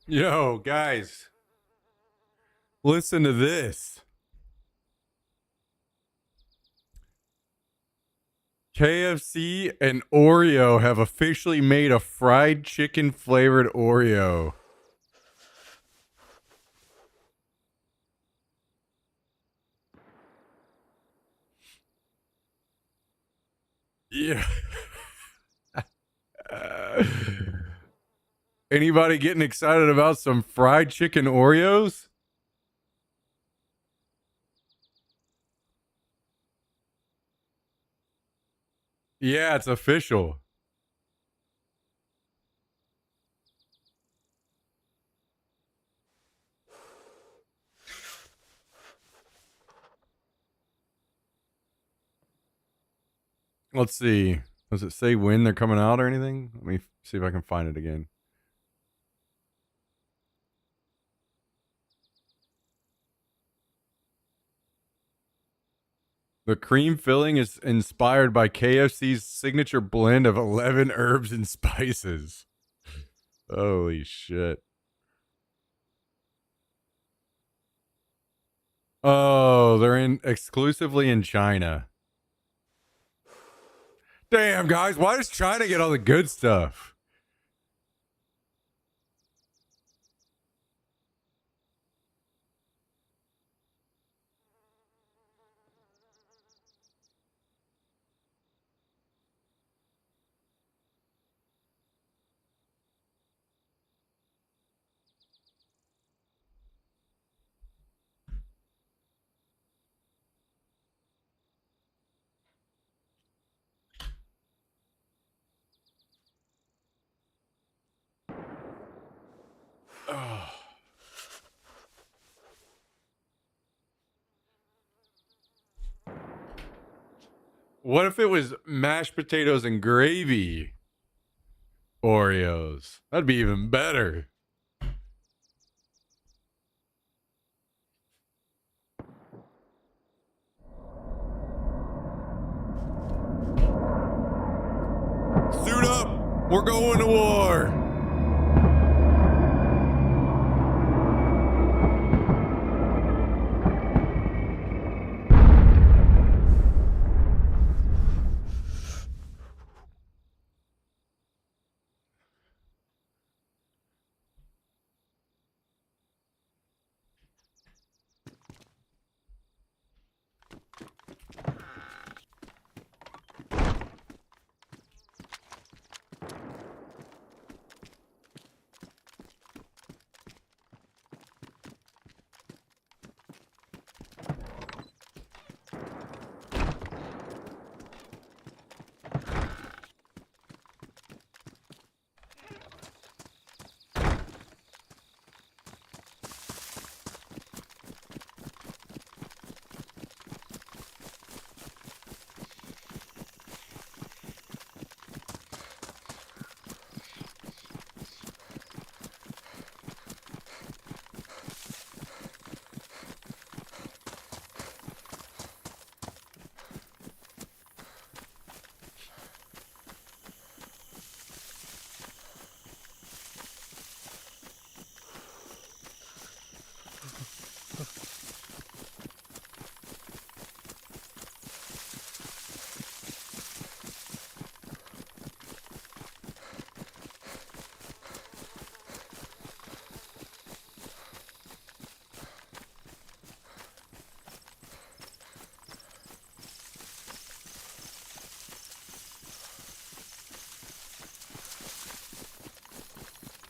Speaker 1: Yo, guys. Listen to this. KFC and Oreo have officially made a fried chicken flavored Oreo. Yeah. Anybody getting excited about some fried chicken Oreos? Yeah, it's official. Let's see. Does it say when they're coming out or anything? Let me see if I can find it again. The cream filling is inspired by KFC's signature blend of 11 herbs and spices. Holy shit. Oh, they're in exclusively in China. Damn, guys, why does China get all the good stuff? Oh. What if it was mashed potatoes and gravy Oreos? That'd be even better. Suit up. We're going to war.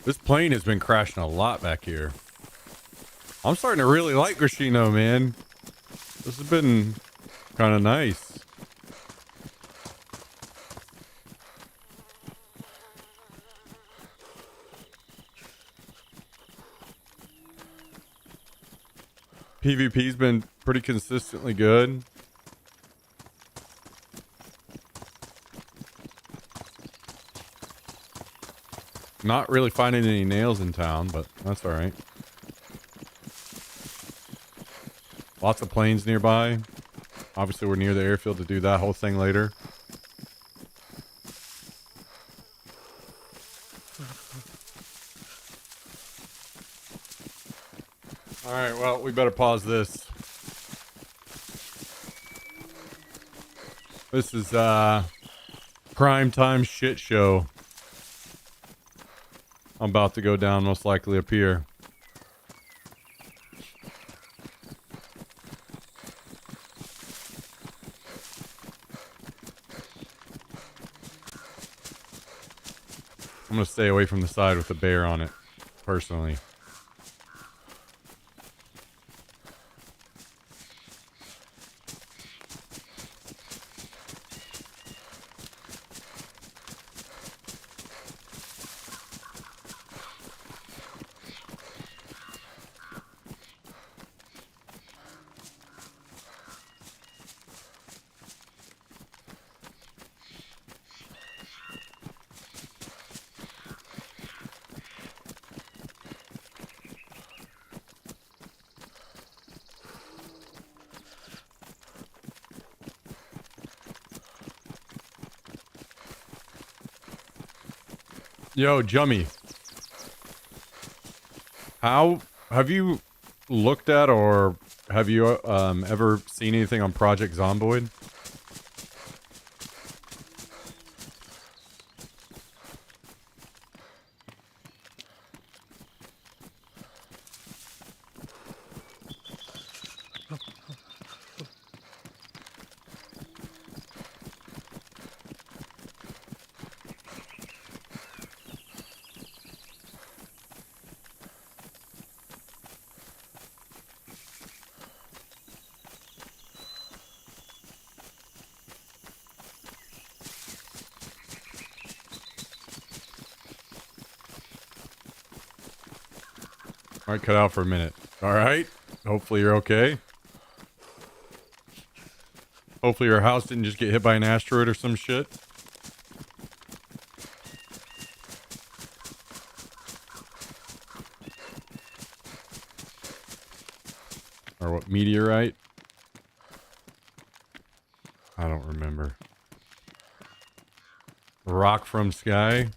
Speaker 1: This plane has been crashing a lot back here. I'm starting to really like Grashino, man. This has been kind of nice. PvP's been pretty consistently good. Not really finding any nails in town, but that's all right. Lots of planes nearby. Obviously, we're near the airfield to do that whole thing later. All right, well, we better pause this. This is prime time shit show. I'm about to go down, most likely up here. I'm gonna stay away from the side with the bear on it, personally. Yo, Jummy. How have you looked at or have you ever seen anything on Project Zomboid? All right, cut out for a minute. All right. Hopefully you're okay. Hopefully your house didn't just get hit by an asteroid or some shit. Or what, meteorite? I don't remember. Rock from sky?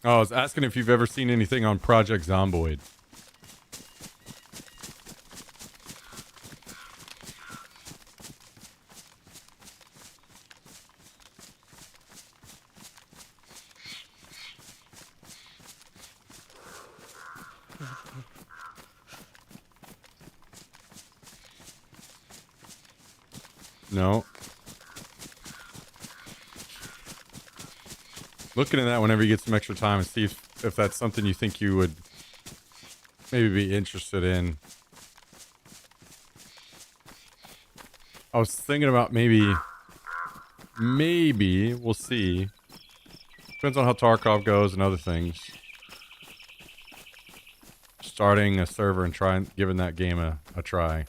Speaker 1: Oh, I was asking if you've ever seen anything on Project Zomboid. No. Look into that whenever you get some extra time and see if that's something you think you would maybe be interested in. I was thinking about maybe we'll see. Depends on how Tarkov goes and other things. starting a server and giving that game a try.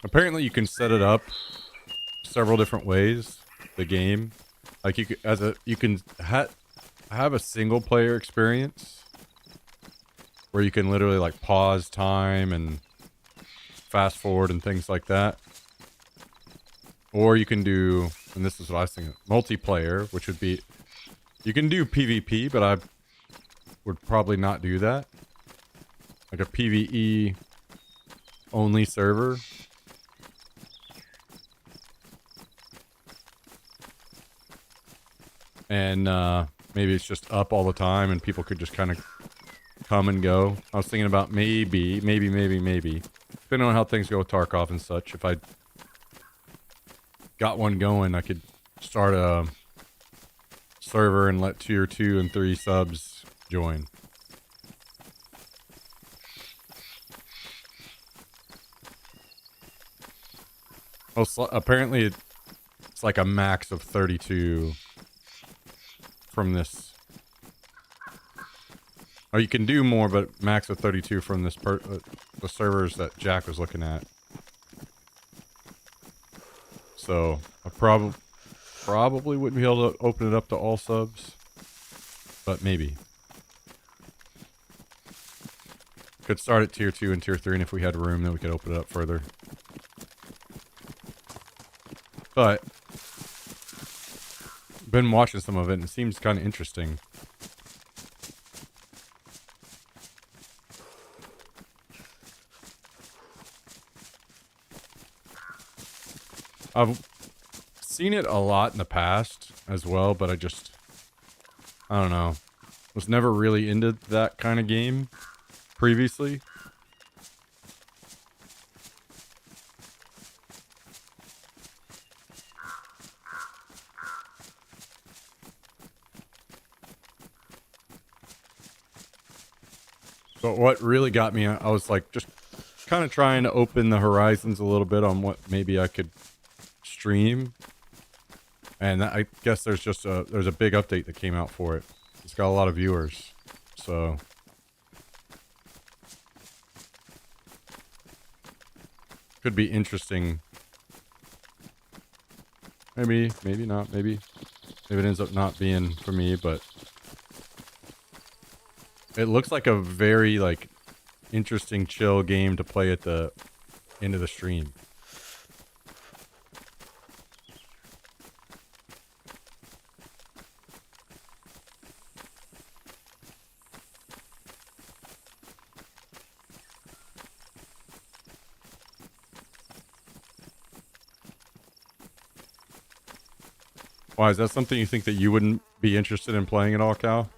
Speaker 1: Apparently, you can set it up several different ways. The game, like you can have a single player experience where you can literally like pause time and fast forward and things like that. Or you can do, and this is what I was thinking, multiplayer, which would be, you can do PvP, but I would probably not do that. Like a PvE only server. And maybe it's just up all the time and people could just kind of come and go. I was thinking about maybe, depending on how things go with Tarkov and such, if I got one going, I could start a server and let tier 2 and 3 subs join. Oh, apparently it's like a max of 32 from this. Oh, you can do more, but max of 32 from this the servers that Jack was looking at. So I probably wouldn't be able to open it up to all subs, but maybe. Could start at tier 2 and tier 3, and if we had room, then we could open it up further. But been watching some of it, and it seems kind of interesting. I've seen it a lot in the past as well, but I don't know. Was never really into that kind of game previously. But what really got me, I was like just kind of trying to open the horizons a little bit on what maybe I could stream. And I guess there's a big update that came out for it. It's got a lot of viewers. So could be interesting. Maybe not, maybe it ends up not being for me, but it looks like a very like interesting chill game to play at the end of the stream. Why, is that something you think that you wouldn't be interested in playing at all, Cal?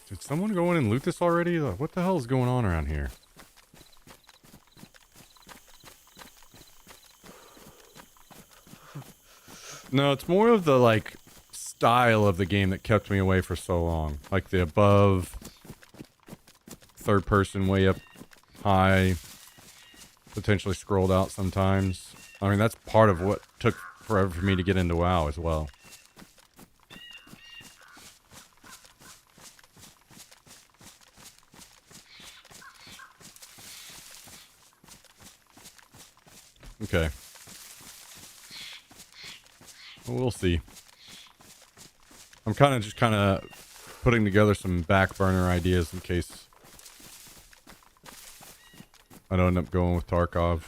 Speaker 1: Did someone go in and loot this already? Like, what the hell is going on around here? No, it's more of the, like, style of the game that kept me away for so long. Like, the above, third person way up high, potentially scrolled out sometimes. I mean, that's part of what took forever for me to get into WoW as well. Okay. Well, we'll see. I'm just kind of putting together some back burner ideas in case I don't end up going with Tarkov.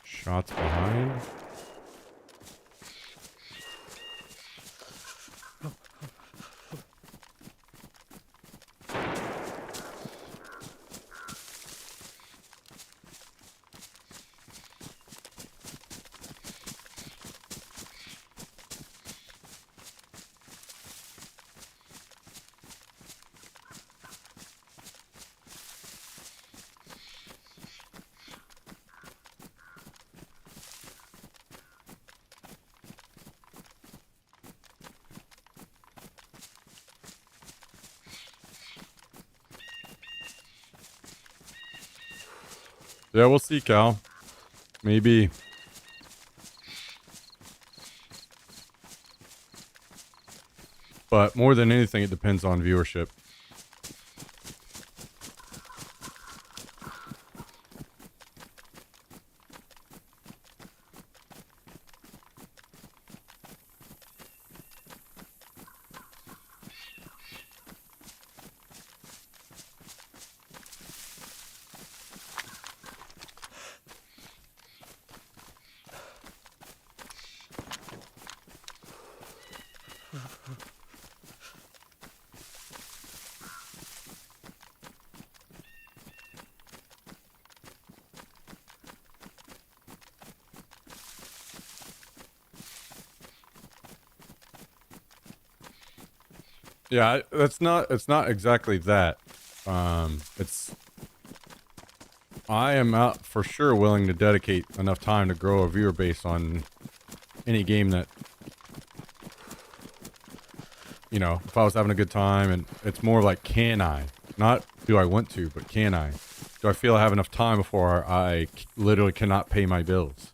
Speaker 1: Shots behind. Yeah, we'll see, Cal. Maybe. But more than anything, it depends on viewership. Yeah, it's not exactly that. It's I am out for sure willing to dedicate enough time to grow a viewer base on any game that, you know, if I was having a good time. And it's more like, can I? Not do I want to, but can I? Do I feel I have enough time before I literally cannot pay my bills?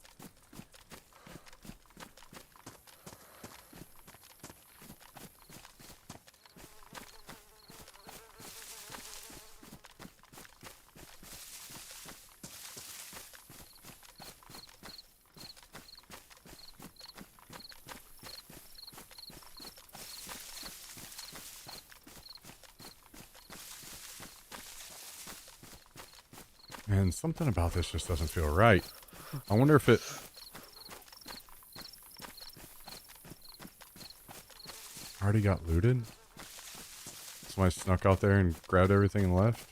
Speaker 1: And something about this just doesn't feel right. I wonder if it... already got looted? Somebody snuck out there and grabbed everything and left?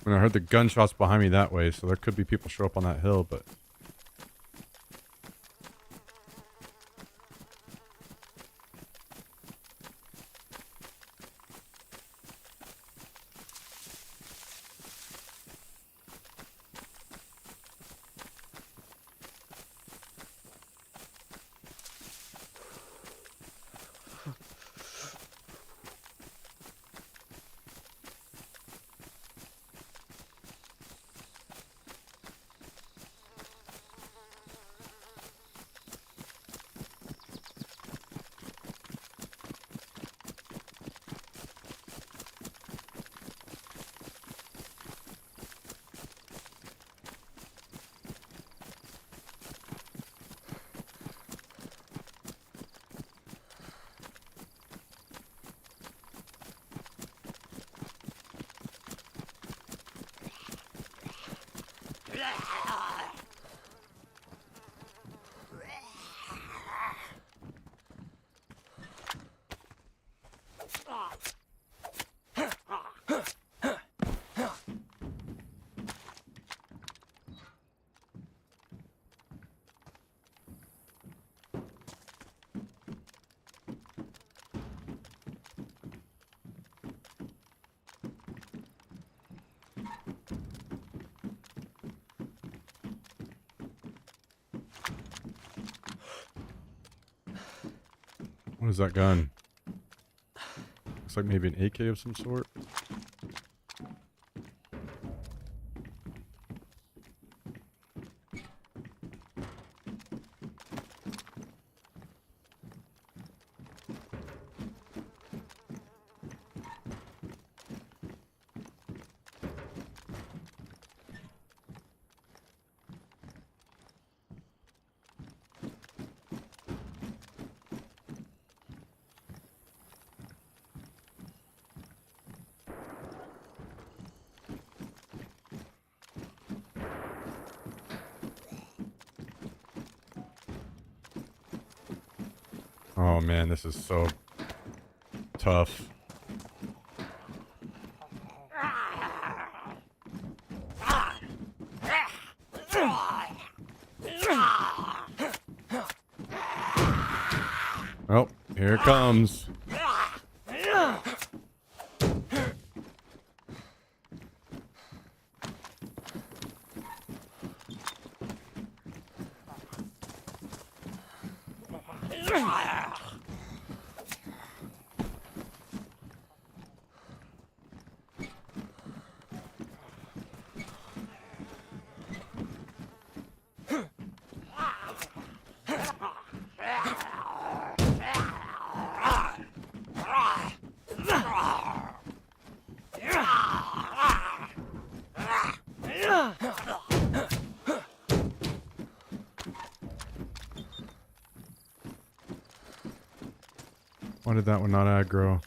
Speaker 1: I heard the gunshots behind me that way, so there could be people show up on that hill, but... What is that gun? Looks like maybe an AK of some sort. Oh man, this is so tough. Oh, here it comes. Why did that one not aggro?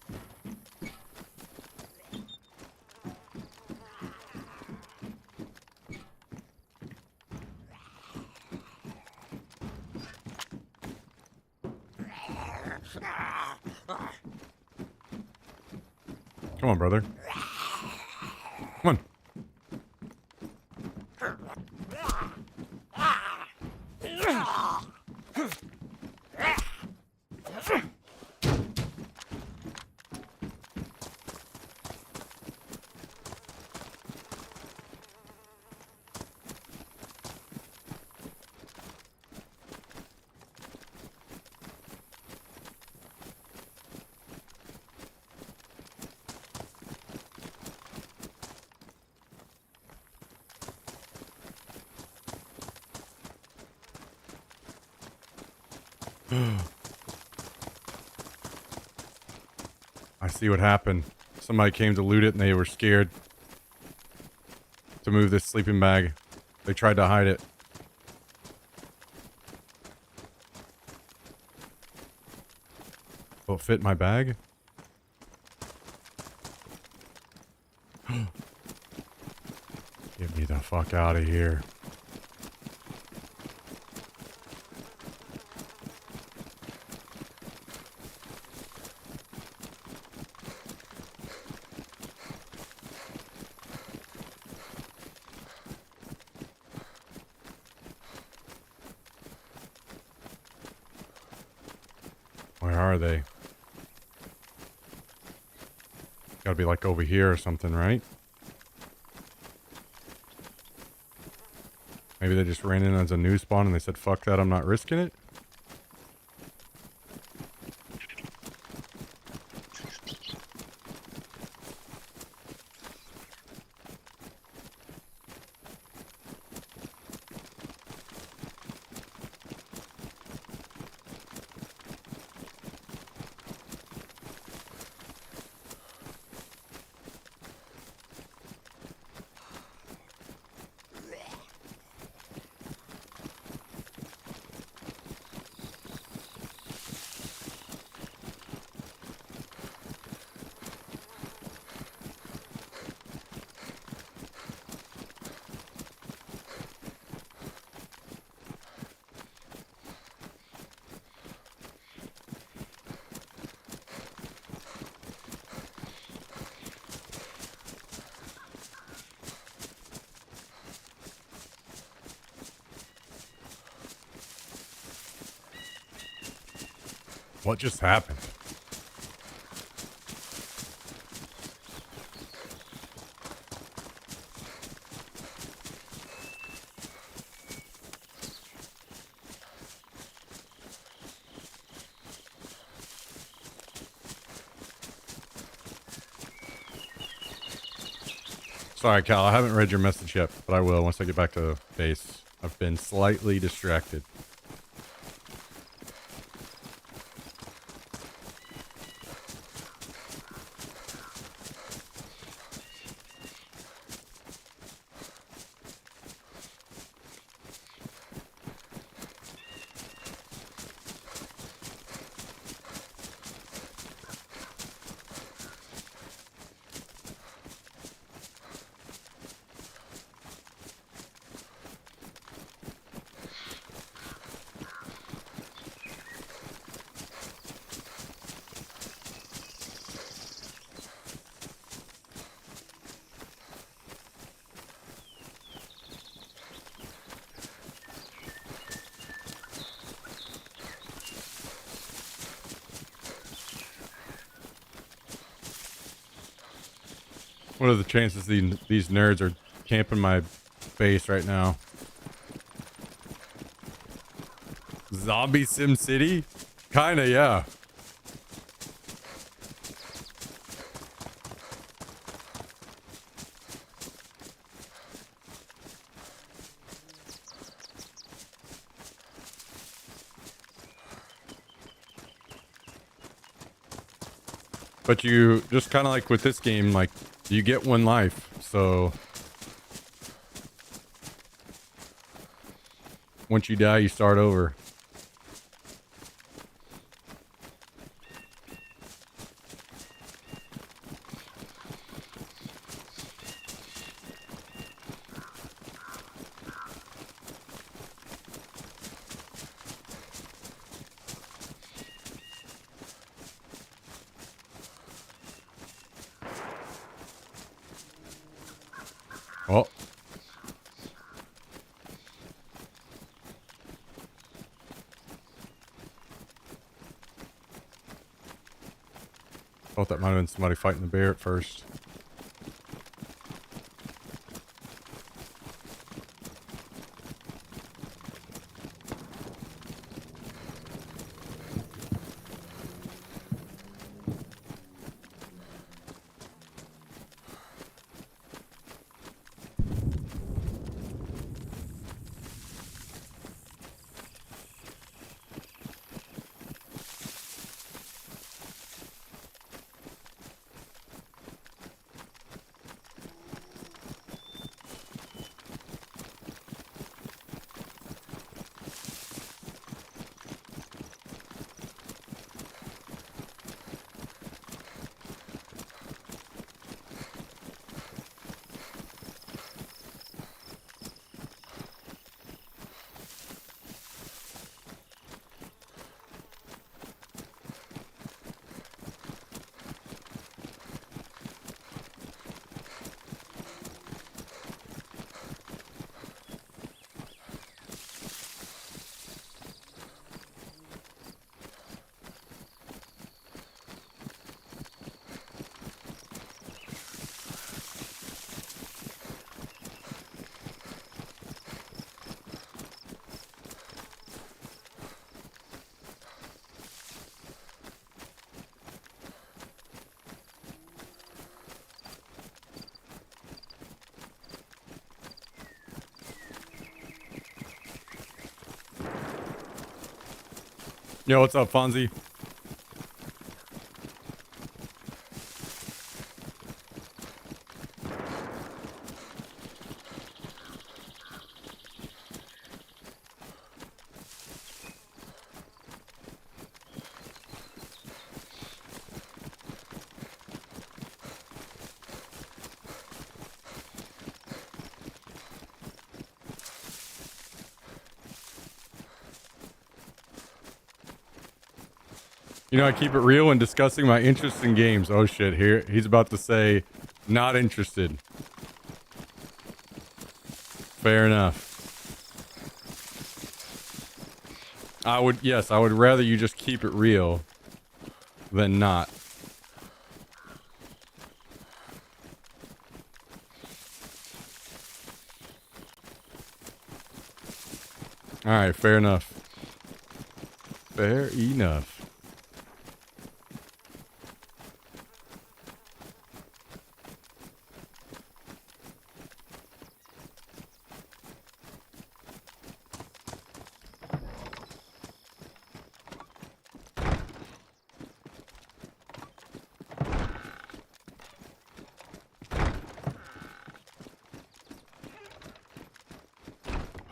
Speaker 1: Come on, brother. Come on. I see what happened. Somebody came to loot it and they were scared to move this sleeping bag. They tried to hide it. Will it fit in my bag? Get me the fuck out of here. Where are they? Gotta be like over here or something, right? Maybe they just ran in as a new spawn and they said, fuck that, I'm not risking it? What just happened? Sorry, Cal, I haven't read your message yet, but I will once I get back to base. I've been slightly distracted. What are the chances these nerds are camping my base right now? Zombie Sim City? Kinda, yeah. But you just kind of like with this game, like you get one life, so once you die, you start over. Oh. Thought that might have been somebody fighting the bear at first. Yo, what's up, Fonzie? You know, I keep it real when discussing my interest in games. Oh shit, here he's about to say not interested. Fair enough. I would rather you just keep it real than not. All right, fair enough. Fair enough.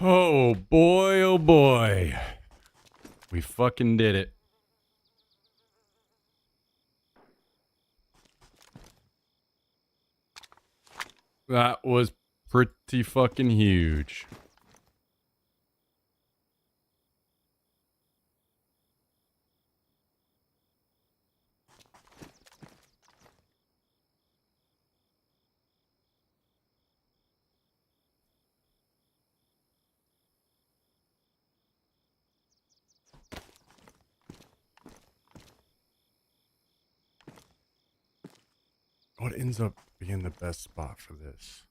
Speaker 1: Oh boy, oh boy. We fucking did it. That was pretty fucking huge. What ends up being the best spot for this?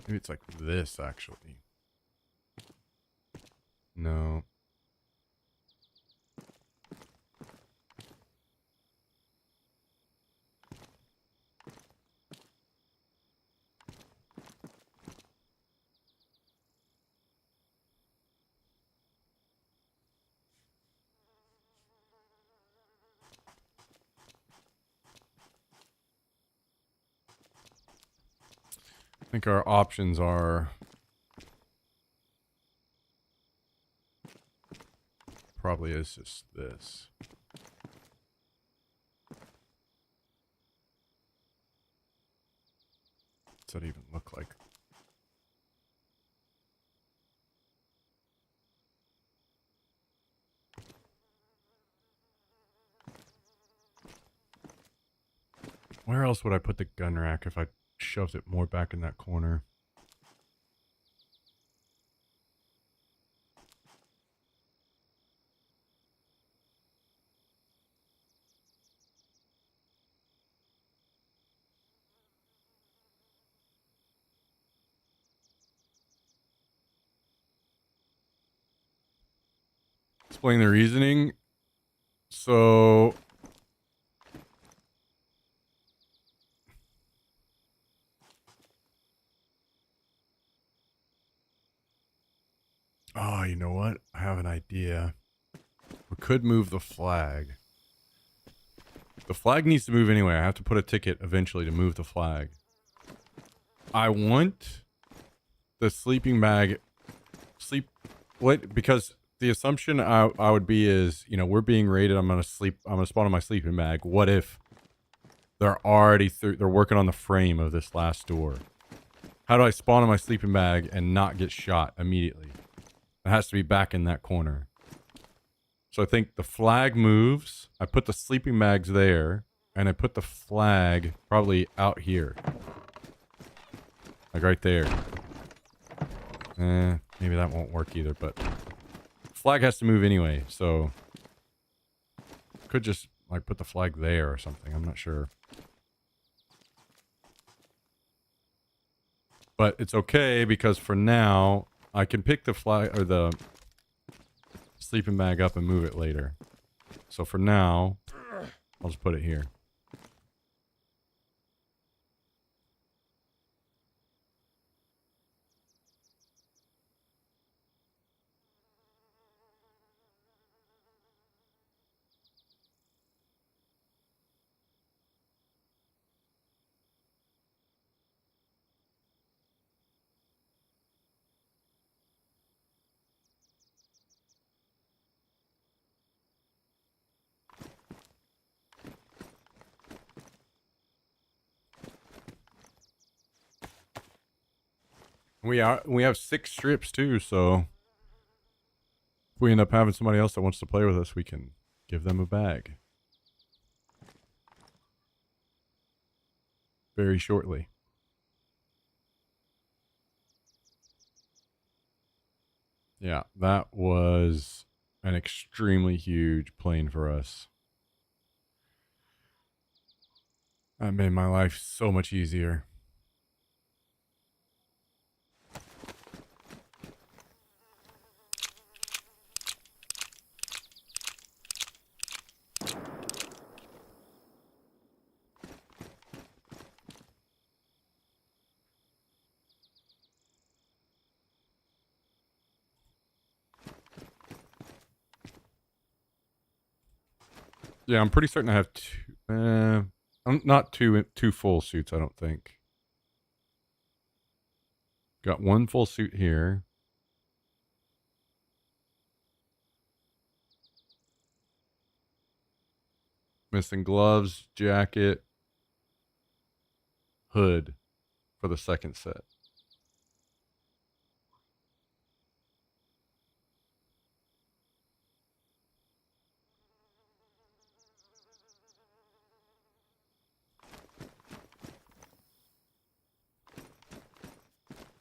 Speaker 1: Maybe it's like this, actually. No. I think our options are probably is just this. What's that even look like? Where else would I put the gun rack if I shoved it more back in that corner? Explain the reasoning. So oh, you know what? I have an idea. We could move the flag. The flag needs to move anyway. I have to put a ticket eventually to move the flag. I want the sleeping bag because the assumption I would be is, you know, we're being raided. I'm gonna spawn in my sleeping bag. What if they're already they're working on the frame of this last door? How do I spawn in my sleeping bag and not get shot immediately? It has to be back in that corner. So I think the flag moves. I put the sleeping bags there, and I put the flag probably out here. Like right there. Maybe that won't work either, but flag has to move anyway, so could just like put the flag there or something. I'm not sure. But it's okay because for now I can pick the flag or the sleeping bag up and move it later. So for now, I'll just put it here. We have 6 strips too, so if we end up having somebody else that wants to play with us, we can give them a bag. Very shortly. Yeah, that was an extremely huge plane for us. That made my life so much easier. Yeah, I'm pretty certain I have I'm not two full suits, I don't think. Got 1 full suit here. Missing gloves, jacket, hood for the second set.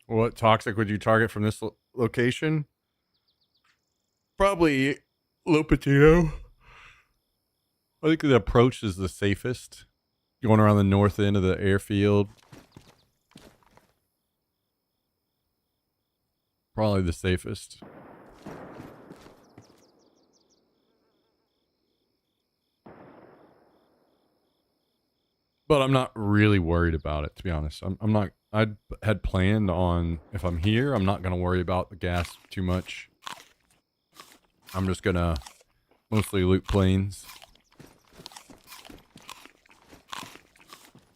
Speaker 1: What toxic would you target from this location? Probably Lopetino. I think the approach is the safest. Going around the north end of the airfield. Probably the safest. But I'm not really worried about it, to be honest. I'm not. I had planned on, if I'm here, I'm not going to worry about the gas too much. I'm just going to mostly loot planes.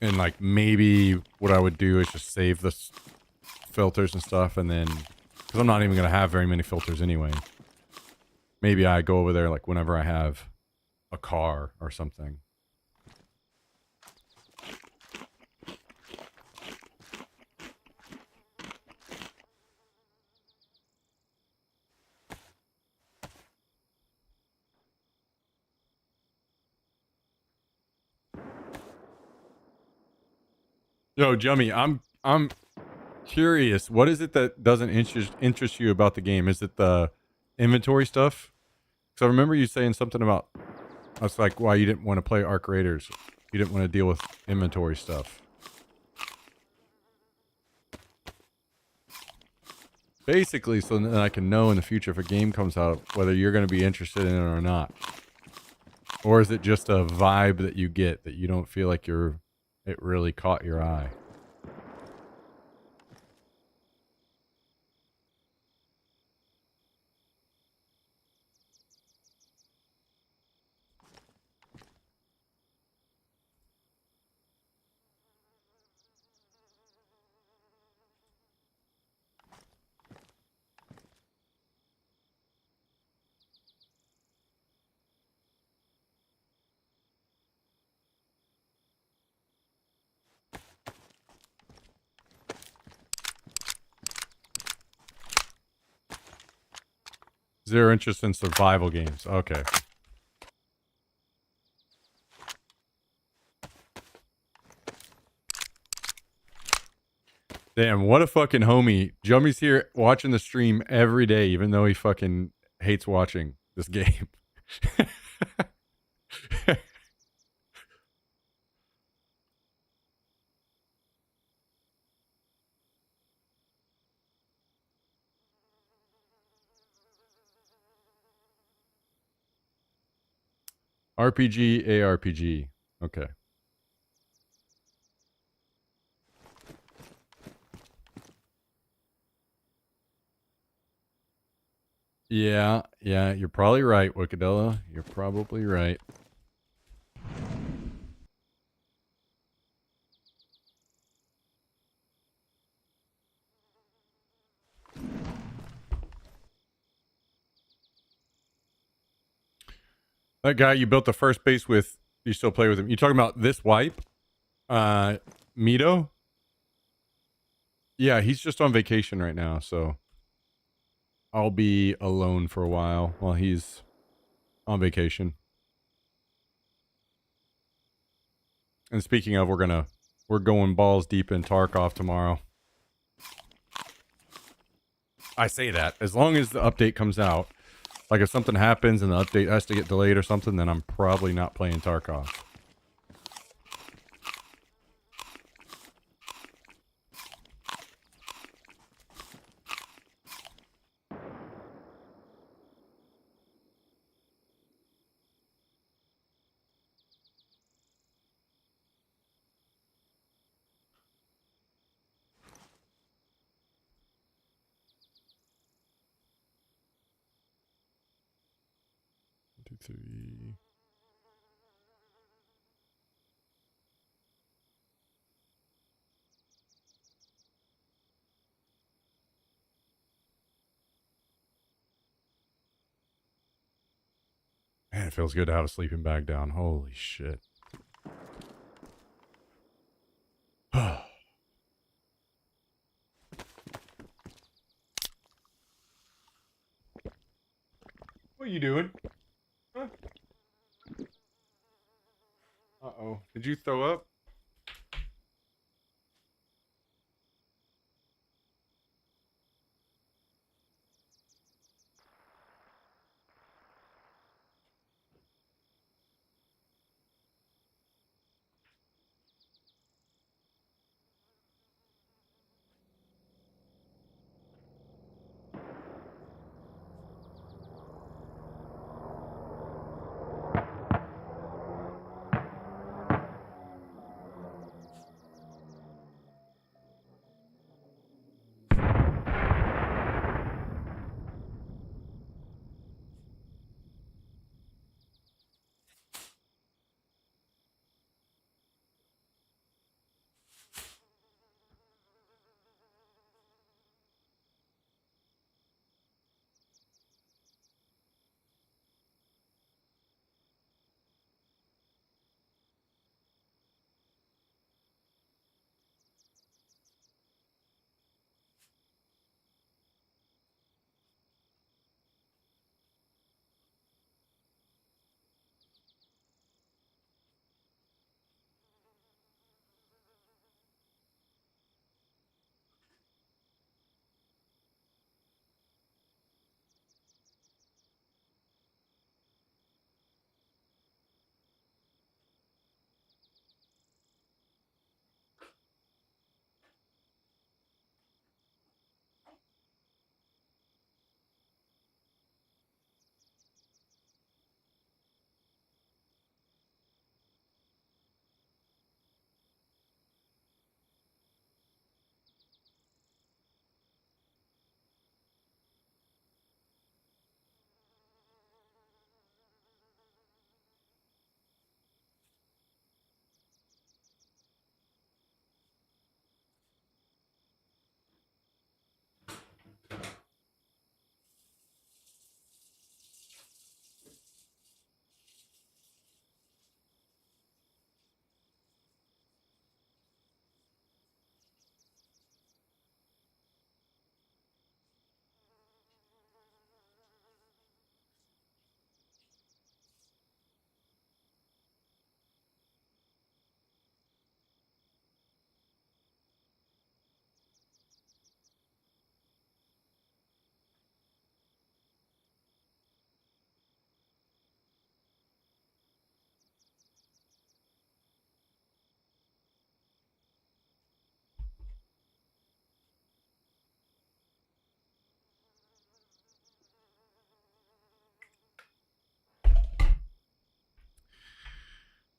Speaker 1: And like maybe what I would do is just save the filters and stuff, and then, because I'm not even going to have very many filters anyway. Maybe I go over there like whenever I have a car or something. Yo, Jummy, I'm curious. What is it that doesn't interest you about the game? Is it the inventory stuff? Because I remember you saying something about, that's like why you didn't want to play Arc Raiders. You didn't want to deal with inventory stuff. Basically, so that I can know in the future if a game comes out whether you're going to be interested in it or not. Or is it just a vibe that you get that you don't feel like it really caught your eye? Zero interest in survival games. Okay. Damn, what a fucking homie. Jummy's here watching the stream every day, even though he fucking hates watching this game. RPG, ARPG. Okay. Yeah, you're probably right, Wicadella. You're probably right. That guy you built the first base with, you still play with him. You talking about this wipe? Mito? Yeah, he's just on vacation right now, so I'll be alone for a while he's on vacation. And speaking of, we're going balls deep in Tarkov tomorrow. I say that as long as the update comes out. Like if something happens and the update has to get delayed or something, then I'm probably not playing Tarkov. One, 2, 3. Man, it feels good to have a sleeping bag down. Holy shit. What are you doing? Huh? Uh-oh. Did you throw up?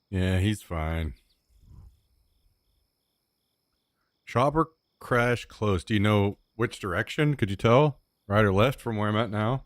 Speaker 1: Yeah, he's fine. Chopper crash close. Do you know which direction? Could you tell? Right or left from where I'm at now?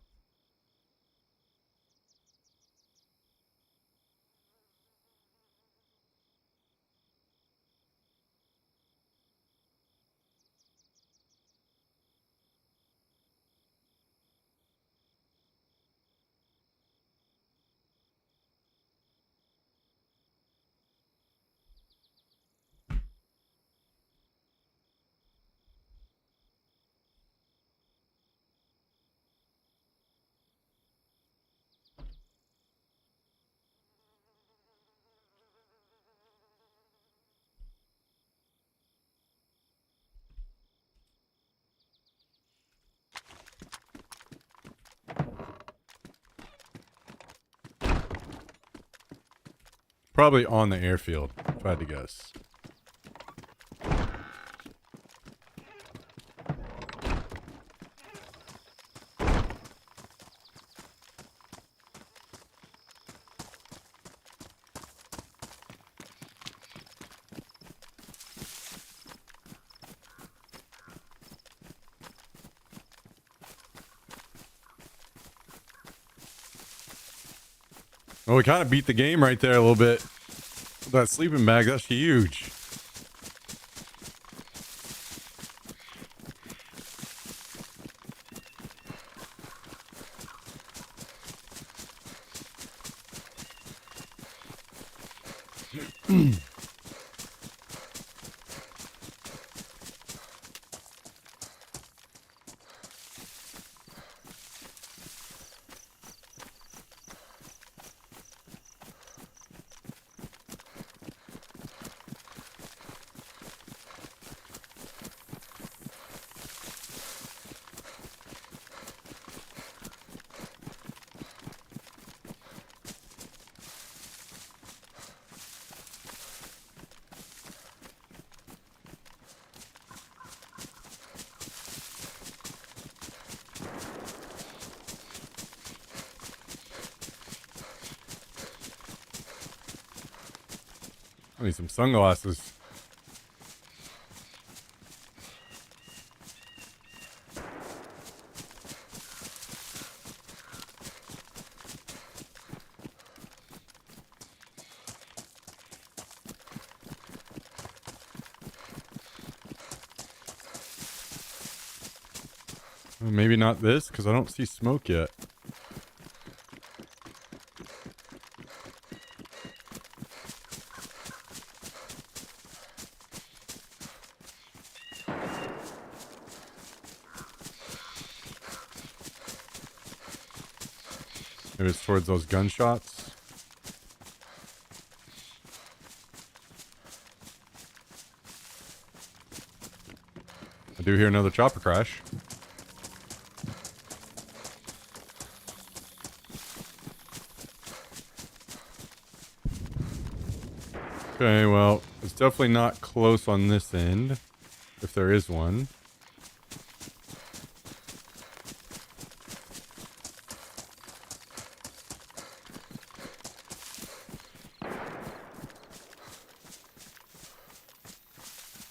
Speaker 1: Probably on the airfield, if I had to guess. Well, we kind of beat the game right there a little bit. That sleeping bag, that's huge. I need some sunglasses. Maybe not this, because I don't see smoke yet. Maybe it's towards those gunshots. I do hear another chopper crash. Okay, well, it's definitely not close on this end, if there is one.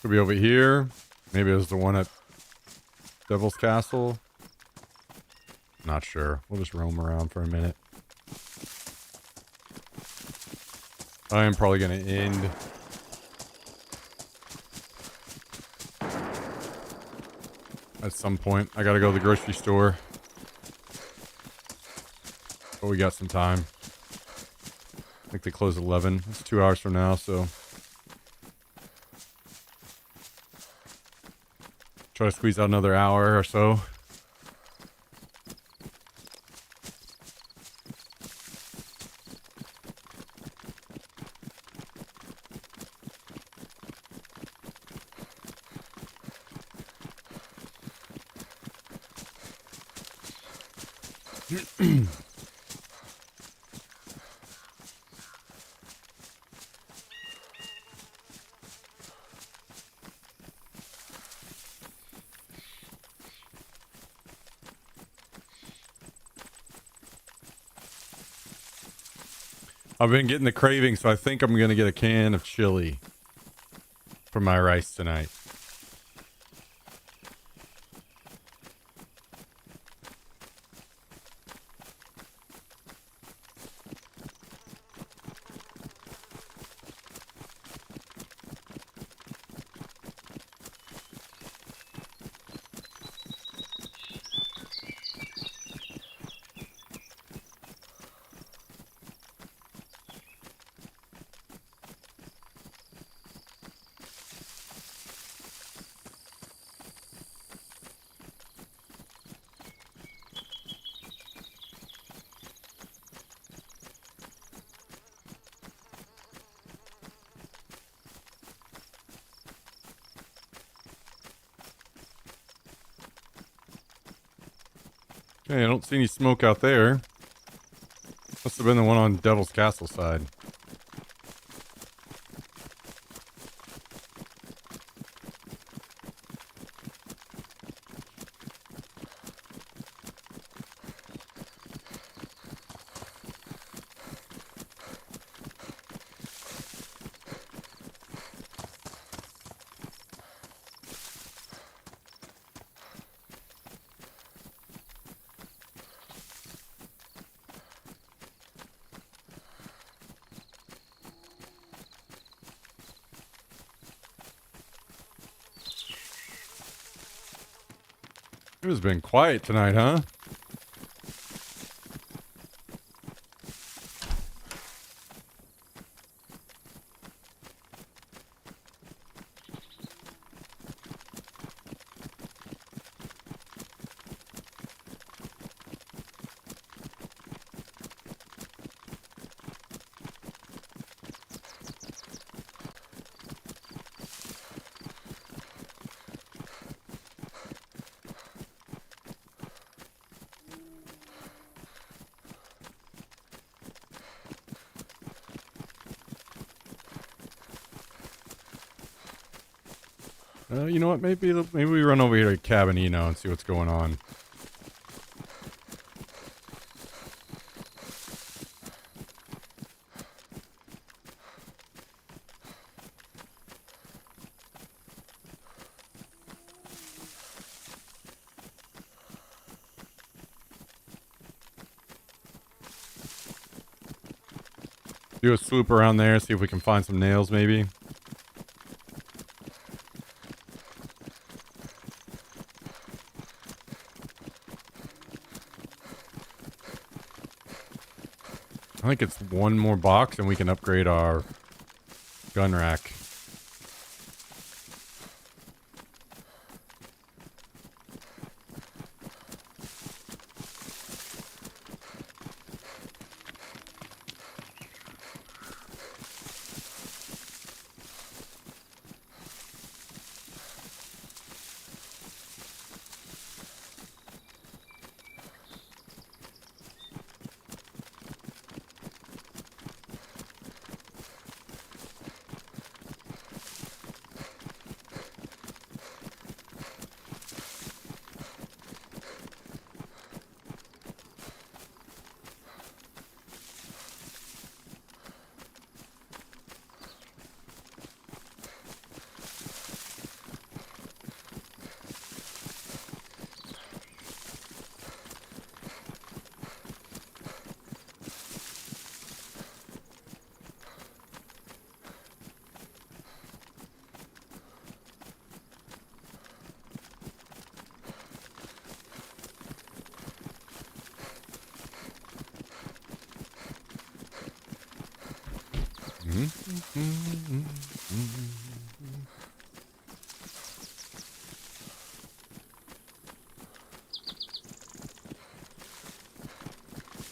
Speaker 1: Could be over here. Maybe it was the one at Devil's Castle. Not sure. We'll just roam around for a minute. I am probably going to end at some point. I got to go to the grocery store. But we got some time. I think they close at 11. It's 2 hours from now, so try to squeeze out another hour or so. I've been getting the craving, so I think I'm gonna get a can of chili for my rice tonight. Okay, I don't see any smoke out there. Must have been the one on Devil's Castle side. It has been quiet tonight, huh? You know what? Maybe we run over here to Cabin Eno and see what's going on. Do a swoop around there, see if we can find some nails, maybe. I think it's one more box and we can upgrade our gun rack.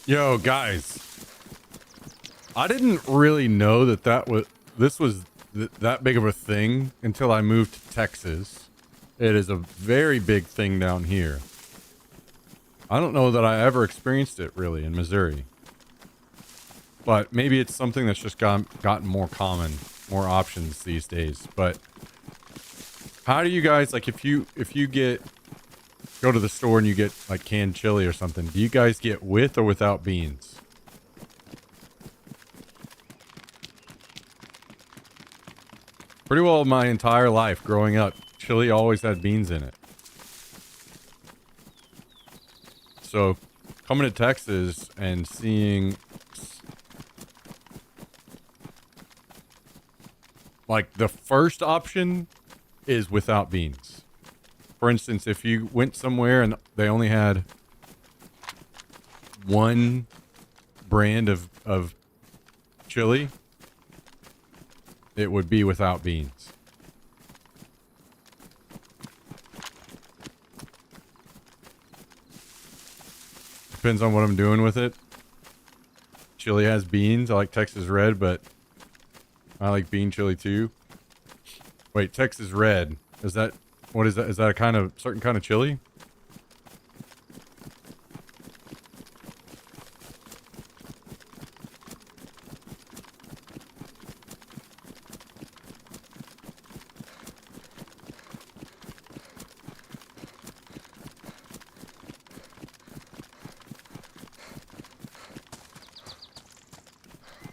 Speaker 1: Yo, guys, I didn't really know that this was that big of a thing until I moved to Texas. It is a very big thing down here. I don't know that I ever experienced it really in Missouri, but maybe it's something that's just gotten more common, more options these days. But how do you guys, like, if you go to the store and you get like canned chili or something, do you guys get with or without beans? Pretty well my entire life growing up, chili always had beans in it. So coming to Texas and seeing like the first option is without beans. For instance, if you went somewhere and they only had one brand of chili, it would be without beans. Depends on what I'm doing with it. Chili has beans. I like Texas Red, but I like bean chili too. Wait, Texas Red. Is that, what is that? Is that a kind of, certain kind of chili?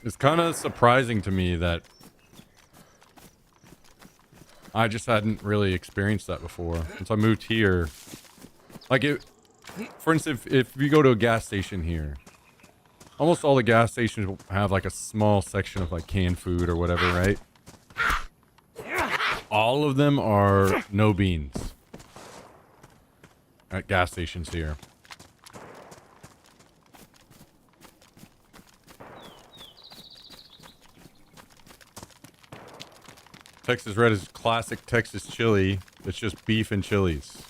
Speaker 1: It's kind of surprising to me that I just hadn't really experienced that before. Since I moved here. Like it, for instance, if you go to a gas station here, almost all the gas stations will have like a small section of like canned food or whatever, right? All of them are no beans at gas stations here. Texas Red is classic Texas chili. It's just beef and chilies.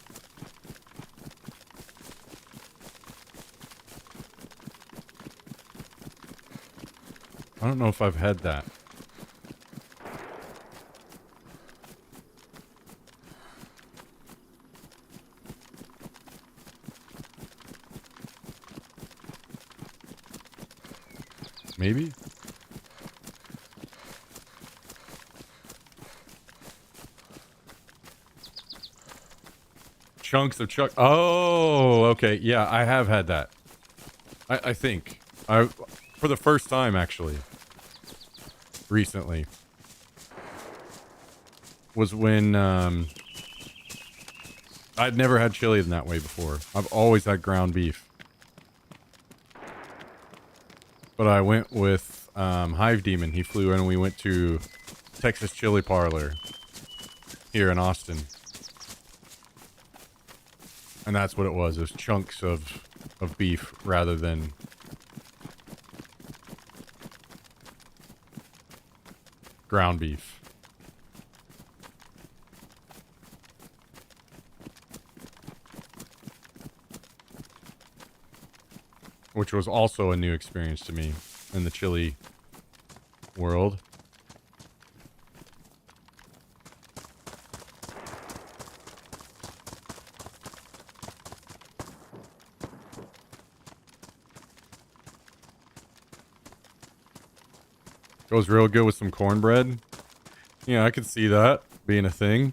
Speaker 1: I don't know if I've had that. Maybe? Chunks of chuck. Oh, okay. Yeah, I have had that. I think. For the first time, actually. Recently. Was when, I'd never had chili in that way before. I've always had ground beef. But I went with, Hive Demon. He flew in and we went to Texas Chili Parlor here in Austin. And that's what it was. It was chunks of beef rather than ground beef. Which was also a new experience to me in the chili world. Goes real good with some cornbread. Yeah, I could see that being a thing.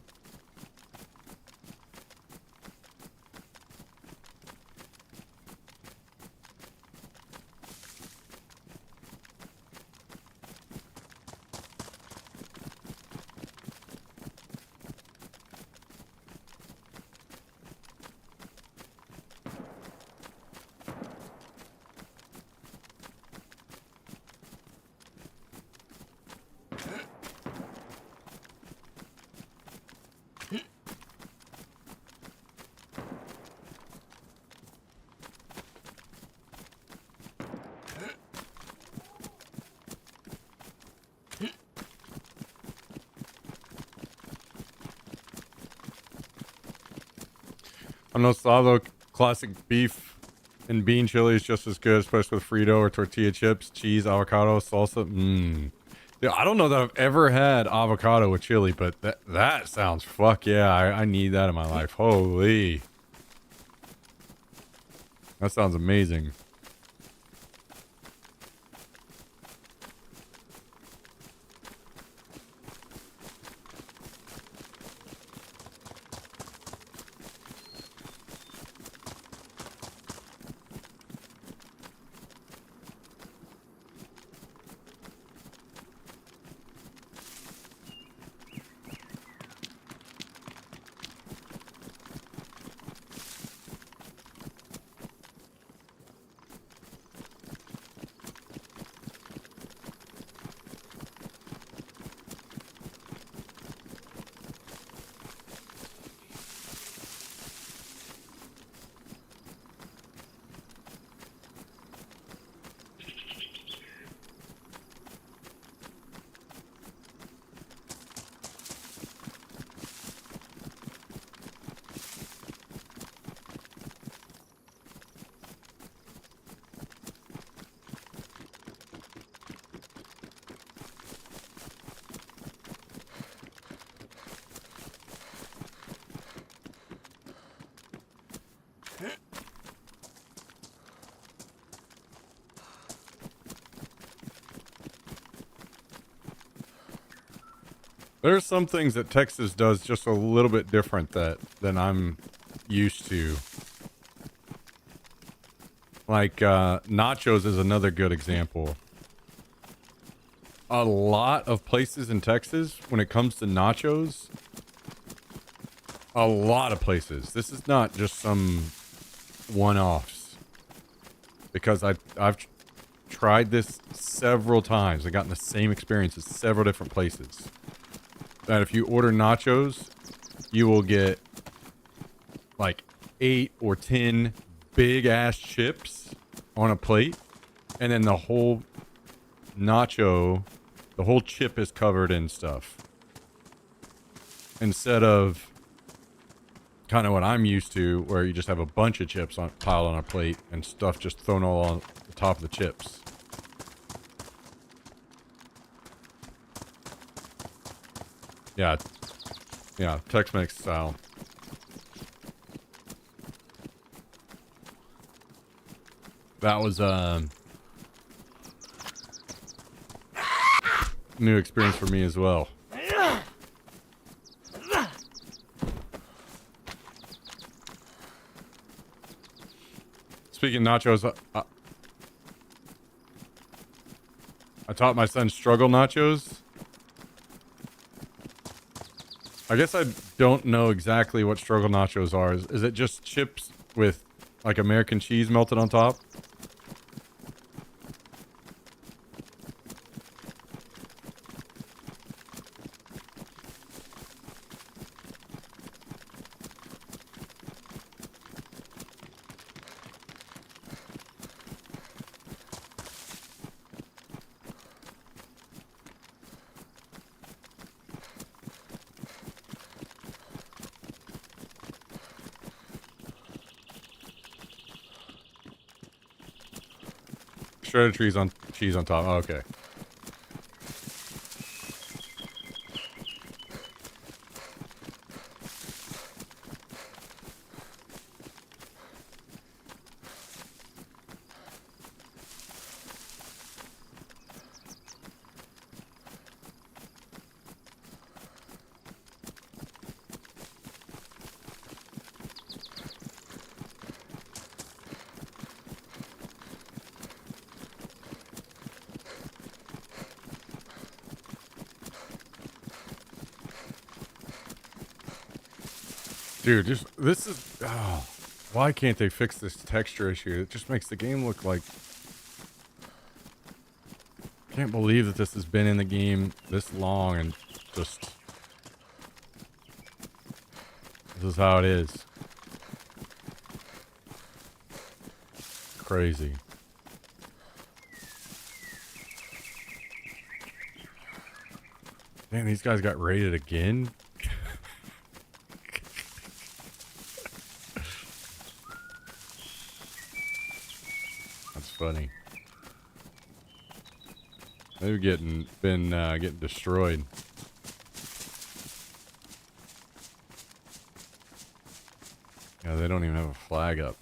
Speaker 1: I know Slavo classic beef and bean chili is just as good, especially with Frito or tortilla chips, cheese, avocado, salsa. Yeah, I don't know that I've ever had avocado with chili, but that sounds fuck yeah. I need that in my life. Holy. That sounds amazing. There's some things that Texas does just a little bit different than I'm used to. Like nachos is another good example. A lot of places in Texas, when it comes to nachos, a lot of places. This is not just some one-offs. Because I've tried this several times. I've gotten the same experience at several different places. That if you order nachos, you will get like 8 or 10 big ass chips on a plate, and then the whole nacho, the whole chip is covered in stuff. Instead of kind of what I'm used to, where you just have a bunch of chips piled on a plate and stuff just thrown all on the top of the chips. Yeah. Yeah, Tex-Mex style. That was new experience for me as well. Speaking of nachos, I taught my son struggle nachos. I guess I don't know exactly what struggle nachos are. Is it just chips with like American cheese melted on top? Shredded cheese on top. Oh, okay. Dude, this is... Oh, why can't they fix this texture issue? It just makes the game look like... Can't believe that this has been in the game this long and just... This is how it is. Crazy. Man, these guys got raided again? Funny. They've been getting destroyed. Yeah, they don't even have a flag up.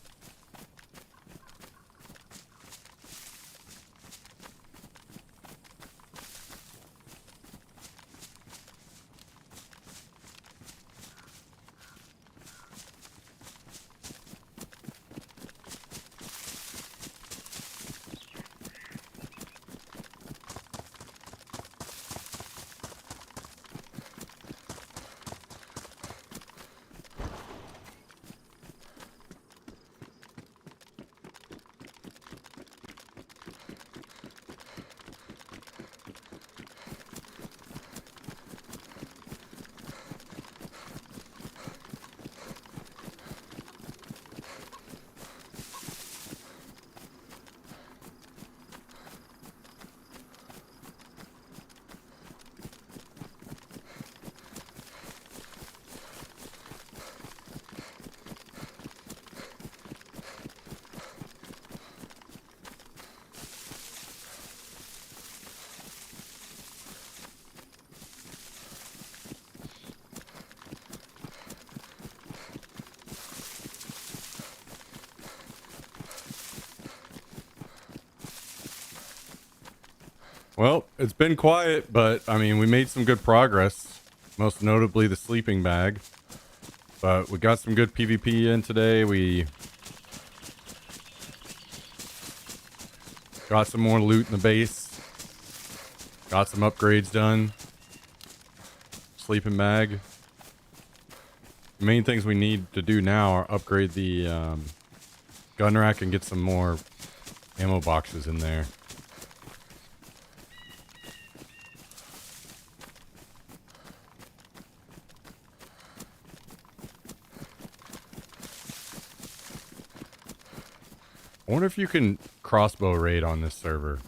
Speaker 1: Well, it's been quiet, but I mean, we made some good progress. Most notably the sleeping bag. But we got some good PvP in today. We got some more loot in the base. Got some upgrades done. Sleeping bag. The main things we need to do now are upgrade the gun rack and get some more ammo boxes in there. I wonder if you can crossbow raid on this server.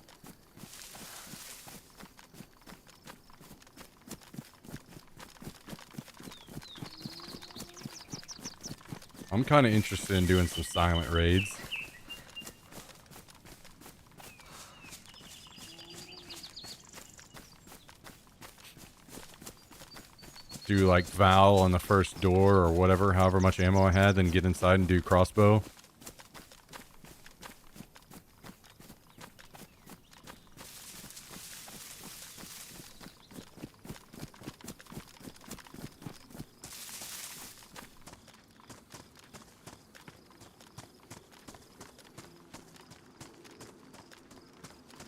Speaker 1: I'm kind of interested in doing some silent raids. Do like Val on the first door or whatever, however much ammo I had, then get inside and do crossbow.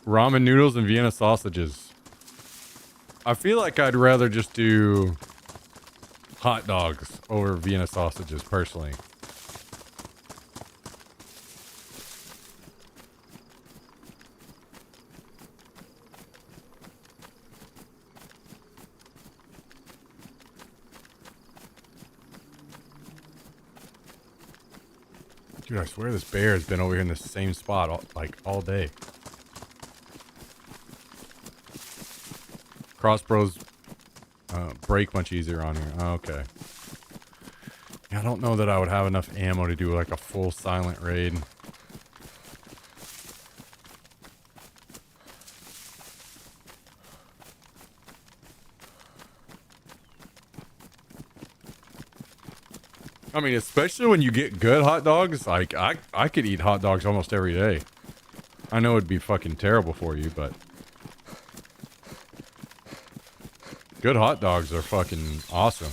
Speaker 1: Ramen noodles and Vienna sausages. I feel like I'd rather just do hot dogs over Vienna sausages, personally. Dude, I swear this bear has been over here in the same spot all day. Crossbows break much easier on here. Oh, okay. Yeah, I don't know that I would have enough ammo to do like a full silent raid. I mean, especially when you get good hot dogs. Like, I could eat hot dogs almost every day. I know it'd be fucking terrible for you, but good hot dogs are fucking awesome.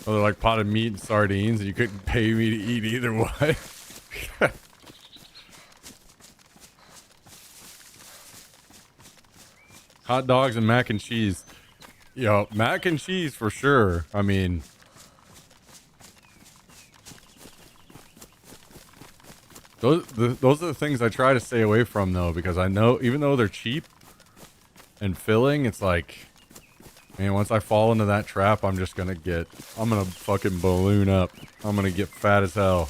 Speaker 1: Oh, they're like potted meat and sardines, and you couldn't pay me to eat either one. Hot dogs and mac and cheese. Yo, mac and cheese for sure. I mean, those are the things I try to stay away from, though, because I know even though they're cheap and filling, it's like, man, once I fall into that trap, I'm gonna fucking balloon up. I'm gonna get fat as hell.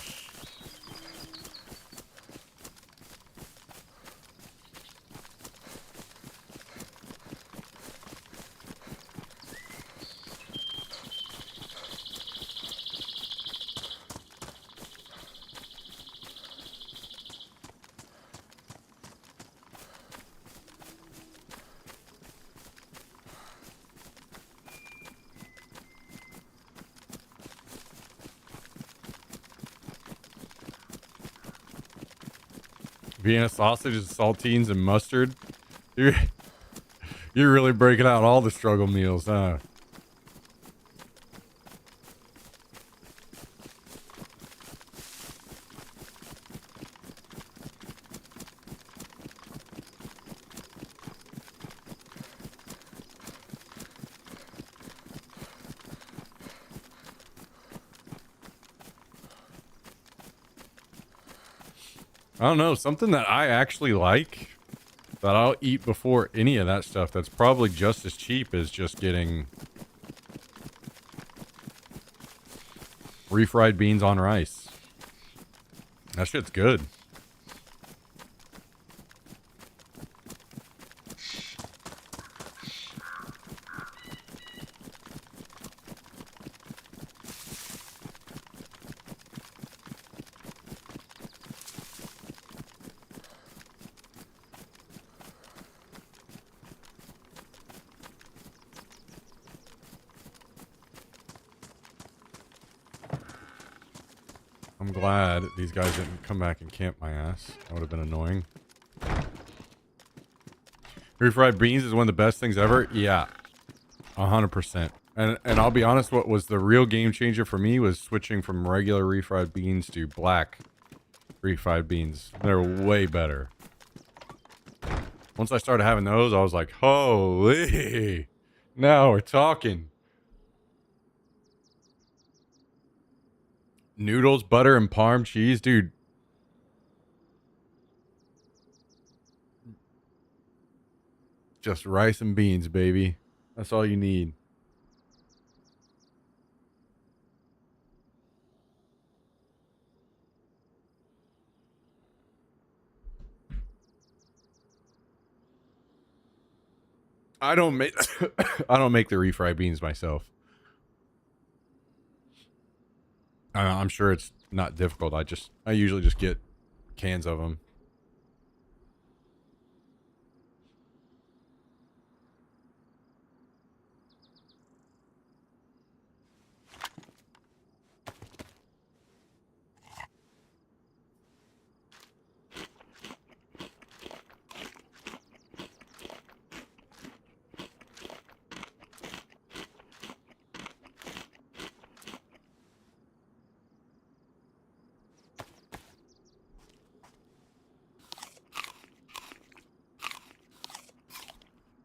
Speaker 1: Vienna sausages, saltines, and mustard. You're really breaking out all the struggle meals, huh? I don't know, something that I actually like, that I'll eat before any of that stuff, that's probably just as cheap as just getting refried beans on rice. That shit's good. I'm glad these guys didn't come back and camp my ass. That would have been annoying. Refried beans is one of the best things ever. Yeah, 100%. And I'll be honest, what was the real game changer for me was switching from regular refried beans to black refried beans. They're way better. Once I started having those, I was like, holy, now we're talking. Noodles, butter, and parm cheese, dude. Just rice and beans, baby. That's all you need. I don't make I don't make the refried beans myself. I'm sure it's not difficult. I usually just get cans of them.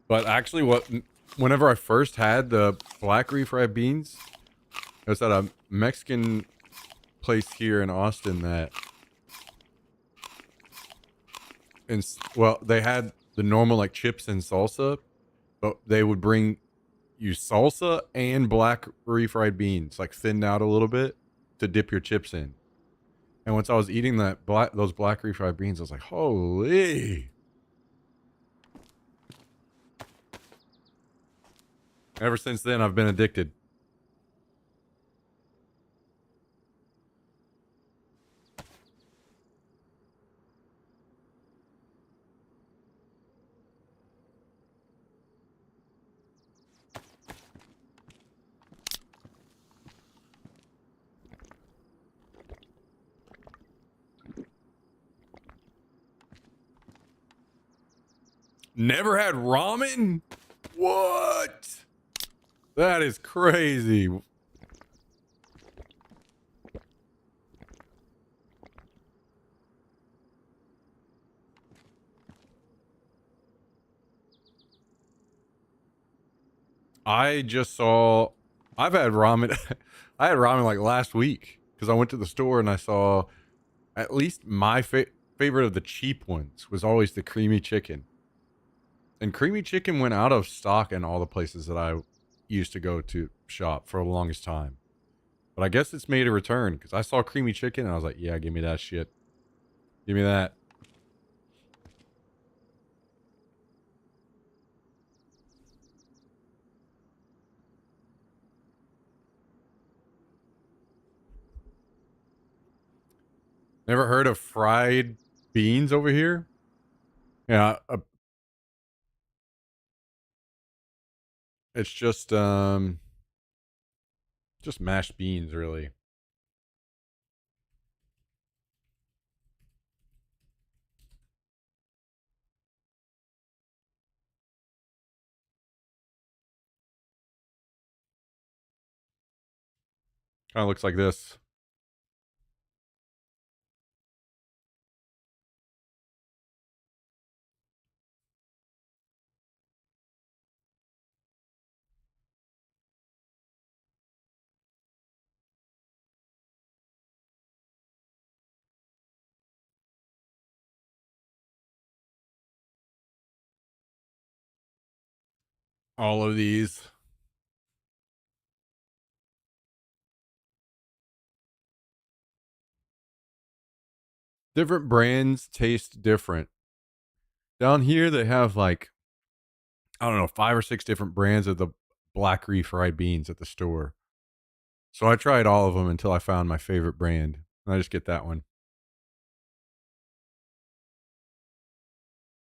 Speaker 1: But actually, whenever I first had the black refried beans, it was at a Mexican place here in Austin that, well, they had the normal like chips and salsa, but they would bring you salsa and black refried beans, like thinned out a little bit, to dip your chips in. And once I was eating those black refried beans, I was like, holy. Ever since then, I've been addicted. Never had ramen? What? That is crazy. I just saw. I've had ramen. I had ramen like last week because I went to the store and I saw at least my favorite of the cheap ones was always the creamy chicken. And creamy chicken went out of stock in all the places that I used to go to shop for the longest time. But I guess it's made a return because I saw creamy chicken and I was like, yeah, give me that shit. Give me that. Never heard of fried beans over here? Yeah, it's just mashed beans, really. Kind of looks like this. All of these. Different brands taste different. Down here, they have like, I don't know, 5 or 6 different brands of the black refried beans at the store. So I tried all of them until I found my favorite brand. And I just get that one.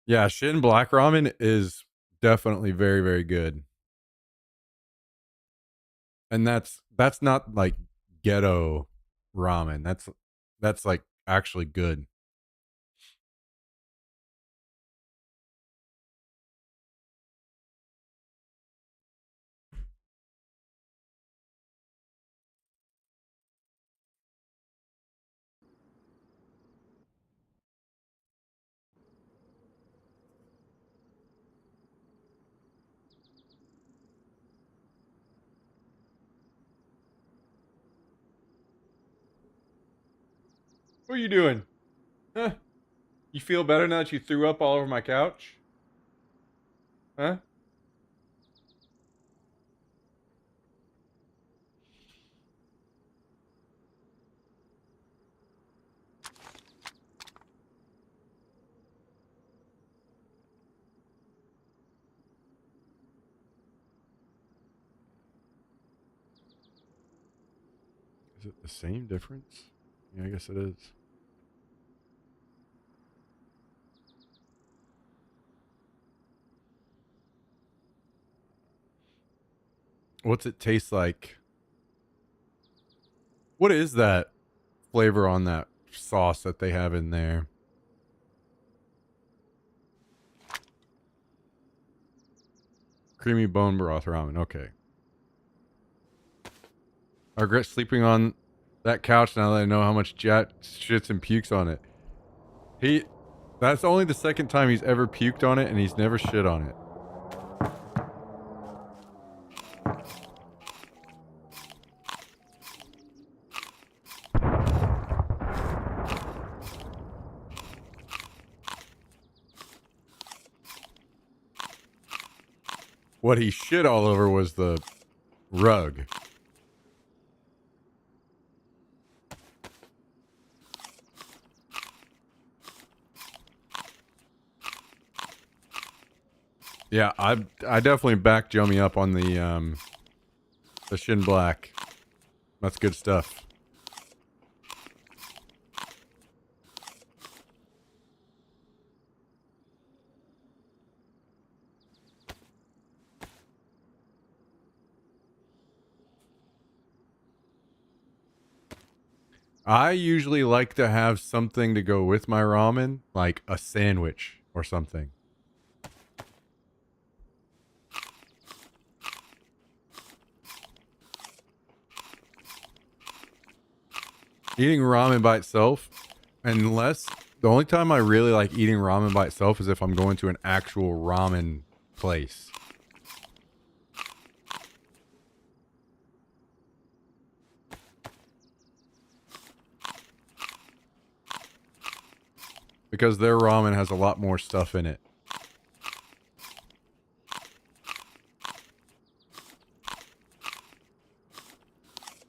Speaker 1: Yeah, Shin Black Ramen is definitely very, very good. And that's not like ghetto ramen. That's like actually good. What are you doing? Huh? You feel better now that you threw up all over my couch? Huh? Is it the same difference? Yeah, I guess it is. What's it taste like? What is that flavor on that sauce that they have in there? Creamy bone broth ramen. Okay. I regret sleeping on that couch now that I know how much Jet shits and pukes on it. That's only the second time he's ever puked on it, and he's never shit on it. What he shit all over was the rug. Yeah, I definitely back Jummy up on the Shin Black. That's good stuff. I usually like to have something to go with my ramen, like a sandwich or something. Eating ramen by itself, unless the only time I really like eating ramen by itself is if I'm going to an actual ramen place. Because their ramen has a lot more stuff in it.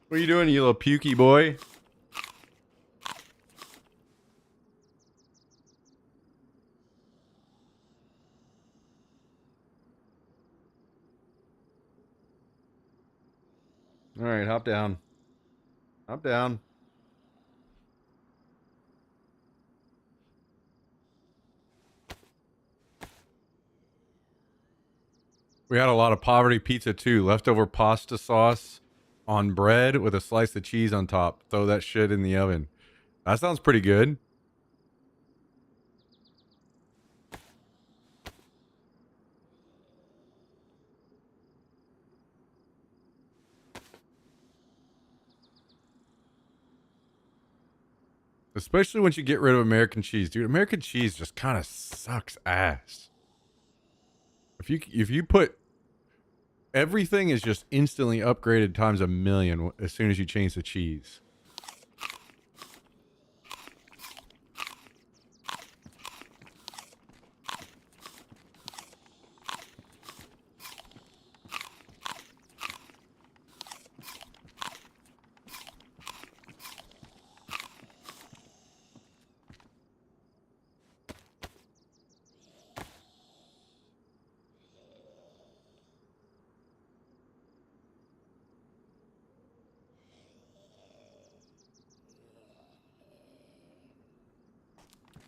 Speaker 1: What are you doing, you little pukey boy? All right, hop down. Hop down. We had a lot of poverty pizza too. Leftover pasta sauce on bread with a slice of cheese on top. Throw that shit in the oven. That sounds pretty good. Especially once you get rid of American cheese. Dude, American cheese just kind of sucks ass. If you put everything is just instantly upgraded times a million as soon as you change the cheese.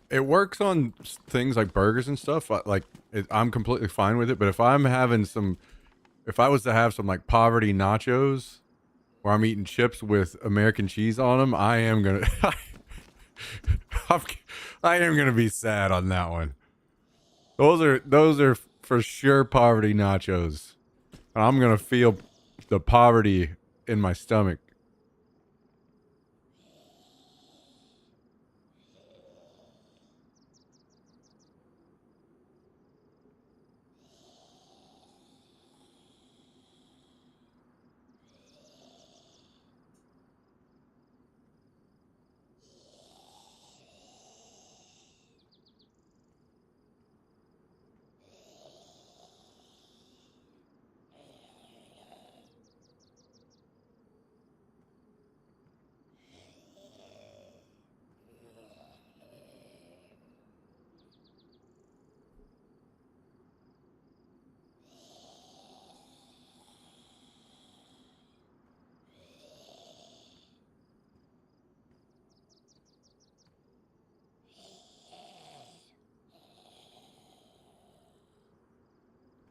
Speaker 1: It works on things like burgers and stuff. I'm completely fine with it. But if if I was to have some like poverty nachos, where I'm eating chips with American cheese on them, I am gonna. I am gonna be sad on that one. Those are for sure poverty nachos. I'm gonna feel the poverty in my stomach.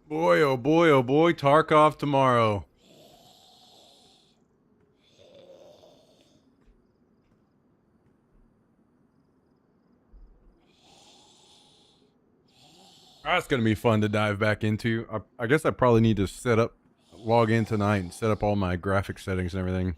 Speaker 1: Boy, oh boy, oh boy, Tarkov tomorrow. That's gonna be fun to dive back into. I guess I probably need to log in tonight and set up all my graphic settings and everything.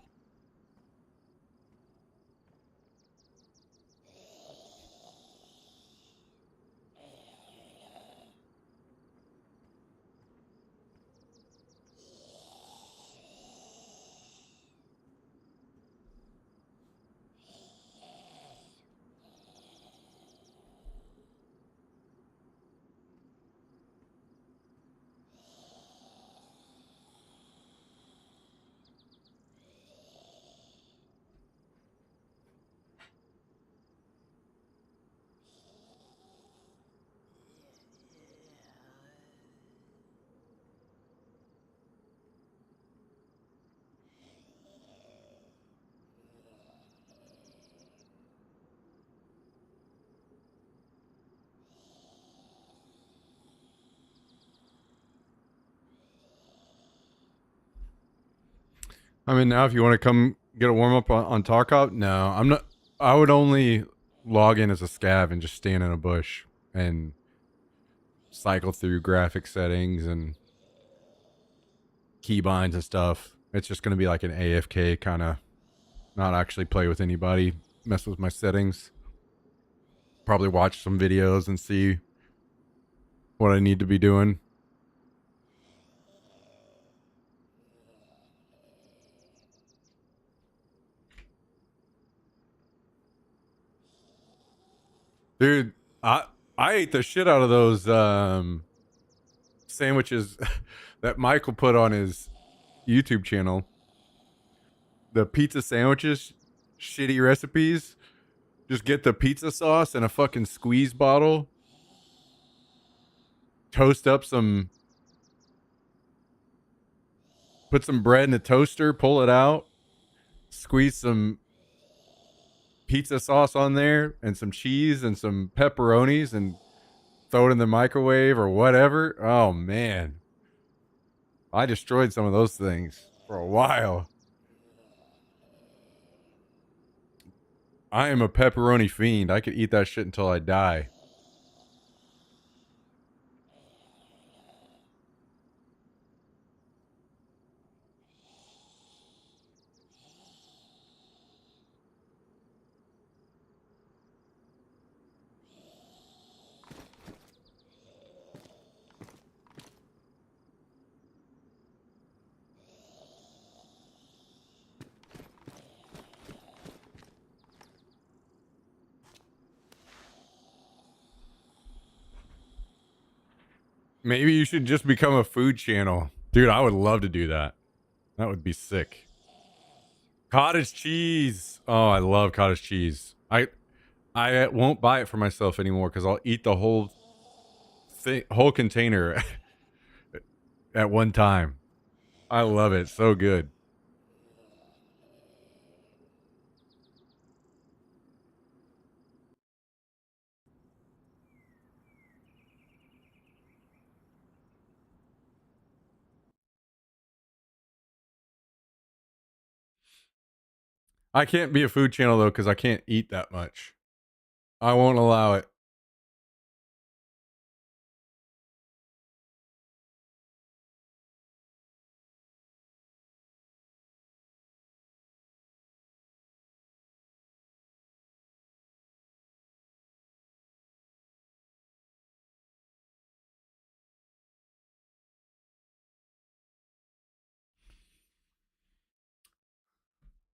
Speaker 1: I mean, now if you want to come get a warm up on Tarkov, no, I'm not. I would only log in as a scav and just stand in a bush and cycle through graphic settings and keybinds and stuff. It's just going to be like an AFK kind of, not actually play with anybody, mess with my settings. Probably watch some videos and see what I need to be doing. Dude, I ate the shit out of those sandwiches that Michael put on his YouTube channel. The pizza sandwiches, shitty recipes. Just get the pizza sauce in a fucking squeeze bottle. Toast up put some bread in a toaster, pull it out, squeeze some pizza sauce on there and some cheese and some pepperonis and throw it in the microwave or whatever. Oh man. I destroyed some of those things for a while. I am a pepperoni fiend. I could eat that shit until I die. Maybe you should just become a food channel. Dude, I would love to do that. That would be sick. Cottage cheese. Oh, I love cottage cheese. I won't buy it for myself anymore because I'll eat the whole container at one time. I love it. So good. I can't be a food channel though because I can't eat that much. I won't allow it.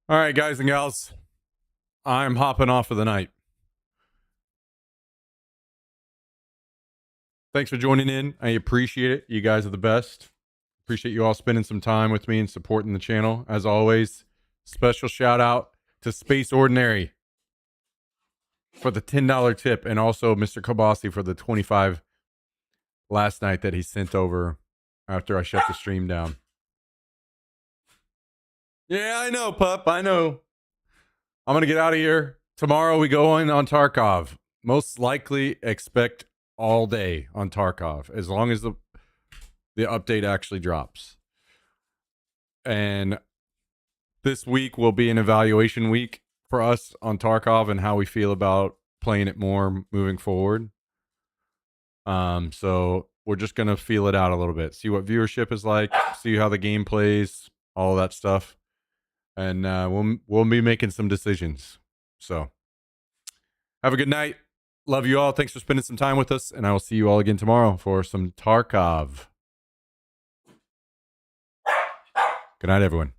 Speaker 1: All right, guys and gals, I'm hopping off for the night. Thanks for joining in. I appreciate it. You guys are the best. Appreciate you all spending some time with me and supporting the channel. As always, special shout out to Space Ordinary for the $10 tip, and also Mr. Kabasi for the 25 last night that he sent over after I shut the stream down. Yeah, I know, pup. I know. I'm going to get out of here. Tomorrow we go in on Tarkov. Most likely expect all day on Tarkov, as long as the update actually drops. And this week will be an evaluation week for us on Tarkov and how we feel about playing it more moving forward. So we're just going to feel it out a little bit, see what viewership is like, see how the game plays, all that stuff. And we'll be making some decisions. So have a good night. Love you all. Thanks for spending some time with us. And I will see you all again tomorrow for some Tarkov. Good night, everyone.